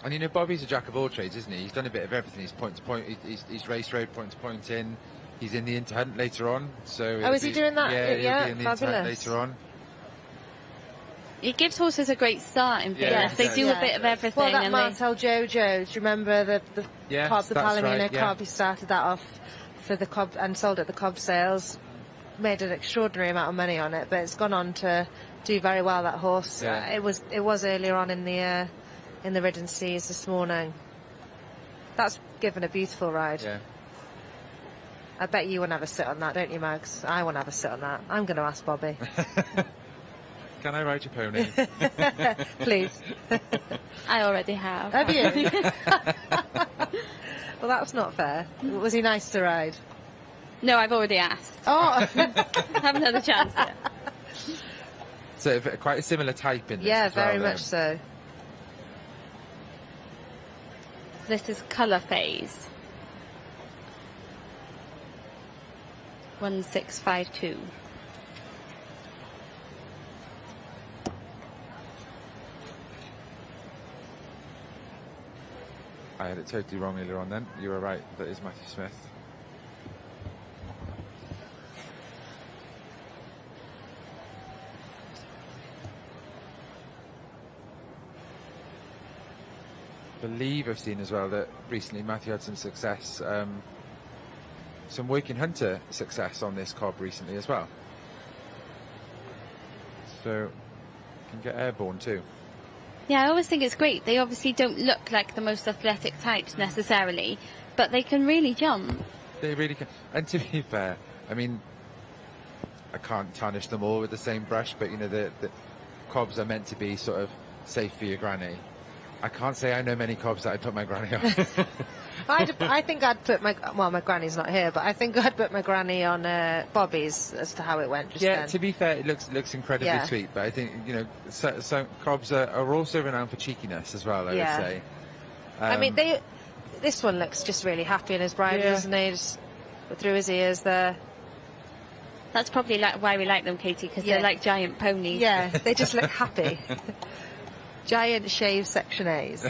And you know, Bobby's a jack of all trades, isn't he? He's done a bit of everything. He's point to point. He's race road, point to point in. He's in the Interhunt later on. So Oh, is he doing that? Yeah, Yeah, he'll be in the Interhunt fabulous. later on. It gives horses a great start in Yeah, fitness. They do a bit of everything. Well, that and Martel Jojo, do you remember the Yes, cob, the that's Palomino right, yeah. cob? He started that off for the cob and sold at the cob sales. Made an extraordinary amount of money on it, but it's gone on to do very well. That horse. Yeah. It was earlier on in the Ridden Seas this morning. That's given a beautiful ride. Yeah. I bet you want to have a sit on that, don't you, Mags? I want to have a sit on that. I'm going to ask Bobby. Can I ride your pony? Please. I already have. Have you? Well, that's not fair. Was he nice to ride? No, I've already asked. Oh. Haven't had a chance yet. So quite a similar type in this. Yeah, as well, very then. much so. This is colour phase. 1652. I had it totally wrong earlier on then. You were right, that is Matthew Smith. I believe I've seen as well that recently Matthew had some success, some working hunter success on this cob recently as well. So, can get airborne too. Yeah, I always think it's great. They obviously don't look like the most athletic types necessarily, but they can really jump. They really can. And to be fair, I mean, I can't tarnish them all with the same brush, but you know, the cobs are meant to be sort of safe for your granny. I can't say I know many cobs that I'd put my granny on. I think I'd put my granny's not here, but I think I'd put my granny on Bobby's as to how it went just Yeah, then. to be fair, it looks incredibly Yeah. sweet, but I think, you know, so cobs are also renowned for cheekiness as well, I Yeah. would say. I mean, this one looks just really happy in his bridle, Yeah. doesn't he? Just through his ears there. That's probably why we like them, Katie, because Yeah. they're like giant ponies. Yeah, they just look happy. Giant shaved Section A's.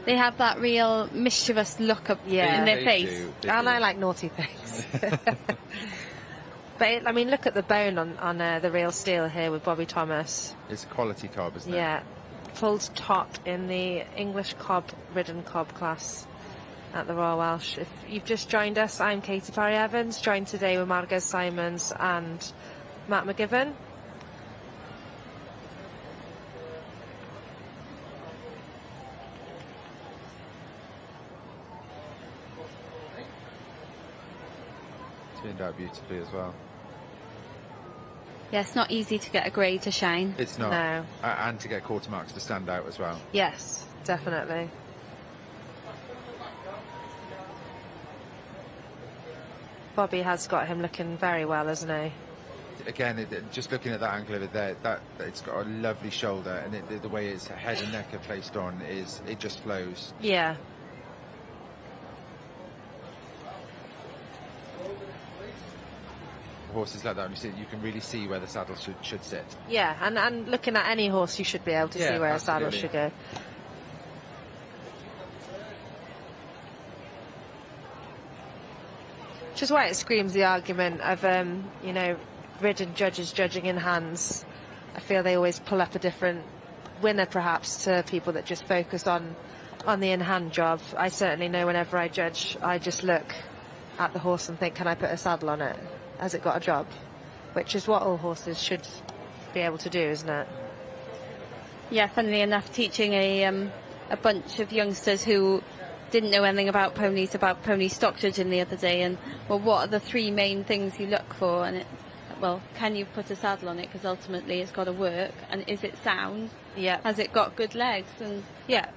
They have that real mischievous look up Yeah. in their They face. do, they And do. I like naughty things. But I mean, look at the bone on the real steel here with Bobby Thomas. It's a quality cob, isn't it? Yeah, pulled top in the English ridden cob class at the Royal Welsh. If you've just joined us, I'm Katie Parry-Evans, joined today with Margez Simons and Matt McGibbon. Turned out beautifully as well. Yeah, it's not easy to get a grey to shine. It's not. No. And to get quarter marks to stand out as well. Yes, definitely. Bobby has got him looking very well, hasn't he? Again, just looking at that angle of it there, that it's got a lovely shoulder, and the way its head and neck are placed on it just flows. Yeah. Horses like that, you can really see where the saddle should sit. Yeah, and looking at any horse, you should be able to Yeah, see where a saddle absolutely. should go. Which is why it screams the argument of, ridden judges judging in hands. I feel they always pull up a different winner, perhaps, to people that just focus on the in-hand job. I certainly know whenever I judge, I just look at the horse and think, can I put a saddle on it? Has it got a job? Which is what all horses should be able to do, isn't it? Yeah, funnily enough, teaching a bunch of youngsters who didn't know anything about pony stock judging the other day, and well, what are the three main things you look for? And can you put a saddle on it? Because ultimately it's got to work, and is it sound? Yeah. Has it got good legs? And Yeah,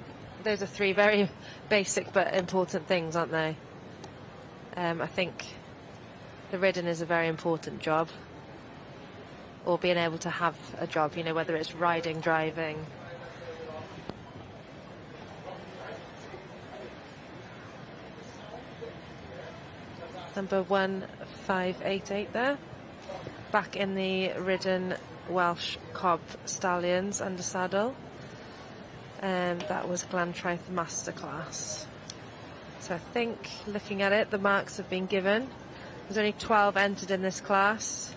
those are three very basic but important things, aren't they? I think the ridden is a very important job, or being able to have a job, whether it's riding, driving. Number 1588 there, back in the ridden Welsh cob stallions under saddle. That was Glantraeth Masterclass. So I think, looking at it, the marks have been given. There's only 12 entered in this class,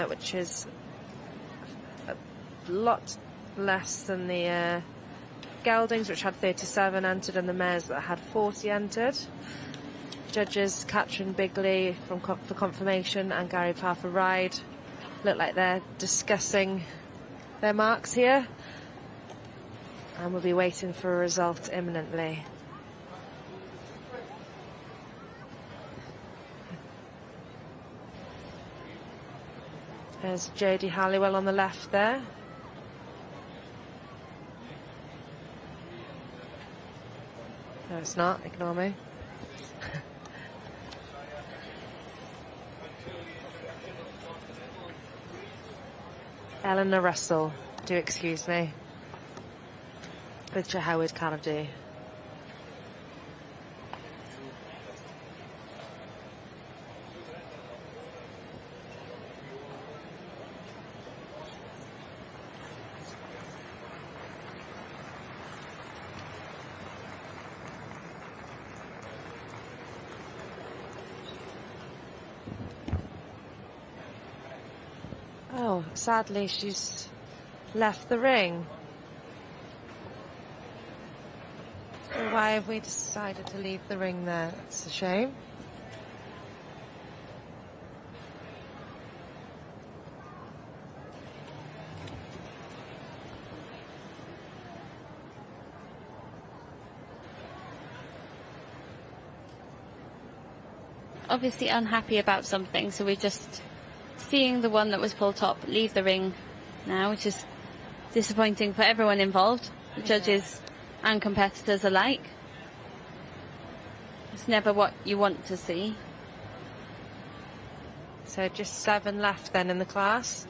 which is a lot less than the geldings, which had 37 entered, and the mares that had 40 entered. Judges Catherine Bigley for confirmation and Gary Parr for ride look like they're discussing their marks here, and we'll be waiting for a result imminently. There's Jodie Halliwell on the left there. No, it's not. Ignore me. Eleanor Russell, do excuse me. With Howard Kennedy. Oh, sadly, she's left the ring. So why have we decided to leave the ring there? It's a shame. Obviously unhappy about something, so we're just seeing the one that was pulled top leave the ring now, which is disappointing for everyone involved, the judges and competitors alike. It's never what you want to see. So just 7 left then in the class.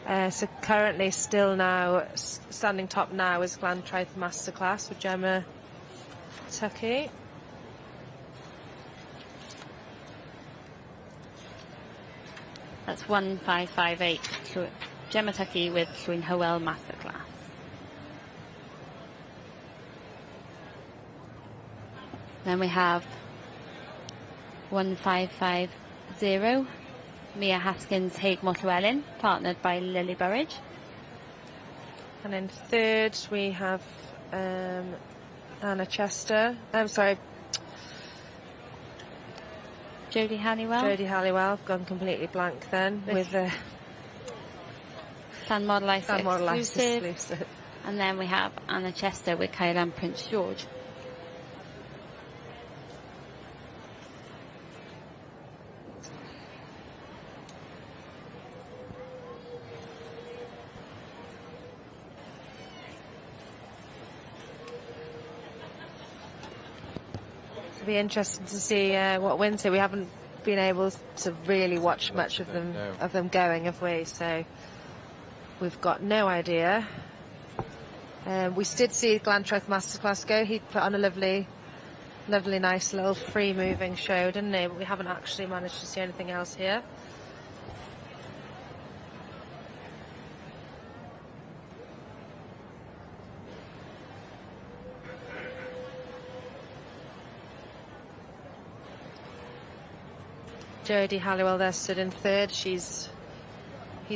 So currently still now, standing top now is Glantraeth Masterclass with Gemma Tuckey. That's 1558. Gemma Tuckey with Llwyn Hywel Masterclass. Then we have 1550. Mia Haskins Haig Morllywelyn, partnered by Lily Burridge. And in third we have Anna Chester. I'm sorry, Jodie Halliwell. Jodie Halliwell. I've gone completely blank then with San Model Ice exclusive. exclusive. And then we have Anna Chester with Kyle and Prince George. It'll be interesting to see what wins here. We haven't been able to really watch much of them going, have we? So we've got no idea. We did see Glantraeth Masterclass go. He put on a lovely, nice little free moving show, didn't he? But we haven't actually managed to see anything else here. Jodie Halliwell there stood in third. He's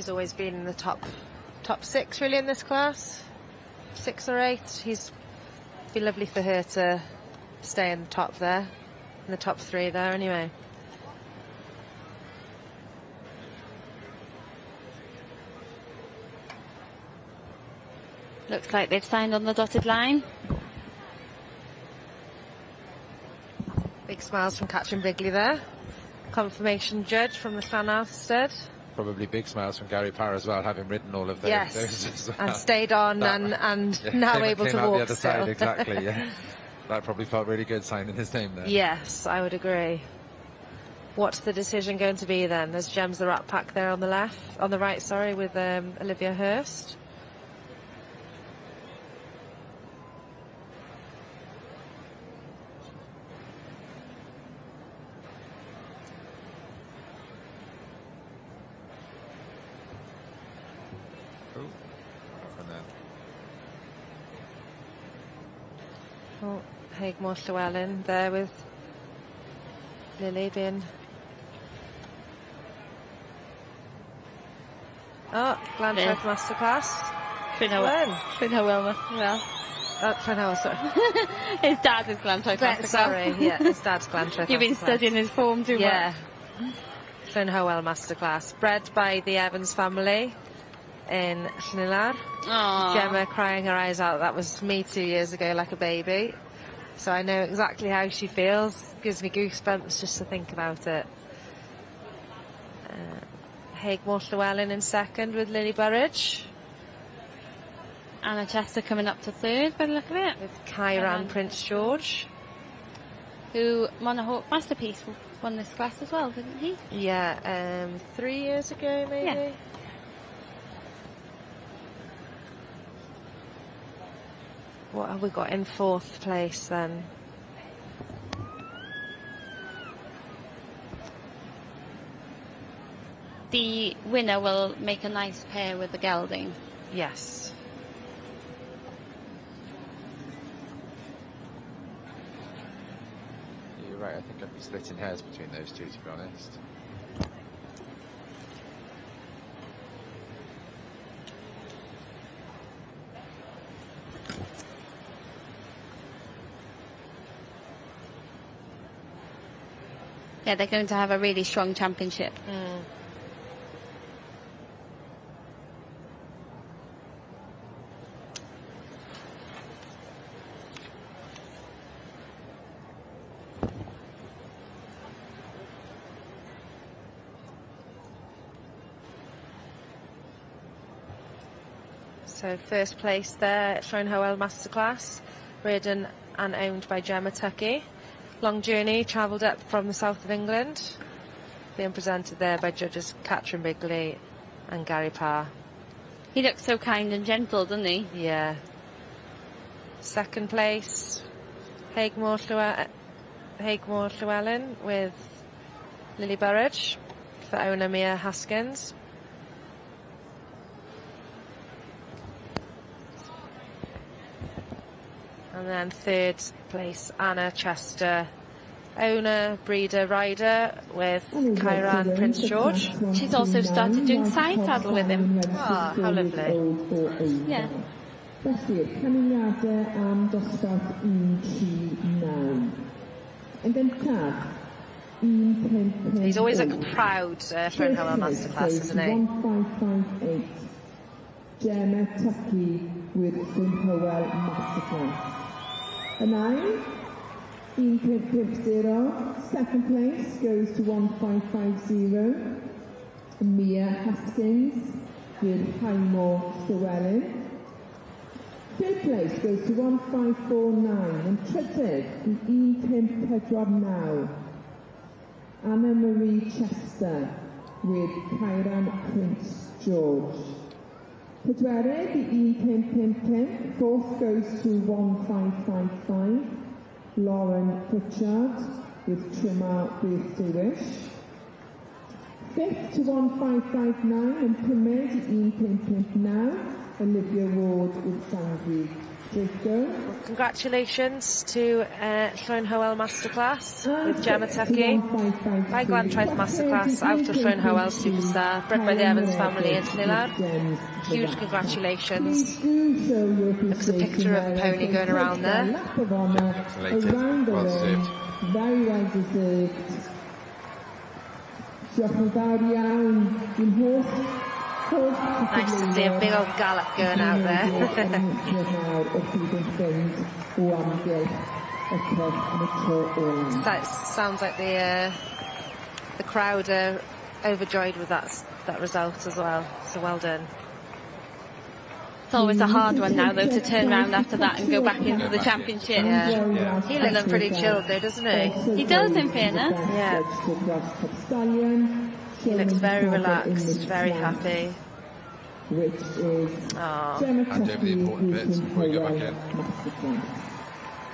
always been in the top 6 really in this class, 6 or 8. It'd be lovely for her to stay in the top there, in the top 3 there anyway. Looks like they've signed on the dotted line. Big smiles from Catherine Bigley there. Confirmation judge from the Llanarfstead. Probably big smiles from Gary Parr as well, having ridden all of those. Yes, as well. and stayed on and yeah, now able came to out walk the other still. side, exactly, yeah. That probably felt really good signing his name there. Yes, I would agree. What's the decision going to be then? There's Gems the Rat Pack there on the right, sorry, with Olivia Hurst. Haigmore Llywelyn there with Lily being... Oh, Glantraeth Masterclass. Llyn Hywel. Oh, Llyn sorry. His dad is Glantraeth Masterclass. Sorry, yeah, his dad's Glantraeth You've been Masterclass. studying his form too much. Yeah. Llyn Hywel Masterclass. Bred by the Evans family in Llanellar. Aww. Gemma crying her eyes out. That was me 2 years ago, like a baby. So I know exactly how she feels. Gives me goosebumps just to think about it. Haigmore Llywelyn in second with Lily Burridge. Anna Chester coming up to third by the look of it. With Kyran Prince George. Who Monahawk Masterpiece won this class as well, didn't he? Yeah, 3 years ago maybe. Yeah. What have we got in fourth place then? The winner will make a nice pair with the gelding. Yes. You're right, I think I'd be splitting hairs between those two, to be honest. Yeah, they're going to have a really strong championship. So first place there at Llyn Hywel Masterclass, ridden and owned by Gemma Tuckey. Long journey, travelled up from the south of England, being presented there by judges Catherine Bigley and Gary Parr. He looks so kind and gentle, doesn't he? Yeah. Second place, Haigmore Llywelyn with Lily Burridge for owner Mia Haskins. And then third place, Anna Chester, owner, breeder, rider with Kyran Prince George. She's also started doing side saddle with him. Ah, how lovely. Yeah. Felly, canlyniadau am dosbarth 139. Yn gyntaf, 155. He's always a proud Llyn Hywel Masterclass, isn't he? 1558. Gemma Tuckey with Llyn Hywel Masterclass. A 9, 1.50. Second place goes to 1550. Mia Haskins with Haigmore Llywelyn. Third place goes to 1549 and trydydd i 1549. Anna Marie Chester with Kyran Prince George. Pedwerydd i 1555. Fourth goes to 1555. Lauren Pritchard with Trimmer Beth. Fifth to 1559 and pumed i 1559. Olivia Ward with Sandy Draco. Well, congratulations to Llyn Hywel Masterclass with Gemma Tuckey. By Glantraeth Masterclass out of Llyn Hywel Superstar, bred by the Evans family in Llanellar. Huge congratulations. Looks a picture of the pony going around there. Well deserved. Very well deserved. Diolch yn fawr iawn i'n holl. Nice to see a big old gallop going out there. Sounds like the crowd are overjoyed with that result as well. So well done. It's always a hard one now, though, to turn around after that and go back into the championship. Yeah. He looks pretty chilled, though, doesn't he? He does, in fairness. Yeah. He looks very relaxed, very happy. Which is Hand over the important bits before we go back in.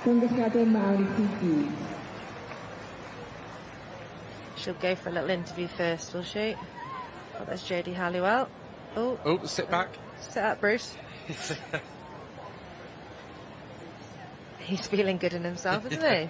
Congratulations mawr I chi gyd. She'll go for a little interview first, will she? Oh, there's Jodie Halliwell. Oh, sit back. Sit up, Bruce. He's feeling good in himself, isn't he?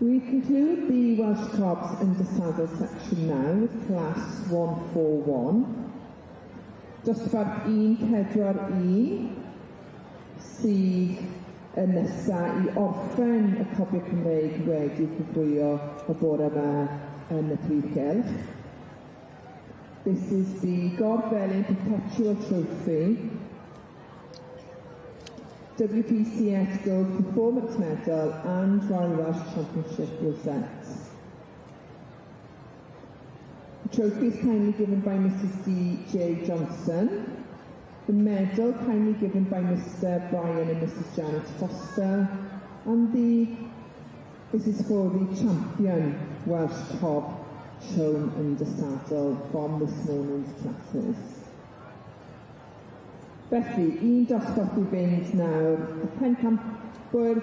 We conclude the Welsh Cobs in the saddle section now with class 141. Dosbarth 141 sydd yn nesaf I orffen y copiau Cymreig wedi cyflwyno y bore yma yn y Prif Gylch. This is the Gorfelin Perpetual Trophy, WPCS Gold Performance Medal and Royal Welsh Championship rosettes. The trophy is kindly given by Mrs D.J. Johnson. The medal kindly given by Mr. Brian and Mrs. Janet Foster. And this is for the champion Welsh cob shown in the saddle from this morning's classes. Felly, un dosbarth I fynd nawr, y pencampwr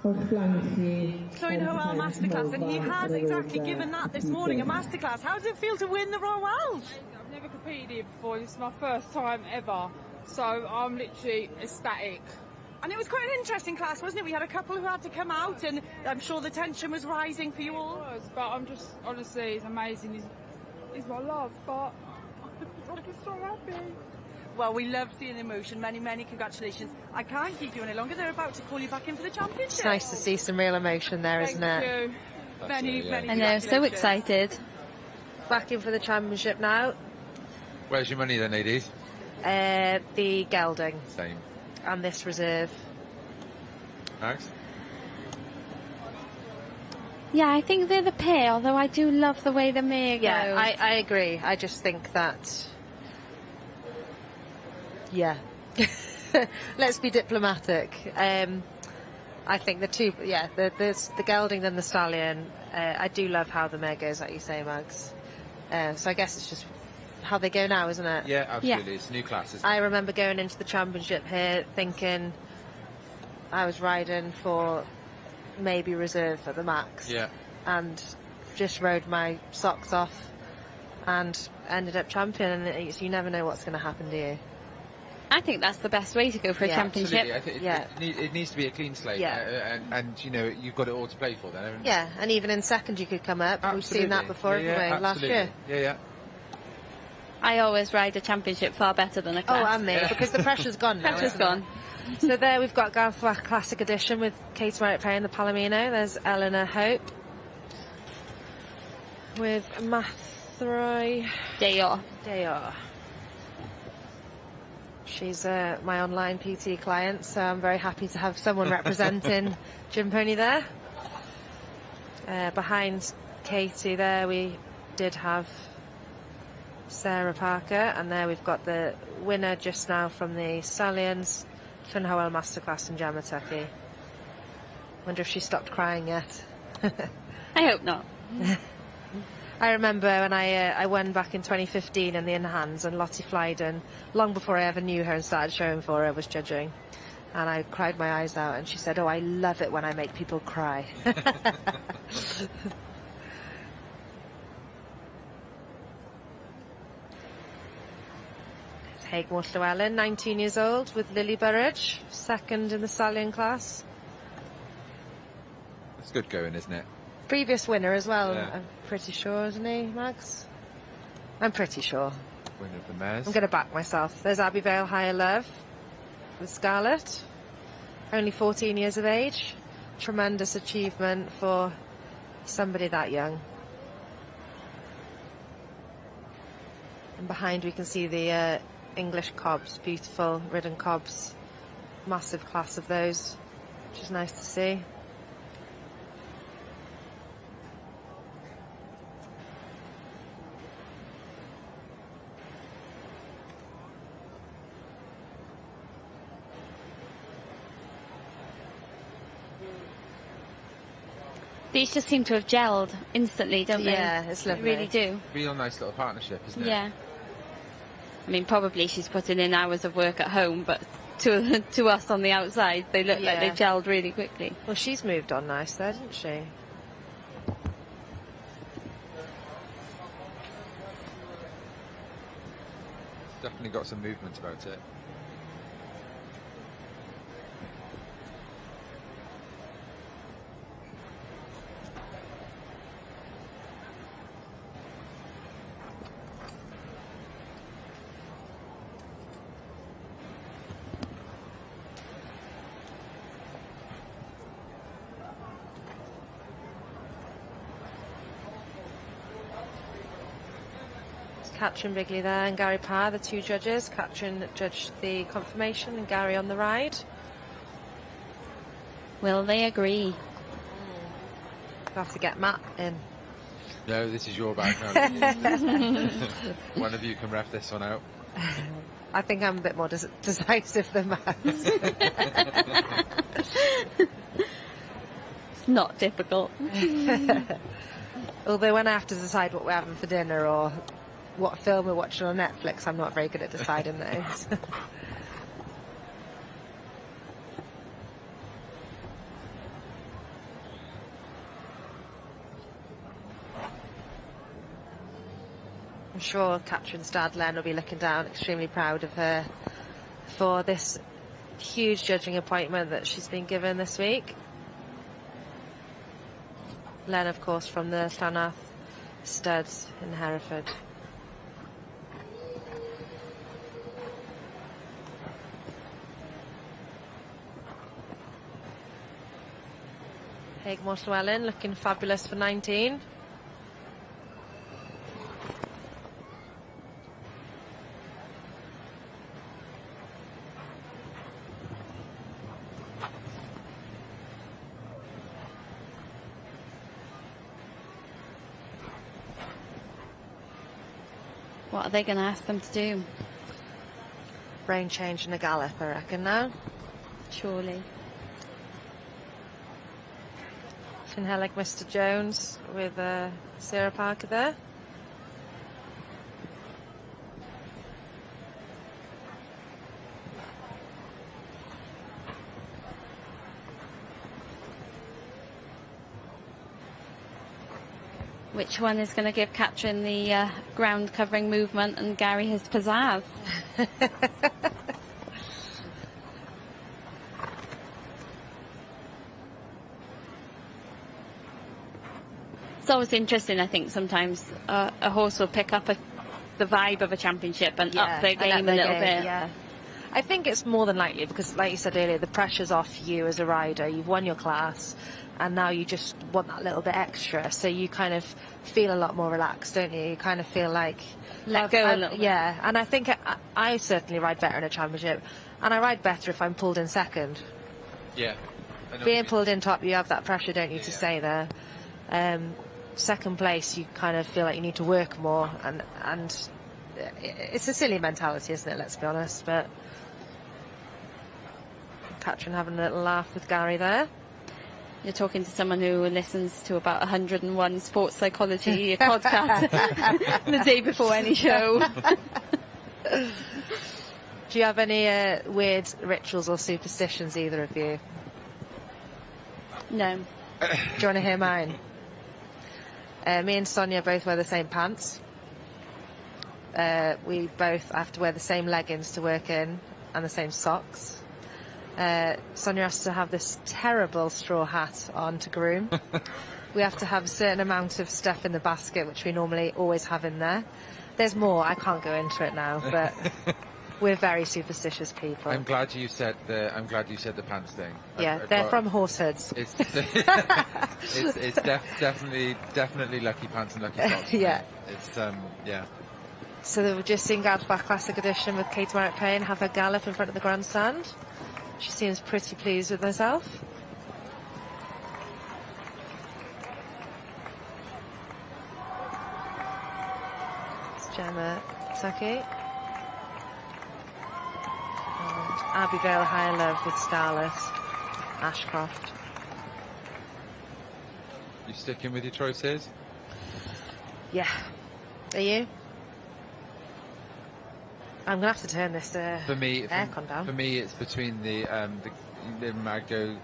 o'r flaen I chi. Llun Hywel Masterclass, and he has exactly given that this morning, a masterclass. How does it feel to win the Royal Welsh? I've never competed here before, this is my first time ever, so I'm literally ecstatic. And it was quite an interesting class, wasn't it? We had a couple who had to come out, and I'm sure the tension was rising for you all. It was, but I'm just, honestly, it's amazing. He's my love, but I'm just so happy. Well, we love seeing the emotion. Many, many congratulations. I can't keep you any longer. They're about to call you back in for the championship. It's nice to see some real emotion there, isn't it? Thank you. Many I know, so excited. Back in for the championship now. Where's your money then, ladies? The gelding. Same. And this reserve. Max? Yeah, I think they're the pair, although I do love the way the mare goes. Yeah, I agree. I just think that... Yeah. Let's be diplomatic. I think the two, the gelding and the stallion, I do love how the mare goes, like you say, Mags. So I guess it's just how they go now, isn't it? Yeah, absolutely. Yeah. It's a new class, isn't it? I remember going into the championship here thinking I was riding for maybe reserve at the max. Yeah. And just rode my socks off and ended up champion, and you never know what's going to happen to you. I think that's the best way to go for a championship. Absolutely. I think it needs to be a clean slate. Yeah. And you know, you've got it all to play for then, haven't you? Yeah, and even in second you could come up. Absolutely. We've seen that before, haven't we, last year? Yeah. I always ride a championship far better than a class. Oh, and me, because the pressure's gone now. Pressure's gone. So there we've got Garthwaite Classic Edition with Kate Merritt playing the Palomino. There's Eleanor Hope with Mathroy Dayor. She's my online PT client, so I'm very happy to have someone representing Jim Pony there. Behind Katie there we did have Sarah Parker, and there we've got the winner just now from the Stallions, Llun Hywel Masterclass in Gemma Tucky. Wonder if she stopped crying yet. I hope not. I remember when I won back in 2015 in the In Hands, and Lottie Flyden, long before I ever knew her and started showing for her, was judging. And I cried my eyes out, and she said, "Oh, I love it when I make people cry." It's Haigmore Llewellyn, 19 years old, with Lily Burridge, second in the Stallion class. It's good going, isn't it? Previous winner as well, Yeah. I'm pretty sure, isn't he, Max? I'm pretty sure. Winner of the mares. I'm going to back myself. There's Abbey Vale Higher Love with Scarlett. Only 14 years of age. Tremendous achievement for somebody that young. And behind we can see the English cobs, beautiful ridden cobs. Massive class of those, which is nice to see. These just seem to have gelled instantly, don't they? Yeah, it's lovely. They really do. Real nice little partnership, isn't it? Yeah. I mean, probably she's putting in hours of work at home, but to us on the outside, they look like they've gelled really quickly. Well, she's moved on nice there, didn't she? Definitely got some movement about it. Katrin Bigley there and Gary Parr, the two judges. Katrin judged the confirmation and Gary on the ride. Will they agree? We'll have to get Matt in. No, this is your bag now. One of you can ref this one out. I think I'm a bit more decisive than Matt. It's not difficult. Although when I have to decide what we're having for dinner or what film we're watching on Netflix, I'm not very good at deciding those. I'm sure Katrin's dad, Len, will be looking down, extremely proud of her for this huge judging appointment that she's been given this week. Len, of course, from the Llanarth Studs in Hereford. Haig Llewellyn looking fabulous for 19. What are they going to ask them to do? Brain change and a gallop, I reckon now. Surely. Finhelig, Mr. Jones with Sarah Parker there. Which one is going to give Katrin the ground covering movement and Gary his pizzazz? It's always interesting, I think, sometimes a horse will pick up the vibe of a championship and up their game a little bit. Yeah. I think it's more than likely because, like you said earlier, the pressure's off you as a rider. You've won your class and now you just want that little bit extra. So you kind of feel a lot more relaxed, don't you? You kind of feel like... Let go a little bit. Yeah, and I think I certainly ride better in a championship. And I ride better if I'm pulled in second. Yeah. Being pulled in top, you have that pressure, don't you, to stay there. Second place, you kind of feel like you need to work more, and it's a silly mentality, isn't it? Let's be honest. But Katrin having a little laugh with Gary there. You're talking to someone who listens to about 101 sports psychology podcasts the day before any show. Do you have any weird rituals or superstitions, either of you? No. Do you want to hear mine? Me and Sonia both wear the same pants. We both have to wear the same leggings to work in and the same socks. Sonia has to have this terrible straw hat on to groom. We have to have a certain amount of stuff in the basket, which we normally always have in there. There's more. I can't go into it now, but we're very superstitious people. I'm glad you said the pants thing. Yeah, they're from horse hoods. It's definitely lucky pants and lucky socks. Yeah. It's yeah. So we've just seen Gallopback Classic Edition with Kate Marriott Payne have her gallop in front of the grandstand. She seems pretty pleased with herself. It's Gemma Tucky. Abigail High Love with Starless Ashcroft. You sticking with your choices? Yeah. Are you? I'm gonna have to turn this aircon down. For me, it's between the Margot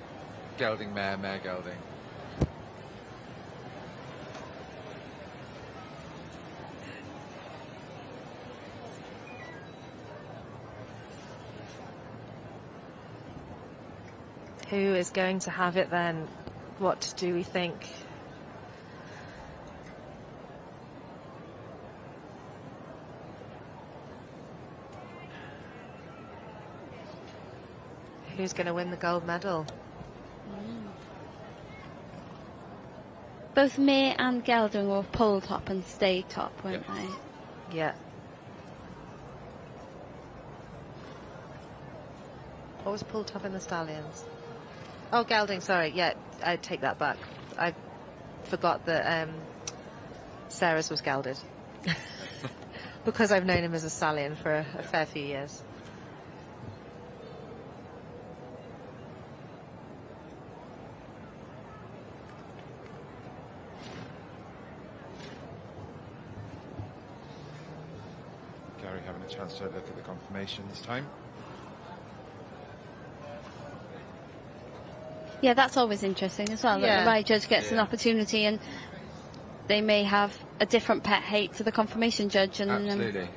Gelding mare Gelding. Who is going to have it then? What do we think? Who's going to win the gold medal? Both May and Gelding were pole top and stay top, weren't they? Yeah. What was pulled top in the Stallions? Oh, Gelding, sorry. Yeah, I take that back. I forgot that Sarah's was gelded. Because I've known him as a stallion for a fair few years. Gary having a chance to look at the confirmation this time. Yeah, that's always interesting as well. That the right judge gets an opportunity, and they may have a different pet hate to the confirmation judge. And absolutely.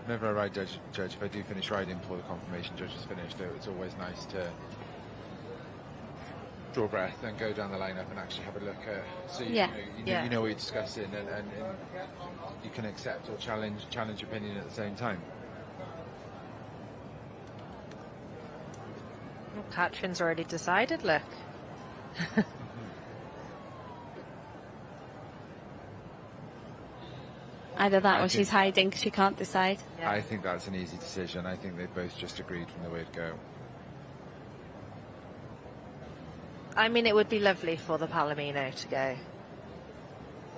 Whenever a ride judge, if I do finish riding before the confirmation judge is finished, it's always nice to draw breath and go down the lineup and actually have a look at, so you know what you're discussing, and you can accept or challenge opinion at the same time. Katrin's already decided, look. Either that or she's hiding because she can't decide. Yeah. I think that's an easy decision. I think they both just agreed from the word go. I mean, it would be lovely for the Palomino to go.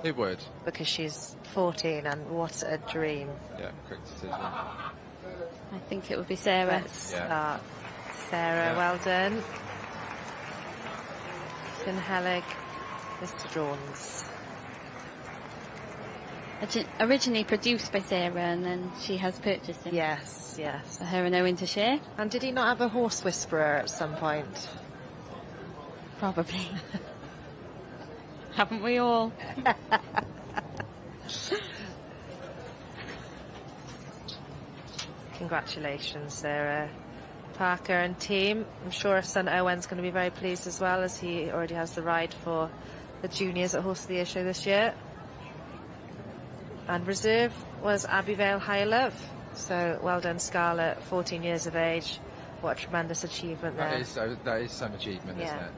It would. Because she's 14, and what a dream. Yeah, quick decision. I think it would be Sarah. Let's start. Sarah, well done. Finn Helig, Mr. Jones. Originally produced by Sarah, and then she has purchased it. Yes, yes. For her and Owen to share. And did he not have a horse whisperer at some point? Probably. Haven't we all? Congratulations, Sarah. Parker and team. I'm sure son Owen's going to be very pleased as well, as he already has the ride for the juniors at Horse of the Year show this year. And reserve was Abbeyvale Higher Love. So well done, Scarlett, 14 years of age. What a tremendous achievement there. That is some achievement, isn't it?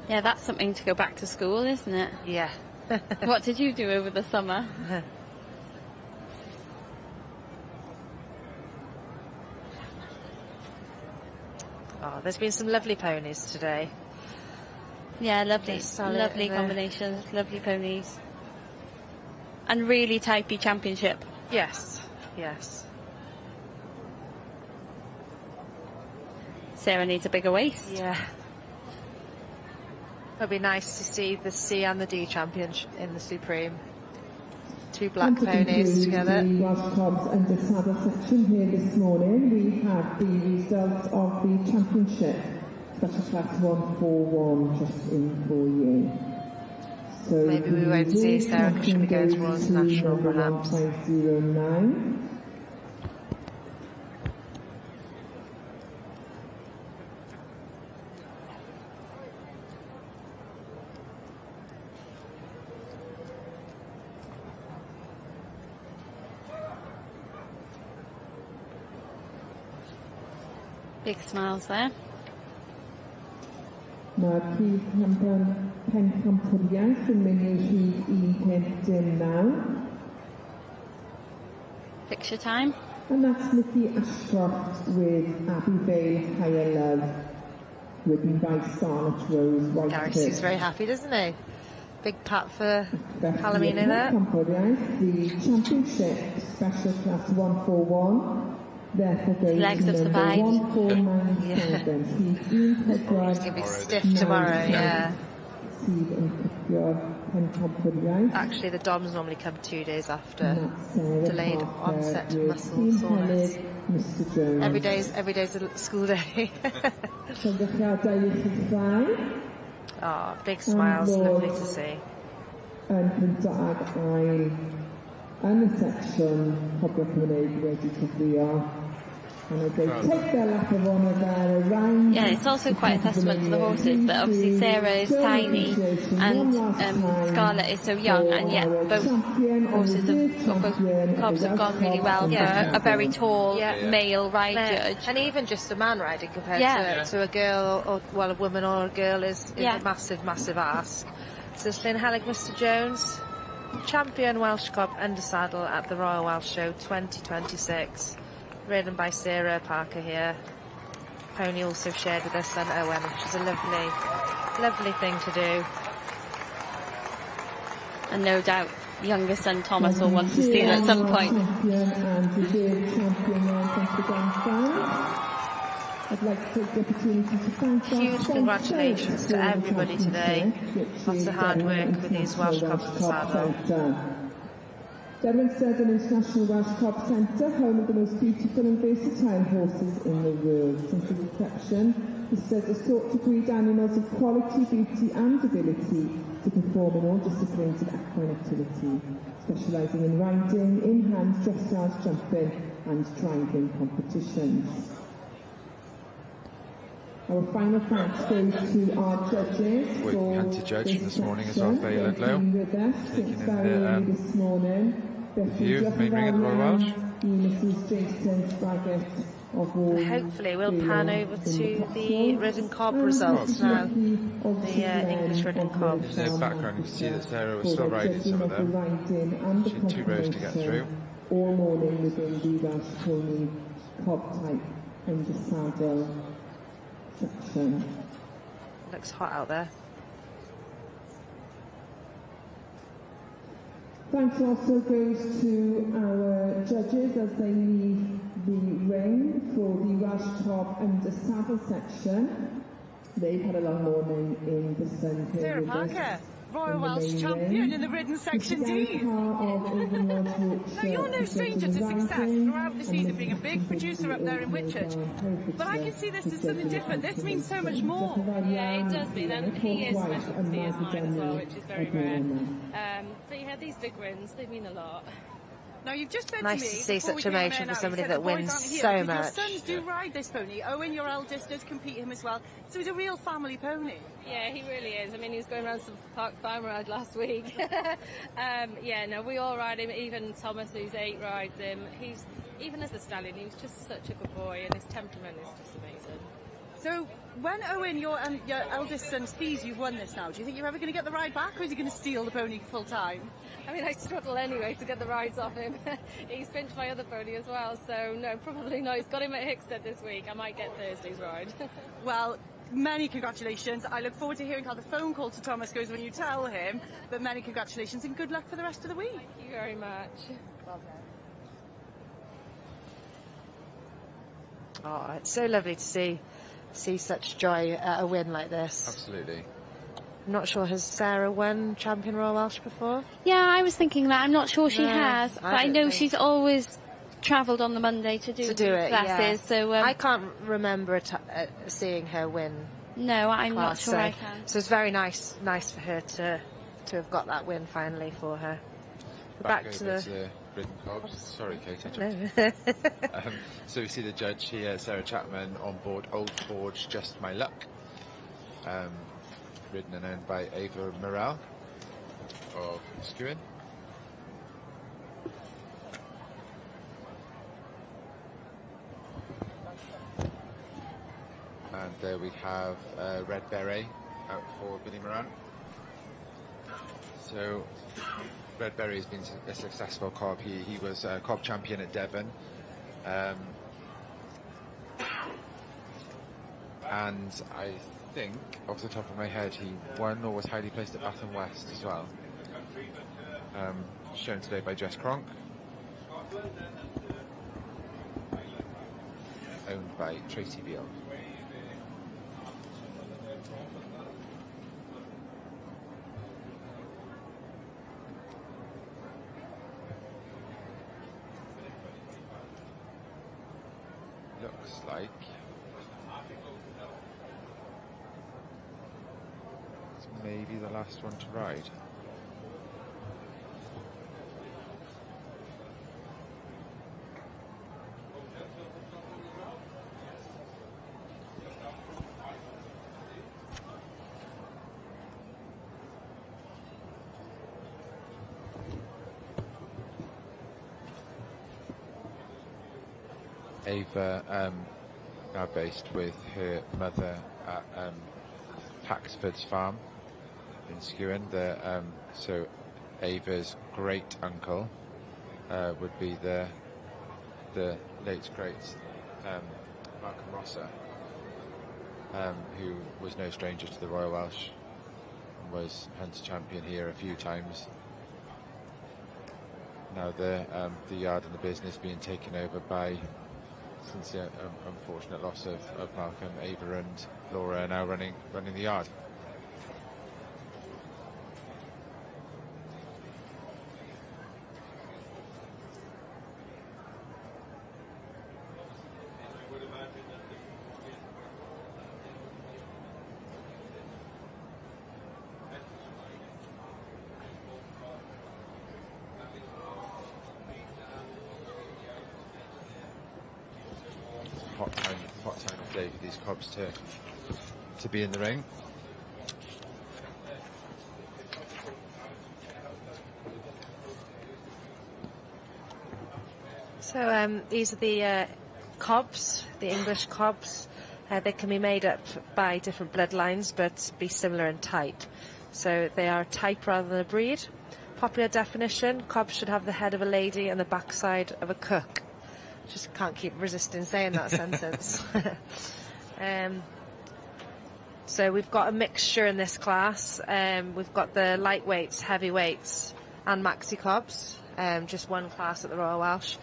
Yeah, that's something to go back to school, isn't it? Yeah. What did you do over the summer? Oh, there's been some lovely ponies today. Yeah, lovely combinations, lovely ponies. And really typey championship. Yes, yes. Sarah needs a bigger waist. Yeah. It'll be nice to see the C and the D champions in the Supreme. Two black ponies together. The Welsh Clubs under saddle section here this morning. We have the results of the championship, special class 141, just in for you. So maybe we won't see Sarah because she'll be going towards national, perhaps. 1.09. Big smiles there. Mae'r prif pencampwriaeth yn mynd i'r rhif 1.9. Picture time. And that's Nikki Ashcroft with Abbeyvale Higher Love, written by Scarlett Rose White. Gareth seems very happy, doesn't he? Big pat for Palomino there. The championship special class 141 His legs have survived. He's going to be stiff tomorrow, yeah. Actually, the DOMs normally come 2 days after delayed onset muscle soreness. Every day's a school day. Oh, big smiles, lovely to see. Yn y section Pobl Cymreig wedi cyfrio. Yeah, it's also quite a testament to the horses that obviously Sarah is tiny and Scarlett is so young, and yet both cobs have gone really well for a very tall male ride judge. And even just a man riding compared to a girl, or well, a woman or a girl is a massive, massive ask. So Llynhelig, Mr Jones, champion Welsh Cob under saddle at the Royal Welsh Show 2026. Ridden by Sarah Parker here. Pony also shared with her son Owen, which is a lovely, lovely thing to do. And no doubt younger son Thomas will want to steal at some point. I'd like to take the opportunity to thank huge congratulations to everybody today. Lots of hard work with these Welsh Cobs in the saddle. Derwentford International Welsh Cob Centre, home of the most beautiful and versatile horses in the world. Since its inception, this has sought to breed animals of quality, beauty and ability to perform in all disciplines of equine activity, specialising in riding, in-hand, dressage, jumping and driving competitions. Our final thanks goes to our judges. We had to judge this morning as well, Faye Ludlow, taking in the view of the main ring at the Royal Welsh. Hopefully we'll pan over to the Ridden Cob results now. The English Ridden Cob. In the background you can see that Sarah was still riding some of them. She had 2 rows to get through. All morning within the Welsh Pony Cob type and the saddle section. Looks hot out there. Thanks also goes to our judges as they leave the ring for the Welsh Cob under saddle section. They've had a long morning in the sun here. Sarah Parker, Royal Welsh champion in the ridden section D. Now you're no stranger to success throughout the season, being a big producer up there in Whitchurch. But I can see this as something different. This means so much more. Yeah, it does mean, and he is special to see as mine as well, which is very rare. But yeah, these big wins, they mean a lot. Now you've just said nice to me, to see such emotion for somebody that wins so much. Your sons do ride this pony. Owen, your eldest, does compete him as well. So he's a real family pony. Yeah, he really is. I mean, he was going around some Park Farm ride last week. Yeah, no, we all ride him. Even Thomas, who's 8, rides him. He's, even as a stallion, he's just such a good boy, and his temperament is just amazing. So when Owen, your eldest son, sees you've won this now, do you think you're ever going to get the ride back, or is he going to steal the pony full time? I mean, I struggle anyway to get the rides off him. He's pinched my other pony as well, so no, probably not. He's got him at Hickstead this week. I might get Thursday's ride. Well, many congratulations. I look forward to hearing how the phone call to Thomas goes when you tell him, but many congratulations and good luck for the rest of the week. Thank you very much. Well done. Oh, it's so lovely to see such joy at a win like this. Absolutely. I'm not sure, has Sarah won Champion Royal Welsh before? Yeah, I was thinking that. I'm not sure she has, but I know she's always travelled on the Monday to do it, classes. Yeah. So I can't remember seeing her win. No, I'm not class, sure I can. So it's very nice for her to have got that win finally for her. Back to the Ridden Cobs. Sorry, Kate. So we see the judge here, Sarah Chapman, on board Old Forge, Just My Luck. Ridden and owned by Ava Morale of Skewen. And there we have Red Beret out for Billy Moran. So Red Beret has been a successful cob. He was a cob champion at Devon. And I think, off the top of my head, he won or was highly placed at Bath and West as well. Shown today by Jess Cronk. owned by Tracy Beale. Looks like it's maybe the last one to ride. Ava, now based with her mother at Paxford's farm in Skewen. So Ava's great uncle would be the late great Malcolm Rosser, who was no stranger to the Royal Welsh, and was Hunter champion here a few times. Now the yard and the business being taken over by, since the unfortunate loss of Malcolm, Ava and Laura are now running the yard. Hot time of day for these cobs to be in the ring. So these are the cobs, the English cobs. They can be made up by different bloodlines, but be similar in type. So they are a type rather than a breed. Popular definition: cobs should have the head of a lady and the backside of a cook. Just can't keep resisting saying that sentence. So we've got a mixture in this class. We've got the lightweights, heavyweights, and maxi cobs. Just one class at the Royal Welsh.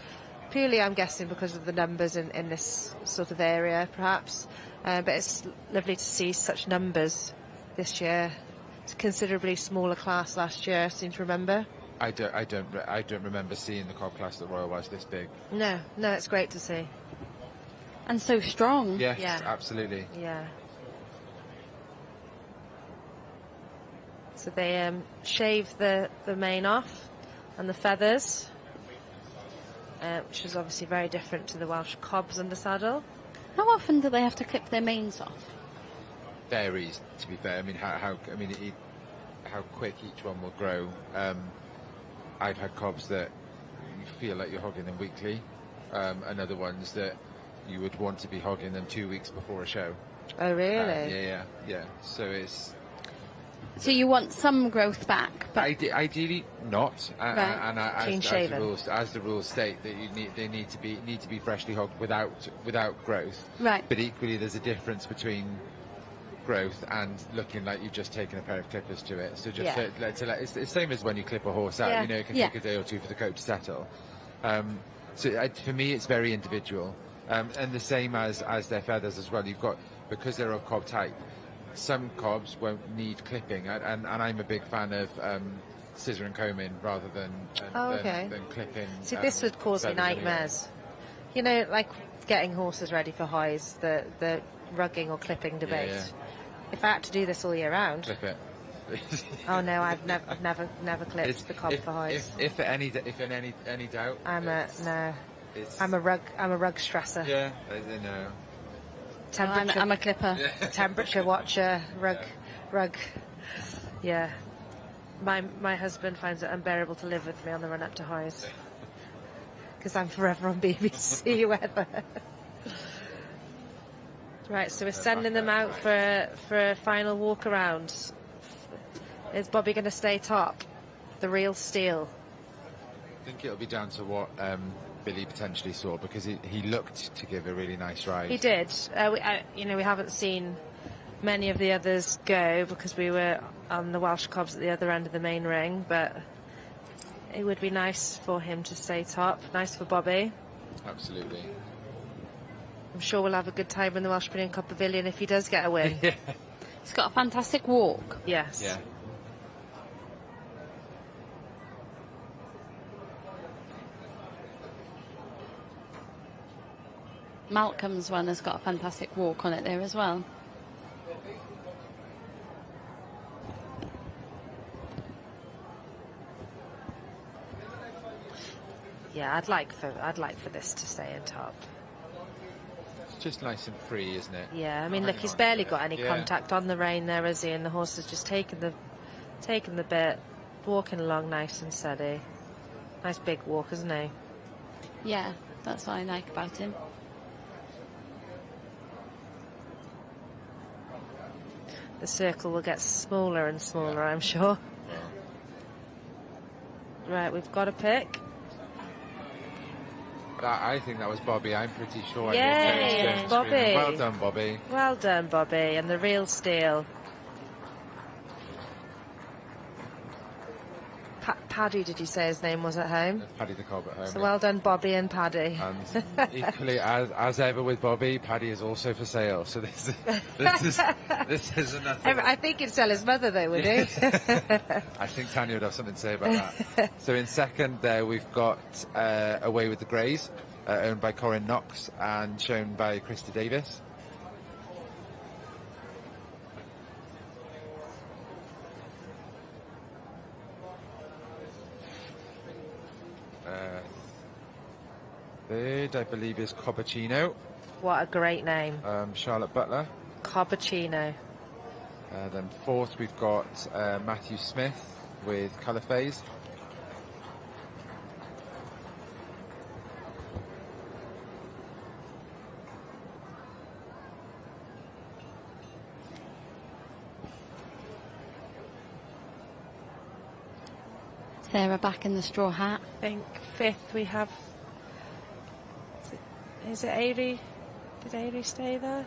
Purely, I'm guessing, because of the numbers in this sort of area, perhaps. But it's lovely to see such numbers this year. It's a considerably smaller class last year, I seem to remember. I don't remember seeing the cob class at the Royal Welsh this big. No, it's great to see. And so strong. Yes, Yeah. Absolutely. Yeah. So they shave the mane off and the feathers, which is obviously very different to the Welsh cobs under saddle. How often do they have to clip their manes off? Varies, to be fair. I mean, how quick each one will grow. I've had cobs that you feel like you're hogging them weekly, and other ones that you would want to be hogging them 2 weeks before a show. Oh, really? Yeah. So it's. So you want some growth back, but Ideally not. Right. And Clean shaven. as the rules state, that they need to be freshly hogged without growth. Right. But equally, there's a difference between growth and looking like you've just taken a pair of clippers to it. So just it's the same as when you clip a horse out. Yeah. You know, it can take a day or two for the coat to settle. For me, it's very individual, and the same as their feathers as well. You've got, because they're of cob type, some cobs won't need clipping, and I'm a big fan of scissor and combing rather than clipping. See, this would cause me nightmares. You know, like getting horses ready for highs, the rugging or clipping debate. Yeah. If I had to do this all year round, Clip it. oh no, I've never clipped the cob for highs. If any doubt, I'm a rug stresser. Yeah, I know. Temperature, I'm a clipper. temperature watcher, rug. Yeah. My husband finds it unbearable to live with me on the run up to highs, because I'm forever on BBC weather. Right, so we're sending them out for a final walk around. Is Bobby going to stay top? The real steal. I think it'll be down to what Billy potentially saw, because he looked to give a really nice ride. He did. We haven't seen many of the others go because we were on the Welsh cobs at the other end of the main ring, but it would be nice for him to stay top. Nice for Bobby. Absolutely. I'm sure we'll have a good time in the Welsh Pavilion Cup Pavilion if he does get a win. Yeah. He's got a fantastic walk. Yes. Yeah. Malcolm's one has got a fantastic walk on it there as well. Yeah, I'd like for this to stay in top. It's just nice and free, isn't it? Yeah, I mean, look, Hang he's on. barely got any Yeah. contact on the rein there, is he? And the horse has just taken the bit, walking along nice and steady. Nice big walk, isn't he? Yeah, that's what I like about him. The circle will get smaller and smaller, I'm sure. Right, we've got a pick. I think that was Bobby. I'm pretty sure. Yay, I Bobby. Well done, Bobby. Well done, Bobby, and the real steal. Paddy, did you say his name was at home? Paddy the Cob at home. So well done, Bobby and Paddy. And equally, as ever with Bobby, Paddy is also for sale. So this is another. I think he'd sell his mother, though, would he? I think Tanya would have something to say about that. So in second there, we've got Away with the Greys, owned by Corin Knox and shown by Krista Davis. Third, I believe, is Cobacino. What a great name. Charlotte Butler. Cobacino. Then fourth, we've got Matthew Smith with Colour Phase. Sarah back in the straw hat. I think fifth we have. Is it Avery? Did Avery stay there?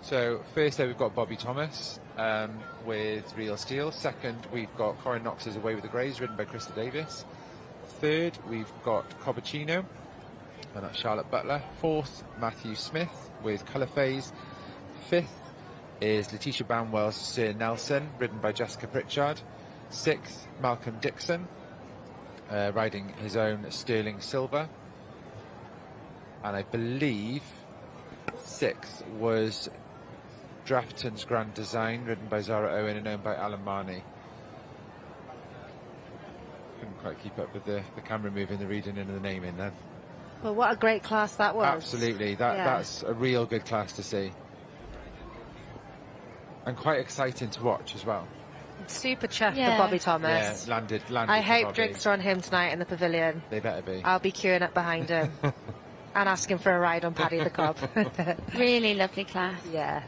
So first there we've got Bobby Thomas with Real Steel. Second we've got Corin Knox's Away with the Greys, ridden by Krista Davis. Third we've got Cobacino, and that's Charlotte Butler. Fourth, Matthew Smith with Colour Phase. Fifth is Letitia Banwell's Sir Nelson, ridden by Jessica Pritchard. Sixth, Malcolm Dixon, riding his own Sterling Silver. And I believe sixth was Drafton's Grand Design, ridden by Zara Owen and owned by Alan Marney. Couldn't quite keep up with the camera moving, the reading and the naming then. Well, what a great class that was. Absolutely, that's a real good class to see. And quite exciting to watch as well. Super chuffed Yeah. for Bobby Thomas. Yeah, landed I for hope Bobby. drinks are on him tonight in the pavilion. They better be. I'll be queuing up behind him and asking for a ride on Paddy the Cob. Really lovely class. Yeah.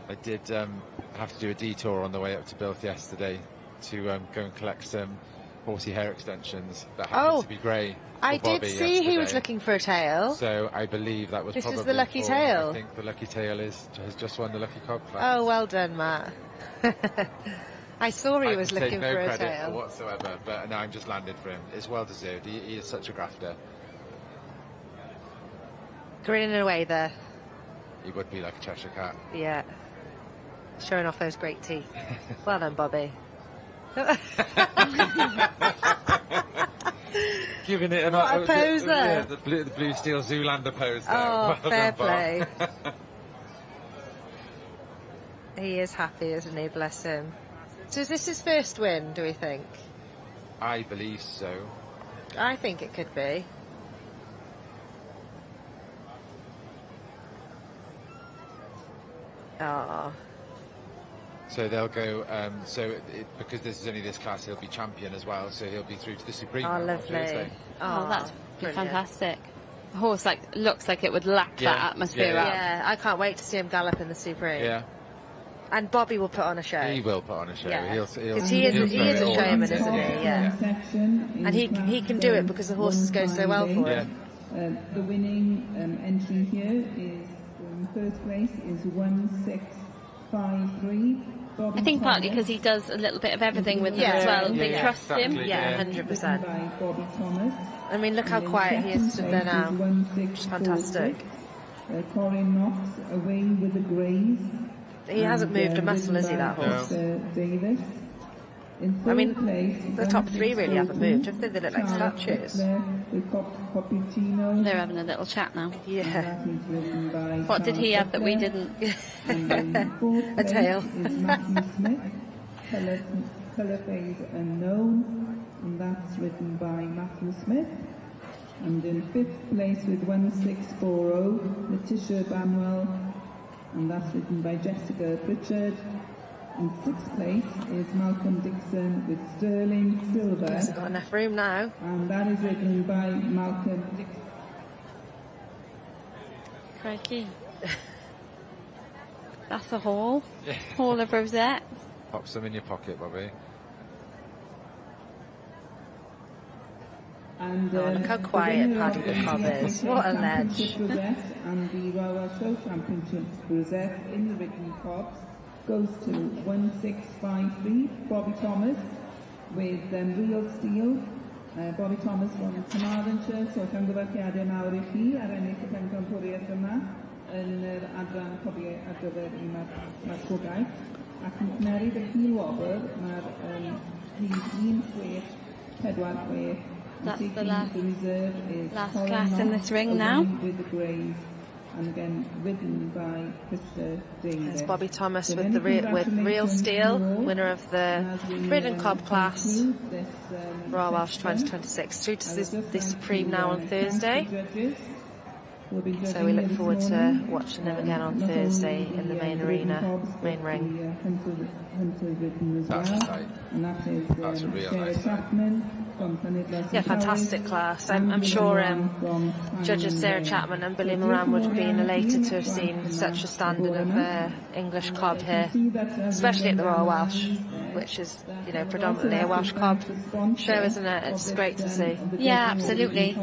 I did have to do a detour on the way up to Bilth yesterday to go and collect some horsey hair extensions that happened to be grey. I did see he was looking for a tail. So I believe that was This is probably the lucky for- tail. I think the lucky tail has just won the lucky cob class. Oh, well done, Matt. I saw he was looking I can take for no a credit tail. whatsoever, but no, I'm just landed for him. It's well deserved. He is such a grafter. Grinning away there. He would be like a Cheshire cat. Yeah. Showing off those great teeth. Well done, Bobby. Giving it What a pose there. the blue steel Zoolander pose there. Oh, Well fair done, Bob. play. He is happy, isn't he? Bless him. So is this his first win, do we think? I believe so. I think it could be. Oh. So they'll go. Because this is only this class, he'll be champion as well. So he'll be through to the Supreme. Oh, on lovely. Thursday. Oh, that's brilliant. fantastic. The horse looks like it would lap that atmosphere up. Yeah, I can't wait to see him gallop in the Supreme. Yeah. And Bobby will put on a show. He will put on a show. Yeah. Because he is a throw it showman, all isn't he? Yeah. And he can do it because the horses go so well for him. The winning entry here is, in first place, is 1653. I think partly because he does a little bit of everything with them as well. They trust him. Yeah, 100%. I mean, look how quiet he is stood there now. It's fantastic. Corin Knox away with the Greys. He hasn't moved a muscle, has he, that horse? Davis. I mean, the top three really haven't moved, have they? They look like statues. They're having a little chat now. Yeah. What did he have that we didn't? A tail. Colour Phase Unknown, and that's written by Matthew Smith. And in fifth place with 1640, Letitia Banwell, and that's written by Jessica Pritchard. In sixth place is Malcolm Dixon with Sterling Silver. Hasn't got enough room now. And that is written by Malcolm Dixon. Crikey. That's a haul. Haul of rosettes. Pop some in your pocket, Bobby. And, look how quiet Paddy the Cob is. What a ledge. And the Royal Welsh Show Championships Rosette in the written cobs goes to 1653, Bobby Thomas with Real Steel. Bobby Thomas from Carmarthenshire, so llongyfarchiadau mawr I chi ar ennill y pencampwriaeth yma yn yr adran cofiau ar gyfer i mae'r Cogaeth. Ac yn cymeryd y Hil Wobr, mae'r rhif 1646. That's the last class in this ring now. With the Greys, and again written by Krista Davis. There's Bobby Thomas with Real Steel, winner of the Ridden Cob class, Royal Welsh 2026, through to the Supreme now on Thursday. So we look forward to watching him again on Thursday in the main arena, main ring. That's a sight. That's a real nice sight. Yeah, fantastic class. I'm sure judges Sarah Chapman and Billy Moran would have been elated to have seen such a standard of English cob here, especially at the Royal Welsh, which is, predominantly a Welsh cob show, isn't it? It's great to see. Yeah, absolutely.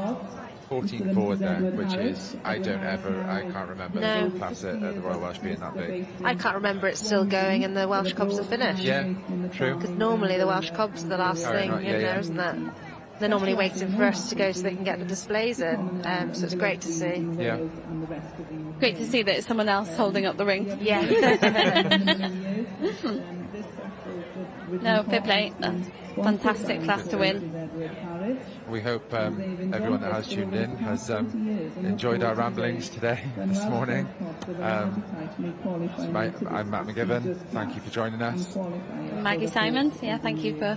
14 forward there, which is, I can't remember the class at the Royal Welsh being that big. I can't remember it still going and the Welsh Cobs are finished. Yeah, true. Because normally the Welsh Cobs are the last thing in there, isn't it? They're normally waiting for us to go so they can get the displays in. So it's great to see. Yeah. Great to see that it's someone else holding up the ring. Yeah. No, fair play. Fantastic class to win. We hope everyone that has tuned in has enjoyed our ramblings today, this morning. I'm Matt McGibbon. Thank you for joining us. Maggie Simons, thank you for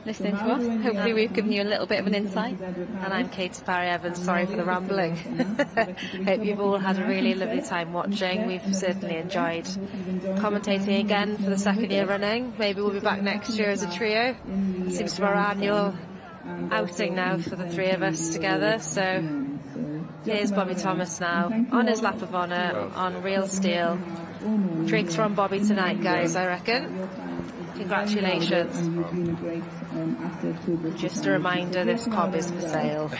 listening to us. Hopefully we've given you a little bit of an insight. And I'm Katie Parry Evans. Sorry for the rambling. Hope you've all had a really lovely time watching. We've certainly enjoyed commentating again for the second year running. Maybe we'll be back next year as a trio. Seems to be our annual outing now for the three of us together. So here's Bobby Thomas now on his lap of honour on Real Steel. Drinks from Bobby tonight, guys, I reckon. Congratulations. Just a reminder, this cob is for sale.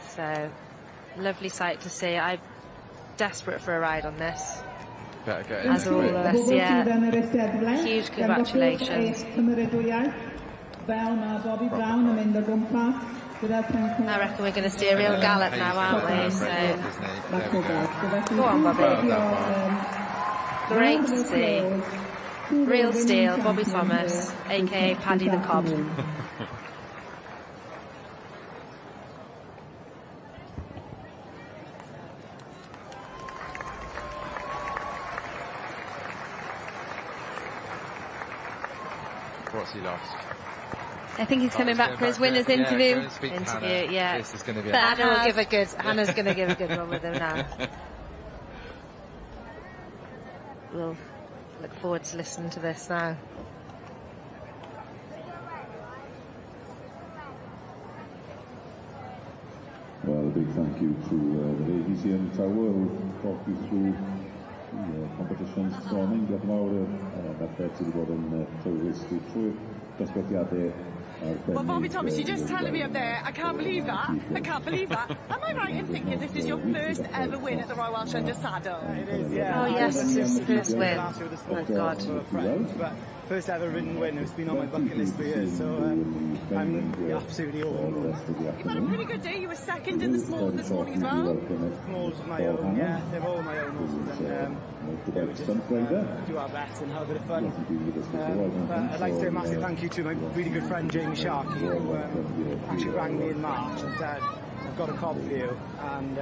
So lovely sight to see. I'm desperate for a ride on this. As all of us, Huge congratulations. I reckon we're going to see a real gallop now, aren't we? So, go on, Bobby. Great to see. Real Steel, Bobby Thomas, aka Paddy the Cob. What's he lost? I think he's coming back for his winner's interview. This is going to be Hannah's going to give a good one with him now. look forward to listening to this now. Well, a big thank you to the ladies here in Tower who talked you through the competitions this morning. Diolch yn fawr at beth sydd wedi bod yn trwy trwy'r dosbarthiadau. Well, Bobby Thomas, you're just telling me up there, I can't believe that. I can't believe that. Am I right in thinking this is your first ever win at the Royal Welsh Under Saddle? It is, yeah. Oh, yes, it's his first win. Last year with the Oh, sport God. for friends, but first ever ridden win. It's been on my bucket list for years, so I'm absolutely overwhelmed. You had a pretty good day. You were second in the smalls this morning as well. Smalls was my own, yeah. They're all my own horses, and yeah, we just do our best and have a bit of fun. But I'd like to say a massive thank you to my really good friend Jamie Sharkey, who actually rang me in March and said, I've got a cob for you, and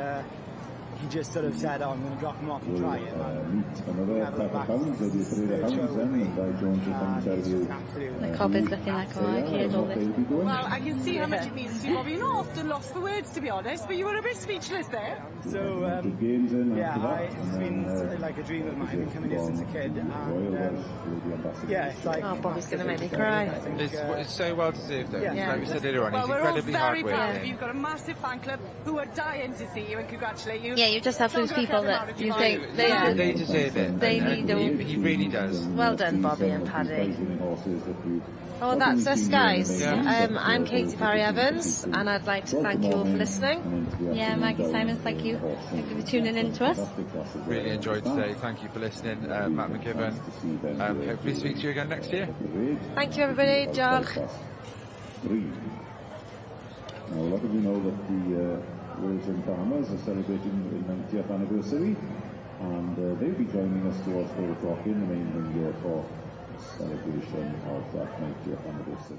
he just sort of said, oh, I'm going to drop him off and try it. The cob is looking like, oh, I heard all this. Well, I can see how much it means to you, Bobby. You're not often lost for words, to be honest, but you were a bit speechless there. So, yeah, it's been like a dream of mine. I've been coming here since a kid, and yeah, it's like... Oh, Bobby's going to make me cry. It's so well deserved, though. Yeah. Like we said earlier on, Well, he's we're all incredibly very hard proud of working. you. You've got a massive fan club who are dying to see you and congratulate you. Yeah, you just have those people that you think They deserve it. They and need he really does. Well done, Bobby and Paddy. Oh, that's us, guys. I'm Katie Parry-Evans, and I'd like to thank you all for listening. Yeah, Maggie Simons, thank you for tuning in to us. Really enjoyed today. Thank you for listening, Matt McGibbon. Hopefully speak to you again next year. Thank you, everybody. Diolch. Now, a lot of you know that the Wilton Farmers are celebrating their 90th anniversary, and they'll be joining us towards 4 o'clock in the main room here for celebration of that 90th anniversary.